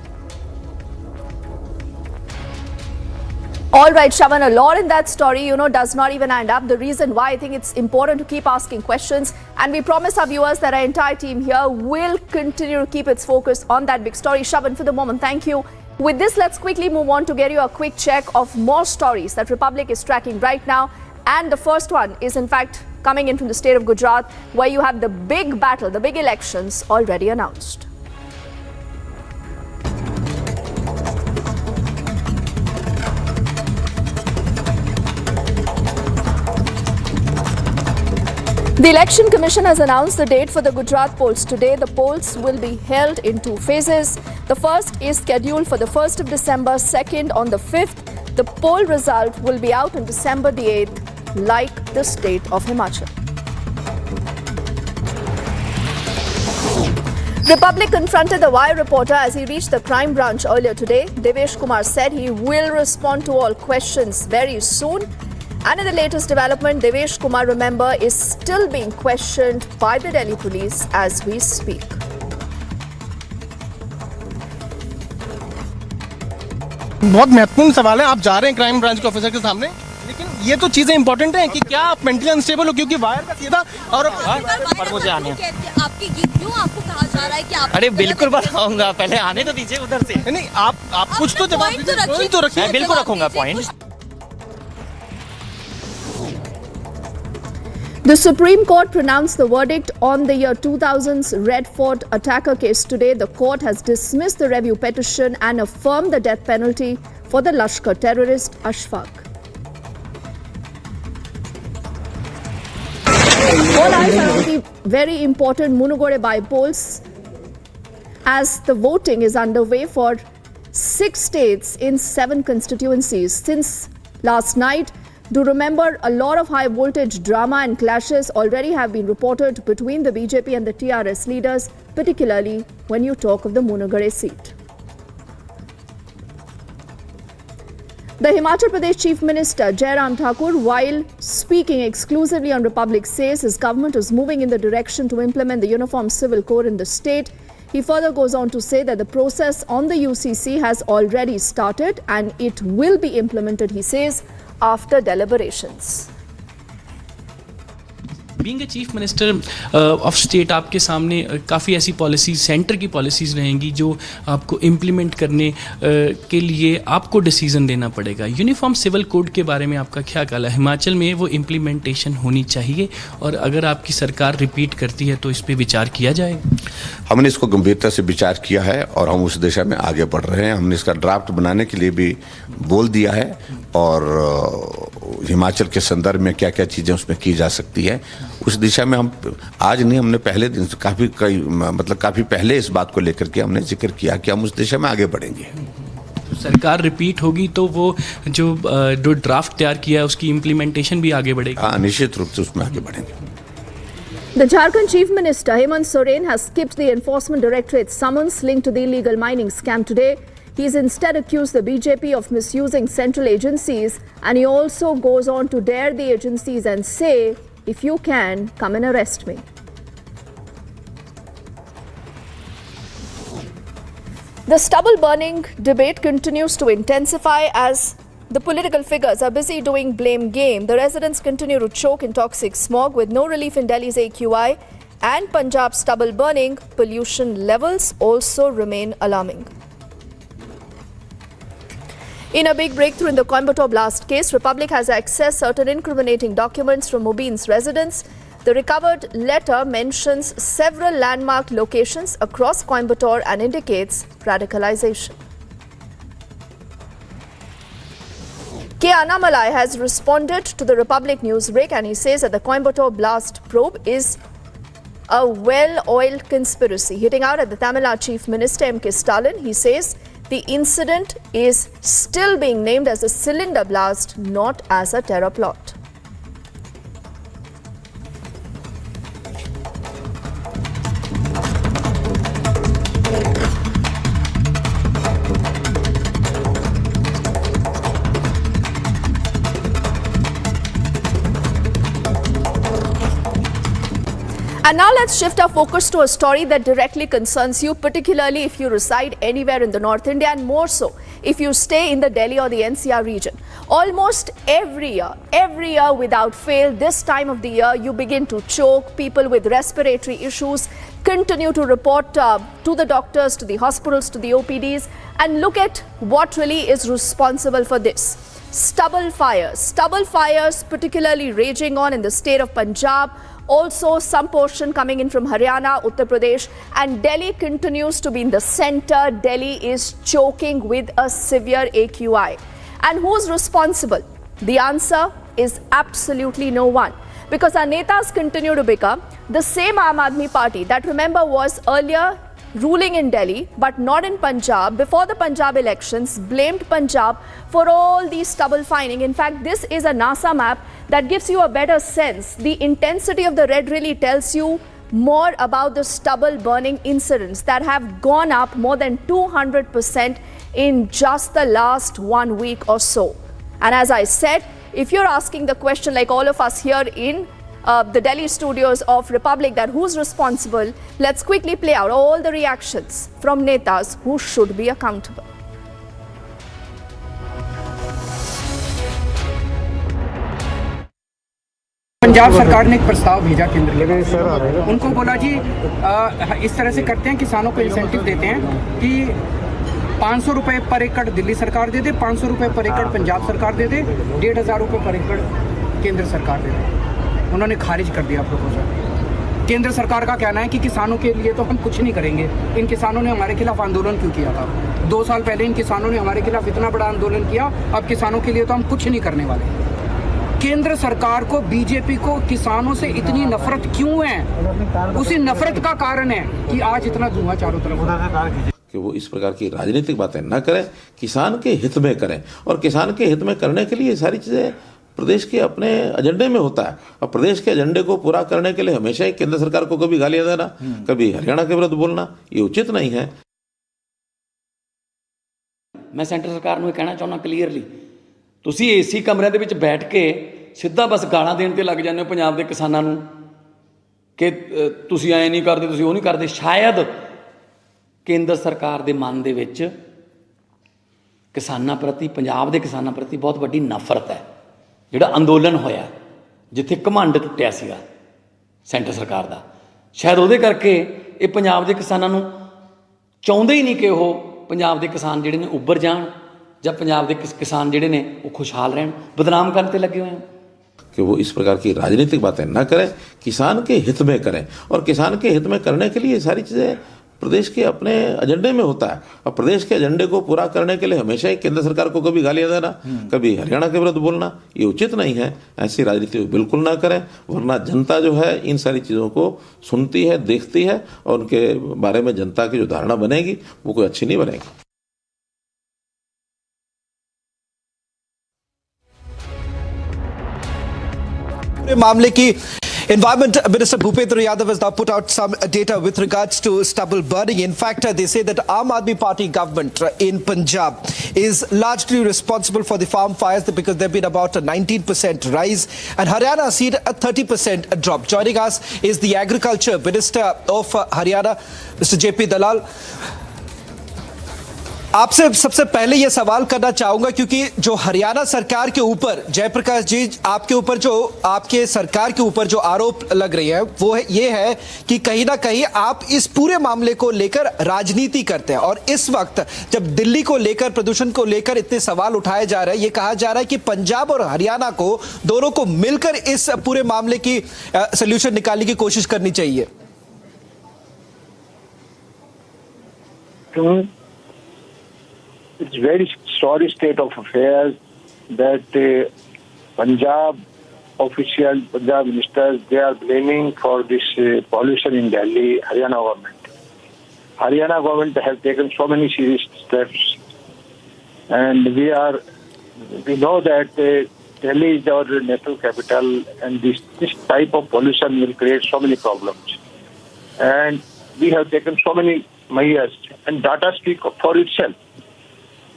All right, Shravan, a lot in that story, does not even end up. The reason why I think it's important to keep asking questions, and we promise our viewers that our entire team here will continue to keep its focus on that big story. Shravan, for the moment, thank you. With this, let's quickly move on to get you a quick check of more stories that Republic is tracking right now. And the first one is, in fact, coming in from the state of Gujarat, where you have the big battle, the big elections already announced. The Election Commission has announced the date for the Gujarat polls today. The polls will be held in two phases. The first is scheduled for the 1st of December, second on the 5th. The poll result will be out on December the 8th, like the state of Himachal. Republic confronted the Wire reporter as he reached the crime branch earlier today. Devesh Kumar said he will respond to all questions very soon. And in the latest development, Devesh Kumar, remember, is still being questioned by the Delhi police as we speak. बहुत महत्वपूर्ण सवाल है। आप जा रहे हैं crime branch के officer के सामने, लेकिन ये तो चीजें इंपॉर्टेंट हैं कि क्या आप मेंटली अनस्टेबल हो, क्योंकि वायर का सीधा और मुझे आने आपकी क्यों आपको कहा जा रहा है कि आप अरे बिल्कुल बताऊंगा, पहले आने तो दीजिए उधर से। नहीं, आप कुछ तो जवाब तो रखिए। मैं बिल्कुल रखूंगा point. The Supreme Court pronounced the verdict on the year 2000's Red Fort attacker case today. The court has dismissed the review petition and affirmed the death penalty for the Lashkar terrorist Ashfaq. All eyes are on the very important Munugore by-polls as the voting is underway for 6 states in 7 constituencies. Since last night, do remember a lot of high voltage drama and clashes already have been reported between the BJP and the TRS leaders, particularly when you talk of the Munagare seat. The Himachal Pradesh Chief Minister Jairam Thakur, while speaking exclusively on Republic, says his government is moving in the direction to implement the Uniform Civil Code in the state. He further goes on to say that the process on the UCC has already started and it will be implemented, he says, after deliberations. Being a chief minister of state आपके सामने काफ़ी ऐसी policies, centre की policies रहेंगी जो आपको implement करने के लिए आपको डिसीजन देना पड़ेगा। यूनिफॉर्म सिविल कोड के बारे में आपका क्या ख्याल है? हिमाचल में वो इम्प्लीमेंटेशन होनी चाहिए और अगर आपकी सरकार रिपीट करती है तो इस पर विचार किया जाएगा? हमने इसको गंभीरता से विचार किया है और हम उस दिशा में आगे बढ़ रहे हैं। हमने इसका ड्राफ्ट बनाने के लिए भी बोल दिया है और हिमाचल के संदर्भ में क्या क्या चीज़ें उसमें की जा सकती है उस दिशा में हम आज नहीं, हमने पहले दिन से काफ़ी पहले इस बात को लेकर के हमने जिक्र किया कि हम उस दिशा में आगे बढ़ेंगे। सरकार रिपीट होगी तो वो जो ड्राफ्ट तैयार किया है उसकी इम्प्लीमेंटेशन भी आगे बढ़ेगी। हाँ, निश्चित रूप से उसमें आगे बढ़ेंगे। The Jharkhand Chief Minister Hemant Soren has skipped the Enforcement Directorate's summons linked to the illegal mining scam today. He's instead accused the BJP of misusing central agencies, and he also goes on to dare the agencies and say, if you can, come and arrest me. The stubble burning debate continues to intensify as the political figures are busy doing blame game. The residents continue to choke in toxic smog with no relief in Delhi's AQI and Punjab's stubble burning. Pollution levels also remain alarming. In a big breakthrough in the Coimbatore blast case, Republic has accessed certain incriminating documents from Mubin's residence. The recovered letter mentions several landmark locations across Coimbatore and indicates radicalization. K. Annamalai has responded to the Republic newsbreak and he says that the Coimbatore blast probe is a well-oiled conspiracy. Hitting out at the Tamil Nadu Chief Minister M.K. Stalin, he says the incident is still being named as a cylinder blast, not as a terror plot. And now let's shift our focus to a story that directly concerns you, particularly if you reside anywhere in the North India and more so if you stay in the Delhi or the NCR region. Almost every year without fail, this time of the year, you begin to choke. People with respiratory issues continue to report to the doctors, to the hospitals, to the OPDs. And look at what really is responsible for this. Stubble fires particularly raging on in the state of Punjab. Also, some portion coming in from Haryana, Uttar Pradesh, and Delhi continues to be in the center. Delhi is choking with a severe AQI. And who's responsible? The answer is absolutely no one. Because our netas continue to become the same Aam Aadmi Party that, remember, was earlier ruling in Delhi but not in Punjab. Before the Punjab elections, blamed Punjab for all these stubble fining. In fact, this is a NASA map that gives you a better sense. The intensity of the red really tells you more about the stubble burning incidents that have gone up more than 200% in just the last 1 week or so. And as I said, if you're asking the question like all of us here in the Delhi studios of Republic, that who's responsible, let's quickly play out all the reactions from netas who should be accountable. Punjab सरकार ने एक प्रस्ताव भेजा केंद्र के, उनको बोला जी इस तरह से करते हैं, किसानों को इंसेंटिव देते हैं कि 500 रुपये पर एकड़ दिल्ली सरकार दे दे, 500 रुपये पर एकड़ पंजाब सरकार दे दे, 1,500 रुपये पर एकड़ केंद्र सरकार दे दे। उन्होंने खारिज कर दिया प्रपोजल। केंद्र सरकार का कहना है कि किसानों के लिए तो हम कुछ नहीं करेंगे। इन किसानों ने हमारे खिलाफ आंदोलन क्यों किया था? 2 साल पहले इन किसानों ने हमारे खिलाफ इतना बड़ा आंदोलन किया, अब किसानों के लिए तो हम कुछ नहीं करने वाले। केंद्र सरकार को, बीजेपी को किसानों से इतनी नफरत क्यों है? उसी नफरत का कारण है कि आज इतना धुआं चारों तरफ। कि वो इस प्रकार की राजनीतिक बातें न करें, किसान के हित में करें, और किसान के हित में करने के लिए ये सारी चीज़ें प्रदेश के अपने एजेंडे में होता है। और प्रदेश के एजेंडे को पूरा करने के लिए हमेशा ही केंद्र सरकार को कभी गालियां देना, कभी हरियाणा के विरुद्ध बोलना, ये उचित नहीं है। मैं सेंटर सरकार ਨੂੰ ਕਹਿਣਾ ਚਾਹੁੰਦਾ ਕਲੀਅਰਲੀ, ਤੁਸੀਂ ਏਸੀ ਕਮਰਿਆਂ ਦੇ ਵਿੱਚ ਬੈਠ ਕੇ ਸਿੱਧਾ ਬਸ ਗਾਲਾਂ ਦੇਣ ਤੇ ਲੱਗ ਜਾਂਦੇ ਹੋ ਪੰਜਾਬ ਦੇ ਕਿਸਾਨਾਂ ਨੂੰ ਕਿ ਤੁਸੀਂ ਐ ਨਹੀਂ ਕਰਦੇ, ਤੁਸੀਂ ਉਹ ਨਹੀਂ ਕਰਦੇ। ਸ਼ਾਇਦ ਕੇਂਦਰ ਸਰਕਾਰ ਦੇ ਮਨ ਦੇ ਵਿੱਚ ਕਿਸਾਨਾਂ ਪ੍ਰਤੀ, ਪੰਜਾਬ ਦੇ ਕਿਸਾਨਾਂ ਪ੍ਰਤੀ ਬਹੁਤ ਵੱਡੀ ਨਫ਼ਰਤ ਹੈ। ਜਿਹੜਾ ਅੰਦੋਲਨ ਹੋਇਆ, ਜਿੱਥੇ ਘਮੰਡ ਟੁੱਟਿਆ ਸੀਗਾ ਸੈਂਟਰ ਸਰਕਾਰ ਦਾ, ਸ਼ਾਇਦ ਉਹਦੇ ਕਰਕੇ ਇਹ ਪੰਜਾਬ ਦੇ ਕਿਸਾਨਾਂ ਨੂੰ ਚਾਹੁੰਦੇ ਹੀ ਨਹੀਂ ਕਿ ਉਹ ਪੰਜਾਬ ਦੇ ਕਿਸਾਨ ਜਿਹੜੇ ਨੇ ਉੱਭਰ ਜਾਣ, ਜਾਂ ਪੰਜਾਬ ਦੇ किसान ਜਿਹੜੇ ਨੇ ਉਹ खुशहाल रहन, बदनाम करने ਤੇ लगे हुए हैं। कि वो इस प्रकार की राजनीतिक बातें न करें, किसान के हित में करें, और किसान के हित में करने के लिए सारी चीज़ें प्रदेश के अपने एजेंडे में होता है। और प्रदेश के एजेंडे को पूरा करने के लिए हमेशा ही केंद्र सरकार को कभी गालियां देना, कभी हरियाणा के विरुद्ध बोलना, ये उचित नहीं है। ऐसी राजनीति बिल्कुल ना करें, वरना जनता जो है इन सारी चीज़ों को सुनती है, देखती है, और उनके बारे में जनता की जो धारणा बनेगी वो कोई अच्छी नहीं बनेगी। मामले की Environment Minister Bhupendra Yadav has now put out some data with regards to stubble burning. In fact, they say that Aam Aadmi Party government in Punjab is largely responsible for the farm fires because there have been about a 19% rise, and Haryana has seen a 30% drop. Joining us is the Agriculture Minister of Haryana, Mr. JP Dalal. आपसे सबसे पहले ये सवाल करना चाहूंगा, क्योंकि जो हरियाणा सरकार के ऊपर, जयप्रकाश जी, आपके ऊपर जो, आपके सरकार के ऊपर जो आरोप लग रही है वो है, ये है कि कहीं ना कहीं आप इस पूरे मामले को लेकर राजनीति करते हैं। और इस वक्त जब दिल्ली को लेकर, प्रदूषण को लेकर इतने सवाल उठाए जा रहे हैं, ये कहा जा रहा है कि पंजाब और हरियाणा को, दोनों को मिलकर इस पूरे मामले की सोल्यूशन निकालने की कोशिश करनी चाहिए। It's very sorry state of affairs that Punjab officials, Punjab ministers, they are blaming for this pollution in Delhi, Haryana government. Haryana government have taken so many serious steps, and we know that Delhi is our national capital, and this type of pollution will create so many problems. And we have taken so many measures, and data speak for itself.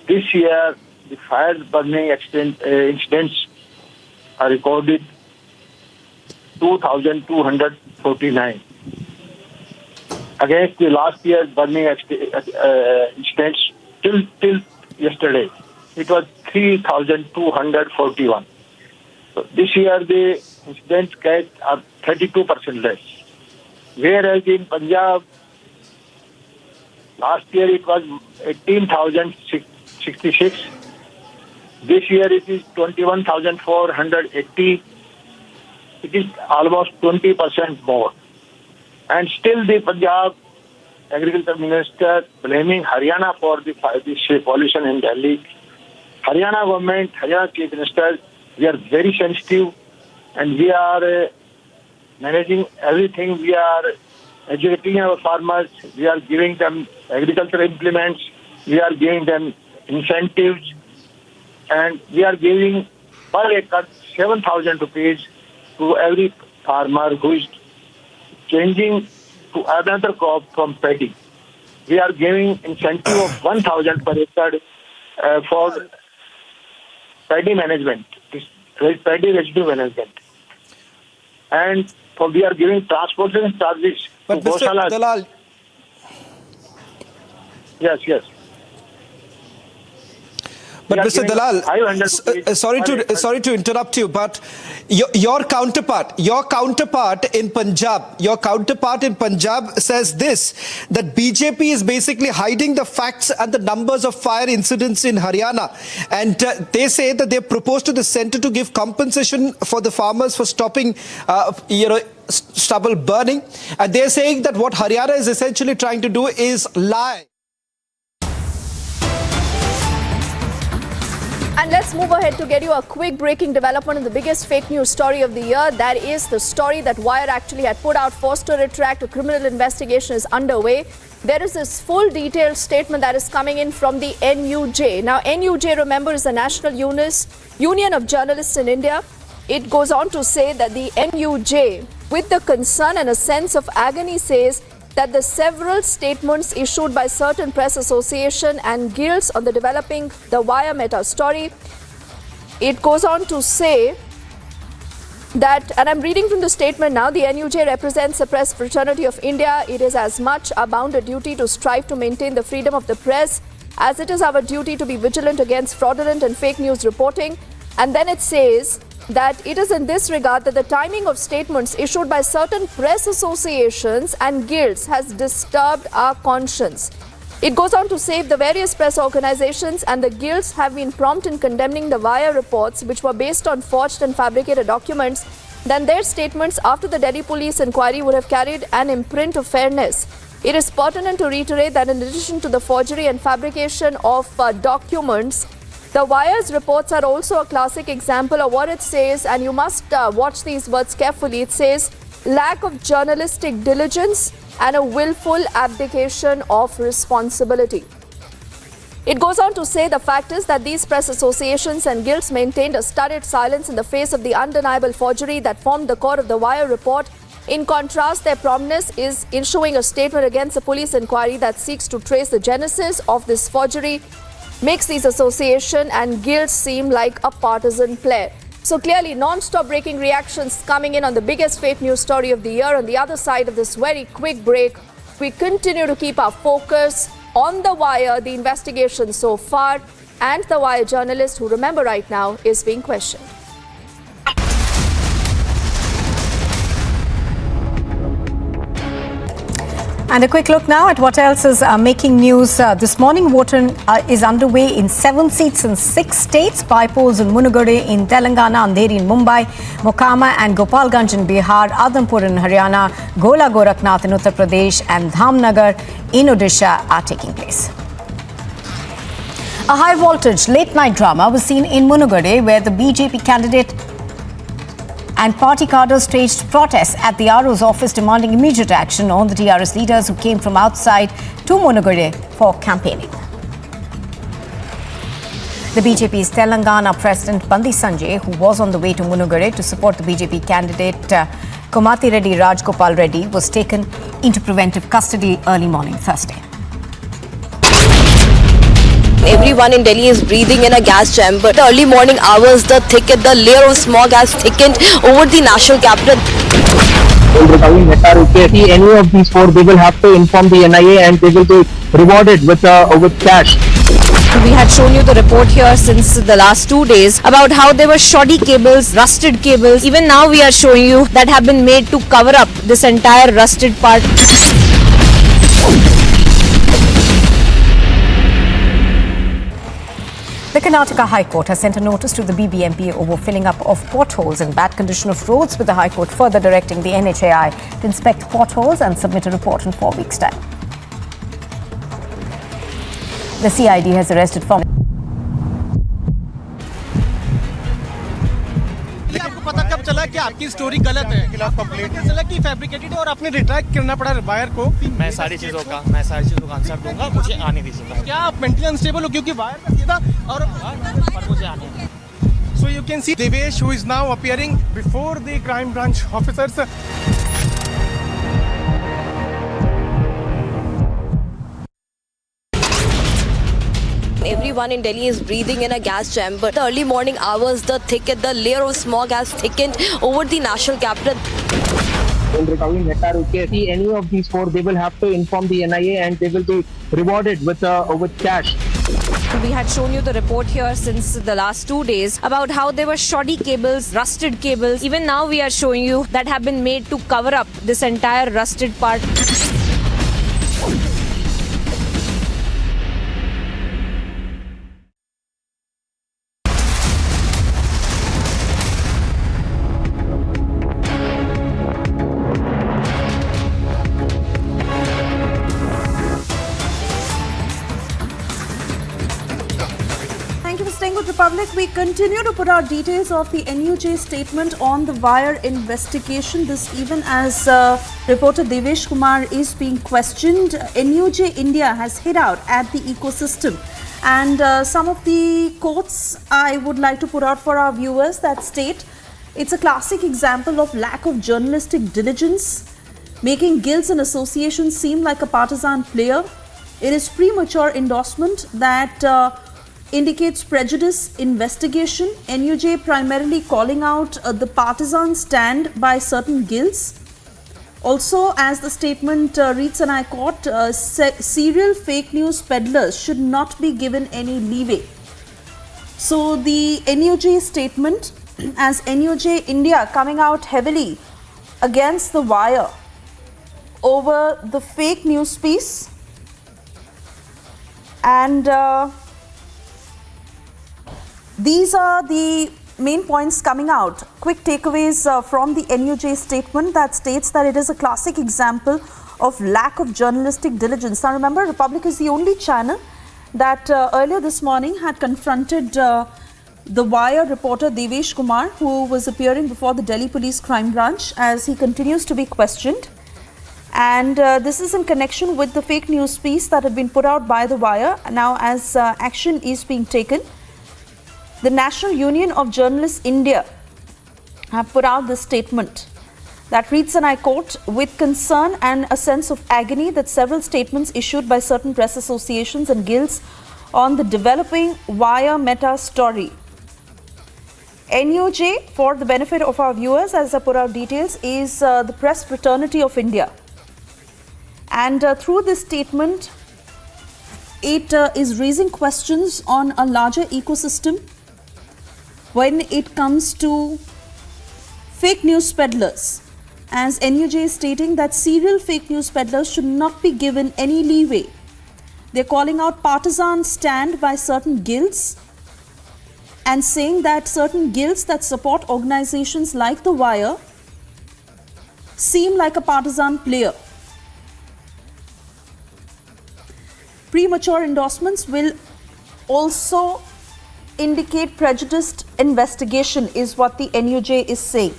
This year, the fire burning incidents are recorded 2,249. Against the last year's burning incidents till yesterday, it was 3,241. So this year, the incidents are 32% less. Whereas in Punjab, last year it was 18,066. This year it is 21,480. It is almost 20% more. And still the Punjab Agriculture Minister blaming Haryana for this pollution in Delhi. Haryana government, Haryana Chief Minister, we are very sensitive, and we are managing everything. We are educating our farmers. We are giving them agricultural implements. We are giving them incentives, and we are giving per acre 7,000 rupees to every farmer who is changing to another crop from paddy. We are giving incentive of 1,000 per acre for paddy management, paddy residue management, and we are giving transportation charges to Goshalas. Dalal. Yes. But Mr. Dalal, sorry to interrupt you, but your counterpart in Punjab says this, that BJP is basically hiding the facts and the numbers of fire incidents in Haryana, and they say that they proposed to the centre to give compensation for the farmers for stopping stubble burning, and they're saying that what Haryana is essentially trying to do is lie. And let's move ahead to get you a quick breaking development on the biggest fake news story of the year. That is the story that Wire actually had put out forced to retract. A criminal investigation is underway. There is this full detailed statement that is coming in from the NUJ. Now, NUJ, remember, is the National Union of Journalists in India. It goes on to say that the NUJ, with the concern and a sense of agony, says that the several statements issued by certain press association and guilds on the developing the Wire Meta story. It goes on to say that, and I'm reading from the statement now, the NUJ represents the press fraternity of India. It is as much our bounden duty to strive to maintain the freedom of the press as it is our duty to be vigilant against fraudulent and fake news reporting. And then it says that it is in this regard that the timing of statements issued by certain press associations and guilds has disturbed our conscience. It goes on to say the various press organizations and the guilds have been prompt in condemning the Wire reports, which were based on forged and fabricated documents, then their statements after the Delhi police inquiry would have carried an imprint of fairness. It is pertinent to reiterate that in addition to the forgery and fabrication of documents, the Wire's reports are also a classic example of what it says, and you must watch these words carefully. It says lack of journalistic diligence and a willful abdication of responsibility. It goes on to say the fact is that these press associations and guilds maintained a studied silence in the face of the undeniable forgery that formed the core of the Wire report. In contrast, their promptness is issuing a statement against a police inquiry that seeks to trace the genesis of this forgery, makes these association and guilds seem like a partisan play. So clearly, non-stop breaking reactions coming in on the biggest fake news story of the year. On the other side of this very quick break, we continue to keep our focus on the Wire, the investigation so far, and the Wire journalist who, remember right now, is being questioned. And a quick look now at what else is making news. This morning, voting is underway in 7 seats in 6 states. By polls in Munugade in Telangana, Andheri in Mumbai, Mokama and Gopalganj in Bihar, Adampur in Haryana, Gola Gorakhnath in Uttar Pradesh and Dhamnagar in Odisha are taking place. A high-voltage late-night drama was seen in Munugade, where the BJP candidate and party cadres staged protests at the RO's office demanding immediate action on the TRS leaders who came from outside to Munugade for campaigning. The BJP's Telangana President Bandi Sanjay, who was on the way to Munugade to support the BJP candidate Komati Reddy Rajgopal Reddy, was taken into preventive custody early morning Thursday. Everyone in Delhi is breathing in a gas chamber. The early morning hours, the layer of smog has thickened over the national capital. Any of these 4, they will have to inform the NIA and they will be rewarded with cash. We had shown you the report here since the last 2 days about how there were shoddy cables, rusted cables. Even now we are showing you that have been made to cover up this entire rusted part. The Karnataka High Court has sent a notice to the BBMP over filling up of potholes and bad condition of roads, with the High Court further directing the NHAI to inspect potholes and submit a report in 4 weeks' time. The CID has arrested former... आपको पता कब चला कि आपकी story गलत है, खिलाफ complaint चला कि फैब्रिकेटेड है और आपने रिट्रैक्ट करना पड़ा वायर को? मैं सारी चीजों का आंसर दूंगा, मुझे आने दीजिए। क्या आप मेंटली अनस्टेबल हो क्योंकि वायर का सीधा और मुझे आने। So you can see Devesh, who is now appearing before the crime branch officers. Everyone in Delhi is breathing in a gas chamber. The early morning hours, the layer of smog has thickened over the national capital. Any of these 4, they will have to inform the NIA and they will be rewarded with cash. We had shown you the report here since the last 2 days about how there were shoddy cables, rusted cables. Even now we are showing you that have been made to cover up this entire rusted part. Thank you for staying with Republic. We continue to put out details of the NUJ statement on the wire investigation. This even as reporter Devesh Kumar is being questioned. NUJ India has hit out at the ecosystem. And some of the quotes I would like to put out for our viewers that state, it's a classic example of lack of journalistic diligence, making guilds and associations seem like a partisan player. It is premature endorsement that indicates prejudice investigation. NUJ primarily calling out the partisan stand by certain guilds. Also, as the statement reads, and I quote, serial fake news peddlers should not be given any leeway. So the NUJ statement, as NUJ India coming out heavily against the wire over the fake news piece, and these are the main points coming out. Quick takeaways from the NUJ statement that states that it is a classic example of lack of journalistic diligence. Now remember, Republic is the only channel that earlier this morning had confronted the wire reporter Devesh Kumar, who was appearing before the Delhi Police Crime Branch as he continues to be questioned. And this is in connection with the fake news piece that had been put out by the wire. Now as action is being taken, the National Union of Journalists India have put out this statement that reads, and I quote, with concern and a sense of agony that several statements issued by certain press associations and guilds on the developing wire meta story. NUJ, for the benefit of our viewers, as I put out details, is the press fraternity of India. And through this statement, it is raising questions on a larger ecosystem when it comes to fake news peddlers, as NUJ is stating that serial fake news peddlers should not be given any leeway. They're calling out partisan stand by certain guilds and saying that certain guilds that support organizations like The Wire seem like a partisan player. Premature endorsements will also indicate prejudiced investigation, is what the NUJ is saying.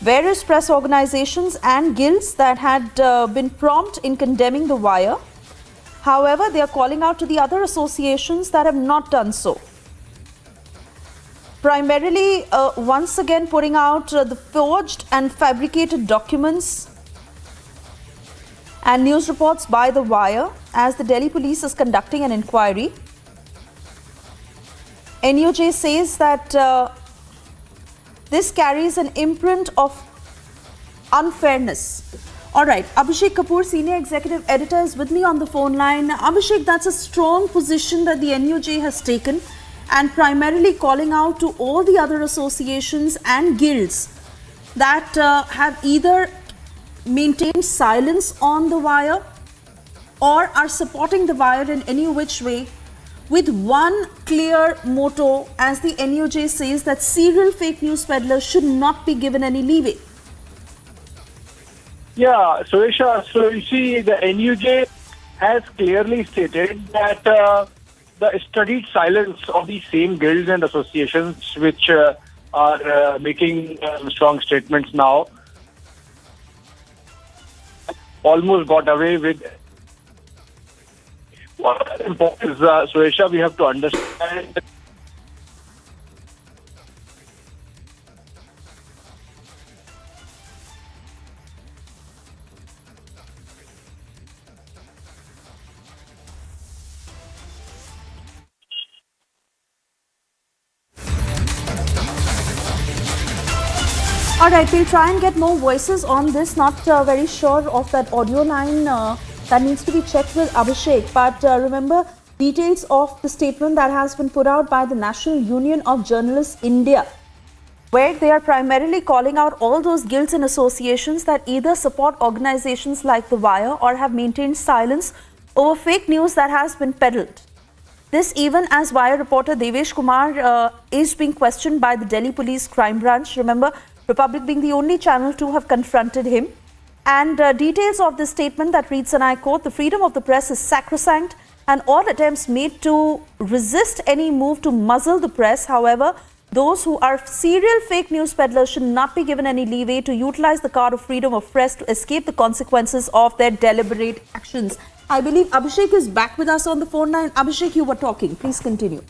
Various press organizations and guilds that had been prompt in condemning The Wire. However, they are calling out to the other associations that have not done so. Primarily, once again putting out the forged and fabricated documents and news reports by The Wire as the Delhi police is conducting an inquiry. NUJ says that this carries an imprint of unfairness. All right, Abhishek Kapoor, Senior Executive Editor, is with me on the phone line. Abhishek, that's a strong position that the NUJ has taken, and primarily calling out to all the other associations and guilds that have either maintained silence on The Wire or are supporting The Wire in any which way, with one clear motto, as the NUJ says, that serial fake news peddlers should not be given any leeway. Yeah, Suresha, so you see, the NUJ has clearly stated that the studied silence of these same guilds and associations which are making strong statements now almost got away with. What is important is, Suresha, we have to understand. All right, we'll try and get more voices on this. Not very sure of that audio line. That needs to be checked with Abhishek. But remember, details of the statement that has been put out by the National Union of Journalists India, where they are primarily calling out all those guilds and associations that either support organizations like The Wire or have maintained silence over fake news that has been peddled. This even as Wire reporter Devesh Kumar is being questioned by the Delhi Police Crime Branch. Remember, Republic being the only channel to have confronted him. And details of this statement that reads, and I quote, "The freedom of the press is sacrosanct and all attempts made to resist any move to muzzle the press. However, those who are serial fake news peddlers should not be given any leeway to utilize the card of freedom of press to escape the consequences of their deliberate actions." I believe Abhishek is back with us on the phone line. Abhishek, you were talking. Please continue.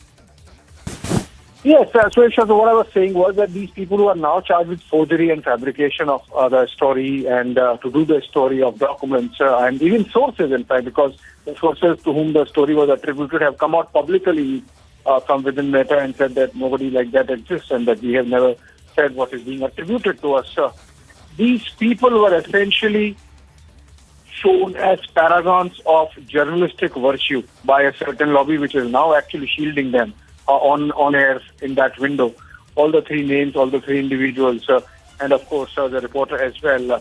Yes, so what I was saying was that these people who are now charged with forgery and fabrication of the story and to do the story of documents and even sources, in fact, because the sources to whom the story was attributed have come out publicly from within Meta and said that nobody like that exists and that we have never said what is being attributed to us. These people were essentially shown as paragons of journalistic virtue by a certain lobby which is now actually shielding them on air in that window. All the three names, all the three individuals, and of course the reporter as well.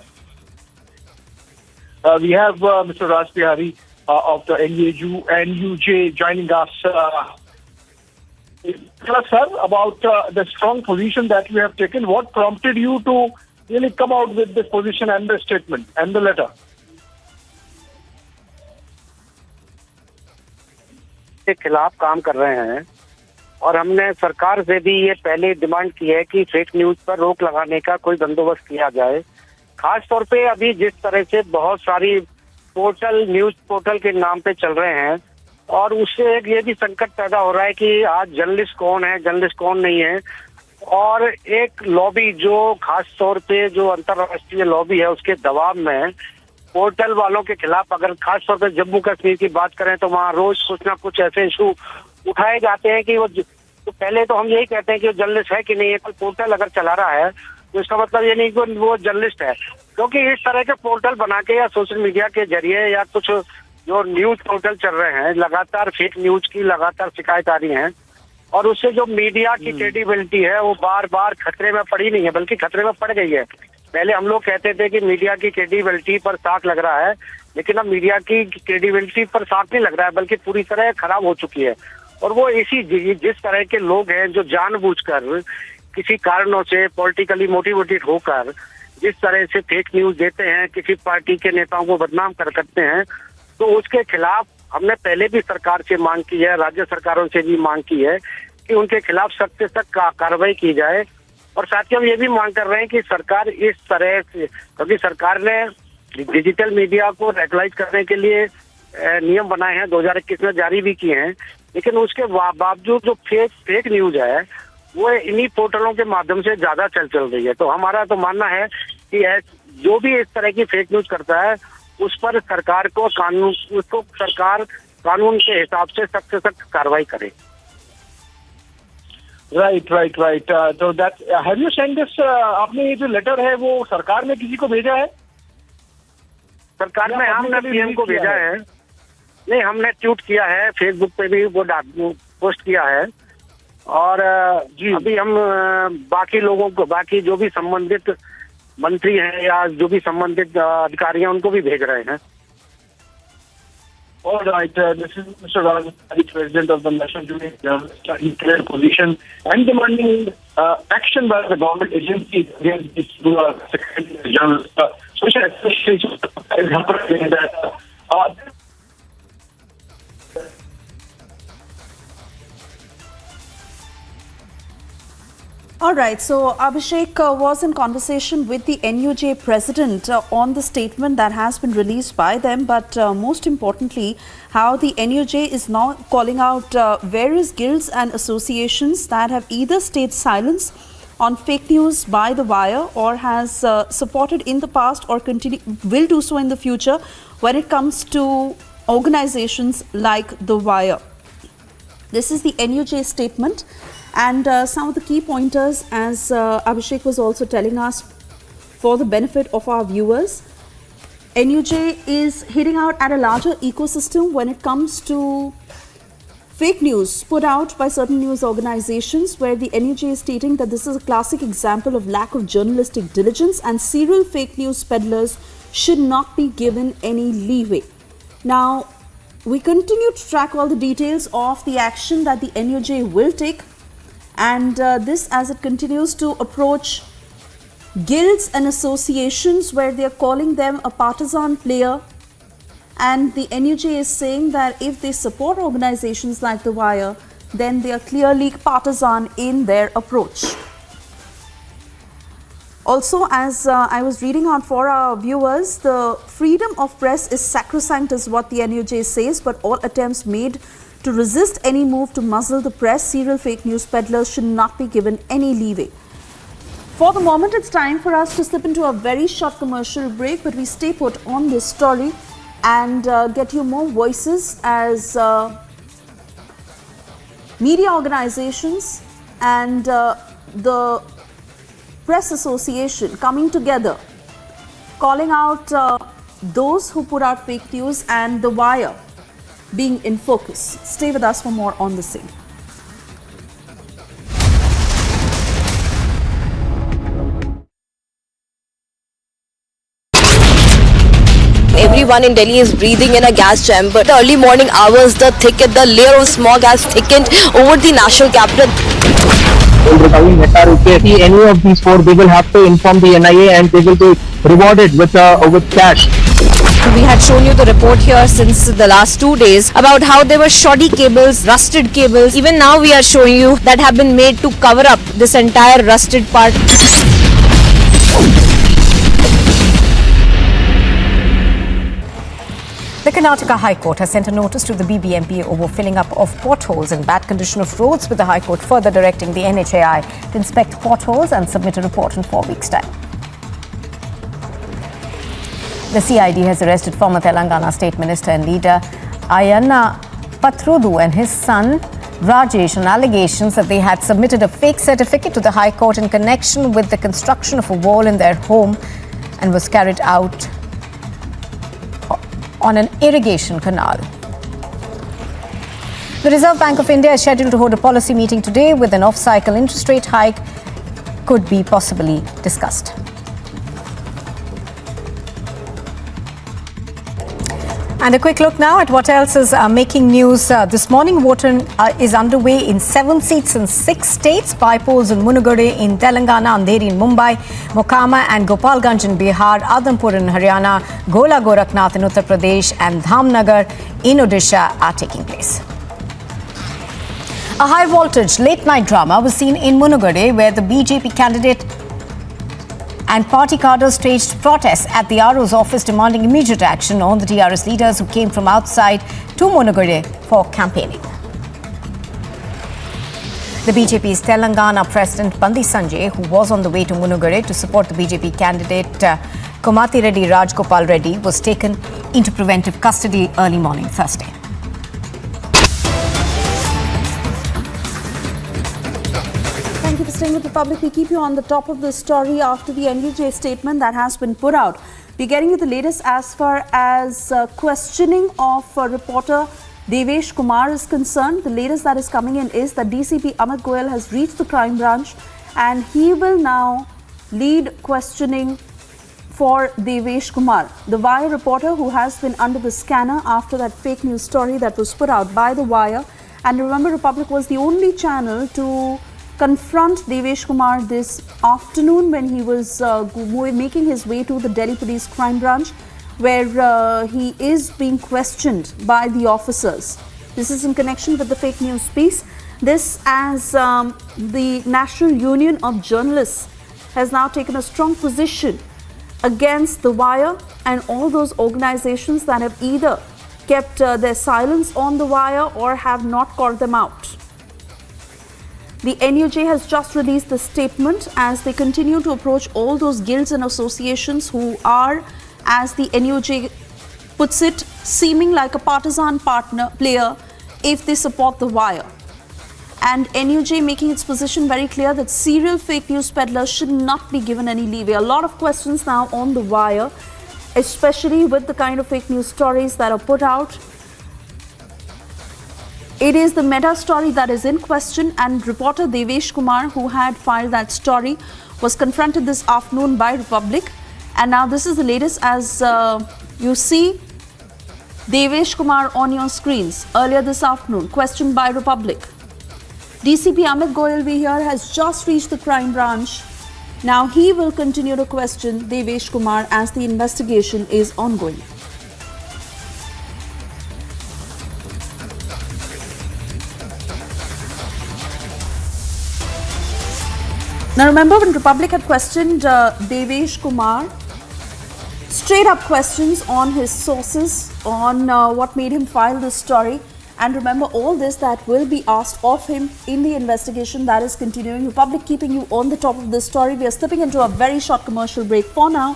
We have Mr. Raj Bihari of the NUJ joining us. Tell us, sir, about the strong position that you have taken. What prompted you to really come out with this position and the statement and the letter? के खिलाफ काम कर रहे हैं और हमने सरकार से भी ये पहले डिमांड की है कि फेक न्यूज पर रोक लगाने का कोई बंदोबस्त किया जाए। खास तौर पे अभी जिस तरह से बहुत सारी पोर्टल न्यूज पोर्टल के नाम पे चल रहे हैं और उससे एक ये भी संकट पैदा हो रहा है कि आज जर्नलिस्ट कौन है, जर्नलिस्ट कौन नहीं है, और एक लॉबी जो खास तौर पे जो अंतर्राष्ट्रीय लॉबी है उसके दबाव में पोर्टल वालों के खिलाफ, अगर खास तौर पर जम्मू कश्मीर की बात करें तो वहाँ रोज कुछ ना कुछ ऐसे इशू उठाए जाते हैं कि वो तो पहले तो हम यही कहते हैं कि वो जर्नलिस्ट है कि नहीं है। कोई पोर्टल अगर चला रहा है तो इसका मतलब ये नहीं कि वो जर्नलिस्ट है, क्योंकि इस तरह के पोर्टल बना के या सोशल मीडिया के जरिए या कुछ जो न्यूज पोर्टल चल रहे हैं, लगातार फेक न्यूज की लगातार शिकायत आ रही है और उससे जो मीडिया की क्रेडिबिलिटी है वो बार बार खतरे में पड़ी नहीं है बल्कि खतरे में पड़ गई है। पहले हम लोग कहते थे कि मीडिया की क्रेडिबिलिटी पर साख लग रहा है, लेकिन अब मीडिया की क्रेडिबिलिटी पर साख नहीं लग रहा है बल्कि पूरी तरह खराब हो चुकी है। और वो इसी जिस तरह के लोग हैं जो जानबूझकर किसी कारणों से पॉलिटिकली मोटिवेटेड होकर जिस तरह से फेक न्यूज देते हैं, किसी पार्टी के नेताओं को बदनाम करते हैं, तो उसके खिलाफ हमने पहले भी सरकार से मांग की है, राज्य सरकारों से भी मांग की है कि उनके खिलाफ सख्त से सख्त कार्रवाई की जाए। और साथ ही हम ये भी मांग कर रहे हैं कि सरकार इस तरह से, क्योंकि सरकार ने डिजिटल मीडिया को रेगुलाइज करने के लिए नियम बनाए हैं, 2021 में जारी भी किए हैं, लेकिन उसके बावजूद जो फेक न्यूज है वो इन्हीं पोर्टलों के माध्यम से ज्यादा चल रही है। तो हमारा तो मानना है कि जो भी इस तरह की फेक न्यूज करता है उस पर सरकार को सरकार कानून के हिसाब से सख्त कार्रवाई करे। राइट। तो that have you send this, आपने ये जो लेटर है वो सरकार ने किसी को भेजा है? सरकार में हमने पीएम को भेजा है। नहीं, हमने ट्वीट किया है, फेसबुक पे भी वो पोस्ट किया है और अभी हम बाकी लोगों को, बाकी जो भी संबंधित मंत्री हैं या जो भी संबंधित अधिकारी हैं उनको भी भेज रहे हैं। All right, this is Mr. Raj, President of the National Union of Journalists, in clear position and demanding action by the government agencies against this secretary journalist. Social association is that. All right, so Abhishek was in conversation with the NUJ president on the statement that has been released by them, but most importantly, how the NUJ is now calling out various guilds and associations that have either stayed silent on fake news by The Wire or has supported in the past or will do so in the future when it comes to organizations like The Wire. This is the NUJ statement. And some of the key pointers, as Abhishek was also telling us for the benefit of our viewers, NUJ is hitting out at a larger ecosystem when it comes to fake news put out by certain news organizations where the NUJ is stating that this is a classic example of lack of journalistic diligence and serial fake news peddlers should not be given any leeway. Now, we continue to track all the details of the action that the NUJ will take, and this as it continues to approach guilds and associations where they are calling them a partisan player. And the NUJ is saying that if they support organizations like The Wire, then they are clearly partisan in their approach. Also, as I was reading out for our viewers, the freedom of press is sacrosanct is what the NUJ says, but all attempts made to resist any move to muzzle the press, serial fake news peddlers should not be given any leeway. For the moment, it's time for us to slip into a very short commercial break, but we stay put on this story and get you more voices as media organizations and the press association coming together, calling out those who put out fake news and The Wire being in focus. Stay with us for more on the same. Everyone in Delhi is breathing in a gas chamber. The early morning hours, the layer of smog has thickened over the national capital. Any of these four, they will have to inform the NIA and they will be rewarded with cash. We had shown you the report here since the last 2 days about how there were shoddy cables, rusted cables. Even now we are showing you that have been made to cover up this entire rusted part. The Karnataka High Court has sent a notice to the BBMP over filling up of potholes and bad condition of roads, with the High Court further directing the NHAI to inspect potholes and submit a report in 4 weeks' time. The CID has arrested former Telangana State Minister and leader Ayanna Pathrudu and his son Rajesh on allegations that they had submitted a fake certificate to the High Court in connection with the construction of a wall in their home and was carried out on an irrigation canal. The Reserve Bank of India is scheduled to hold a policy meeting today with an off-cycle interest rate hike could be possibly discussed. And a quick look now at what else is making news. This morning, voting is underway in 7 seats in 6 states. By polls in Munugade in Telangana, Andheri in Mumbai, Mokama and Gopalganj in Bihar, Adhampur in Haryana, Gola Gorakhnath in Uttar Pradesh and Dhamnagar in Odisha are taking place. A high-voltage late-night drama was seen in Munugade, where the BJP candidate and party cadres staged protests at the RO's office demanding immediate action on the TRS leaders who came from outside to Munugade for campaigning. The BJP's Telangana President Bandi Sanjay, who was on the way to Munugade to support the BJP candidate Komati Reddy Rajgopal Reddy, was taken into preventive custody early morning Thursday. Thank you for staying with Republic. We keep you on the top of the story after the NUJ statement that has been put out. We're getting you the latest as far as questioning of reporter Devesh Kumar is concerned. The latest that is coming in is that DCP Amit Goyal has reached the crime branch and he will now lead questioning for Devesh Kumar, the Wire reporter who has been under the scanner after that fake news story that was put out by the Wire. And remember, Republic was the only channel to confront Devesh Kumar this afternoon when he was making his way to the Delhi Police Crime Branch, where he is being questioned by the officers. This is in connection with the fake news piece. This as the National Union of Journalists has now taken a strong position against the Wire and all those organizations that have either kept their silence on the Wire or have not called them out. The NUJ has just released the statement as they continue to approach all those guilds and associations who are, as the NUJ puts it, seeming like a partisan player if they support the Wire. And NUJ making its position very clear that serial fake news peddlers should not be given any leeway. A lot of questions now on the Wire, especially with the kind of fake news stories that are put out. It is the meta story that is in question, and reporter Devesh Kumar, who had filed that story, was confronted this afternoon by Republic. And now this is the latest as you see Devesh Kumar on your screens earlier this afternoon, questioned by Republic. DCP Amit Goyal here has just reached the crime branch. Now he will continue to question Devesh Kumar as the investigation is ongoing. Now remember, when Republic had questioned Devesh Kumar, straight up questions on his sources, on what made him file this story. And remember, all this that will be asked of him in the investigation that is continuing. Republic keeping you on the top of this story. We are slipping into a very short commercial break for now.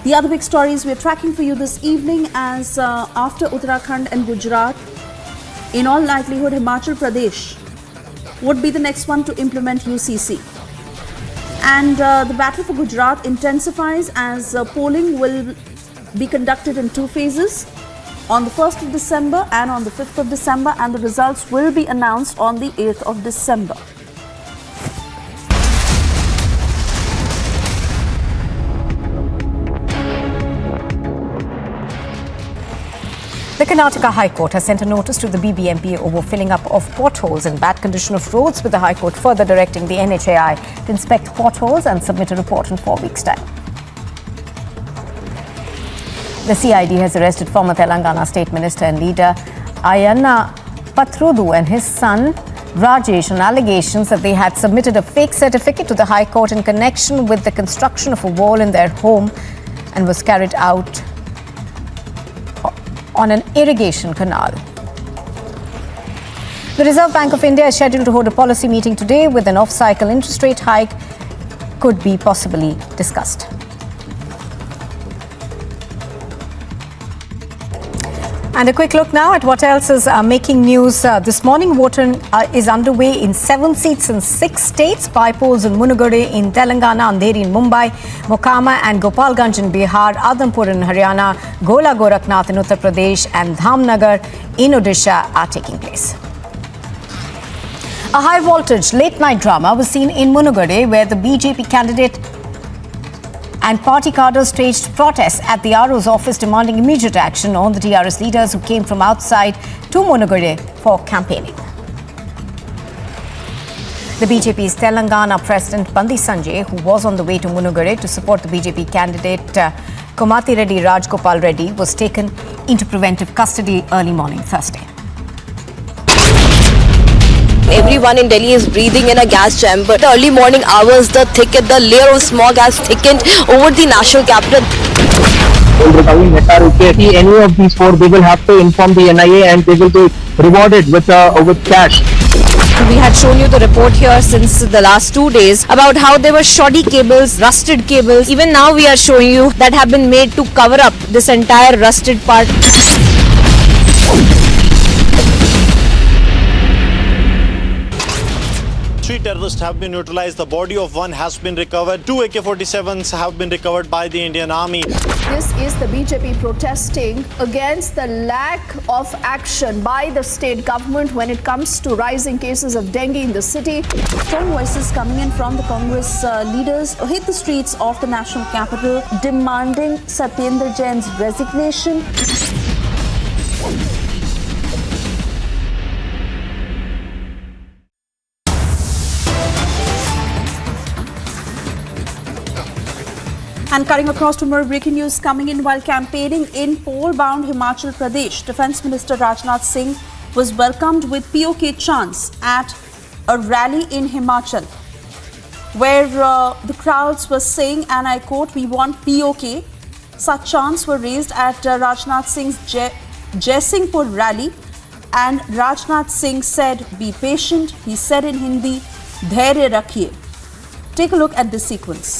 The other big stories we are tracking for you this evening, as after Uttarakhand and Gujarat, in all likelihood Himachal Pradesh would be the next one to implement UCC. And the battle for Gujarat intensifies as polling will be conducted in two phases, on the 1st of December and on the 5th of December, and the results will be announced on the 8th of December. The Karnataka High Court has sent a notice to the BBMP over filling up of potholes and bad condition of roads, with the High Court further directing the NHAI to inspect potholes and submit a report in 4 weeks' time. The CID has arrested former Telangana State Minister and leader Ayanna Pathrudu and his son Rajesh on allegations that they had submitted a fake certificate to the High Court in connection with the construction of a wall in their home, and was carried out on an irrigation canal. The Reserve Bank of India is scheduled to hold a policy meeting today, with an off-cycle interest rate hike could be possibly discussed. And a quick look now at what else is making news this morning. Voting is underway in 7 seats in 6 states. By polls in Munugade in Telangana, Andheri in Mumbai, Mokama and Gopalganj in Bihar, Adampur in Haryana, Gola Gorakhnath in Uttar Pradesh and Dhamnagar in Odisha are taking place. A high-voltage late-night drama was seen in Munugade, where the BJP candidate and party cadres staged protests at the RO's office, demanding immediate action on the TRS leaders who came from outside to Munugade for campaigning. The BJP's Telangana President Bandi Sanjay, who was on the way to Munugade to support the BJP candidate Komati Reddy Rajgopal Reddy, was taken into preventive custody early morning Thursday. Everyone in Delhi is breathing in a gas chamber. The early morning hours, the layer of smog has thickened over the national capital. Any of these 4, they will have to inform the NIA and they will be rewarded with cash. We had shown you the report here since the last 2 days about how there were shoddy cables, rusted cables. Even now we are showing you that have been made to cover up this entire rusted part. 3 terrorists have been neutralized. The body of one has been recovered. 2 AK-47s have been recovered by the Indian Army. This is the BJP protesting against the lack of action by the state government when it comes to rising cases of dengue in the city. Strong voices coming in from the Congress leaders hit the streets of the national capital, demanding Satyendra Jain's resignation. And cutting across to more breaking news coming in while campaigning in poll-bound Himachal Pradesh. Defence Minister Rajnath Singh was welcomed with POK chants at a rally in Himachal, where the crowds were saying, and I quote, "We want POK." Such chants were raised at Rajnath Singh's Jaisinghpur rally, and Rajnath Singh said, "Be patient." He said in Hindi, "Dhairya rakhiye." Take a look at this sequence.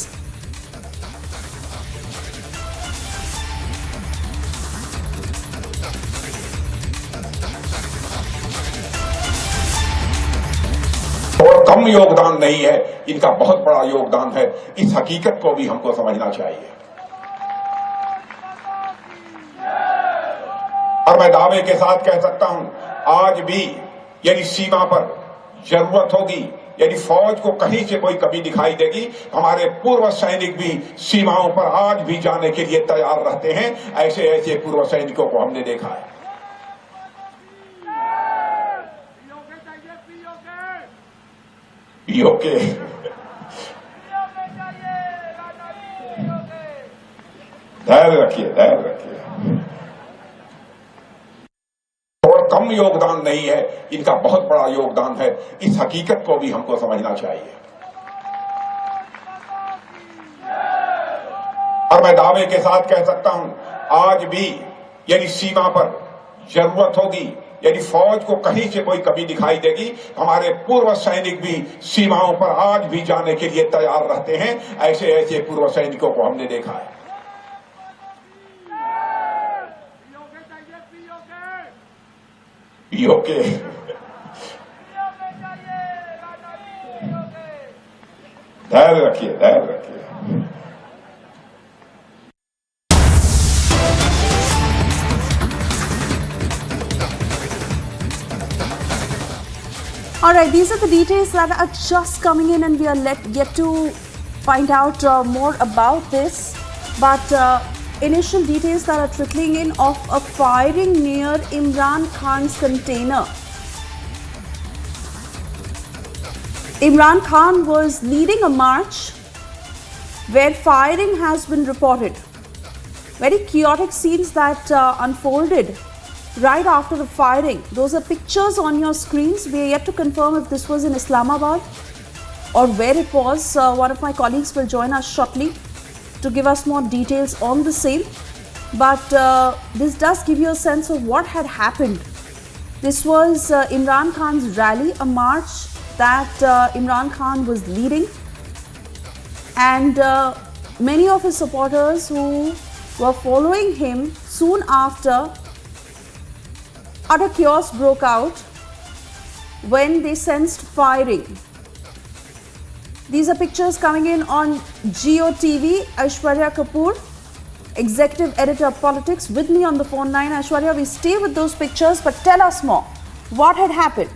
और कम योगदान नहीं है, इनका बहुत बड़ा योगदान है। इस हकीकत को भी हमको समझना चाहिए। और मैं दावे के साथ कह सकता हूं आज भी यदि सीमा पर जरूरत होगी, यदि फौज को कहीं से कोई कमी दिखाई देगी, हमारे पूर्व सैनिक भी सीमाओं पर आज भी जाने के लिए तैयार रहते हैं। ऐसे ऐसे पूर्व सैनिकों को हमने देखा है। पीओके धैर्य रखिए, धैर्य रखिए। और कम योगदान नहीं है, इनका बहुत बड़ा योगदान है। इस हकीकत को भी हमको समझना चाहिए। और मैं दावे के साथ कह सकता हूं, आज भी यदि सीमा पर जरूरत होगी, यदि फौज को कहीं से कोई कमी दिखाई देगी, हमारे पूर्व सैनिक भी सीमाओं पर आज भी जाने के लिए तैयार रहते हैं। ऐसे ऐसे पूर्व सैनिकों को हमने देखा है। पीओके धैर्य रखिए, धैर्य रखिए। All right, these are the details that are just coming in, and we are yet to find out more about this. But initial details that are trickling in of a firing near Imran Khan's container. Imran Khan was leading a march where firing has been reported. Very chaotic scenes that unfolded right after the firing. Those are pictures on your screens. We are yet to confirm if this was in Islamabad or where it was. One of my colleagues will join us shortly to give us more details on the same. But this does give you a sense of what had happened. This was Imran Khan's rally, a march that Imran Khan was leading. And many of his supporters who were following him soon after, utter chaos broke out when they sensed firing. These are pictures coming in on Geo TV. Aishwarya Kapoor, Executive Editor of Politics, with me on the phone line. Aishwarya, we stay with those pictures, but tell us more. What had happened?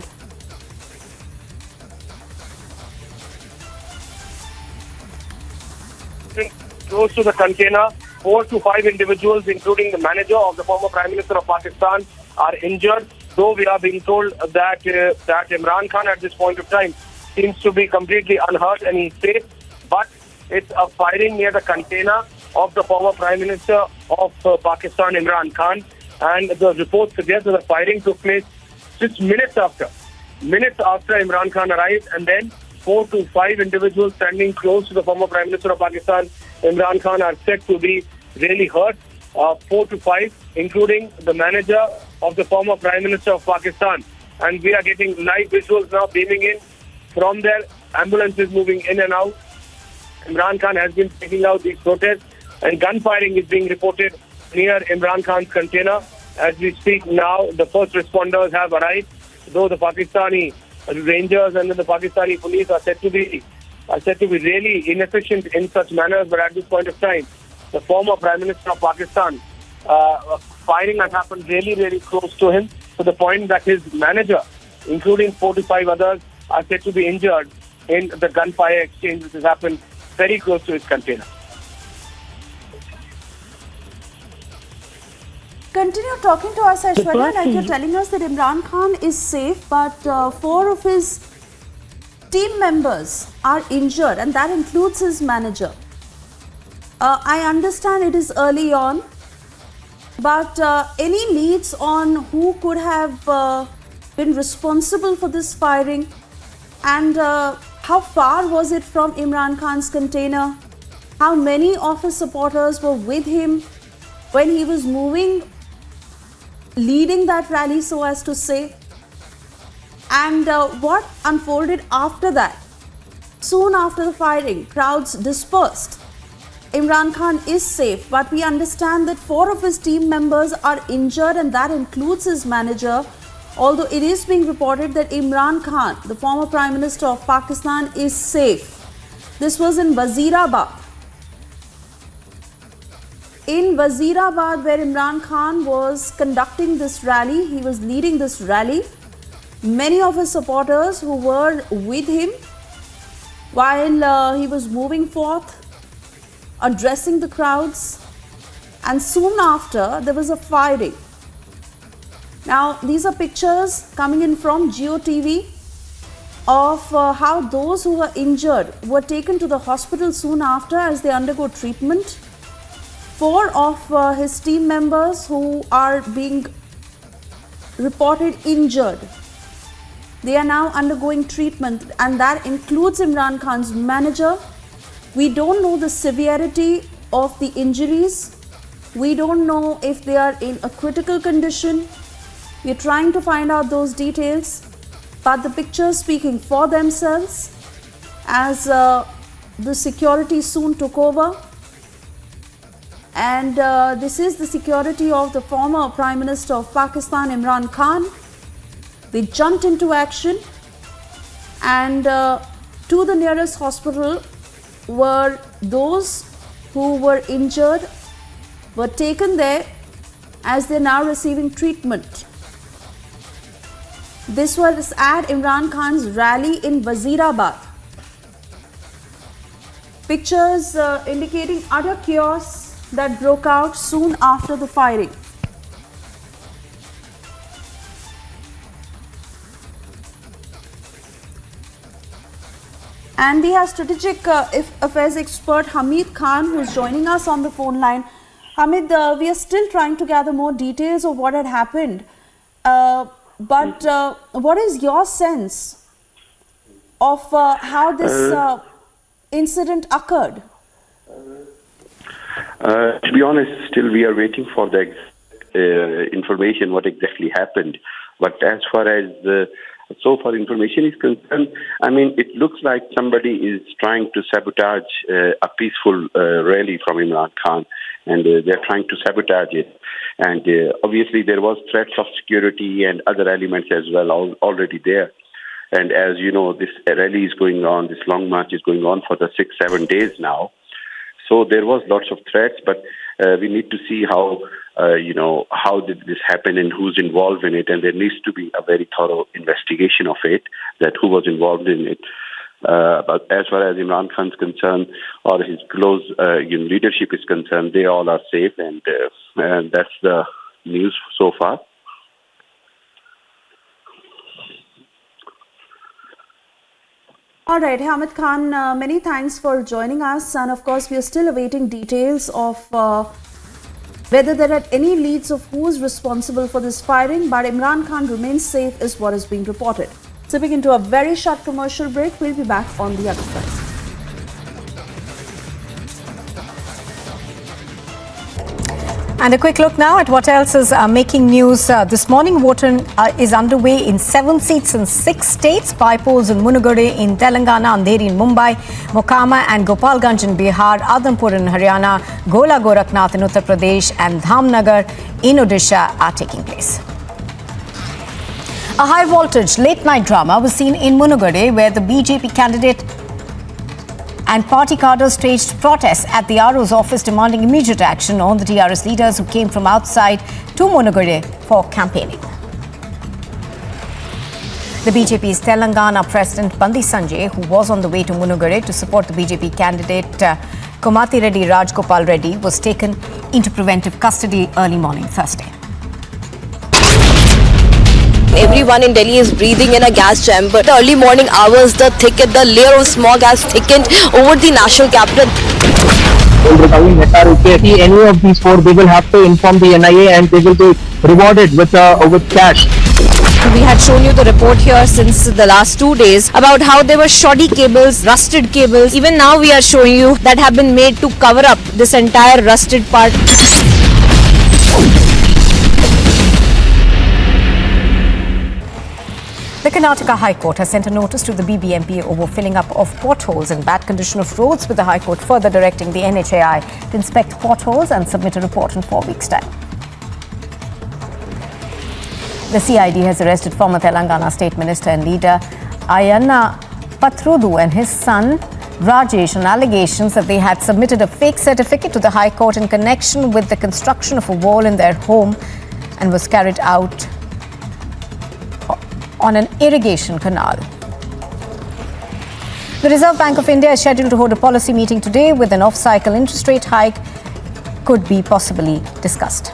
Close to the container, 4 to 5 individuals, including the manager of the former Prime Minister of Pakistan, are injured. Though we are being told that Imran Khan at this point of time seems to be completely unhurt and he's safe, but it's a firing near the container of the former Prime Minister of Pakistan, Imran Khan, and the reports suggest that the firing took place just minutes after Imran Khan arrived, and then 4 to 5 individuals standing close to the former Prime Minister of Pakistan, Imran Khan, are said to be really hurt. 4 to 5, including the manager of the former Prime Minister of Pakistan. And we are getting live visuals now beaming in from their ambulances moving in and out. Imran Khan has been taking out these protests, and gunfiring is being reported near Imran Khan's container. As we speak now, the first responders have arrived, though the Pakistani Rangers and the Pakistani police are said to be really inefficient in such manners. But at this point of time, the former Prime Minister of Pakistan, firing has happened really, really close to him, to the point that his manager, including 4 to 5 others, are said to be injured in the gunfire exchange which has happened very close to his container. Continue talking to us, Aishwarya, like you're telling us that Imran Khan is safe, but 4 of his team members are injured, and that includes his manager. I understand it is early on, but any leads on who could have been responsible for this firing, and how far was it from Imran Khan's container? How many of his supporters were with him when he was leading that rally, so as to say? And what unfolded after that? Soon after the firing, crowds dispersed. Imran Khan is safe, but we understand that 4 of his team members are injured, and that includes his manager. Although it is being reported that Imran Khan, the former Prime Minister of Pakistan, is safe. This was in Wazirabad. in Wazirabad, where Imran Khan was conducting this rally. He was leading this rally. Many of his supporters who were with him while he was moving forth, addressing the crowds, and soon after there was a firing. Now these are pictures coming in from Geo TV of how those who were injured were taken to the hospital soon after as they undergo treatment. 4 of his team members who are being reported injured, they are now undergoing treatment, and that includes Imran Khan's manager. We don't know the severity of the injuries. We don't know if they are in a critical condition. We're trying to find out those details, but the pictures speaking for themselves as the security soon took over. And this is the security of the former Prime Minister of Pakistan, Imran Khan. They jumped into action and to the nearest hospital were those who were injured, were taken there as they're now receiving treatment. This was at Imran Khan's rally in Wazirabad. Pictures indicating utter chaos that broke out soon after the firing. And we have strategic affairs expert Hamid Khan, who is joining us on the phone line. Hamid, we are still trying to gather more details of what had happened. But what is your sense of how this incident occurred? To be honest, still we are waiting for the information what exactly happened. But as far as so far information is concerned, I mean, it looks like somebody is trying to sabotage a peaceful rally from Imran Khan, and they're trying to sabotage it. And obviously there was threats of security and other elements as well already there. And as you know, this rally is going on, this long march is going on for the 6-7 days now. So there was lots of threats, but we need to see how, how did this happen and who's involved in it. And there needs to be a very thorough investigation of it, that who was involved in it. But as far as Imran Khan's concerned, or his close leadership is concerned, they all are safe, and that's the news so far. All right, Hamid Khan, many thanks for joining us. And of course, we are still awaiting details of whether there are any leads of who is responsible for this firing. But Imran Khan remains safe is what is being reported. Sipping into a very short commercial break, we'll be back on the other side. And a quick look now at what else is making news. This morning, voting is underway in 7 seats in 6 states. By polls in Munugade in Telangana, Andheri in Mumbai, Mokama and Gopalganj in Bihar, Adhampur in Haryana, Gola Gorakhnath in Uttar Pradesh and Dhamnagar in Odisha are taking place. A high-voltage late-night drama was seen in Munugade, where the BJP candidate and party cadres staged protests at the RO's office demanding immediate action on the TRS leaders who came from outside to Munugade for campaigning. The BJP's Telangana President Bandi Sanjay, who was on the way to Munugade to support the BJP candidate Komati Reddy Rajgopal Reddy, was taken into preventive custody early morning Thursday. Everyone in Delhi is breathing in a gas chamber. The early morning hours, the layer of smog has thickened over the national capital. Any of these 4, they will have to inform the NIA and they will be rewarded with cash. We had shown you the report here since the last 2 days about how there were shoddy cables, rusted cables. Even now we are showing you that have been made to cover up this entire rusted part. The Karnataka High Court has sent a notice to the BBMP over filling up of potholes and bad condition of roads, with the High Court further directing the NHAI to inspect potholes and submit a report in 4 weeks' time. The CID has arrested former Telangana State Minister and leader Ayanna Pathrudu and his son Rajesh on allegations that they had submitted a fake certificate to the High Court in connection with the construction of a wall in their home and was carried out on an irrigation canal. The Reserve Bank of India is scheduled to hold a policy meeting today with an off-cycle interest rate hike could be possibly discussed.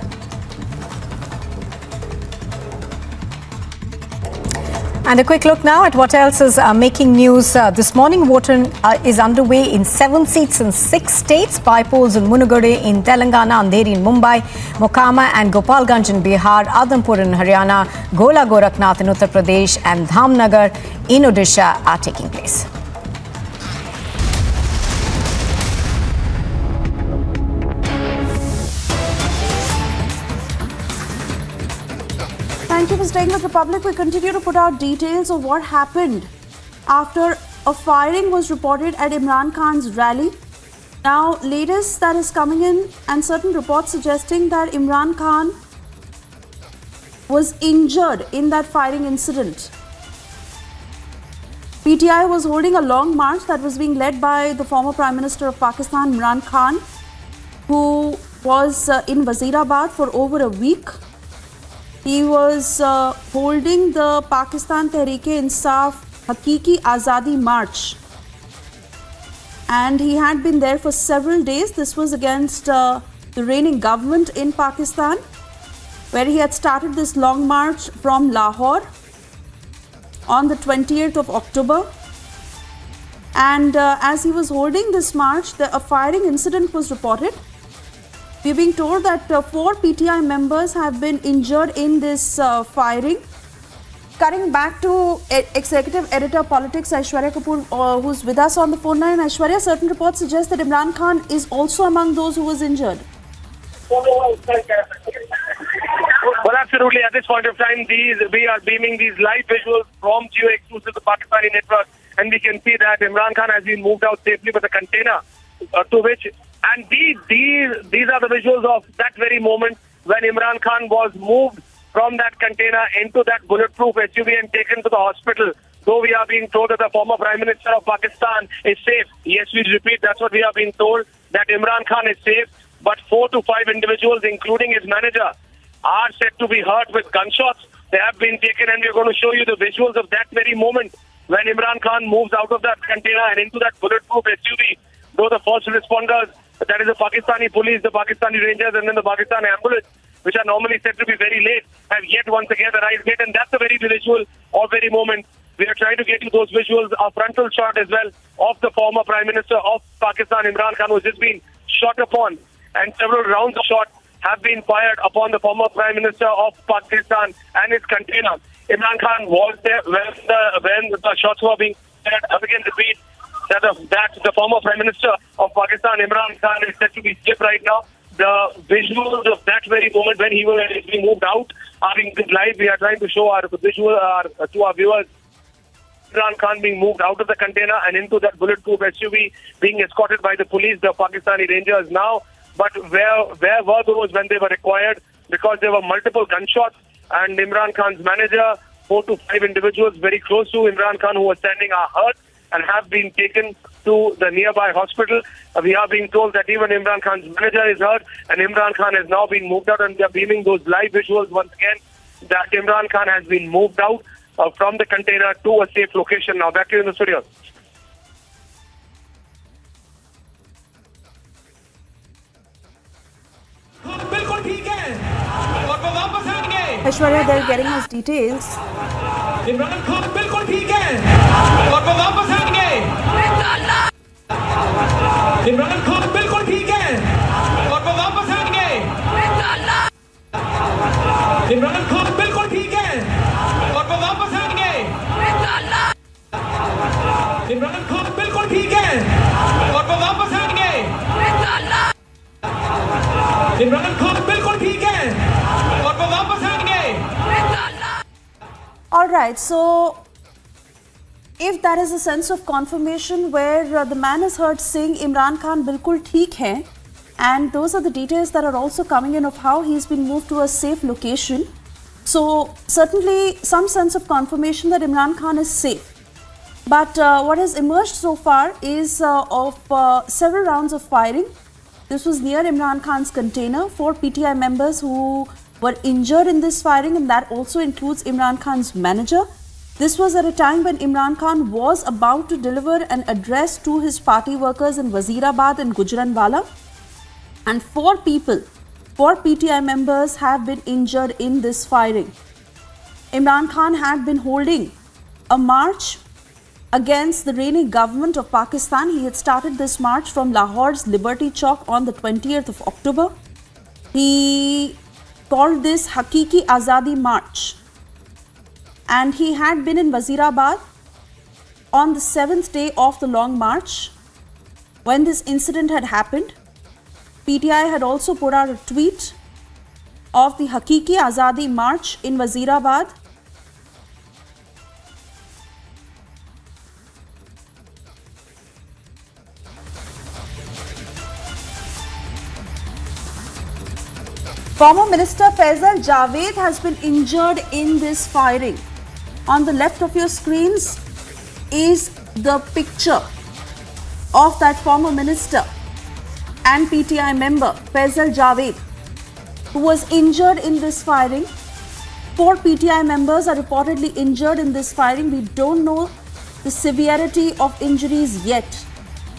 And a quick look now at what else is making news this morning. Voting is underway in 7 seats in 6 states. By polls in Munagode in Telangana, Andheri in Mumbai, Mokama and Gopalganj in Bihar, Adhampur in Haryana, Gola Gorakhnath in Uttar Pradesh and Dhamnagar in Odisha are taking place. Thank you for staying with Republic. We continue to put out details of what happened after a firing was reported at Imran Khan's rally. Now, latest that is coming in and certain reports suggesting that Imran Khan was injured in that firing incident. PTI was holding a long march that was being led by the former Prime Minister of Pakistan, Imran Khan, who was in Wazirabad for over a week. He was holding the Pakistan Tehreek-e-Insaf Hakiki Azadi March. And he had been there for several days. This was against the reigning government in Pakistan, where he had started this long march from Lahore on the 28th of October. And as he was holding this march, a firing incident was reported. We're being told that 4 PTI members have been injured in this firing. Cutting back to Executive Editor Politics, Aishwarya Kapoor, who's with us on the phone line. Aishwarya, certain reports suggest that Imran Khan is also among those who was injured. Well, absolutely. At this point of time, we are beaming these live visuals from Geo Exclusive, the Pakistani network, and we can see that Imran Khan has been moved out safely with a container to which. And these are the visuals of that very moment when Imran Khan was moved from that container into that bulletproof SUV and taken to the hospital. Though we are being told that the former Prime Minister of Pakistan is safe. Yes, we repeat, that's what we are being told, that Imran Khan is safe. But 4 to 5 individuals, including his manager, are said to be hurt with gunshots. They have been taken, and we're going to show you the visuals of that very moment when Imran Khan moves out of that container and into that bulletproof SUV. Though the first responders, that is the Pakistani police, the Pakistani Rangers, and then the Pakistani ambulance, which are normally said to be very late, have yet once again arrived late. And that's the very visual or very moment. We are trying to get you those visuals, a frontal shot as well of the former Prime Minister of Pakistan, Imran Khan, who has just been shot upon. And several rounds of shot have been fired upon the former Prime Minister of Pakistan and his container. Imran Khan was there when the shots were being fired. Again, repeat that the former Prime Minister of Pakistan, Imran Khan, is said to be safe right now. The visuals of that very moment when he was being moved out are being live. We are trying to show our visual to our viewers. Imran Khan being moved out of the container and into that bulletproof SUV, being escorted by the police, the Pakistani Rangers now. But where were those when they were required? Because there were multiple gunshots, and Imran Khan's manager, 4 to 5 individuals very close to Imran Khan who were standing are hurt and have been taken to the nearby hospital. We are being told that even Imran Khan's manager is hurt, and Imran Khan has now been moved out, and we are beaming those live visuals once again that Imran Khan has been moved out from the container to a safe location. Now back to you in the studio. Aishwarya, they're getting us details. Imran Khan बिल्कुल ठीक है और वो वापस आएंगे। इमरान खान बिल्कुल ठीक है और वो वापस आएंगे। इमरान खान बिल्कुल ठीक है और वो वापस आएंगे। इमरान खान बिल्कुल ठीक है और वो वापस आएंगे। इमरान खान बिल्कुल ठीक है और वो वापस आएंगे। All right, so if there is a sense of confirmation where the man is heard saying Imran Khan bilkul theek hai, and those are the details that are also coming in of how he's been moved to a safe location. So certainly some sense of confirmation that Imran Khan is safe. But what has emerged so far is of several rounds of firing. This was near Imran Khan's container. 4 PTI members who were injured in this firing, and that also includes Imran Khan's manager. This was at a time when Imran Khan was about to deliver an address to his party workers in Wazirabad and Gujranwala. And 4 PTI members have been injured in this firing. Imran Khan had been holding a march against the reigning government of Pakistan. He had started this march from Lahore's Liberty Chowk on the 20th of October. He called this Hakiki Azadi March. And he had been in Wazirabad on the 7th day of the long march when this incident had happened. PTI had also put out a tweet of the Hakiki Azadi March in Wazirabad. Former Minister Faisal Javed has been injured in this firing. On the left of your screens is the picture of that former minister and PTI member Faisal Javed, who was injured in this firing. 4 PTI members are reportedly injured in this firing. We don't know the severity of injuries yet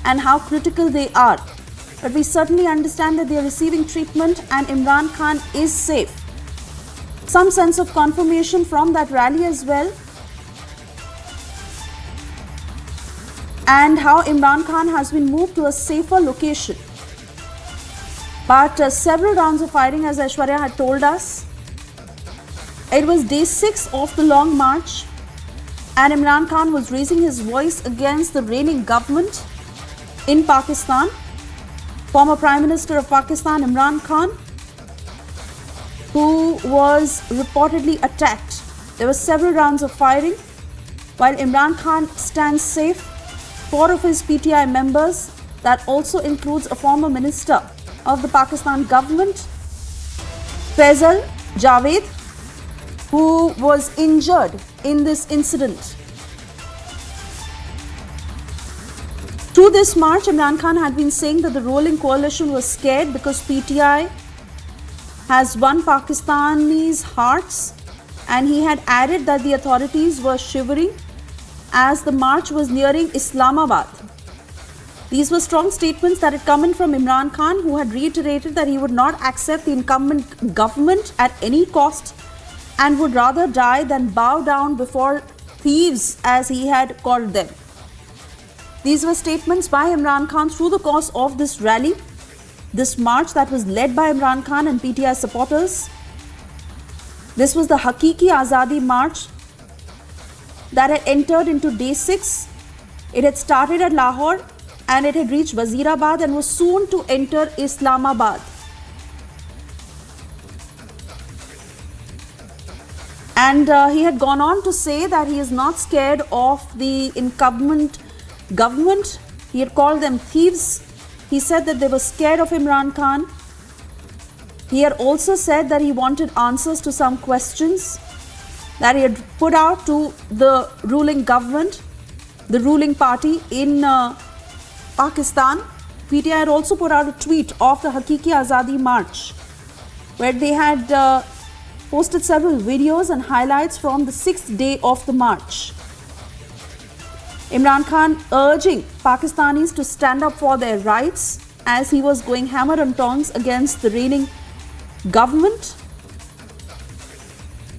and how critical they are. But we certainly understand that they are receiving treatment and Imran Khan is safe. Some sense of confirmation from that rally as well. And how Imran Khan has been moved to a safer location. But several rounds of firing, as Aishwarya had told us. It was day 6 of the long march and Imran Khan was raising his voice against the reigning government in Pakistan. Former Prime Minister of Pakistan, Imran Khan, who was reportedly attacked. There were several rounds of firing. While Imran Khan stands safe, 4 of his PTI members, that also includes a former minister of the Pakistan government, Faisal Javed, who was injured in this incident. Through this march, Imran Khan had been saying that the ruling coalition was scared because PTI has won Pakistanis' hearts, and he had added that the authorities were shivering as the march was nearing Islamabad. These were strong statements that had come in from Imran Khan, who had reiterated that he would not accept the incumbent government at any cost and would rather die than bow down before thieves, as he had called them. These were statements by Imran Khan through the course of this rally, this march that was led by Imran Khan and PTI supporters. This was the Hakiki Azadi March that had entered into day 6. It had started at Lahore and it had reached Wazirabad and was soon to enter Islamabad. And he had gone on to say that he is not scared of the incumbent government. He had called them thieves. He said that they were scared of Imran Khan. He had also said that he wanted answers to some questions that he had put out to the ruling government, the ruling party in Pakistan. PTI had also put out a tweet of the Hakiki Azadi March, where they had posted several videos and highlights from the 6th day of the march. Imran Khan urging Pakistanis to stand up for their rights as he was going hammer and tongs against the reigning government.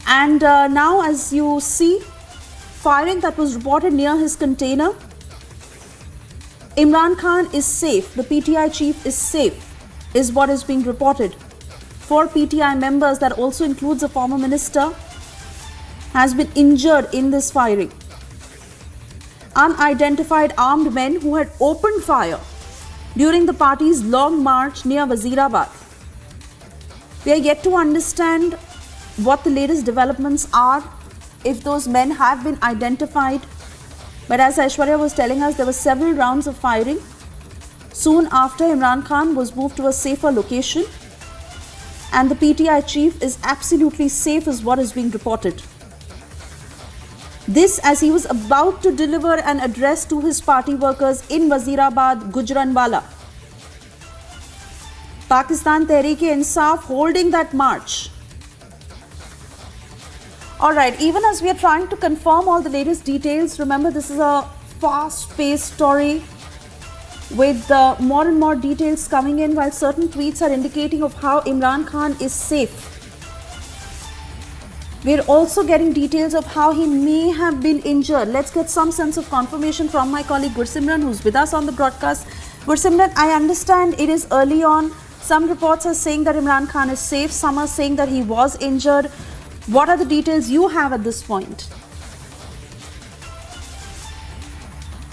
And now, as you see, firing that was reported near his container. Imran Khan is safe. The PTI chief is safe, is what is being reported. 4 PTI members, that also includes a former minister, has been injured in this firing. Unidentified armed men who had opened fire during the party's long march near Wazirabad. We are yet to understand what the latest developments are, if those men have been identified. But as Aishwarya was telling us, there were several rounds of firing. Soon after, Imran Khan was moved to a safer location. And the PTI chief is absolutely safe, is what is being reported. This as he was about to deliver an address to his party workers in Wazirabad, Gujranwala. Pakistan Tehreek-e-Insaf holding that march. Alright, even as we are trying to confirm all the latest details, remember this is a fast-paced story with more and more details coming in, while certain tweets are indicating of how Imran Khan is safe. We're also getting details of how he may have been injured. Let's get some sense of confirmation from my colleague Gursimran, who's with us on the broadcast. Gursimran, I understand it is early on. Some reports are saying that Imran Khan is safe. Some are saying that he was injured. What are the details you have at this point?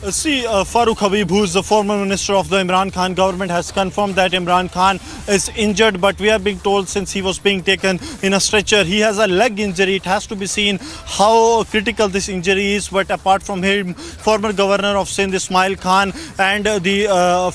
Farooq Habib, who is the former minister of the Imran Khan government, has confirmed that Imran Khan is injured, but we are being told since he was being taken in a stretcher, he has a leg injury. It has to be seen how critical this injury is. But apart from him, former governor of Sindh Ismail Khan and the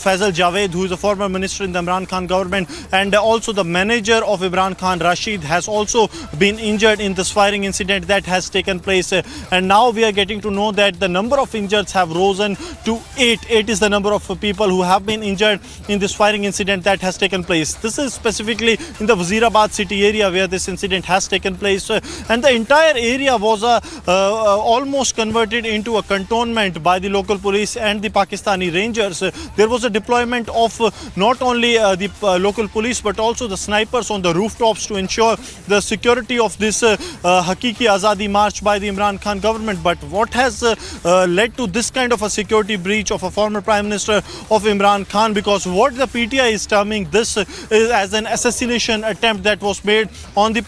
Faisal Javed, who is a former minister in the Imran Khan government, and also the manager of Imran Khan, Rashid, has also been injured in this firing incident that has taken place. And now we are getting to know that the number of injured have risen to 8. 8 is the number of people who have been injured in this firing incident that has taken place. This is specifically in the Wazirabad city area where this incident has taken place, and the entire area was almost converted into a cantonment by the local police and the Pakistani Rangers. There was a deployment of not only the local police but also the snipers on the rooftops to ensure the security of this Hakiki Azadi march by the Imran Khan government. But what has led to this kind of a security breach of a former Prime Minister of Imran Khan? Because what the PTI is terming this is as an assassination attempt that was made on the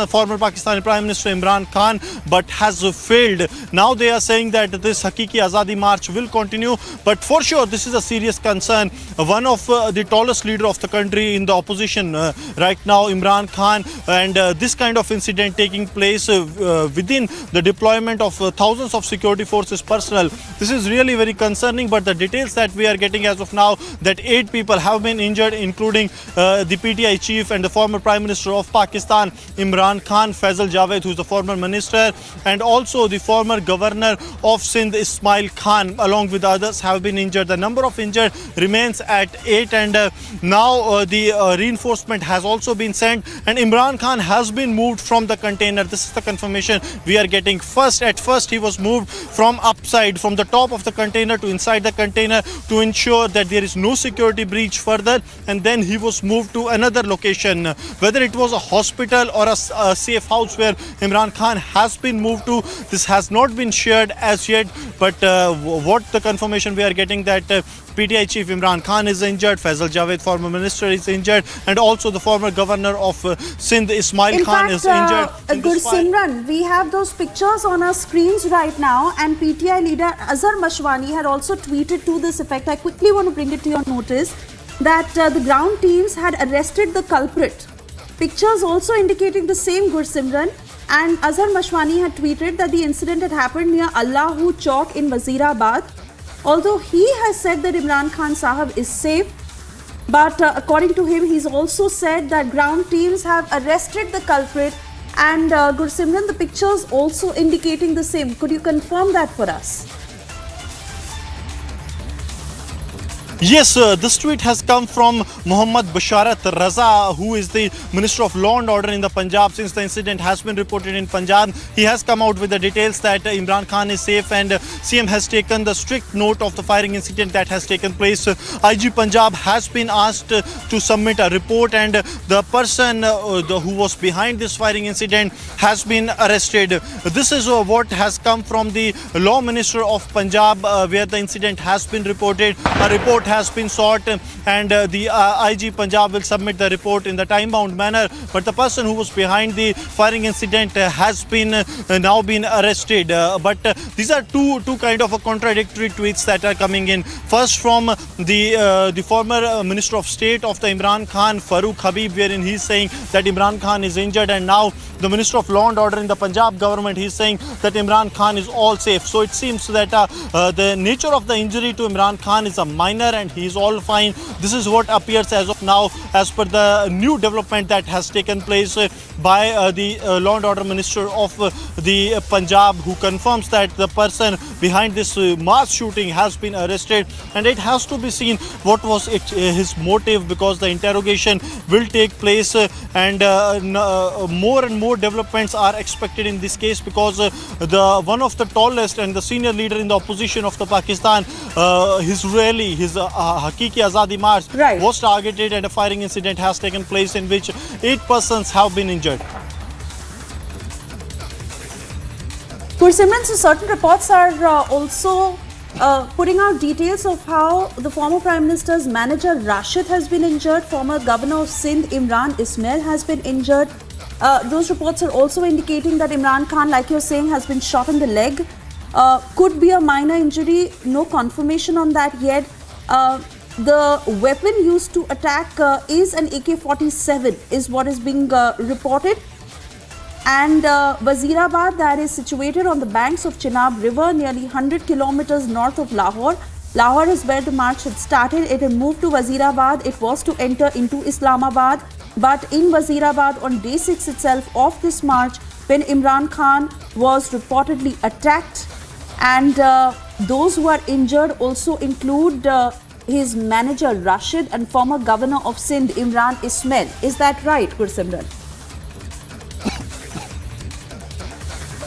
former Pakistani Prime Minister Imran Khan, but has failed. Now they are saying that this Hakiki Azadi march will continue, but for sure this is a serious concern. One of the tallest leader of the country in the opposition right now, Imran Khan, and this kind of incident taking place within the deployment of thousands of security forces personnel. This is really very concerning, but the details that we are getting as of now, that 8 people have been injured, including the PTI chief and the former Prime Minister of Pakistan, Imran Khan, Faisal Javed, who is the former minister, and also the former governor of Sindh, Ismail Khan, along with others, have been injured. The number of injured remains at 8, and now the reinforcement has also been sent, and Imran Khan has been moved from the container. This is the confirmation we are getting. At first he was moved from upside, from the top of the container to inside the container to ensure that there is no security breach further, and then he was moved to another location. Whether it was a hospital or a safe house where Imran Khan has been moved to, this has not been shared as yet, but what the confirmation we are getting, that PTI chief Imran Khan is injured, Faisal Javed, former minister, is injured, and also the former governor of Sindh, Ismail Khan, is injured. Gursimran, we have those pictures on our screens right now, and PTI leader Azhar Mashwani had also tweeted to this effect. I quickly want to bring it to your notice that the ground teams had arrested the culprit. Pictures also indicating the same, Gursimran. And Azhar Mashwani had tweeted that the incident had happened near Allahu Chowk in Wazirabad. Although he has said that Imran Khan Sahab is safe, but according to him, he's also said that ground teams have arrested the culprit. And Gursimran, the pictures also indicating the same. Could you confirm that for us? Yes, this tweet has come from Muhammad Basharat Raza, who is the Minister of Law and Order in the Punjab. Since the incident has been reported in Punjab, he has come out with the details that Imran Khan is safe, and CM has taken the strict note of the firing incident that has taken place. IG Punjab has been asked to submit a report, and the person who was behind this firing incident has been arrested. This is what has come from the Law Minister of Punjab, where the incident has been reported. A report has been sought, and the IG Punjab will submit the report in the time-bound manner. But the person who was behind the firing incident has been now been arrested. But these are two kind of a contradictory tweets that are coming in. First, from the former Minister of State of the Imran Khan, Farooq Habib, wherein he's saying that Imran Khan is injured, and now the Minister of Law and Order in the Punjab government, he's saying that Imran Khan is all safe. So it seems that the nature of the injury to Imran Khan is a minor, and he is all fine. This is what appears as of now, as per the new development that has taken place by the Law and Order Minister of the Punjab, who confirms that the person behind this mass shooting has been arrested, and it has to be seen what was his motive, because the interrogation will take place and more and more developments are expected in this case, because the one of the tallest and the senior leader in the opposition of the Pakistan, his rally, his Hakiki Azadi March was targeted, and a firing incident has taken place in which 8 persons have been injured. Simran, so certain reports are also putting out details of how the former Prime Minister's manager Rashid has been injured, former Governor of Sindh Imran Ismail has been injured. Those reports are also indicating that Imran Khan, like you're saying, has been shot in the leg. Could be a minor injury, no confirmation on that yet. The weapon used to attack is an AK-47, is what is being reported. And Wazirabad, that is situated on the banks of Chenab River, nearly 100 kilometers north of Lahore. Lahore is where the march had started. It had moved to Wazirabad. It was to enter into Islamabad. But in Wazirabad, on day 6 itself of this march, when Imran Khan was reportedly attacked, and those who are injured also include his manager Rashid and former Governor of Sindh Imran Ismail. Is that right, Gursimran?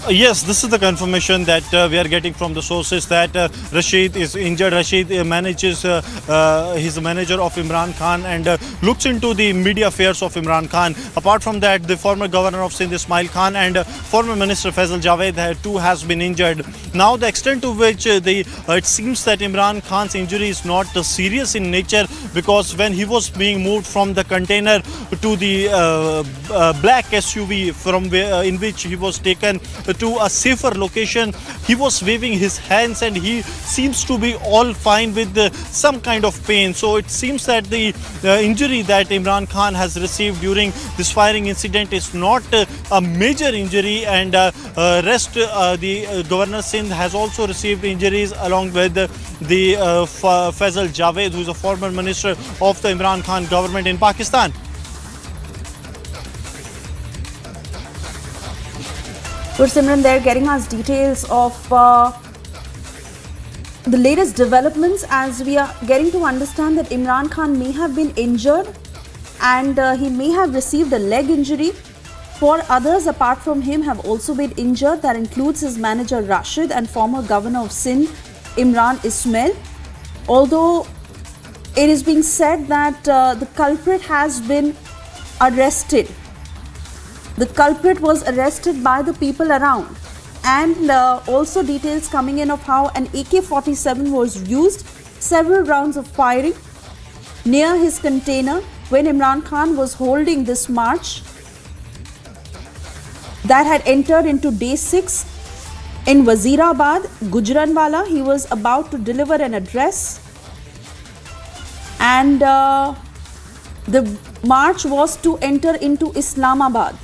Yes, this is the confirmation that we are getting from the sources, that Rashid is injured. Rashid manages, he's the manager of Imran Khan and looks into the media affairs of Imran Khan. Apart from that, the former governor of Sindh Ismail Khan and former minister Faisal Javed too has been injured. Now the extent to which it seems that Imran Khan's injury is not serious in nature, because when he was being moved from the container to the black SUV from where, in which he was taken to a safer location, he was waving his hands and he seems to be all fine with some kind of pain. So it seems that the injury that Imran Khan has received during this firing incident is not a major injury, and the Governor Sindh has also received injuries, along with the Faisal Javed, who is a former minister of the Imran Khan government in Pakistan. Simran, they're getting us details of the latest developments, as we are getting to understand that Imran Khan may have been injured and he may have received a leg injury. 4 others apart from him have also been injured. That includes his manager Rashid and former Governor of Sindh Imran Ismail. Although it is being said that the culprit has been arrested. The culprit was arrested by the people around, and also details coming in of how an AK-47 was used, several rounds of firing near his container when Imran Khan was holding this march that had entered into day 6 in Wazirabad, Gujranwala. He was about to deliver an address, and the march was to enter into Islamabad.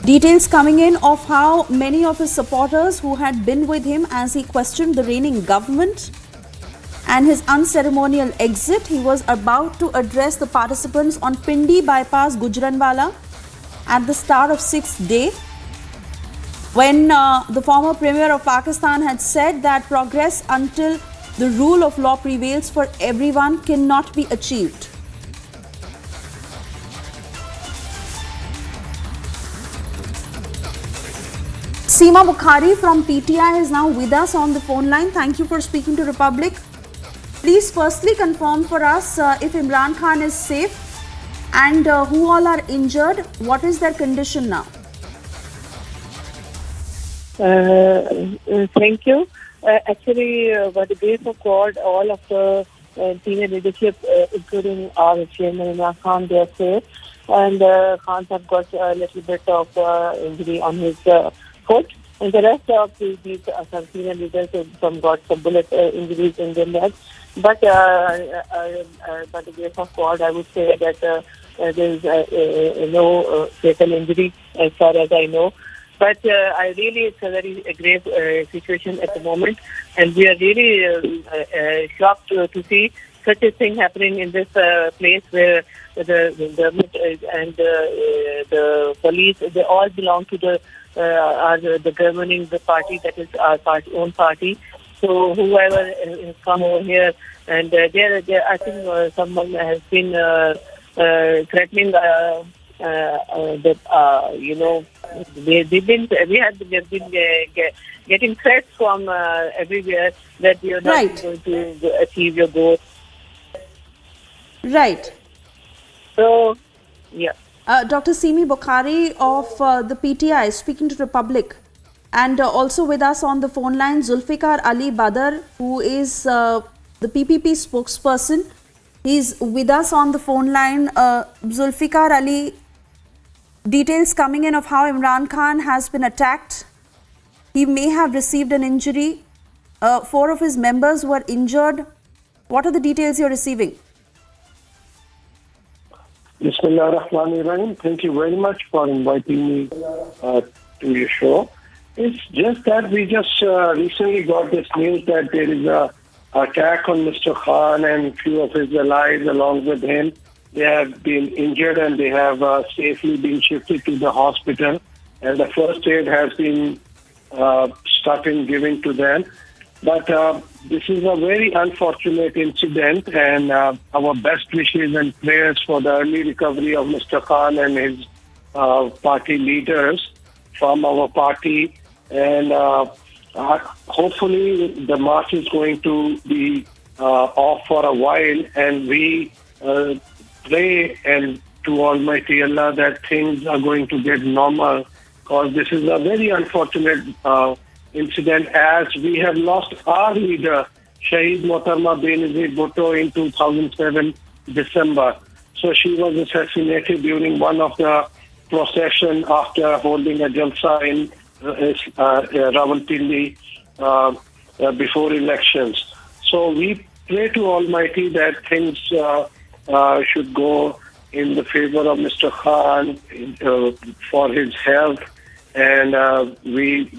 Details coming in of how many of his supporters who had been with him as he questioned the reigning government and his unceremonial exit. He was about to address the participants on Pindi bypass, Gujranwala, at the start of 6th day, when the former Premier of Pakistan had said that progress until the rule of law prevails for everyone cannot be achieved. Seema Bukhari from PTI is now with us on the phone line. Thank you for speaking to Republic. Please firstly confirm for us if Imran Khan is safe and who all are injured. What is their condition now? Thank you. Actually, by the grace of God, all of the senior leadership, including our chairman Imran Khan, they are safe. And Khan have got a little bit of injury on his foot. And the rest of these some senior leaders have got some bullet injuries in their legs. But by the grace of God, I would say that there is no fatal injury as far as I know. But I really, it's a very grave situation at the moment, and we are really shocked to see such a thing happening in this place where the government and the police, they all belong to the governing the party, that is our own party. So whoever has come over here, and I think someone has been threatening that they've been getting threats from everywhere that you're not going to achieve your goal. Right. So, yeah. Dr. Simi Bukhari of the PTI speaking to Republic, and also with us on the phone line Zulfikar Ali Badar, who is the PPP spokesperson. He's with us on the phone line. Zulfikar Ali, details coming in of how Imran Khan has been attacked. He may have received an injury. 4 of his members were injured. What are the details you're receiving? Bismillah ar-Rahman ar-Rahim. Thank you very much for inviting me to your show. It's just that we just recently got this news that there is a attack on Mr. Khan and few of his allies along with him. They have been injured and they have safely been shifted to the hospital. And the first aid has been started giving to them. But this is a very unfortunate incident, and our best wishes and prayers for the early recovery of Mr. Khan and his party leaders from our party. And hopefully the march is going to be off for a while, and we pray and to Almighty Allah that things are going to get normal, because this is a very unfortunate incident, as we have lost our leader, Shaheed Mohtarma Benazir Bhutto, in 2007 December. So she was assassinated during one of the procession after holding a jalsa in Rawalpindi before elections. So we pray to Almighty that things should go in the favor of Mr. Khan for his health, and we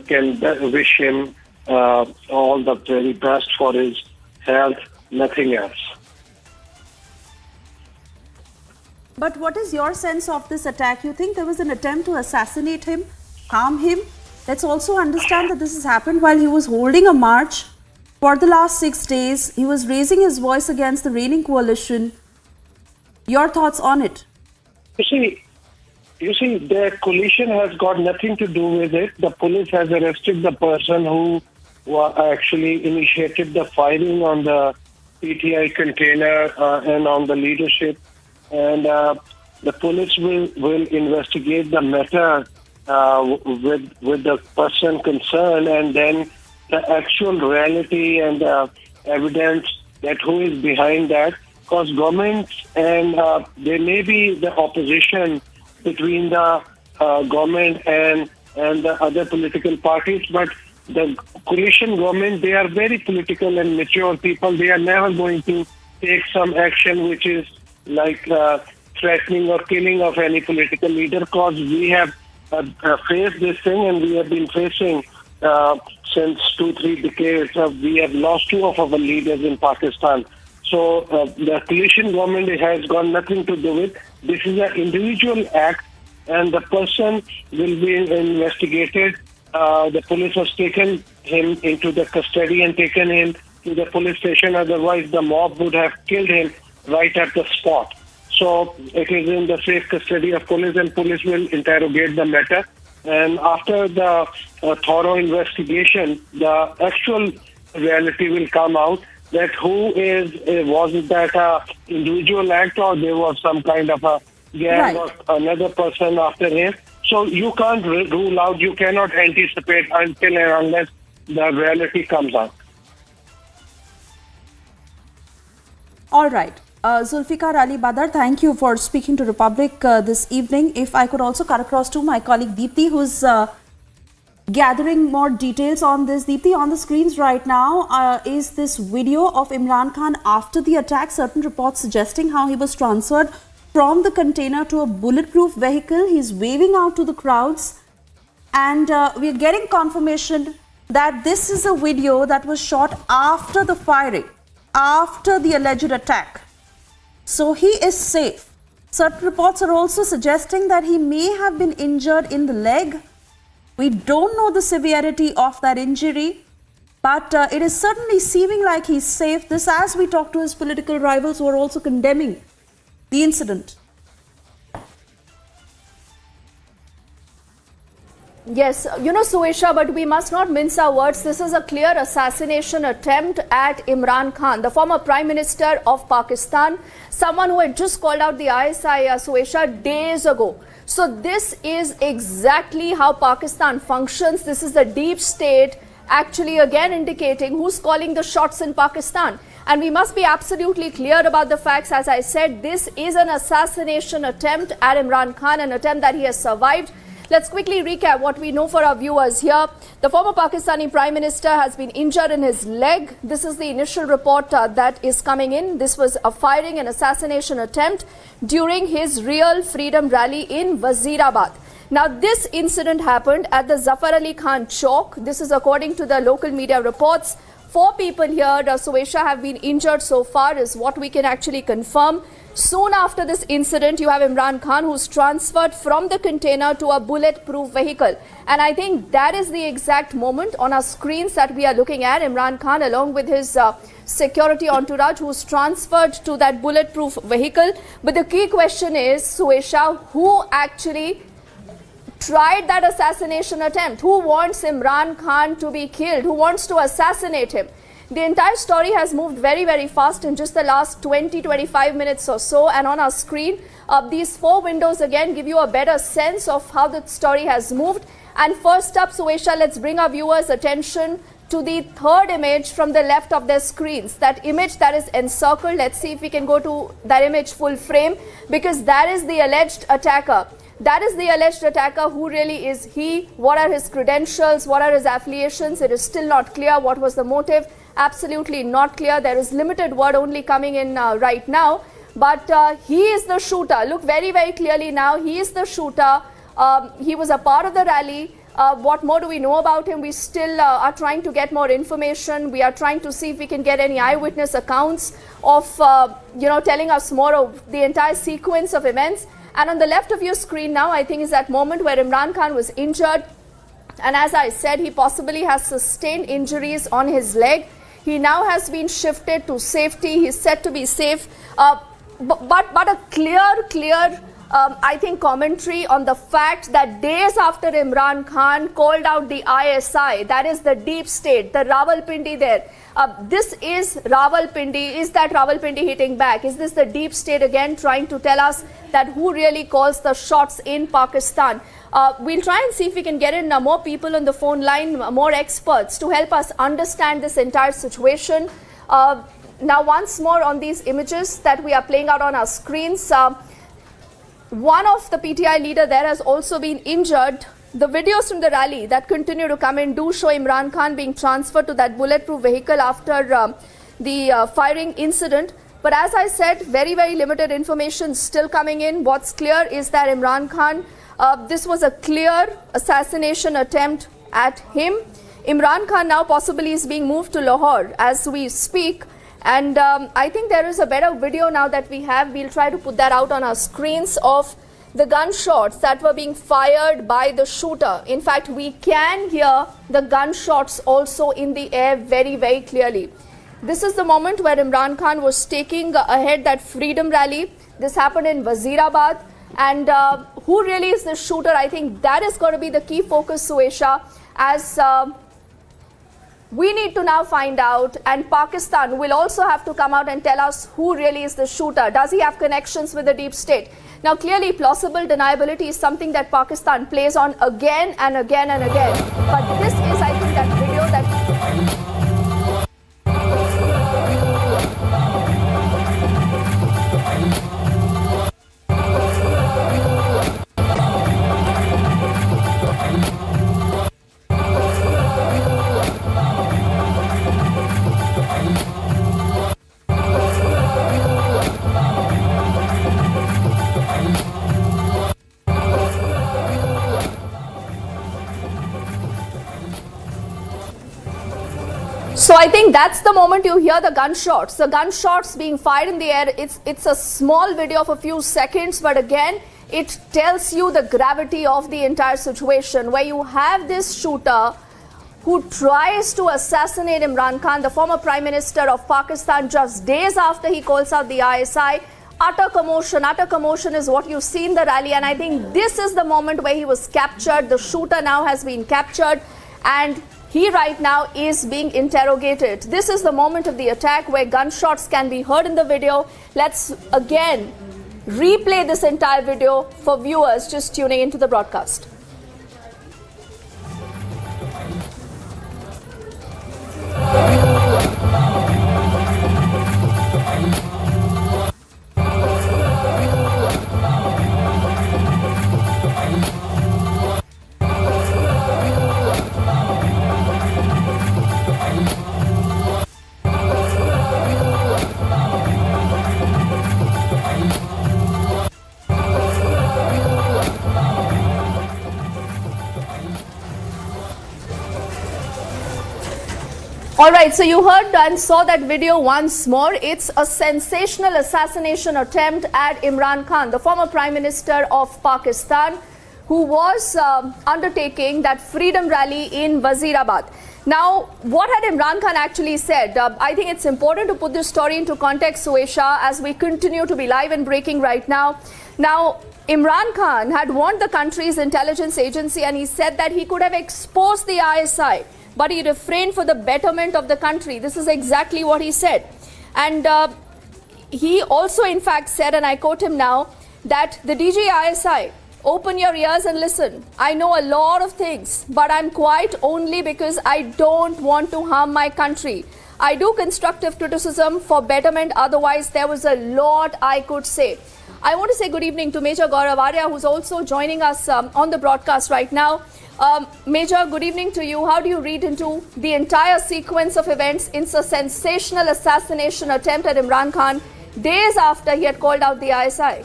can wish him all the very best for his health, nothing else. But what is your sense of this attack? You think there was an attempt to assassinate him, harm him? Let's also understand that this has happened while he was holding a march for the last 6 days. He was raising his voice against the reigning coalition. Your thoughts on it? You see, the coalition has got nothing to do with it. The police has arrested the person who actually initiated the firing on the PTI container and on the leadership. And the police will investigate the matter with the person concerned, and then the actual reality and evidence that who is behind that. Because governments and there may be the opposition between the government and the other political parties, but the coalition government, they are very political and mature people. They are never going to take some action which is like threatening or killing of any political leader, because we have faced this thing, and we have been facing since 2-3 decades. We have lost 2 of our leaders in Pakistan. So the coalition government has got nothing to do with. This is an individual act, and the person will be investigated. The police has taken him into the custody and taken him to the police station. Otherwise, the mob would have killed him right at the spot. So it is in the safe custody of police, and police will interrogate the matter. And after the thorough investigation, the actual reality will come out, that who was it that individual act, or there was some kind of a gang or another person after him. So you can't rule out, you cannot anticipate until and unless the reality comes out. All right. Zulfikar Ali Badar, thank you for speaking to Republic this evening. If I could also cut across to my colleague Deepthi, who's gathering more details on this. Deepthi, on the screens right now is this video of Imran Khan after the attack. Certain reports suggesting how he was transferred from the container to a bulletproof vehicle. He's waving out to the crowds. And we're getting confirmation that this is a video that was shot after the firing, after the alleged attack. So he is safe. Certain reports are also suggesting that he may have been injured in the leg. We don't know the severity of that injury, but it is certainly seeming like he's safe. This as we talk to his political rivals who are also condemning the incident. Yes, Suesha, but we must not mince our words. This is a clear assassination attempt at Imran Khan, the former Prime Minister of Pakistan, someone who had just called out the ISI, Suesha, days ago. So this is exactly how Pakistan functions. This is the deep state actually again indicating who's calling the shots in Pakistan. And we must be absolutely clear about the facts. As I said, this is an assassination attempt at Imran Khan, an attempt that he has survived. Let's quickly recap what we know for our viewers here. The former Pakistani Prime Minister has been injured in his leg. This is the initial report that is coming in. This was a firing and assassination attempt during his Real Freedom rally in Wazirabad. Now, this incident happened at the Zafar Ali Khan Chowk. This is according to the local media reports. 4 people here, Suesha, have been injured so far is what we can actually confirm. Soon after this incident, you have Imran Khan who's transferred from the container to a bulletproof vehicle. And I think that is the exact moment on our screens that we are looking at. Imran Khan along with his security entourage who's transferred to that bulletproof vehicle. But the key question is, Suesha, who actually tried that assassination attempt? Who wants Imran Khan to be killed? Who wants to assassinate him? The entire story has moved very, very fast in just the last 20-25 minutes or so. And on our screen, these 4 windows again give you a better sense of how the story has moved. And first up, Suesha, let's bring our viewers' attention to the third image from the left of their screens. That image that is encircled. Let's see if we can go to that image full frame, because that is the alleged attacker. That is the alleged attacker. Who really is he? What are his credentials? What are his affiliations? It is still not clear. What was the motive? Absolutely not clear. There is limited word only coming in right now. But he is the shooter. Look very, very clearly now. He is the shooter. He was a part of the rally. What more do we know about him? We still are trying to get more information. We are trying to see if we can get any eyewitness accounts of, telling us more of the entire sequence of events. And on the left of your screen now, I think is that moment where Imran Khan was injured. And as I said, he possibly has sustained injuries on his leg. He now has been shifted to safety. He's said to be safe. But a clear, I think, commentary on the fact that days after Imran Khan called out the ISI, that is the deep state, the Rawalpindi there. This is Rawalpindi. Is that Rawalpindi hitting back? Is this the deep state again trying to tell us that who really calls the shots in Pakistan? We'll try and see if we can get in more people on the phone line, more experts to help us understand this entire situation. Now, once more on these images that we are playing out on our screens, one of the PTI leader there has also been injured. The videos from the rally that continue to come in do show Imran Khan being transferred to that bulletproof vehicle after the firing incident. But as I said, very, very limited information still coming in. What's clear is that Imran Khan, this was a clear assassination attempt at him. Imran Khan now possibly is being moved to Lahore as we speak. And I think there is a better video now that we have. We'll try to put that out on our screens of the gunshots that were being fired by the shooter. In fact, we can hear the gunshots also in the air very, very clearly. This is the moment where Imran Khan was taking ahead that freedom rally. This happened in Wazirabad. And who really is the shooter? I think that is going to be the key focus, Suesha, as we need to now find out, and Pakistan will also have to come out and tell us who really is the shooter. Does he have connections with the deep state? Now, clearly, plausible deniability is something that Pakistan plays on again and again and again. But this is, I think, that video that... So I think that's the moment you hear the gunshots being fired in the air. It's a small video of a few seconds, but again, it tells you the gravity of the entire situation, where you have this shooter who tries to assassinate Imran Khan, the former Prime Minister of Pakistan, just days after he calls out the ISI. Utter commotion is what you see in the rally, and I think this is the moment where he was captured. The shooter now has been captured, and he right now is being interrogated. This is the moment of the attack where gunshots can be heard in the video. Let's again replay this entire video for viewers just tuning into the broadcast. Alright, so you heard and saw that video once more. It's a sensational assassination attempt at Imran Khan, the former Prime Minister of Pakistan, who was undertaking that freedom rally in Wazirabad. Now, what had Imran Khan actually said? I think it's important to put this story into context, Suesha, as we continue to be live and breaking right now. Now, Imran Khan had warned the country's intelligence agency, and he said that he could have exposed the ISI, but he refrained for the betterment of the country. This is exactly what he said. And he also, in fact, said, and I quote him now, that the DG ISI, open your ears and listen. I know a lot of things, but I'm quiet only because I don't want to harm my country. I do constructive criticism for betterment. Otherwise, there was a lot I could say. I want to say good evening to Major Gaurav Arya, who's also joining us on the broadcast right now. Major, good evening to you. How do you read into the entire sequence of events? It's a sensational assassination attempt at Imran Khan days after he had called out the ISI.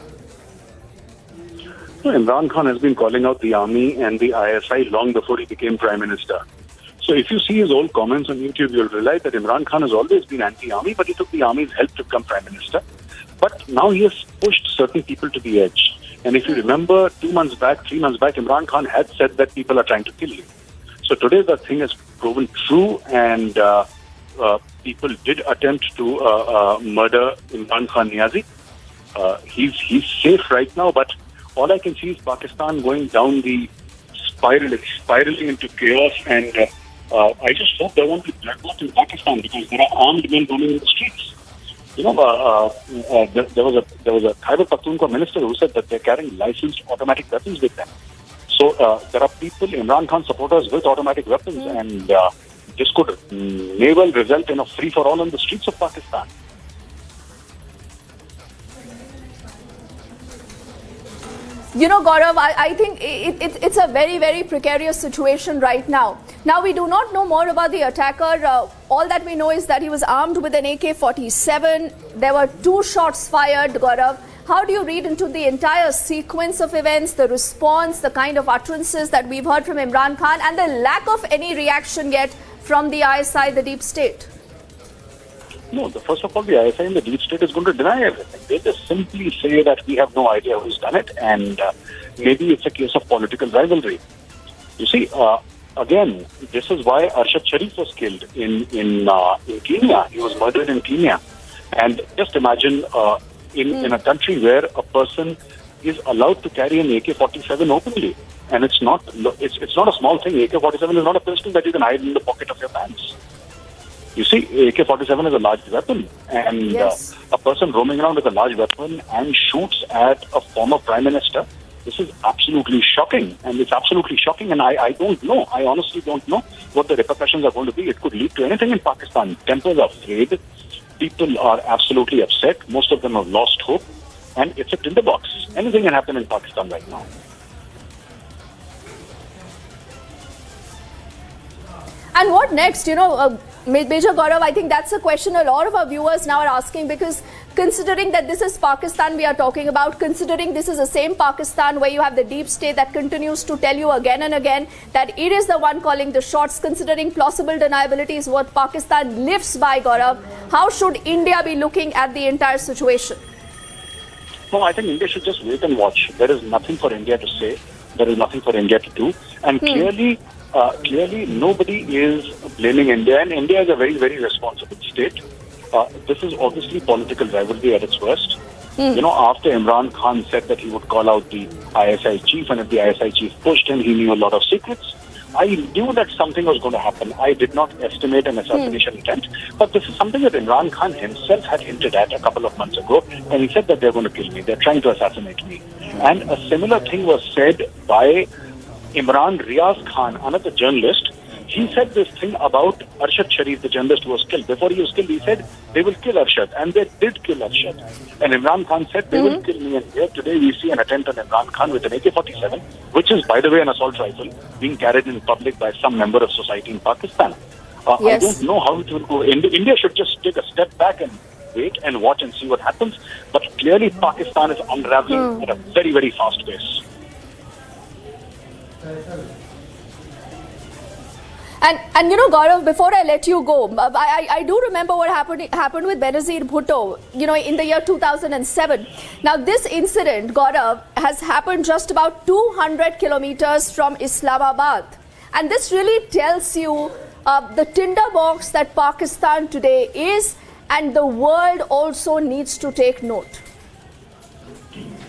Imran Khan has been calling out the army and the ISI long before he became Prime Minister. So if you see his old comments on YouTube, you'll realize that Imran Khan has always been anti-army, but he took the army's help to become Prime Minister. But now he has pushed certain people to the edge. And if you remember, 3 months back, Imran Khan had said that people are trying to kill you. So today the thing has proven true, and people did attempt to murder Imran Khan Niazi. He's safe right now, but all I can see is Pakistan going down the spiraling into chaos, and I just hope there won't be bloodbath in Pakistan, because there are armed men roaming in the streets. You know, there was a Khyber Pakhtunkhwa minister who said that they're carrying licensed automatic weapons with them. So there are people, Imran Khan supporters, with automatic weapons, and this could may well result in a free-for-all on the streets of Pakistan. You know, Gaurav, I think it's a very, very precarious situation right now. Now, we do not know more about the attacker. All that we know is that he was armed with an AK-47. There were 2 shots fired, Gaurav. How do you read into the entire sequence of events, the response, the kind of utterances that we've heard from Imran Khan, and the lack of any reaction yet from the ISI, the deep state? No, first of all, the ISI and the deep state is going to deny everything. They just simply say that we have no idea who's done it, and maybe it's a case of political rivalry. You see, again, this is why Arshad Sharif was killed in Kenya. He was murdered in Kenya. And just imagine in a country where a person is allowed to carry an AK-47 openly. And it's not a small thing. AK-47 is not a pistol that you can hide in the pocket of your pants. You see, AK-47 is a large weapon, and a person roaming around with a large weapon and shoots at a former Prime Minister, this is absolutely shocking. And it's absolutely shocking, and I don't know. I honestly don't know what the repercussions are going to be. It could lead to anything in Pakistan. Tempers are frayed. People are absolutely upset. Most of them have lost hope, and it's a tinderbox. Anything can happen in Pakistan right now. And what next? You know, Major Gaurav, I think that's a question a lot of our viewers now are asking, because considering that this is Pakistan we are talking about, considering this is the same Pakistan where you have the deep state that continues to tell you again and again that it is the one calling the shots, considering plausible deniability is what Pakistan lives by, Gaurav, how should India be looking at the entire situation? No, I think India should just wait and watch. There is nothing for India to say. There is nothing for India to do. And clearly nobody is blaming India. And India is a very, very responsible state. This is obviously political rivalry at its worst. You know, after Imran Khan said that he would call out the ISI chief, and if the ISI chief pushed him, he knew a lot of secrets. I knew that something was going to happen. I did not estimate an assassination attempt, but this is something that Imran Khan himself had hinted at a couple of months ago, and he said that they're going to kill me. They're trying to assassinate me. And a similar thing was said by Imran Riaz Khan, another journalist. He said this thing about Arshad Sharif, the journalist who was killed. Before he was killed, he said they will kill Arshad, and they did kill Arshad. And Imran Khan said they will kill me. And here today we see an attempt on Imran Khan with an AK-47, which is, by the way, an assault rifle, being carried in public by some member of society in Pakistan. I don't know how it will go. India should just take a step back and wait and watch and see what happens. But clearly Pakistan is unraveling at a very, very fast pace. And you know, Gaurav, before I let you go, I do remember what happened with Benazir Bhutto, you know, in the year 2007. Now, this incident, Gaurav, has happened just about 200 kilometers from Islamabad. And this really tells you the tinderbox that Pakistan today is, and the world also needs to take note.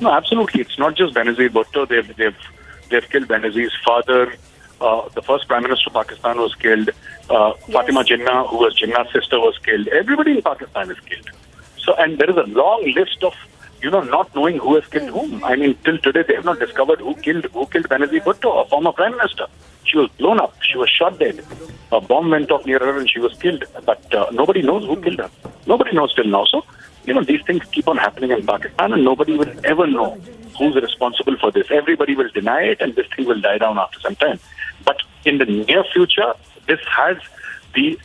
No, absolutely. It's not just Benazir Bhutto. They've killed Benazir's father. The first Prime Minister of Pakistan was killed. Fatima Jinnah, who was Jinnah's sister, was killed. Everybody in Pakistan is killed. So, and there is a long list of, you know, not knowing who has killed whom. I mean, till today they have not discovered who killed Benazir Bhutto, a former Prime Minister. She was blown up. She was shot dead. A bomb went off near her and she was killed. But nobody knows who killed her. Nobody knows till now. So, you know, these things keep on happening in Pakistan, and nobody will ever know who's responsible for this. Everybody will deny it, and this thing will die down after some time. But in the near future, this has the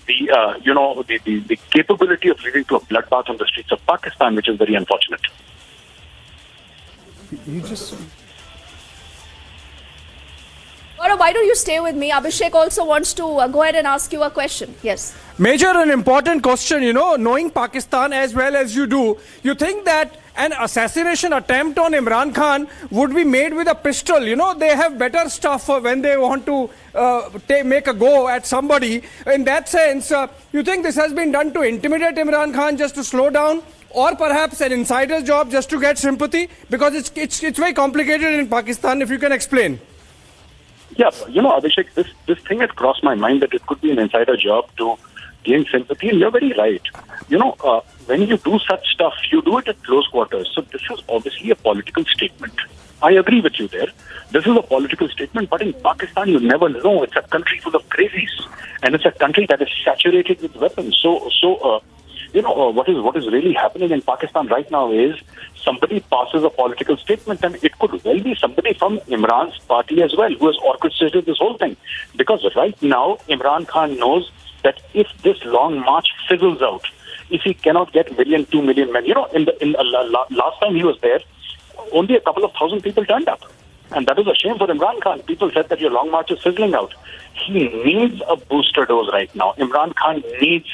capability of leading to a bloodbath on the streets of Pakistan, which is very unfortunate. Gaurav, why don't you stay with me? Abhishek also wants to go ahead and ask you a question. Yes. Major, an important question, you know, knowing Pakistan as well as you do, you think that an assassination attempt on Imran Khan would be made with a pistol? You know, they have better stuff when they want to make a go at somebody. In that sense, you think this has been done to intimidate Imran Khan, just to slow down, or perhaps an insider's job just to get sympathy? Because it's very complicated in Pakistan, if you can explain. Yeah, you know, Abhishek, this thing had crossed my mind that it could be an insider job to gain sympathy, and you're very right. You know, when you do such stuff, you do it at close quarters. So this is obviously a political statement. I agree with you there. This is a political statement, but in Pakistan, you never know. It's a country full of crazies, and it's a country that is saturated with weapons. So you know, what is really happening in Pakistan right now is somebody passes a political statement, and it could well be somebody from Imran's party as well who has orchestrated this whole thing. Because right now, Imran Khan knows that if this long march fizzles out, if he cannot get 1 million, 2 million men, you know, last time he was there, only a couple of thousand people turned up. And that is a shame for Imran Khan. People said that your long march is fizzling out. He needs a booster dose right now. Imran Khan needs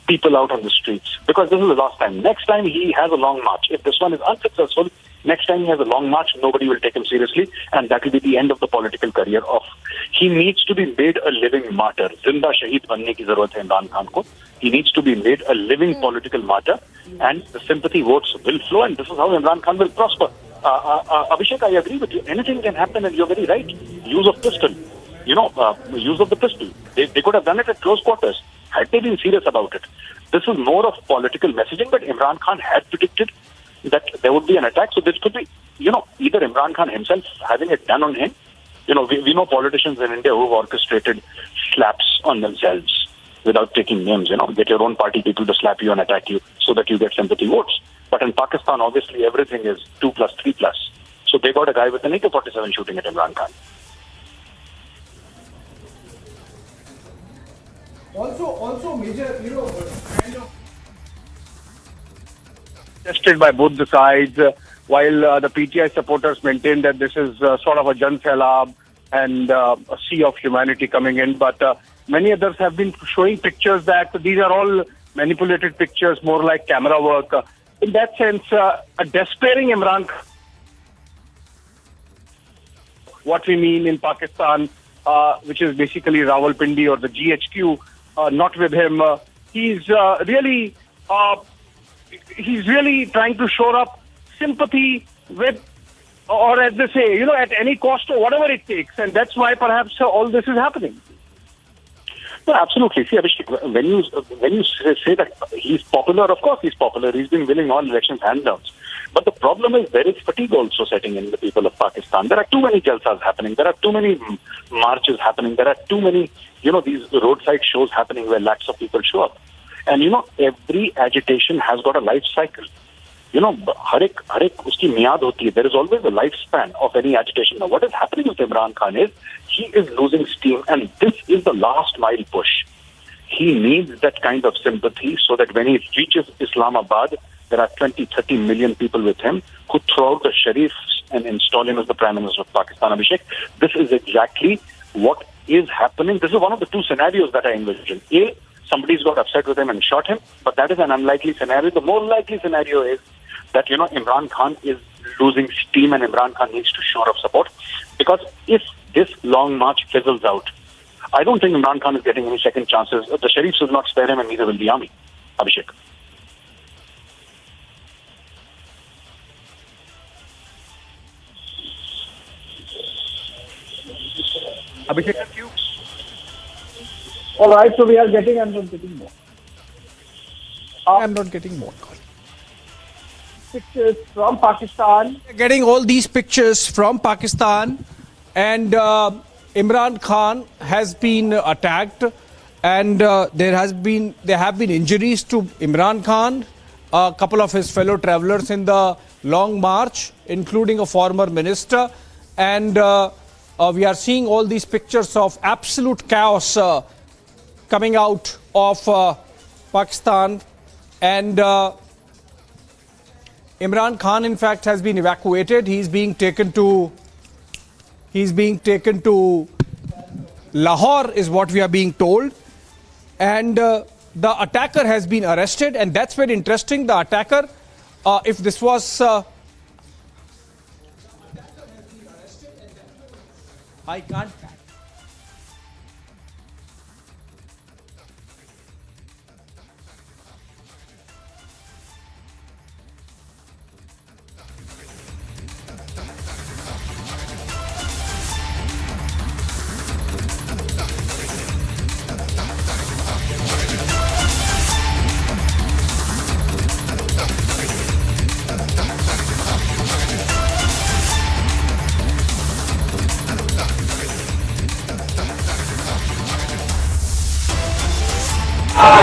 people out on the streets, because this is the last time. Next time he has a long march. If this one is unsuccessful, next time he has a long march, nobody will take him seriously, and that will be the end of the political career of. He needs to be made a living martyr. Zinda Shaheed banne ki zarurat hai Imran Khan ko. He needs to be made a living political martyr, and the sympathy votes will flow, and this is how Imran Khan will prosper. Abhishek, I agree with you. Anything can happen, and you're very right. Use of pistol. You know, use of the pistol. They could have done it at close quarters. Had they been serious about it. This is more of political messaging, but Imran Khan had predicted that there would be an attack. So this could be, you know, either Imran Khan himself having it done on him. You know, we know politicians in India who have orchestrated slaps on themselves without taking names, you know, get your own party people to slap you and attack you so that you get sympathy votes. But in Pakistan, obviously, everything is 2+, 3+. So they got a guy with an AK-47 shooting at Imran Khan. Also, Major, you know, kind of Tested by both the sides, while the PTI supporters maintain that this is sort of a Jan Sailab and a sea of humanity coming in. But many others have been showing pictures that these are all manipulated pictures, more like camera work. In that sense, a despairing Imran Khan, what we mean in Pakistan, which is basically Rawalpindi or the GHQ, not with him. He's really trying to shore up sympathy with, or as they say, at any cost or whatever it takes. And that's why perhaps all this is happening. No, absolutely. See, Abhishek, when you say that he's popular, of course he's popular. He's been winning all elections hands down. But the problem is there is fatigue also setting in the people of Pakistan. There are too many jalsas happening. There are too many marches happening. There are too many, these roadside shows happening where lakhs of people show up. And, every agitation has got a life cycle. हर एक उसकी मियाद होती है. There is always a lifespan of any agitation. Now, what is happening with Imran Khan is he is losing steam, and this is the last mile push. He needs that kind of sympathy so that when he reaches Islamabad, there are 20-30 million people with him who throw out the Sharifs and install him as the Prime Minister of Pakistan. Abhishek, this is exactly what is happening. This is one of the two scenarios that I envision. A, somebody's got upset with him and shot him, but that is an unlikely scenario. The more likely scenario is that, Imran Khan is losing steam and Imran Khan needs to shore up support. Because if this long march fizzles out, I don't think Imran Khan is getting any second chances. The Sharifs will not spare him and neither will the army. Abhishek. Abhishek, thank you. All right, so we are getting, I'm not getting more. I'm not getting more. Pictures from Pakistan. Getting all these pictures from Pakistan, and Imran Khan has been attacked, and there have been injuries to Imran Khan, a couple of his fellow travelers in the long march, including a former minister, and we are seeing all these pictures of absolute chaos coming out of Pakistan, and Imran Khan, in fact, has been evacuated. He's being taken to Lahore, is what we are being told. And the attacker has been arrested, and that's very interesting. The attacker, if this was... I can't...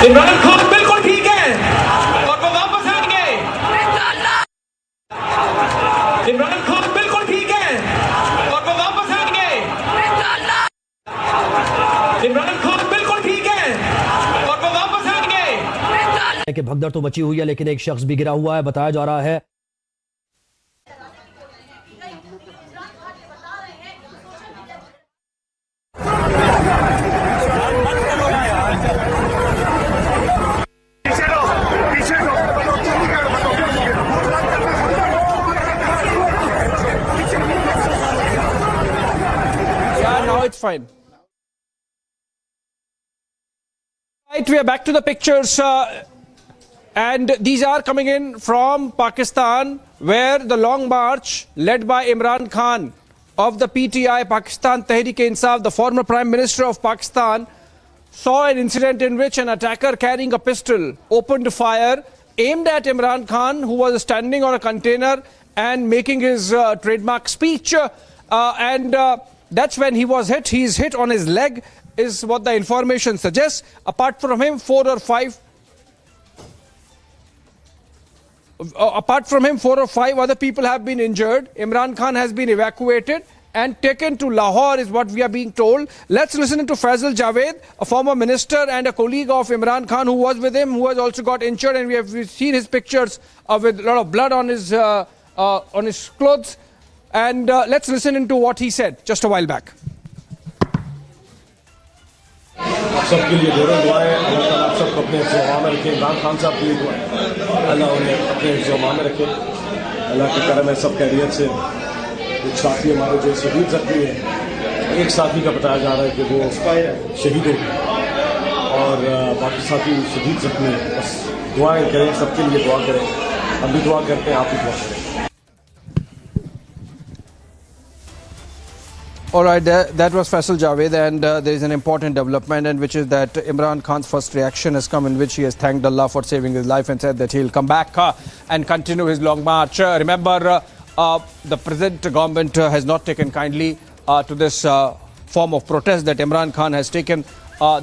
Imran Khan बिल्कुल ठीक है और वो वापस आएंगे. इमरान खान बिल्कुल ठीक है और वो वापस आएंगे. इमरान खान बिल्कुल ठीक है और वो वापस आएंगे. कि भगदड़ तो मची हुई है, लेकिन एक शख्स भी गिरा हुआ है, बताया जा रहा है. It's fine. Right, we are back to the pictures, and these are coming in from Pakistan, where the long march led by Imran Khan of the PTI, Pakistan Tehreek-e-Insaf, the former Prime Minister of Pakistan, saw an incident in which an attacker carrying a pistol opened fire, aimed at Imran Khan, who was standing on a container and making his trademark speech, that's when he was hit. He's hit on his leg, is what the information suggests. Apart from him, four or five other people have been injured. Imran Khan has been evacuated, and taken to Lahore is what we are being told. Let's listen to Faisal Javed, a former minister and a colleague of Imran Khan who was with him, who has also got injured, and we've seen his pictures with a lot of blood on his clothes. And let's listen into what he said just a while back. सबके लिए ढेरों दुआएं, अल्लाह ताला आप सबको अपने हिफ्ज़-ओ-अमान में रखे। इमरान खान साहब के लिए दुआ, अल्लाह उन्हें अपने हिफ्ज़-ओ-अमान में रखे। अल्लाह की करम है सब खैरियत से। कुछ साथी हमारे जो शहीद जख्मी हैं, एक साथी का बताया जा रहा है कि वो शहीद हो गए और बाकी साथी शहीद जख्मी हैं। बस दुआएं करें, सबके लिए दुआ करें। हम भी दुआ करते हैं, आप भी दुआ करें। All right, that was Faisal Javed, and there is an important development, and which is that Imran Khan's first reaction has come, in which he has thanked Allah for saving his life and said that he'll come back and continue his long march. Remember, the present government has not taken kindly to this form of protest that Imran Khan has taken.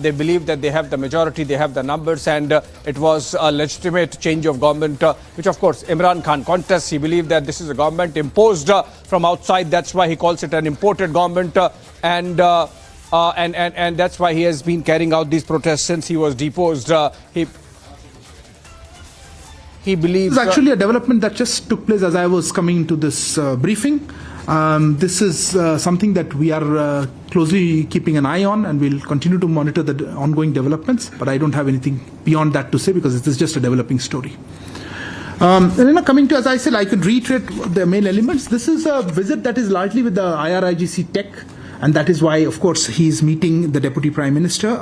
They believe that they have the majority, they have the numbers, and it was a legitimate change of government, which of course Imran Khan contests. He believed that this is a government imposed from outside. That's why he calls it an imported government, and that's why he has been carrying out these protests since he was deposed. He believes... This is actually a development that just took place as I was coming into this briefing. This is something that we are closely keeping an eye on, and we'll continue to monitor the ongoing developments, but I don't have anything beyond that to say because this is just a developing story. Coming to, as I said, I can reiterate the main elements. This is a visit that is largely with the IRIGC Tech, and that is why, of course, he is meeting the Deputy Prime Minister,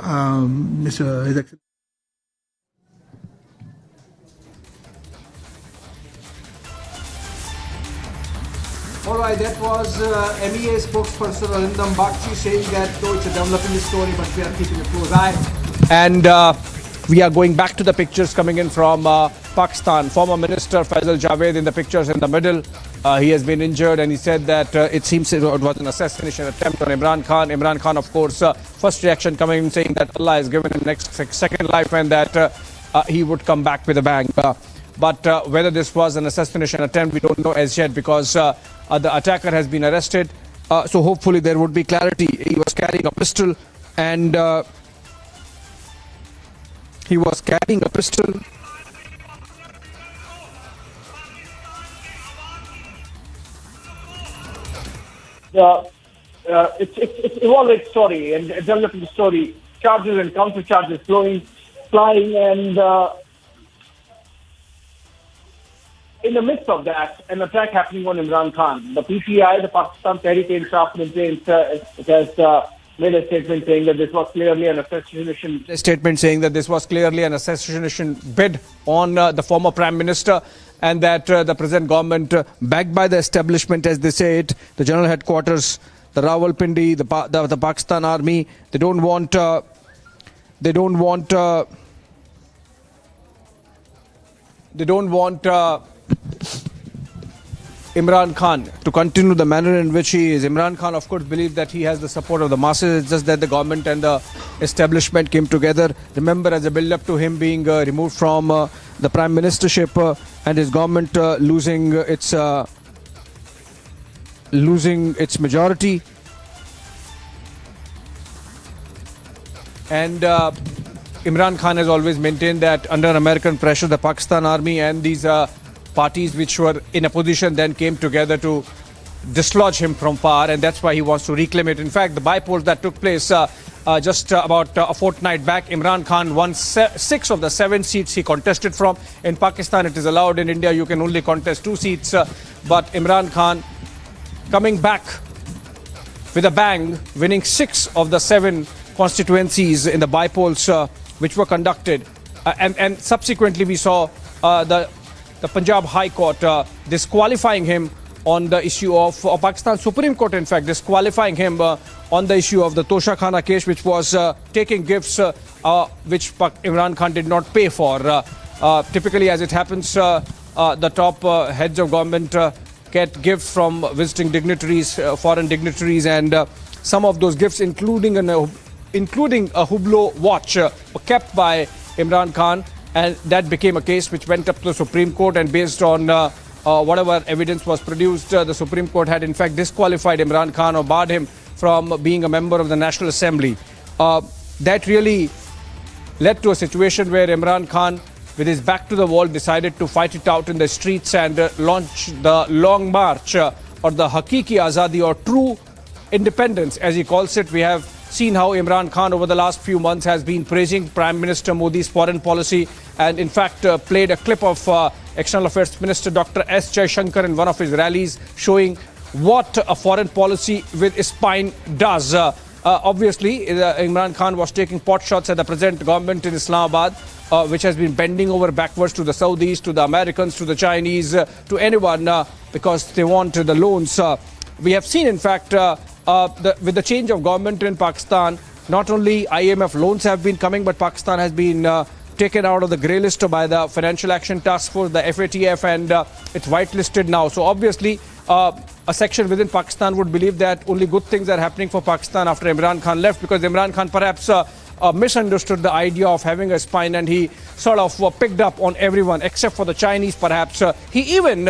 His Excellency. All right, that was MEA spokesperson Arindam Bakshi saying that though it's a developing story, but we are keeping a close eye. And we are going back to the pictures coming in from Pakistan. Former Minister Faisal Javed in the pictures in the middle. He has been injured, and he said that it seems it was an assassination attempt on Imran Khan. Imran Khan, of course, first reaction coming in saying that Allah has given him next second life and that he would come back with a bang. But whether this was an assassination attempt, we don't know as yet because the attacker has been arrested. So hopefully there would be clarity. He was carrying a pistol and It's evolving story and developing story. Charges and counter charges flying, and in the midst of that, an attack happening on Imran Khan. The PTI, the Pakistan Tehreek-e-Insaf, it has made a statement saying that this was clearly an assassination. A statement saying that this was clearly an assassination bid on the former Prime Minister, and that the present government, backed by the establishment, as they say it, the general headquarters, the Rawalpindi, the Pakistan Army, they don't want Imran Khan to continue the manner in which he is. Imran Khan, of course, believes that he has the support of the masses. It's just that the government and the establishment came together. Remember, as a build-up to him being removed from the prime ministership and his government losing its majority. And Imran Khan has always maintained that under American pressure, the Pakistan Army and these parties which were in a position then came together to dislodge him from power, and that's why he wants to reclaim it. In fact, the by-polls that took place just about a fortnight back, Imran Khan won 6 of the 7 seats he contested from. In Pakistan, it is allowed. In India, you can only contest 2 seats. But Imran Khan coming back with a bang, winning 6 of the 7 constituencies in the by-polls which were conducted. And subsequently, we saw the Punjab High Court disqualifying him on the issue of Pakistan Supreme Court, in fact, disqualifying him on the issue of the Tosha Khana case, which was taking gifts which Imran Khan did not pay for. Typically, as it happens, the top heads of government get gifts from visiting dignitaries, foreign dignitaries, and some of those gifts, including a Hublot watch, were kept by Imran Khan. And that became a case which went up to the Supreme Court, and based on whatever evidence was produced, the Supreme Court had in fact disqualified Imran Khan or barred him from being a member of the National Assembly. That really led to a situation where Imran Khan, with his back to the wall, decided to fight it out in the streets and launch the Long March, or the Hakiki Azadi, or true independence, as he calls it. We have seen how Imran Khan over the last few months has been praising Prime Minister Modi's foreign policy, and in fact played a clip of External Affairs Minister Dr. S. Jaishankar in one of his rallies, showing what a foreign policy with a spine does. Obviously, Imran Khan was taking pot shots at the present government in Islamabad, which has been bending over backwards to the Saudis, to the Americans, to the Chinese, to anyone, because they want the loans. We have seen, in fact, with the change of government in Pakistan, not only IMF loans have been coming, but Pakistan has been taken out of the grey list by the Financial Action Task Force, the FATF, and it's whitelisted now. So obviously, a section within Pakistan would believe that only good things are happening for Pakistan after Imran Khan left, because Imran Khan perhaps misunderstood the idea of having a spine, and he sort of picked up on everyone except for the Chinese perhaps. He even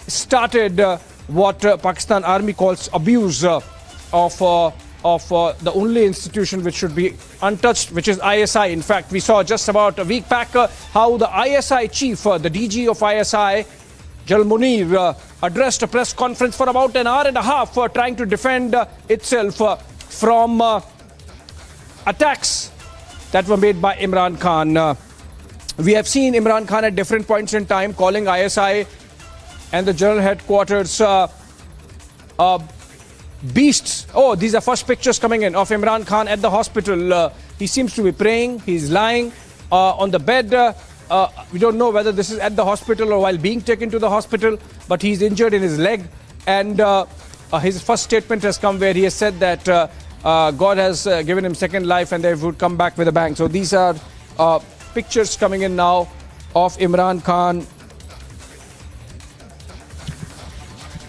started what Pakistan Army calls abuse of the only institution which should be untouched, which is ISI. In fact, we saw just about a week back how the ISI chief, the DG of ISI, Jal Munir, addressed a press conference for about an hour and a half trying to defend itself from attacks that were made by Imran Khan. We have seen Imran Khan at different points in time calling ISI and the general headquarters beasts. Oh, these are first pictures coming in of Imran Khan at the hospital. He seems to be praying. He's lying on the bed. We don't know whether this is at the hospital or while being taken to the hospital, but he's injured in his leg. And his first statement has come where he has said that God has given him second life and they would come back with a bang. So these are pictures coming in now of Imran Khan,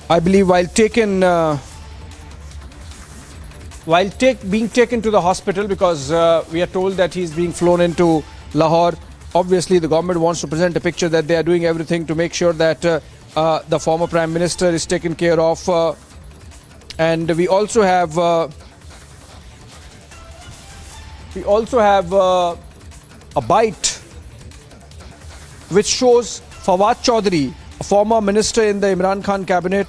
I believe, while being taken to the hospital, because we are told that he's being flown into Lahore. Obviously, the government wants to present a picture that they are doing everything to make sure that the former Prime Minister is taken care of. And we also have a bite which shows Fawad Chaudhary, a former minister in the Imran Khan cabinet,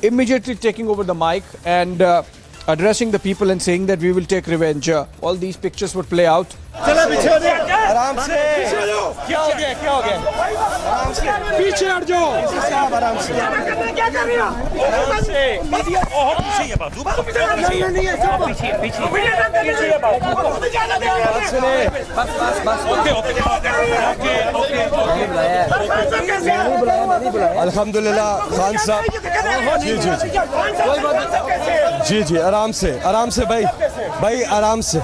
immediately taking over the mic and addressing the people and saying that we will take revenge. All these pictures would play out. आराम से क्या हो गया आराम से पीछे हट जाओ आराम से क्या कर रही हो आराम से बहुत पीछे है बाजू नहीं है पीछे है बस ओके अल्हम्दुलिल्लाह खान साहब जी आराम से भाई आराम से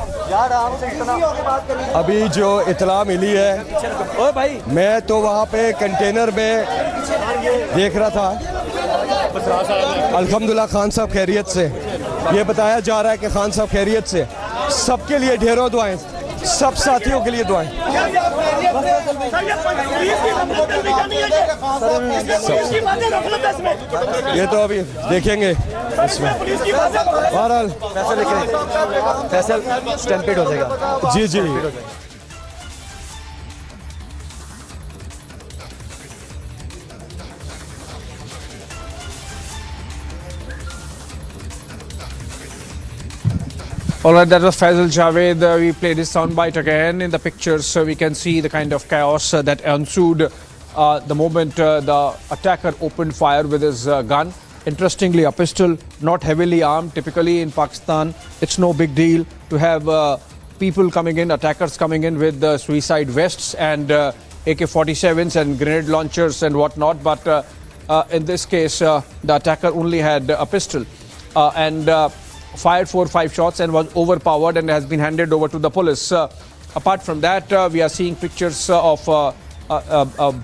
अभी जो इतला मिली है मैं तो वहाँ पे कंटेनर में देख रहा था अल्हम्दुलिल्लाह खान साहब खैरियत से ये बताया जा रहा है कि खान साहब खैरियत से सबके लिए ढेरों दुआएं सब साथियों के लिए दुआएं ये तो अभी देखेंगे इसमें बहरहाल फैसल स्टैम्पेड हो जाएगा जी All right, that was Faisal Javed. We played his soundbite again. In the pictures, we can see the kind of chaos that ensued the moment the attacker opened fire with his gun. Interestingly, a pistol, not heavily armed. Typically in Pakistan, it's no big deal to have people coming in, attackers coming in with suicide vests and AK-47s and grenade launchers and whatnot. But in this case, the attacker only had a pistol and fired 4 or 5 shots and was overpowered and has been handed over to the police. Apart from that, we are seeing pictures of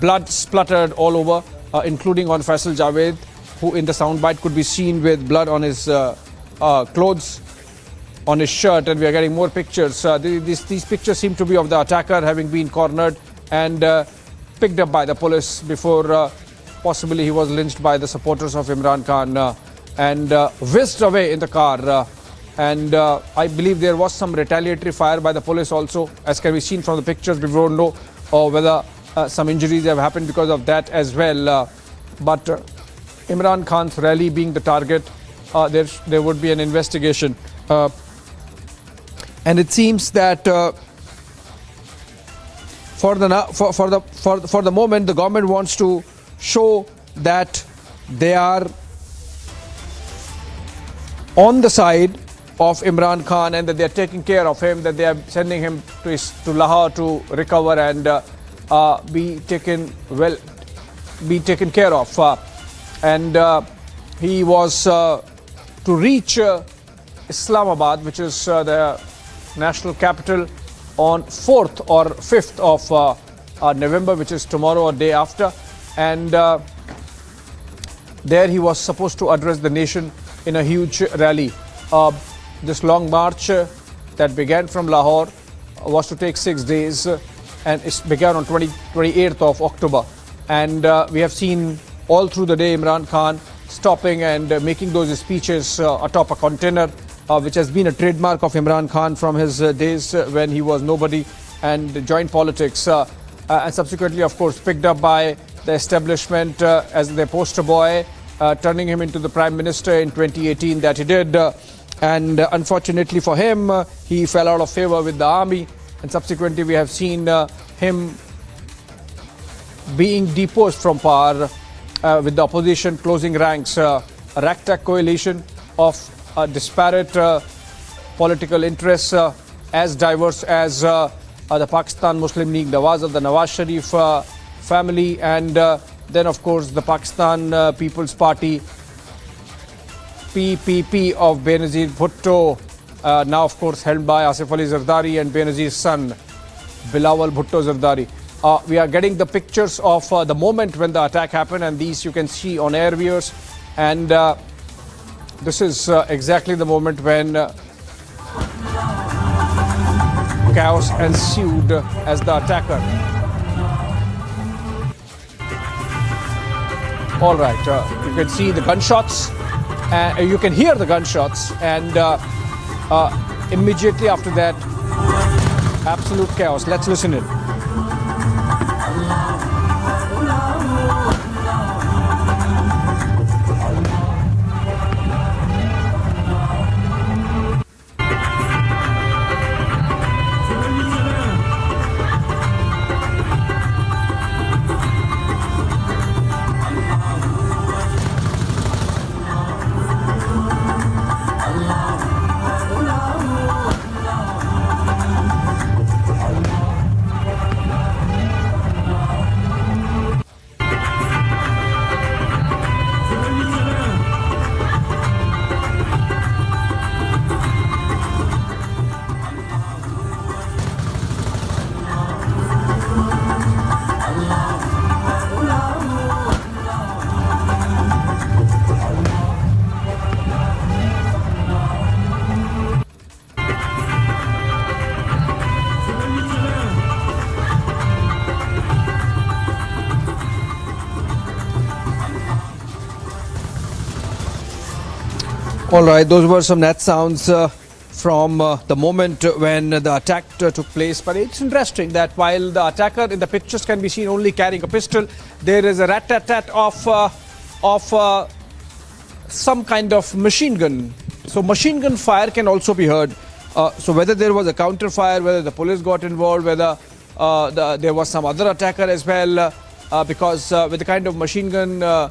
blood spluttered all over, including on Faisal Javed, who in the soundbite could be seen with blood on his clothes, on his shirt, and we are getting more pictures. These pictures seem to be of the attacker having been cornered and picked up by the police before possibly he was lynched by the supporters of Imran Khan and whisked away in the car. And I believe there was some retaliatory fire by the police also, as can be seen from the pictures. We don't know whether some injuries have happened because of that as well. But Imran Khan's rally being the target, there would be an investigation. And it seems that for the moment, the government wants to show that they are on the side of Imran Khan and that they are taking care of him, that they are sending him to Lahore to recover and be taken care of. And he was to reach Islamabad, which is the national capital, on 4th or 5th of November, which is tomorrow or day after. And there he was supposed to address the nation in a huge rally. This long march that began from Lahore was to take 6 days, and it began on 28th of October. And we have seen all through the day Imran Khan stopping and making those speeches atop a container, which has been a trademark of Imran Khan from his days when he was nobody and joined politics, and subsequently, of course, picked up by the establishment as their poster boy, turning him into the Prime Minister in 2018 that he did. And unfortunately for him, he fell out of favor with the army, and subsequently we have seen him being deposed from power with the opposition closing ranks. A ragtag coalition of disparate political interests as diverse as the Pakistan Muslim League Nawaz of the Nawaz Sharif family, and then of course the Pakistan People's Party PPP of Benazir Bhutto, now of course held by Asif Ali Zardari and Benazir's son Bilawal Bhutto Zardari. We are getting the pictures of the moment when the attack happened, and these you can see on air, viewers. And this is exactly the moment when chaos ensued as the attacker. All right, you can see the gunshots, you can hear the gunshots, and immediately after that, absolute chaos. Let's listen in. All right, those were some net sounds from the moment when the attack took place. But it's interesting that while the attacker in the pictures can be seen only carrying a pistol, there is a rat-tat-tat of some kind of machine gun. So machine gun fire can also be heard. So whether there was a counter fire, whether the police got involved, whether there was some other attacker as well, because with the kind of machine gun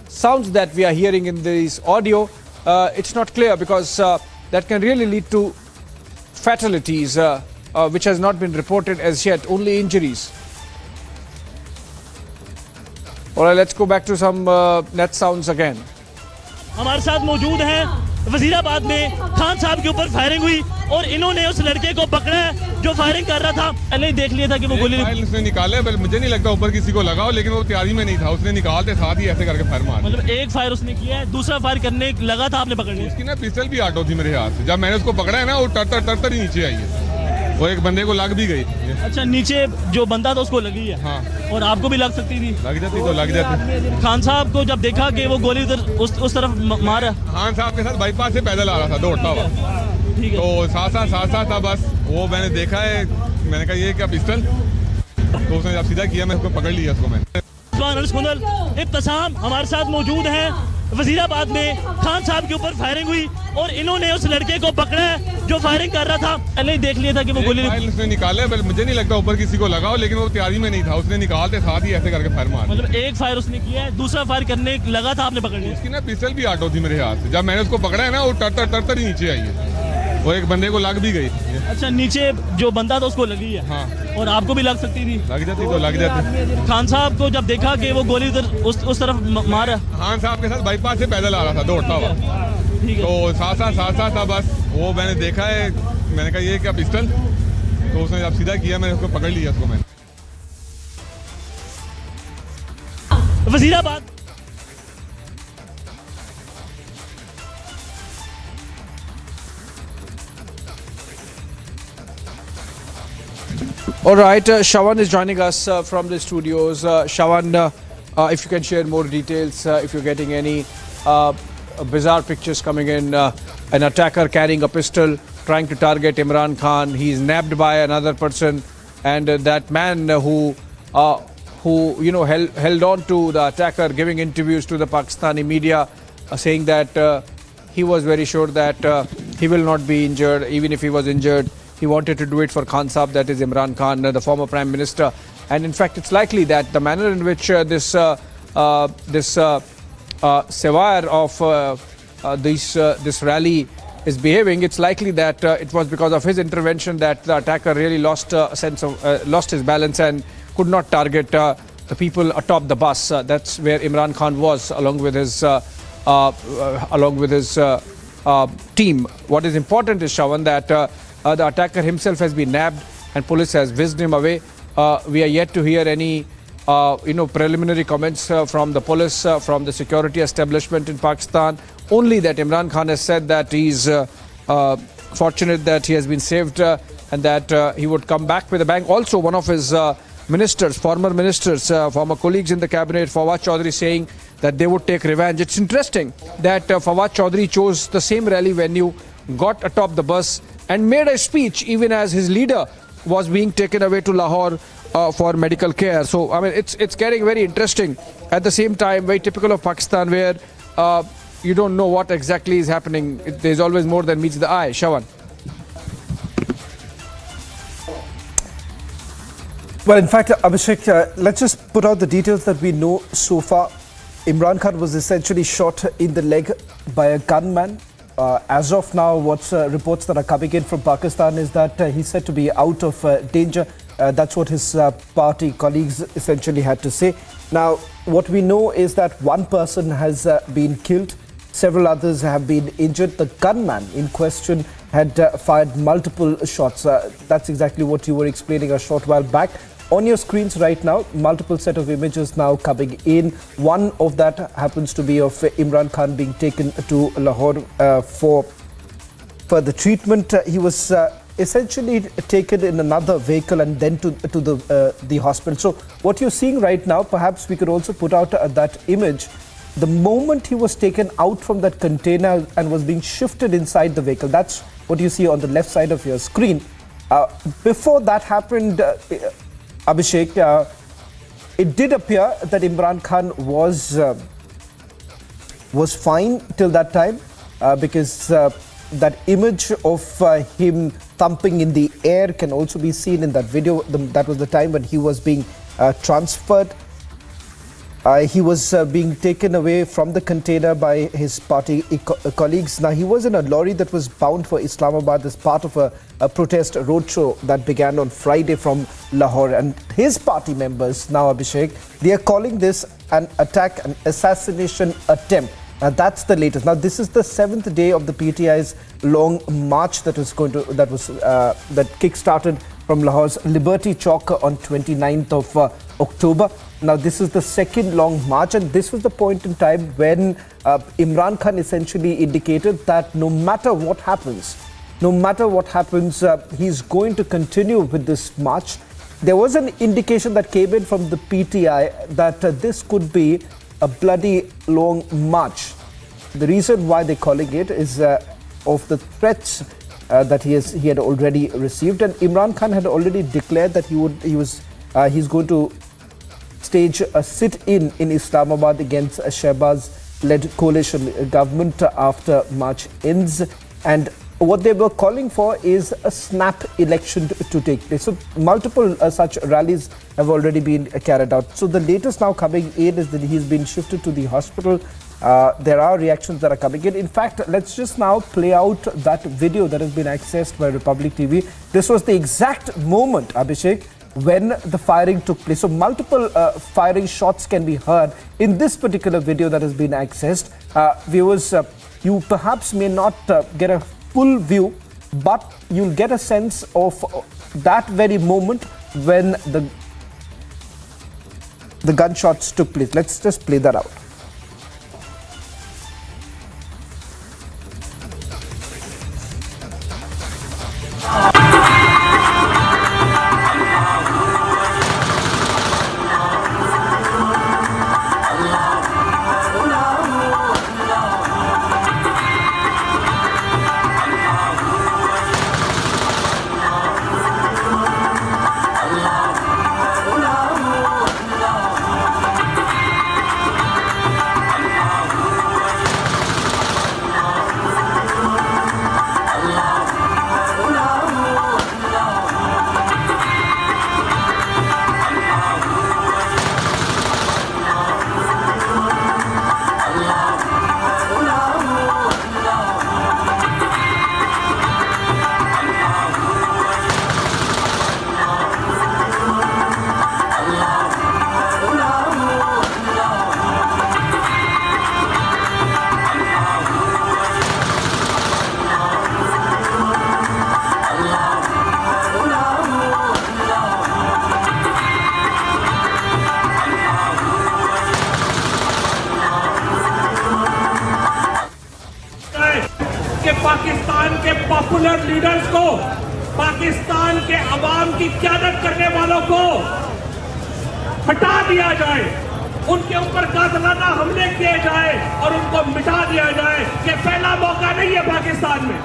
sounds that we are hearing in this audio, it's not clear, because that can really lead to fatalities, which has not been reported as yet, only injuries. All right, let's go back to some net sounds again. हमारे साथ मौजूद हैं वजीराबाद में खान साहब के ऊपर firing हुई और इन्होंने उस लड़के को पकड़ा है जो फायरिंग कर रहा था। पहले ही देख लिया था कि वो गोली उसने निकाले, मुझे नहीं लगता ऊपर किसी को लगा हो, लेकिन वो तैयारी में नहीं था, उसने निकालते साथ ही ऐसे करके फायर मारा। मतलब एक फायर उसने किया है, दूसरा फायर करने लगा था, आपने पकड़ लिया। उसकी ना पिस्टल भी आटो थी मेरे हाथ से, जब मैंने उसको पकड़ा है ना वो तर ही नीचे आई है। वो एक बंदे को लग भी गई। अच्छा, नीचे जो बंदा था उसको लगी है? हाँ। और आपको भी लग सकती थी? लग जाती तो लग जाती। खान साहब को जब देखा कि वो गोली उधर उस तरफ मारा, खान साहब के साथ बाईपास से पैदल आ रहा था दौड़ता हुआ, तो साथ था बस। वो मैंने देखा है, मैंने कहा ये क्या पिस्टल, तो उसने जब सीधा किया मैं उसको पकड़ लिया उसको मैंने। इब्तिसाम हमारे साथ मौजूद हैं। वजीराबाद में खान साहब के ऊपर फायरिंग हुई और इन्होंने उस लड़के को पकड़ा है जो फायरिंग कर रहा था। पहले ही देख लिया था कि वो गोली उसने निकाले, मुझे नहीं लगता ऊपर किसी को लगा हो, लेकिन वो तैयारी में नहीं था, उसने निकालते साथ ही ऐसे करके फायर मारा। मतलब एक फायर उसने किया है, दूसरा फायर करने लगा था, आपने पकड़ लिया? उसकी ना पिस्टल भी आटो थी मेरे हाथ से, जब मैंने उसको पकड़ा है ना वो तरतर ही नीचे आई है, वो एक बंदे को लग भी गई। अच्छा, नीचे जो बंदा था उसको लगी है? हाँ। और आपको भी लग सकती थी? लग जाती तो लग जाती। खान साहब को जब देखा कि वो गोली उधर उस तरफ मारा, खान साहब के साथ बाईपास से पैदल आ रहा था दौड़ता हुआ, तो साथ था बस। वो मैंने देखा है, मैंने कहा ये क्या पिस्टल, तो उसने जब सीधा किया मैंने उसको पकड़ लिया उसको मैंने। Wazirabad All right, Shawan is joining us from the studios. Shawan, if you can share more details, if you're getting any bizarre pictures coming in, an attacker carrying a pistol, trying to target Imran Khan. He's nabbed by another person, and that man who held on to the attacker, giving interviews to the Pakistani media, saying that he was very sure that he will not be injured. Even if he was injured, he wanted to do it for Khan Saab, that is Imran Khan, the former Prime Minister. And in fact, it's likely that the manner in which this saviour of this rally is behaving, it's likely that it was because of his intervention that the attacker really lost his balance and could not target the people atop the bus. That's where Imran Khan was, along with his team. What is important is, Shawan, that the attacker himself has been nabbed and police has whisked him away. We are yet to hear any preliminary comments from the police, from the security establishment in Pakistan. Only that Imran Khan has said that he's fortunate that he has been saved and that he would come back with a bang. Also, one of his ministers, former colleagues in the cabinet, Fawad Chaudhry, saying that they would take revenge. It's interesting that Fawad Chaudhry chose the same rally venue, got atop the bus and made a speech even as his leader was being taken away to Lahore for medical care. So, I mean, it's getting very interesting. At the same time, very typical of Pakistan, where you don't know what exactly is happening. There's always more than meets the eye. Shawan. Well, in fact, Abhishek, let's just put out the details that we know so far. Imran Khan was essentially shot in the leg by a gunman. As of now, what's reports that are coming in from Pakistan is that he's said to be out of danger. That's what his party colleagues essentially had to say. Now, what we know is that one person has been killed. Several others have been injured. The gunman in question had fired multiple shots. That's exactly what you were explaining a short while back. On your screens right now, multiple set of images now coming in. One of that happens to be of Imran Khan being taken to Lahore for further treatment. He was essentially taken in another vehicle and then to the hospital. So what you're seeing right now, perhaps we could also put out that image. The moment he was taken out from that container and was being shifted inside the vehicle, that's what you see on the left side of your screen. Before that happened, Abhishek, it did appear that Imran Khan was fine till that time because that image of him thumping in the air can also be seen in that video. That was the time when he was being transferred. He was being taken away from the container by his party colleagues. Now, he was in a lorry that was bound for Islamabad as part of a protest roadshow that began on Friday from Lahore. And his party members, now Abhishek, they are calling this an attack, an assassination attempt. Now, that's the latest. Now, this is the 7th day of the PTI's long march that kick-started from Lahore's Liberty Chowk on 29th of October. Now, this is the second long march, and this was the point in time when Imran Khan essentially indicated that no matter what happens, no matter what happens, he's going to continue with this march. There was an indication that came in from the PTI that this could be a bloody long march. The reason why they're calling it is of the threats that he had already received, and Imran Khan had already declared that he's going to stage a sit-in in Islamabad against a Shehbaz-led coalition government after March ends. And what they were calling for is a snap election to take place. So multiple such rallies have already been carried out. So the latest now coming in is that he's been shifted to the hospital. There are reactions that are coming in. In fact, let's just now play out that video that has been accessed by Republic TV. This was the exact moment, Abhishek, when the firing took place. So multiple firing shots can be heard in this particular video that has been accessed. Viewers, you perhaps may not get a full view, but you'll get a sense of that very moment when the gunshots took place. Let's just play that out. Pakistan के popular leaders को, पाकिस्तान के अवाम की क़यादत करने वालों को हटा दिया जाए, उनके ऊपर कातलाना हमले किए जाए और उनको मिटा दिया जाए। ये पहला मौका नहीं है पाकिस्तान में।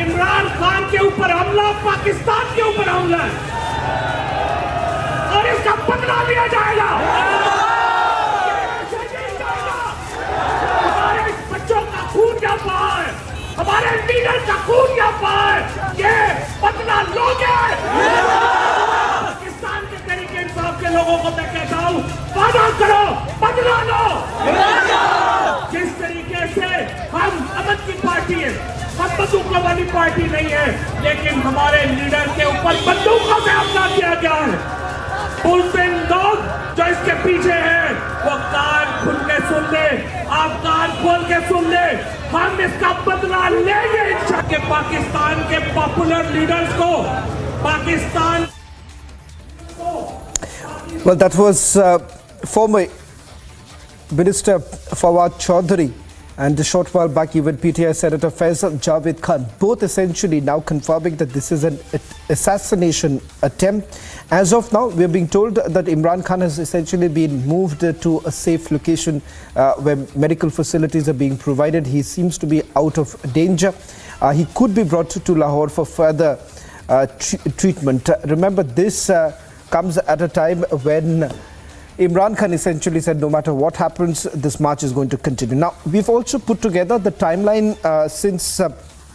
इमरान खान के ऊपर हमला पाकिस्तान के ऊपर हमला है और इसका बदला लिया जाएगा। हमारे बच्चों का खून क्या पाए, हमारे लीडर का खून क्या पाए, ये बदला लोगे। पाकिस्तान के तरीके इंसाफ के लोगों को मैं कहता हूँ, वादा करो, बदला लो। जिस तरीके से हम अमन की पार्टी है, हम बंदूकों वाली पार्टी नहीं है, लेकिन हमारे लीडर के ऊपर बंदूकों से हमला किया गया है। बुलफिन लोग जो इसके पीछे हैं, वो कान खुल के सुन ले, आप कान खोल के सुन ले, हम इसका बदला लेंगे। के पाकिस्तान के पॉपुलर लीडर्स को, Pakistan. Well, that was former Minister Fawad Chaudhary and a short while back even PTI Senator Faisal Javed Khan, both essentially now confirming that this is an assassination attempt. As of now, we are being told that Imran Khan has essentially been moved to a safe location where medical facilities are being provided. He seems to be out of danger. He could be brought to Lahore for further treatment. Remember, this comes at a time when Imran Khan essentially said no matter what happens, this march is going to continue. Now, we've also put together the timeline since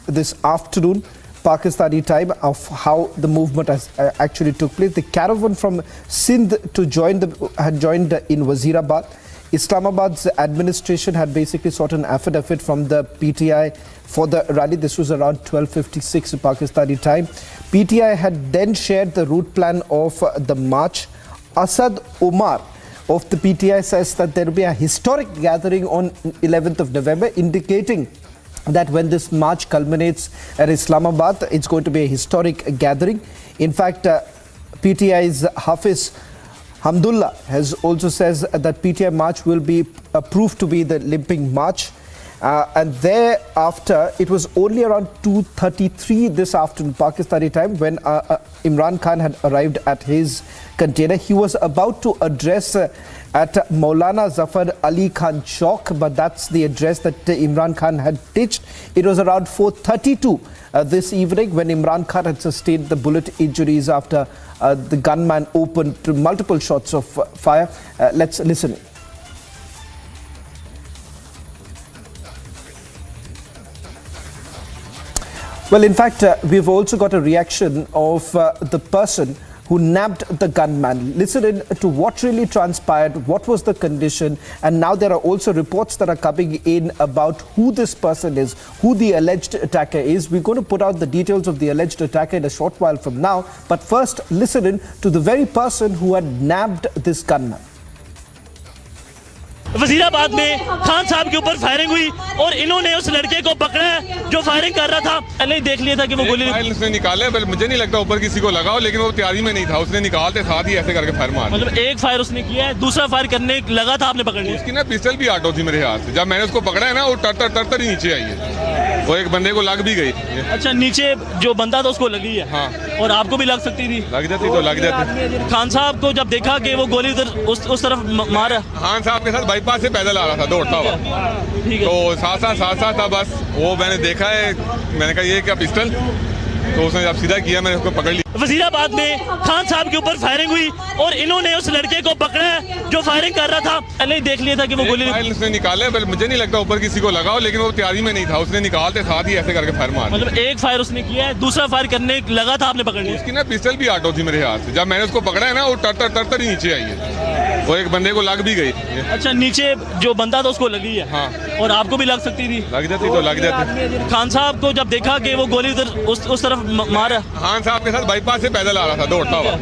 this afternoon, Pakistani time, of how the movement has actually took place. The caravan from Sindh had joined in Wazirabad. Islamabad's administration had basically sought an affidavit from the PTI for the rally. This was around 12:56 Pakistani time. PTI had then shared the route plan of the march. Asad Omar of the PTI says that there will be a historic gathering on 11th of November, indicating that when this march culminates at Islamabad, it's going to be a historic gathering. In fact, PTI's Hafiz Hamdullah has also says that PTI march will be proved to be the limping march. And thereafter, it was only around 2:33 this afternoon, Pakistani time, when Imran Khan had arrived at his container. He was about to address at Maulana Zafar Ali Khan Chowk, but that's the address that Imran Khan had ditched. It was around 4:32 this evening when Imran Khan had sustained the bullet injuries after the gunman opened multiple shots of fire. Let's listen. Well, in fact, we've also got a reaction of the person who nabbed the gunman. Listen in to what really transpired, what was the condition, and now there are also reports that are coming in about who this person is, who the alleged attacker is. We're going to put out the details of the alleged attacker in a short while from now, but first listen in to the very person who had nabbed this gunman. Wazirabad में खान साहब के ऊपर firing हुई और इन्होंने उस लड़के को पकड़ा है जो फायरिंग कर रहा था। पहले ही देख लिया था कि वो गोली उसने निकाले, मुझे नहीं लगता ऊपर किसी को लगा हो, लेकिन वो तैयारी में नहीं था, उसने निकालते साथ ही ऐसे करके फायर मारा। मतलब एक फायर उसने किया है, दूसरा फायर करने लगा था, आपने पकड़ लिया। उसकी ना पिस्टल भी आटो थी मेरे हाथ से, जब मैंने उसको पकड़ा है ना, वो तर ही नीचे आई है, वो एक बंदे को लग भी गई। अच्छा, नीचे जो बंदा था उसको लगी है? हाँ। और आपको भी लग सकती थी? लग जाती तो लग जाती। खान साहब को जब देखा कि वो गोली उधर उस तरफ मारा, खान साहब के साथ बाईपास से पैदल आ रहा था दौड़ता हुआ, तो साथ था, बस वो मैंने देखा है, मैंने कहा ये क्या पिस्टल, तो उसने जब सीधा किया मैंने उसको पकड़ लिया। वजीराबाद में खान साहब के ऊपर फायरिंग हुई और इन्होंने उस लड़के को पकड़ा है जो फायरिंग कर रहा था। पहले ही देख लिया था कि वो गोली उसने निकाले, मुझे नहीं लगता ऊपर किसी को लगा हो, लेकिन वो तैयारी में नहीं था, उसने निकालते साथ ही ऐसे करके फायर मारा। मतलब एक फायर उसने किया है, दूसरा फायर करने लगा था, आपने पकड़ लिया। उसकी ना पिस्टल भी आटो थी मेरे हाथ से, जब मैंने उसको पकड़ा है ना, वो तर ही नीचे आई है, वो एक बंदे को लग भी गई। अच्छा, नीचे जो बंदा था उसको लगी है? हाँ। और आपको भी लग सकती थी? लग जाती तो लग जाती। खान साहब को जब देखा कि वो गोली उधर उस तरफ मारा, खान साहब के साथ बाईपास से पैदल आ रहा था दौड़ता हुआ,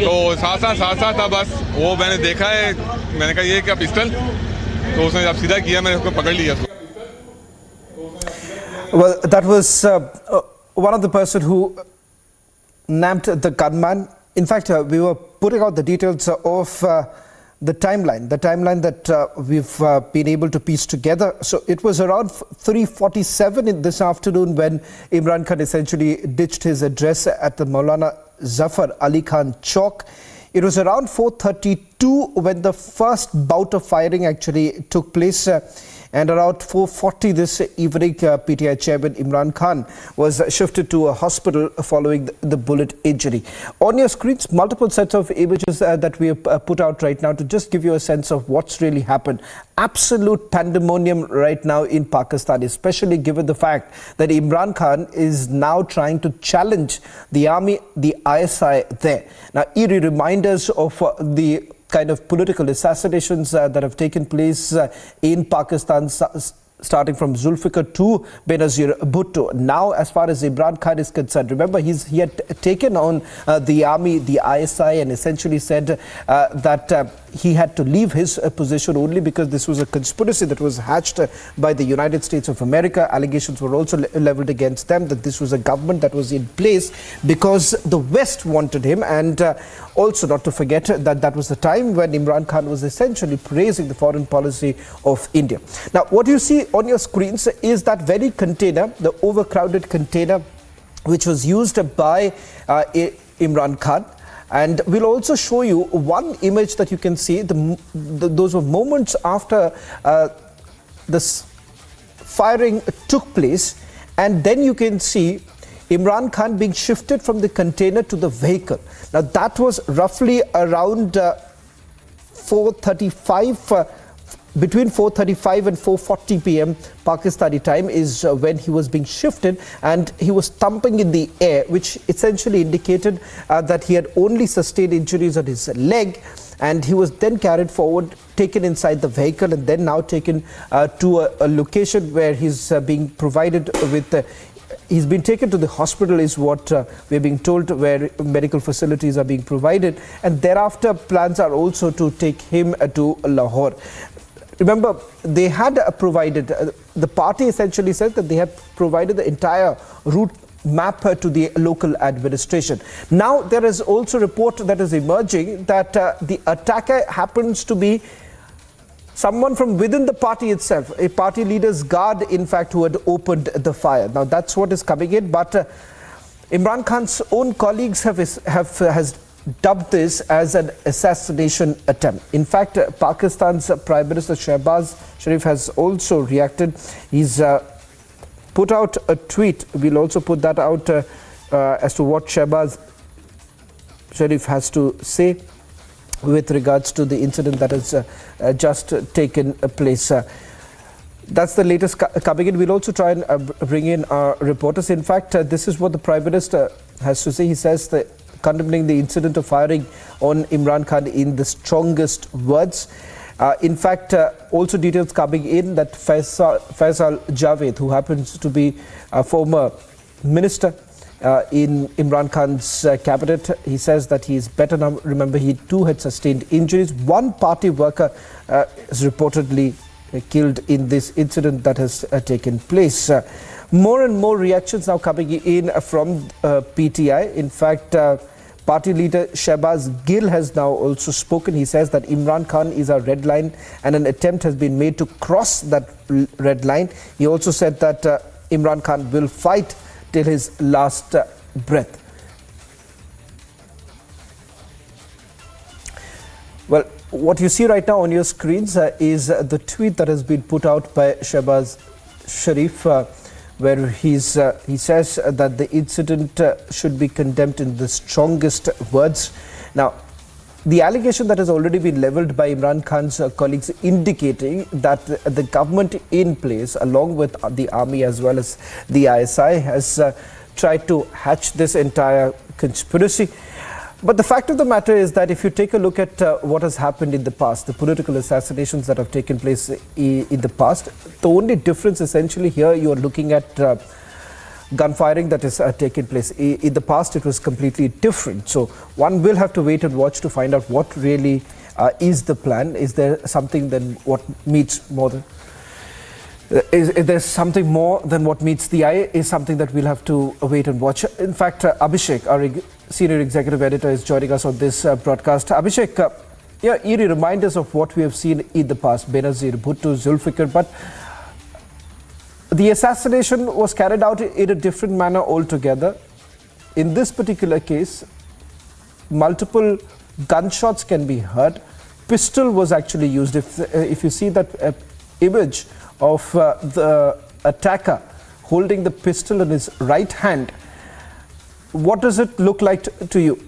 तो साथ था, बस वो मैंने देखा है, मैंने कहा ये क्या पिस्टल, तो उसने जब सीधा किया मैंने उसको पकड़ लिया। Well, that was one of the person who nabbed the gunman. In fact, we were putting out the details of the timeline that we've been able to piece together. So it was around 3:47 in this afternoon when Imran Khan essentially ditched his address at the Maulana Zafar Ali Khan Chowk. It was around 4:32 when the first bout of firing actually took place. And around 4:40 this evening, PTI chairman Imran Khan was shifted to a hospital following the bullet injury. On your screens, multiple sets of images that we have put out right now to just give you a sense of what's really happened. Absolute pandemonium right now in Pakistan, especially given the fact that Imran Khan is now trying to challenge the army, the ISI there. Now, eerie reminders of the kind of political assassinations that have taken place in Pakistan, starting from Zulfikar to Benazir Bhutto. Now, as far as Imran Khan is concerned, remember he had taken on the army, the ISI, and essentially said that he had to leave his position only because this was a conspiracy that was hatched by the United States of America. Allegations were also leveled against them that this was a government that was in place because the West wanted him, and also not to forget that that was the time when Imran Khan was essentially praising the foreign policy of India. Now, what you see on your screens is that very container, the overcrowded container, which was used by Imran Khan. And we'll also show you one image that you can see. Those were moments after this firing took place. And then you can see Imran Khan being shifted from the container to the vehicle. Now that was roughly around 4:35, between 4:35 and 4:40 p.m. Pakistani time is when he was being shifted, and he was thumping in the air, which essentially indicated that he had only sustained injuries on his leg, and he was then carried forward, taken inside the vehicle, and then now taken to a location where he's being provided with he's been taken to the hospital is what we're being told, where medical facilities are being provided, and thereafter plans are also to take him to Lahore. Remember, they had provided, the party essentially said that they had provided the entire route map to the local administration. Now there is also a report that is emerging that the attacker happens to be someone from within the party itself, a party leader's guard, in fact, who had opened the fire. Now, that's what is coming in, but Imran Khan's own colleagues has dubbed this as an assassination attempt. In fact, Pakistan's Prime Minister Shehbaz Sharif has also reacted. He's put out a tweet. We'll also put that out as to what Shehbaz Sharif has to say with regards to the incident that has just taken place. That's the latest coming in. We'll also try and bring in our reporters. In fact, this is what the Prime Minister has to say. He says that condemning the incident of firing on Imran Khan in the strongest words. In fact, also details coming in that Faisal Javed, who happens to be a former minister in Imran Khan's cabinet, he says that he is better now. Remember, he too had sustained injuries. One party worker is reportedly killed in this incident that has taken place. More and more reactions now coming in from PTI. In fact, party leader Shehbaz Gill has now also spoken. He says that Imran Khan is a red line and an attempt has been made to cross that red line. He also said that Imran Khan will fight till his last breath. Well, what you see right now on your screens is the tweet that has been put out by Shehbaz Sharif, where he says that the incident should be condemned in the strongest words. Now, the allegation that has already been leveled by Imran Khan's colleagues indicating that the government in place, along with the army as well as the ISI, has tried to hatch this entire conspiracy. But the fact of the matter is that if you take a look at what has happened in the past, the political assassinations that have taken place in the past, the only difference essentially here you are looking at gunfiring that has taken place. In the past it was completely different. So one will have to wait and watch to find out what really is the plan. Is there something than what meets more than... Is there something more than what meets the eye is something that we'll have to wait and watch. In fact, Abhishek, our senior executive editor, is joining us on this broadcast. Abhishek, eerie reminders of what we have seen in the past, Benazir Bhutto, Zulfikar, but the assassination was carried out in a different manner altogether. In this particular case, multiple gunshots can be heard. Pistol was actually used. If you see that image of the attacker holding the pistol in his right hand, what does it look like to you?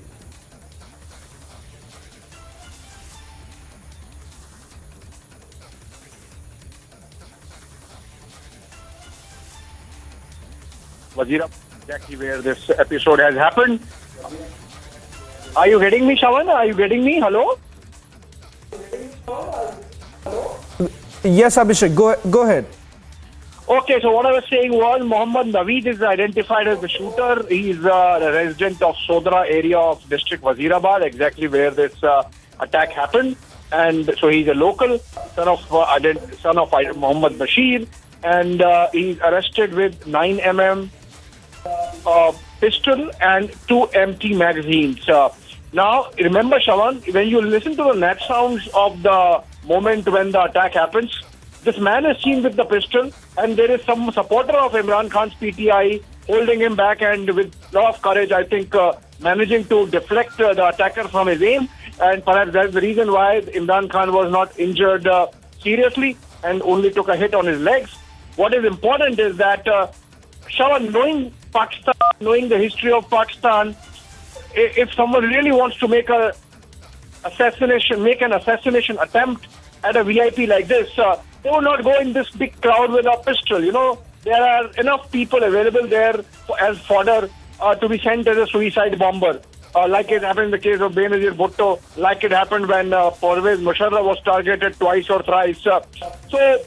Wazira, exactly where this episode has happened. Are you getting me, Shawan? Are you getting me? Hello? Yes, Abhishek, go ahead. Okay, so what I was saying was Mohammad Naveed is identified as the shooter. He's a resident of Sodra area of district Wazirabad, exactly where this attack happened. And so he's a local, son of Mohammad Bashir. And he's arrested with 9mm pistol and 2 empty magazines. Now, remember, Shawan, when you listen to the net sounds of the moment when the attack happens, this man is seen with the pistol, and there is some supporter of Imran Khan's PTI holding him back, and with a lot of courage, I think, managing to deflect the attacker from his aim. And perhaps that's the reason why Imran Khan was not injured seriously and only took a hit on his legs. What is important is that, Shawan, knowing Pakistan, knowing the history of Pakistan, if someone really wants to make an assassination attempt at a VIP like this, they will not go in this big crowd with a pistol. You know, there are enough people available there as fodder to be sent as a suicide bomber, like it happened in the case of Benazir Bhutto, like it happened when Pervez Musharraf was targeted twice or thrice. There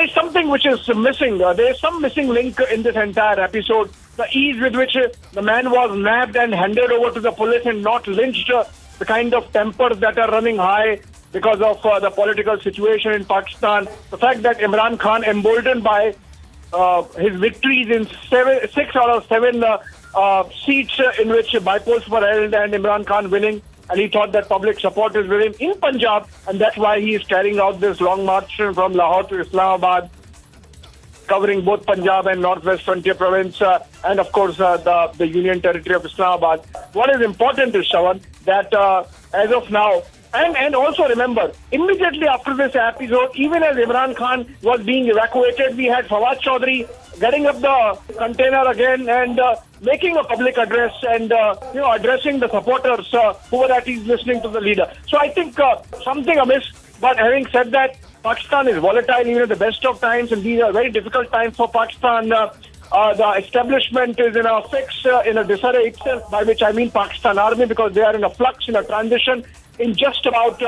is something which is missing. There is some missing link in this entire episode. The ease with which the man was nabbed and handed over to the police and not lynched, the kind of tempers that are running high because of the political situation in Pakistan. The fact that Imran Khan, emboldened by his victories in 6 out of 7 seats in which bypolls were held, and Imran Khan winning, and he thought that public support is with him in Punjab, and that's why he is carrying out this long march from Lahore to Islamabad, covering both Punjab and Northwest Frontier Province, and of course the Union Territory of Islamabad. What is important is, Shravan, that as of now, and also remember, immediately after this episode, even as Imran Khan was being evacuated, we had Fawad Chaudhry getting up the container again and making a public address and addressing the supporters who were at least listening to the leader. So I think something amiss. But having said that, Pakistan is volatile even at the best of times, and these are very difficult times for Pakistan. The establishment is in a fix, in a disarray itself, by which I mean Pakistan Army, because they are in a flux, in a transition. In just about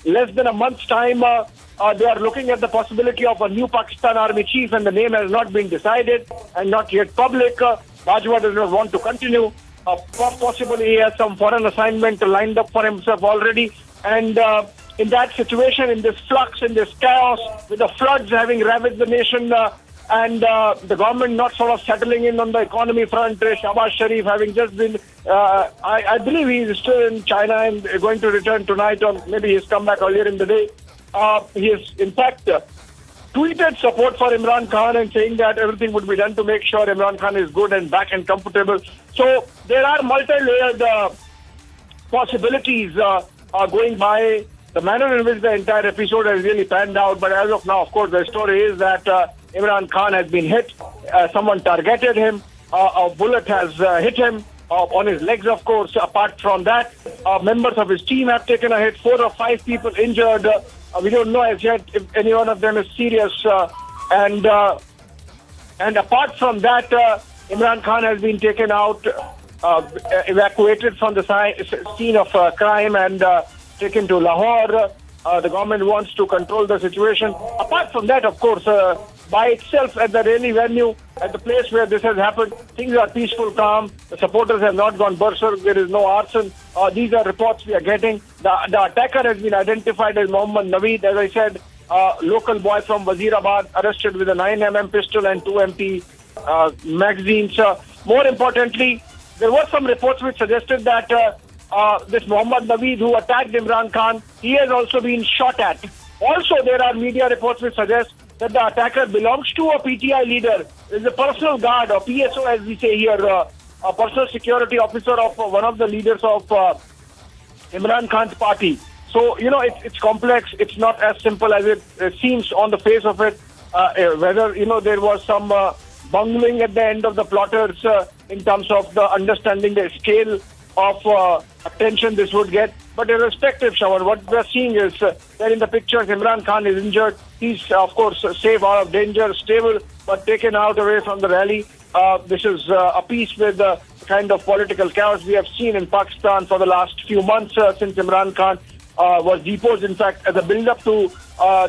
less than a month's time, they are looking at the possibility of a new Pakistan Army chief, and the name has not been decided and not yet public. Bajwa does not want to continue. Possibly he has some foreign assignment lined up for himself already. And in that situation, in this flux, in this chaos, with the floods having ravaged the nation, and the government not sort of settling in on the economy front, Shahbaz Sharif having just been, I believe he is still in China and going to return tonight, or maybe he's come back earlier in the day. He has, in fact, tweeted support for Imran Khan and saying that everything would be done to make sure Imran Khan is good and back and comfortable. So there are multi-layered possibilities going by. The manner in which the entire episode has really panned out, but as of now, of course, the story is that Imran Khan has been hit. Someone targeted him. A bullet has hit him on his legs, of course. Apart from that, members of his team have taken a hit. 4 or 5 people injured. We don't know as yet if any one of them is serious. And apart from that, Imran Khan has been taken out, evacuated from the scene of crime and taken to Lahore. The government wants to control the situation. Apart from that, of course, by itself at the Rally venue, at the place where this has happened, things are peaceful, calm. The supporters have not gone berserk. There is no arson. These are reports we are getting. The attacker has been identified as Mohammad Naveed, as I said, local boy from Wazirabad, arrested with a 9mm pistol and 2 MP magazines. More importantly, there were some reports which suggested that this Mohammad Naveed who attacked Imran Khan, he has also been shot at. Also, there are media reports which suggest that the attacker belongs to a PTI leader, is a personal guard, or PSO as we say here, a personal security officer of one of the leaders of Imran Khan's party. So, it's complex. It's not as simple as it seems on the face of it. Whether, there was some bungling at the end of the plotters in terms of the understanding the scale of attention this would get. But irrespective, Shravan, what we are seeing is that in the pictures, Imran Khan is injured. He's, of course, safe, out of danger, stable, but taken out away from the rally. This is a piece with the kind of political chaos we have seen in Pakistan for the last few months since Imran Khan was deposed. In fact, as a build-up to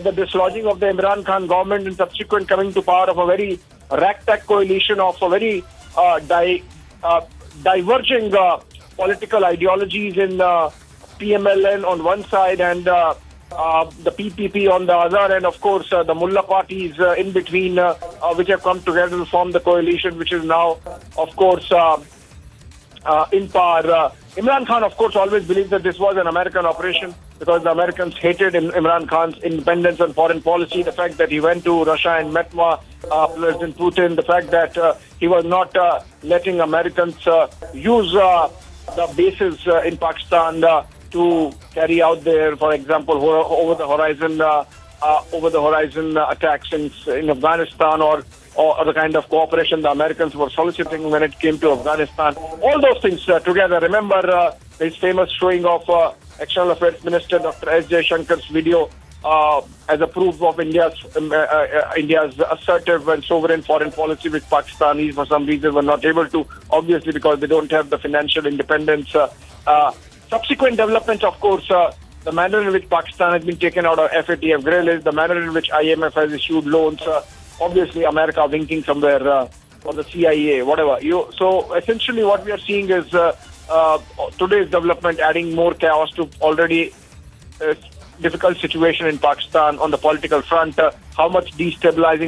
the dislodging of the Imran Khan government and subsequent coming to power of a very ragtag coalition of a very diverging political ideologies in PMLN on one side and the PPP on the other, and of course the mullah parties in between, which have come together to form the coalition, which is now, of course, in power. Imran Khan, of course, always believed that this was an American operation because the Americans hated Imran Khan's independence and foreign policy, the fact that he went to Russia and met President Putin, the fact that he was not letting Americans use the bases in Pakistan to carry out their, for example, over the horizon attacks in Afghanistan, or the kind of cooperation the Americans were soliciting when it came to Afghanistan. All those things together. Remember his famous showing of External Affairs Minister Dr. S. Jaishankar's video as a proof of India's assertive and sovereign foreign policy, which Pakistanis for some reason were not able to, obviously because they don't have the financial independence. Subsequent developments, of course, the manner in which Pakistan has been taken out of FATF grill is the manner in which IMF has issued loans. Obviously, America winking somewhere for the CIA, whatever. So essentially what we are seeing is today's development adding more chaos to already difficult situation in Pakistan on the political front. How much destabilizing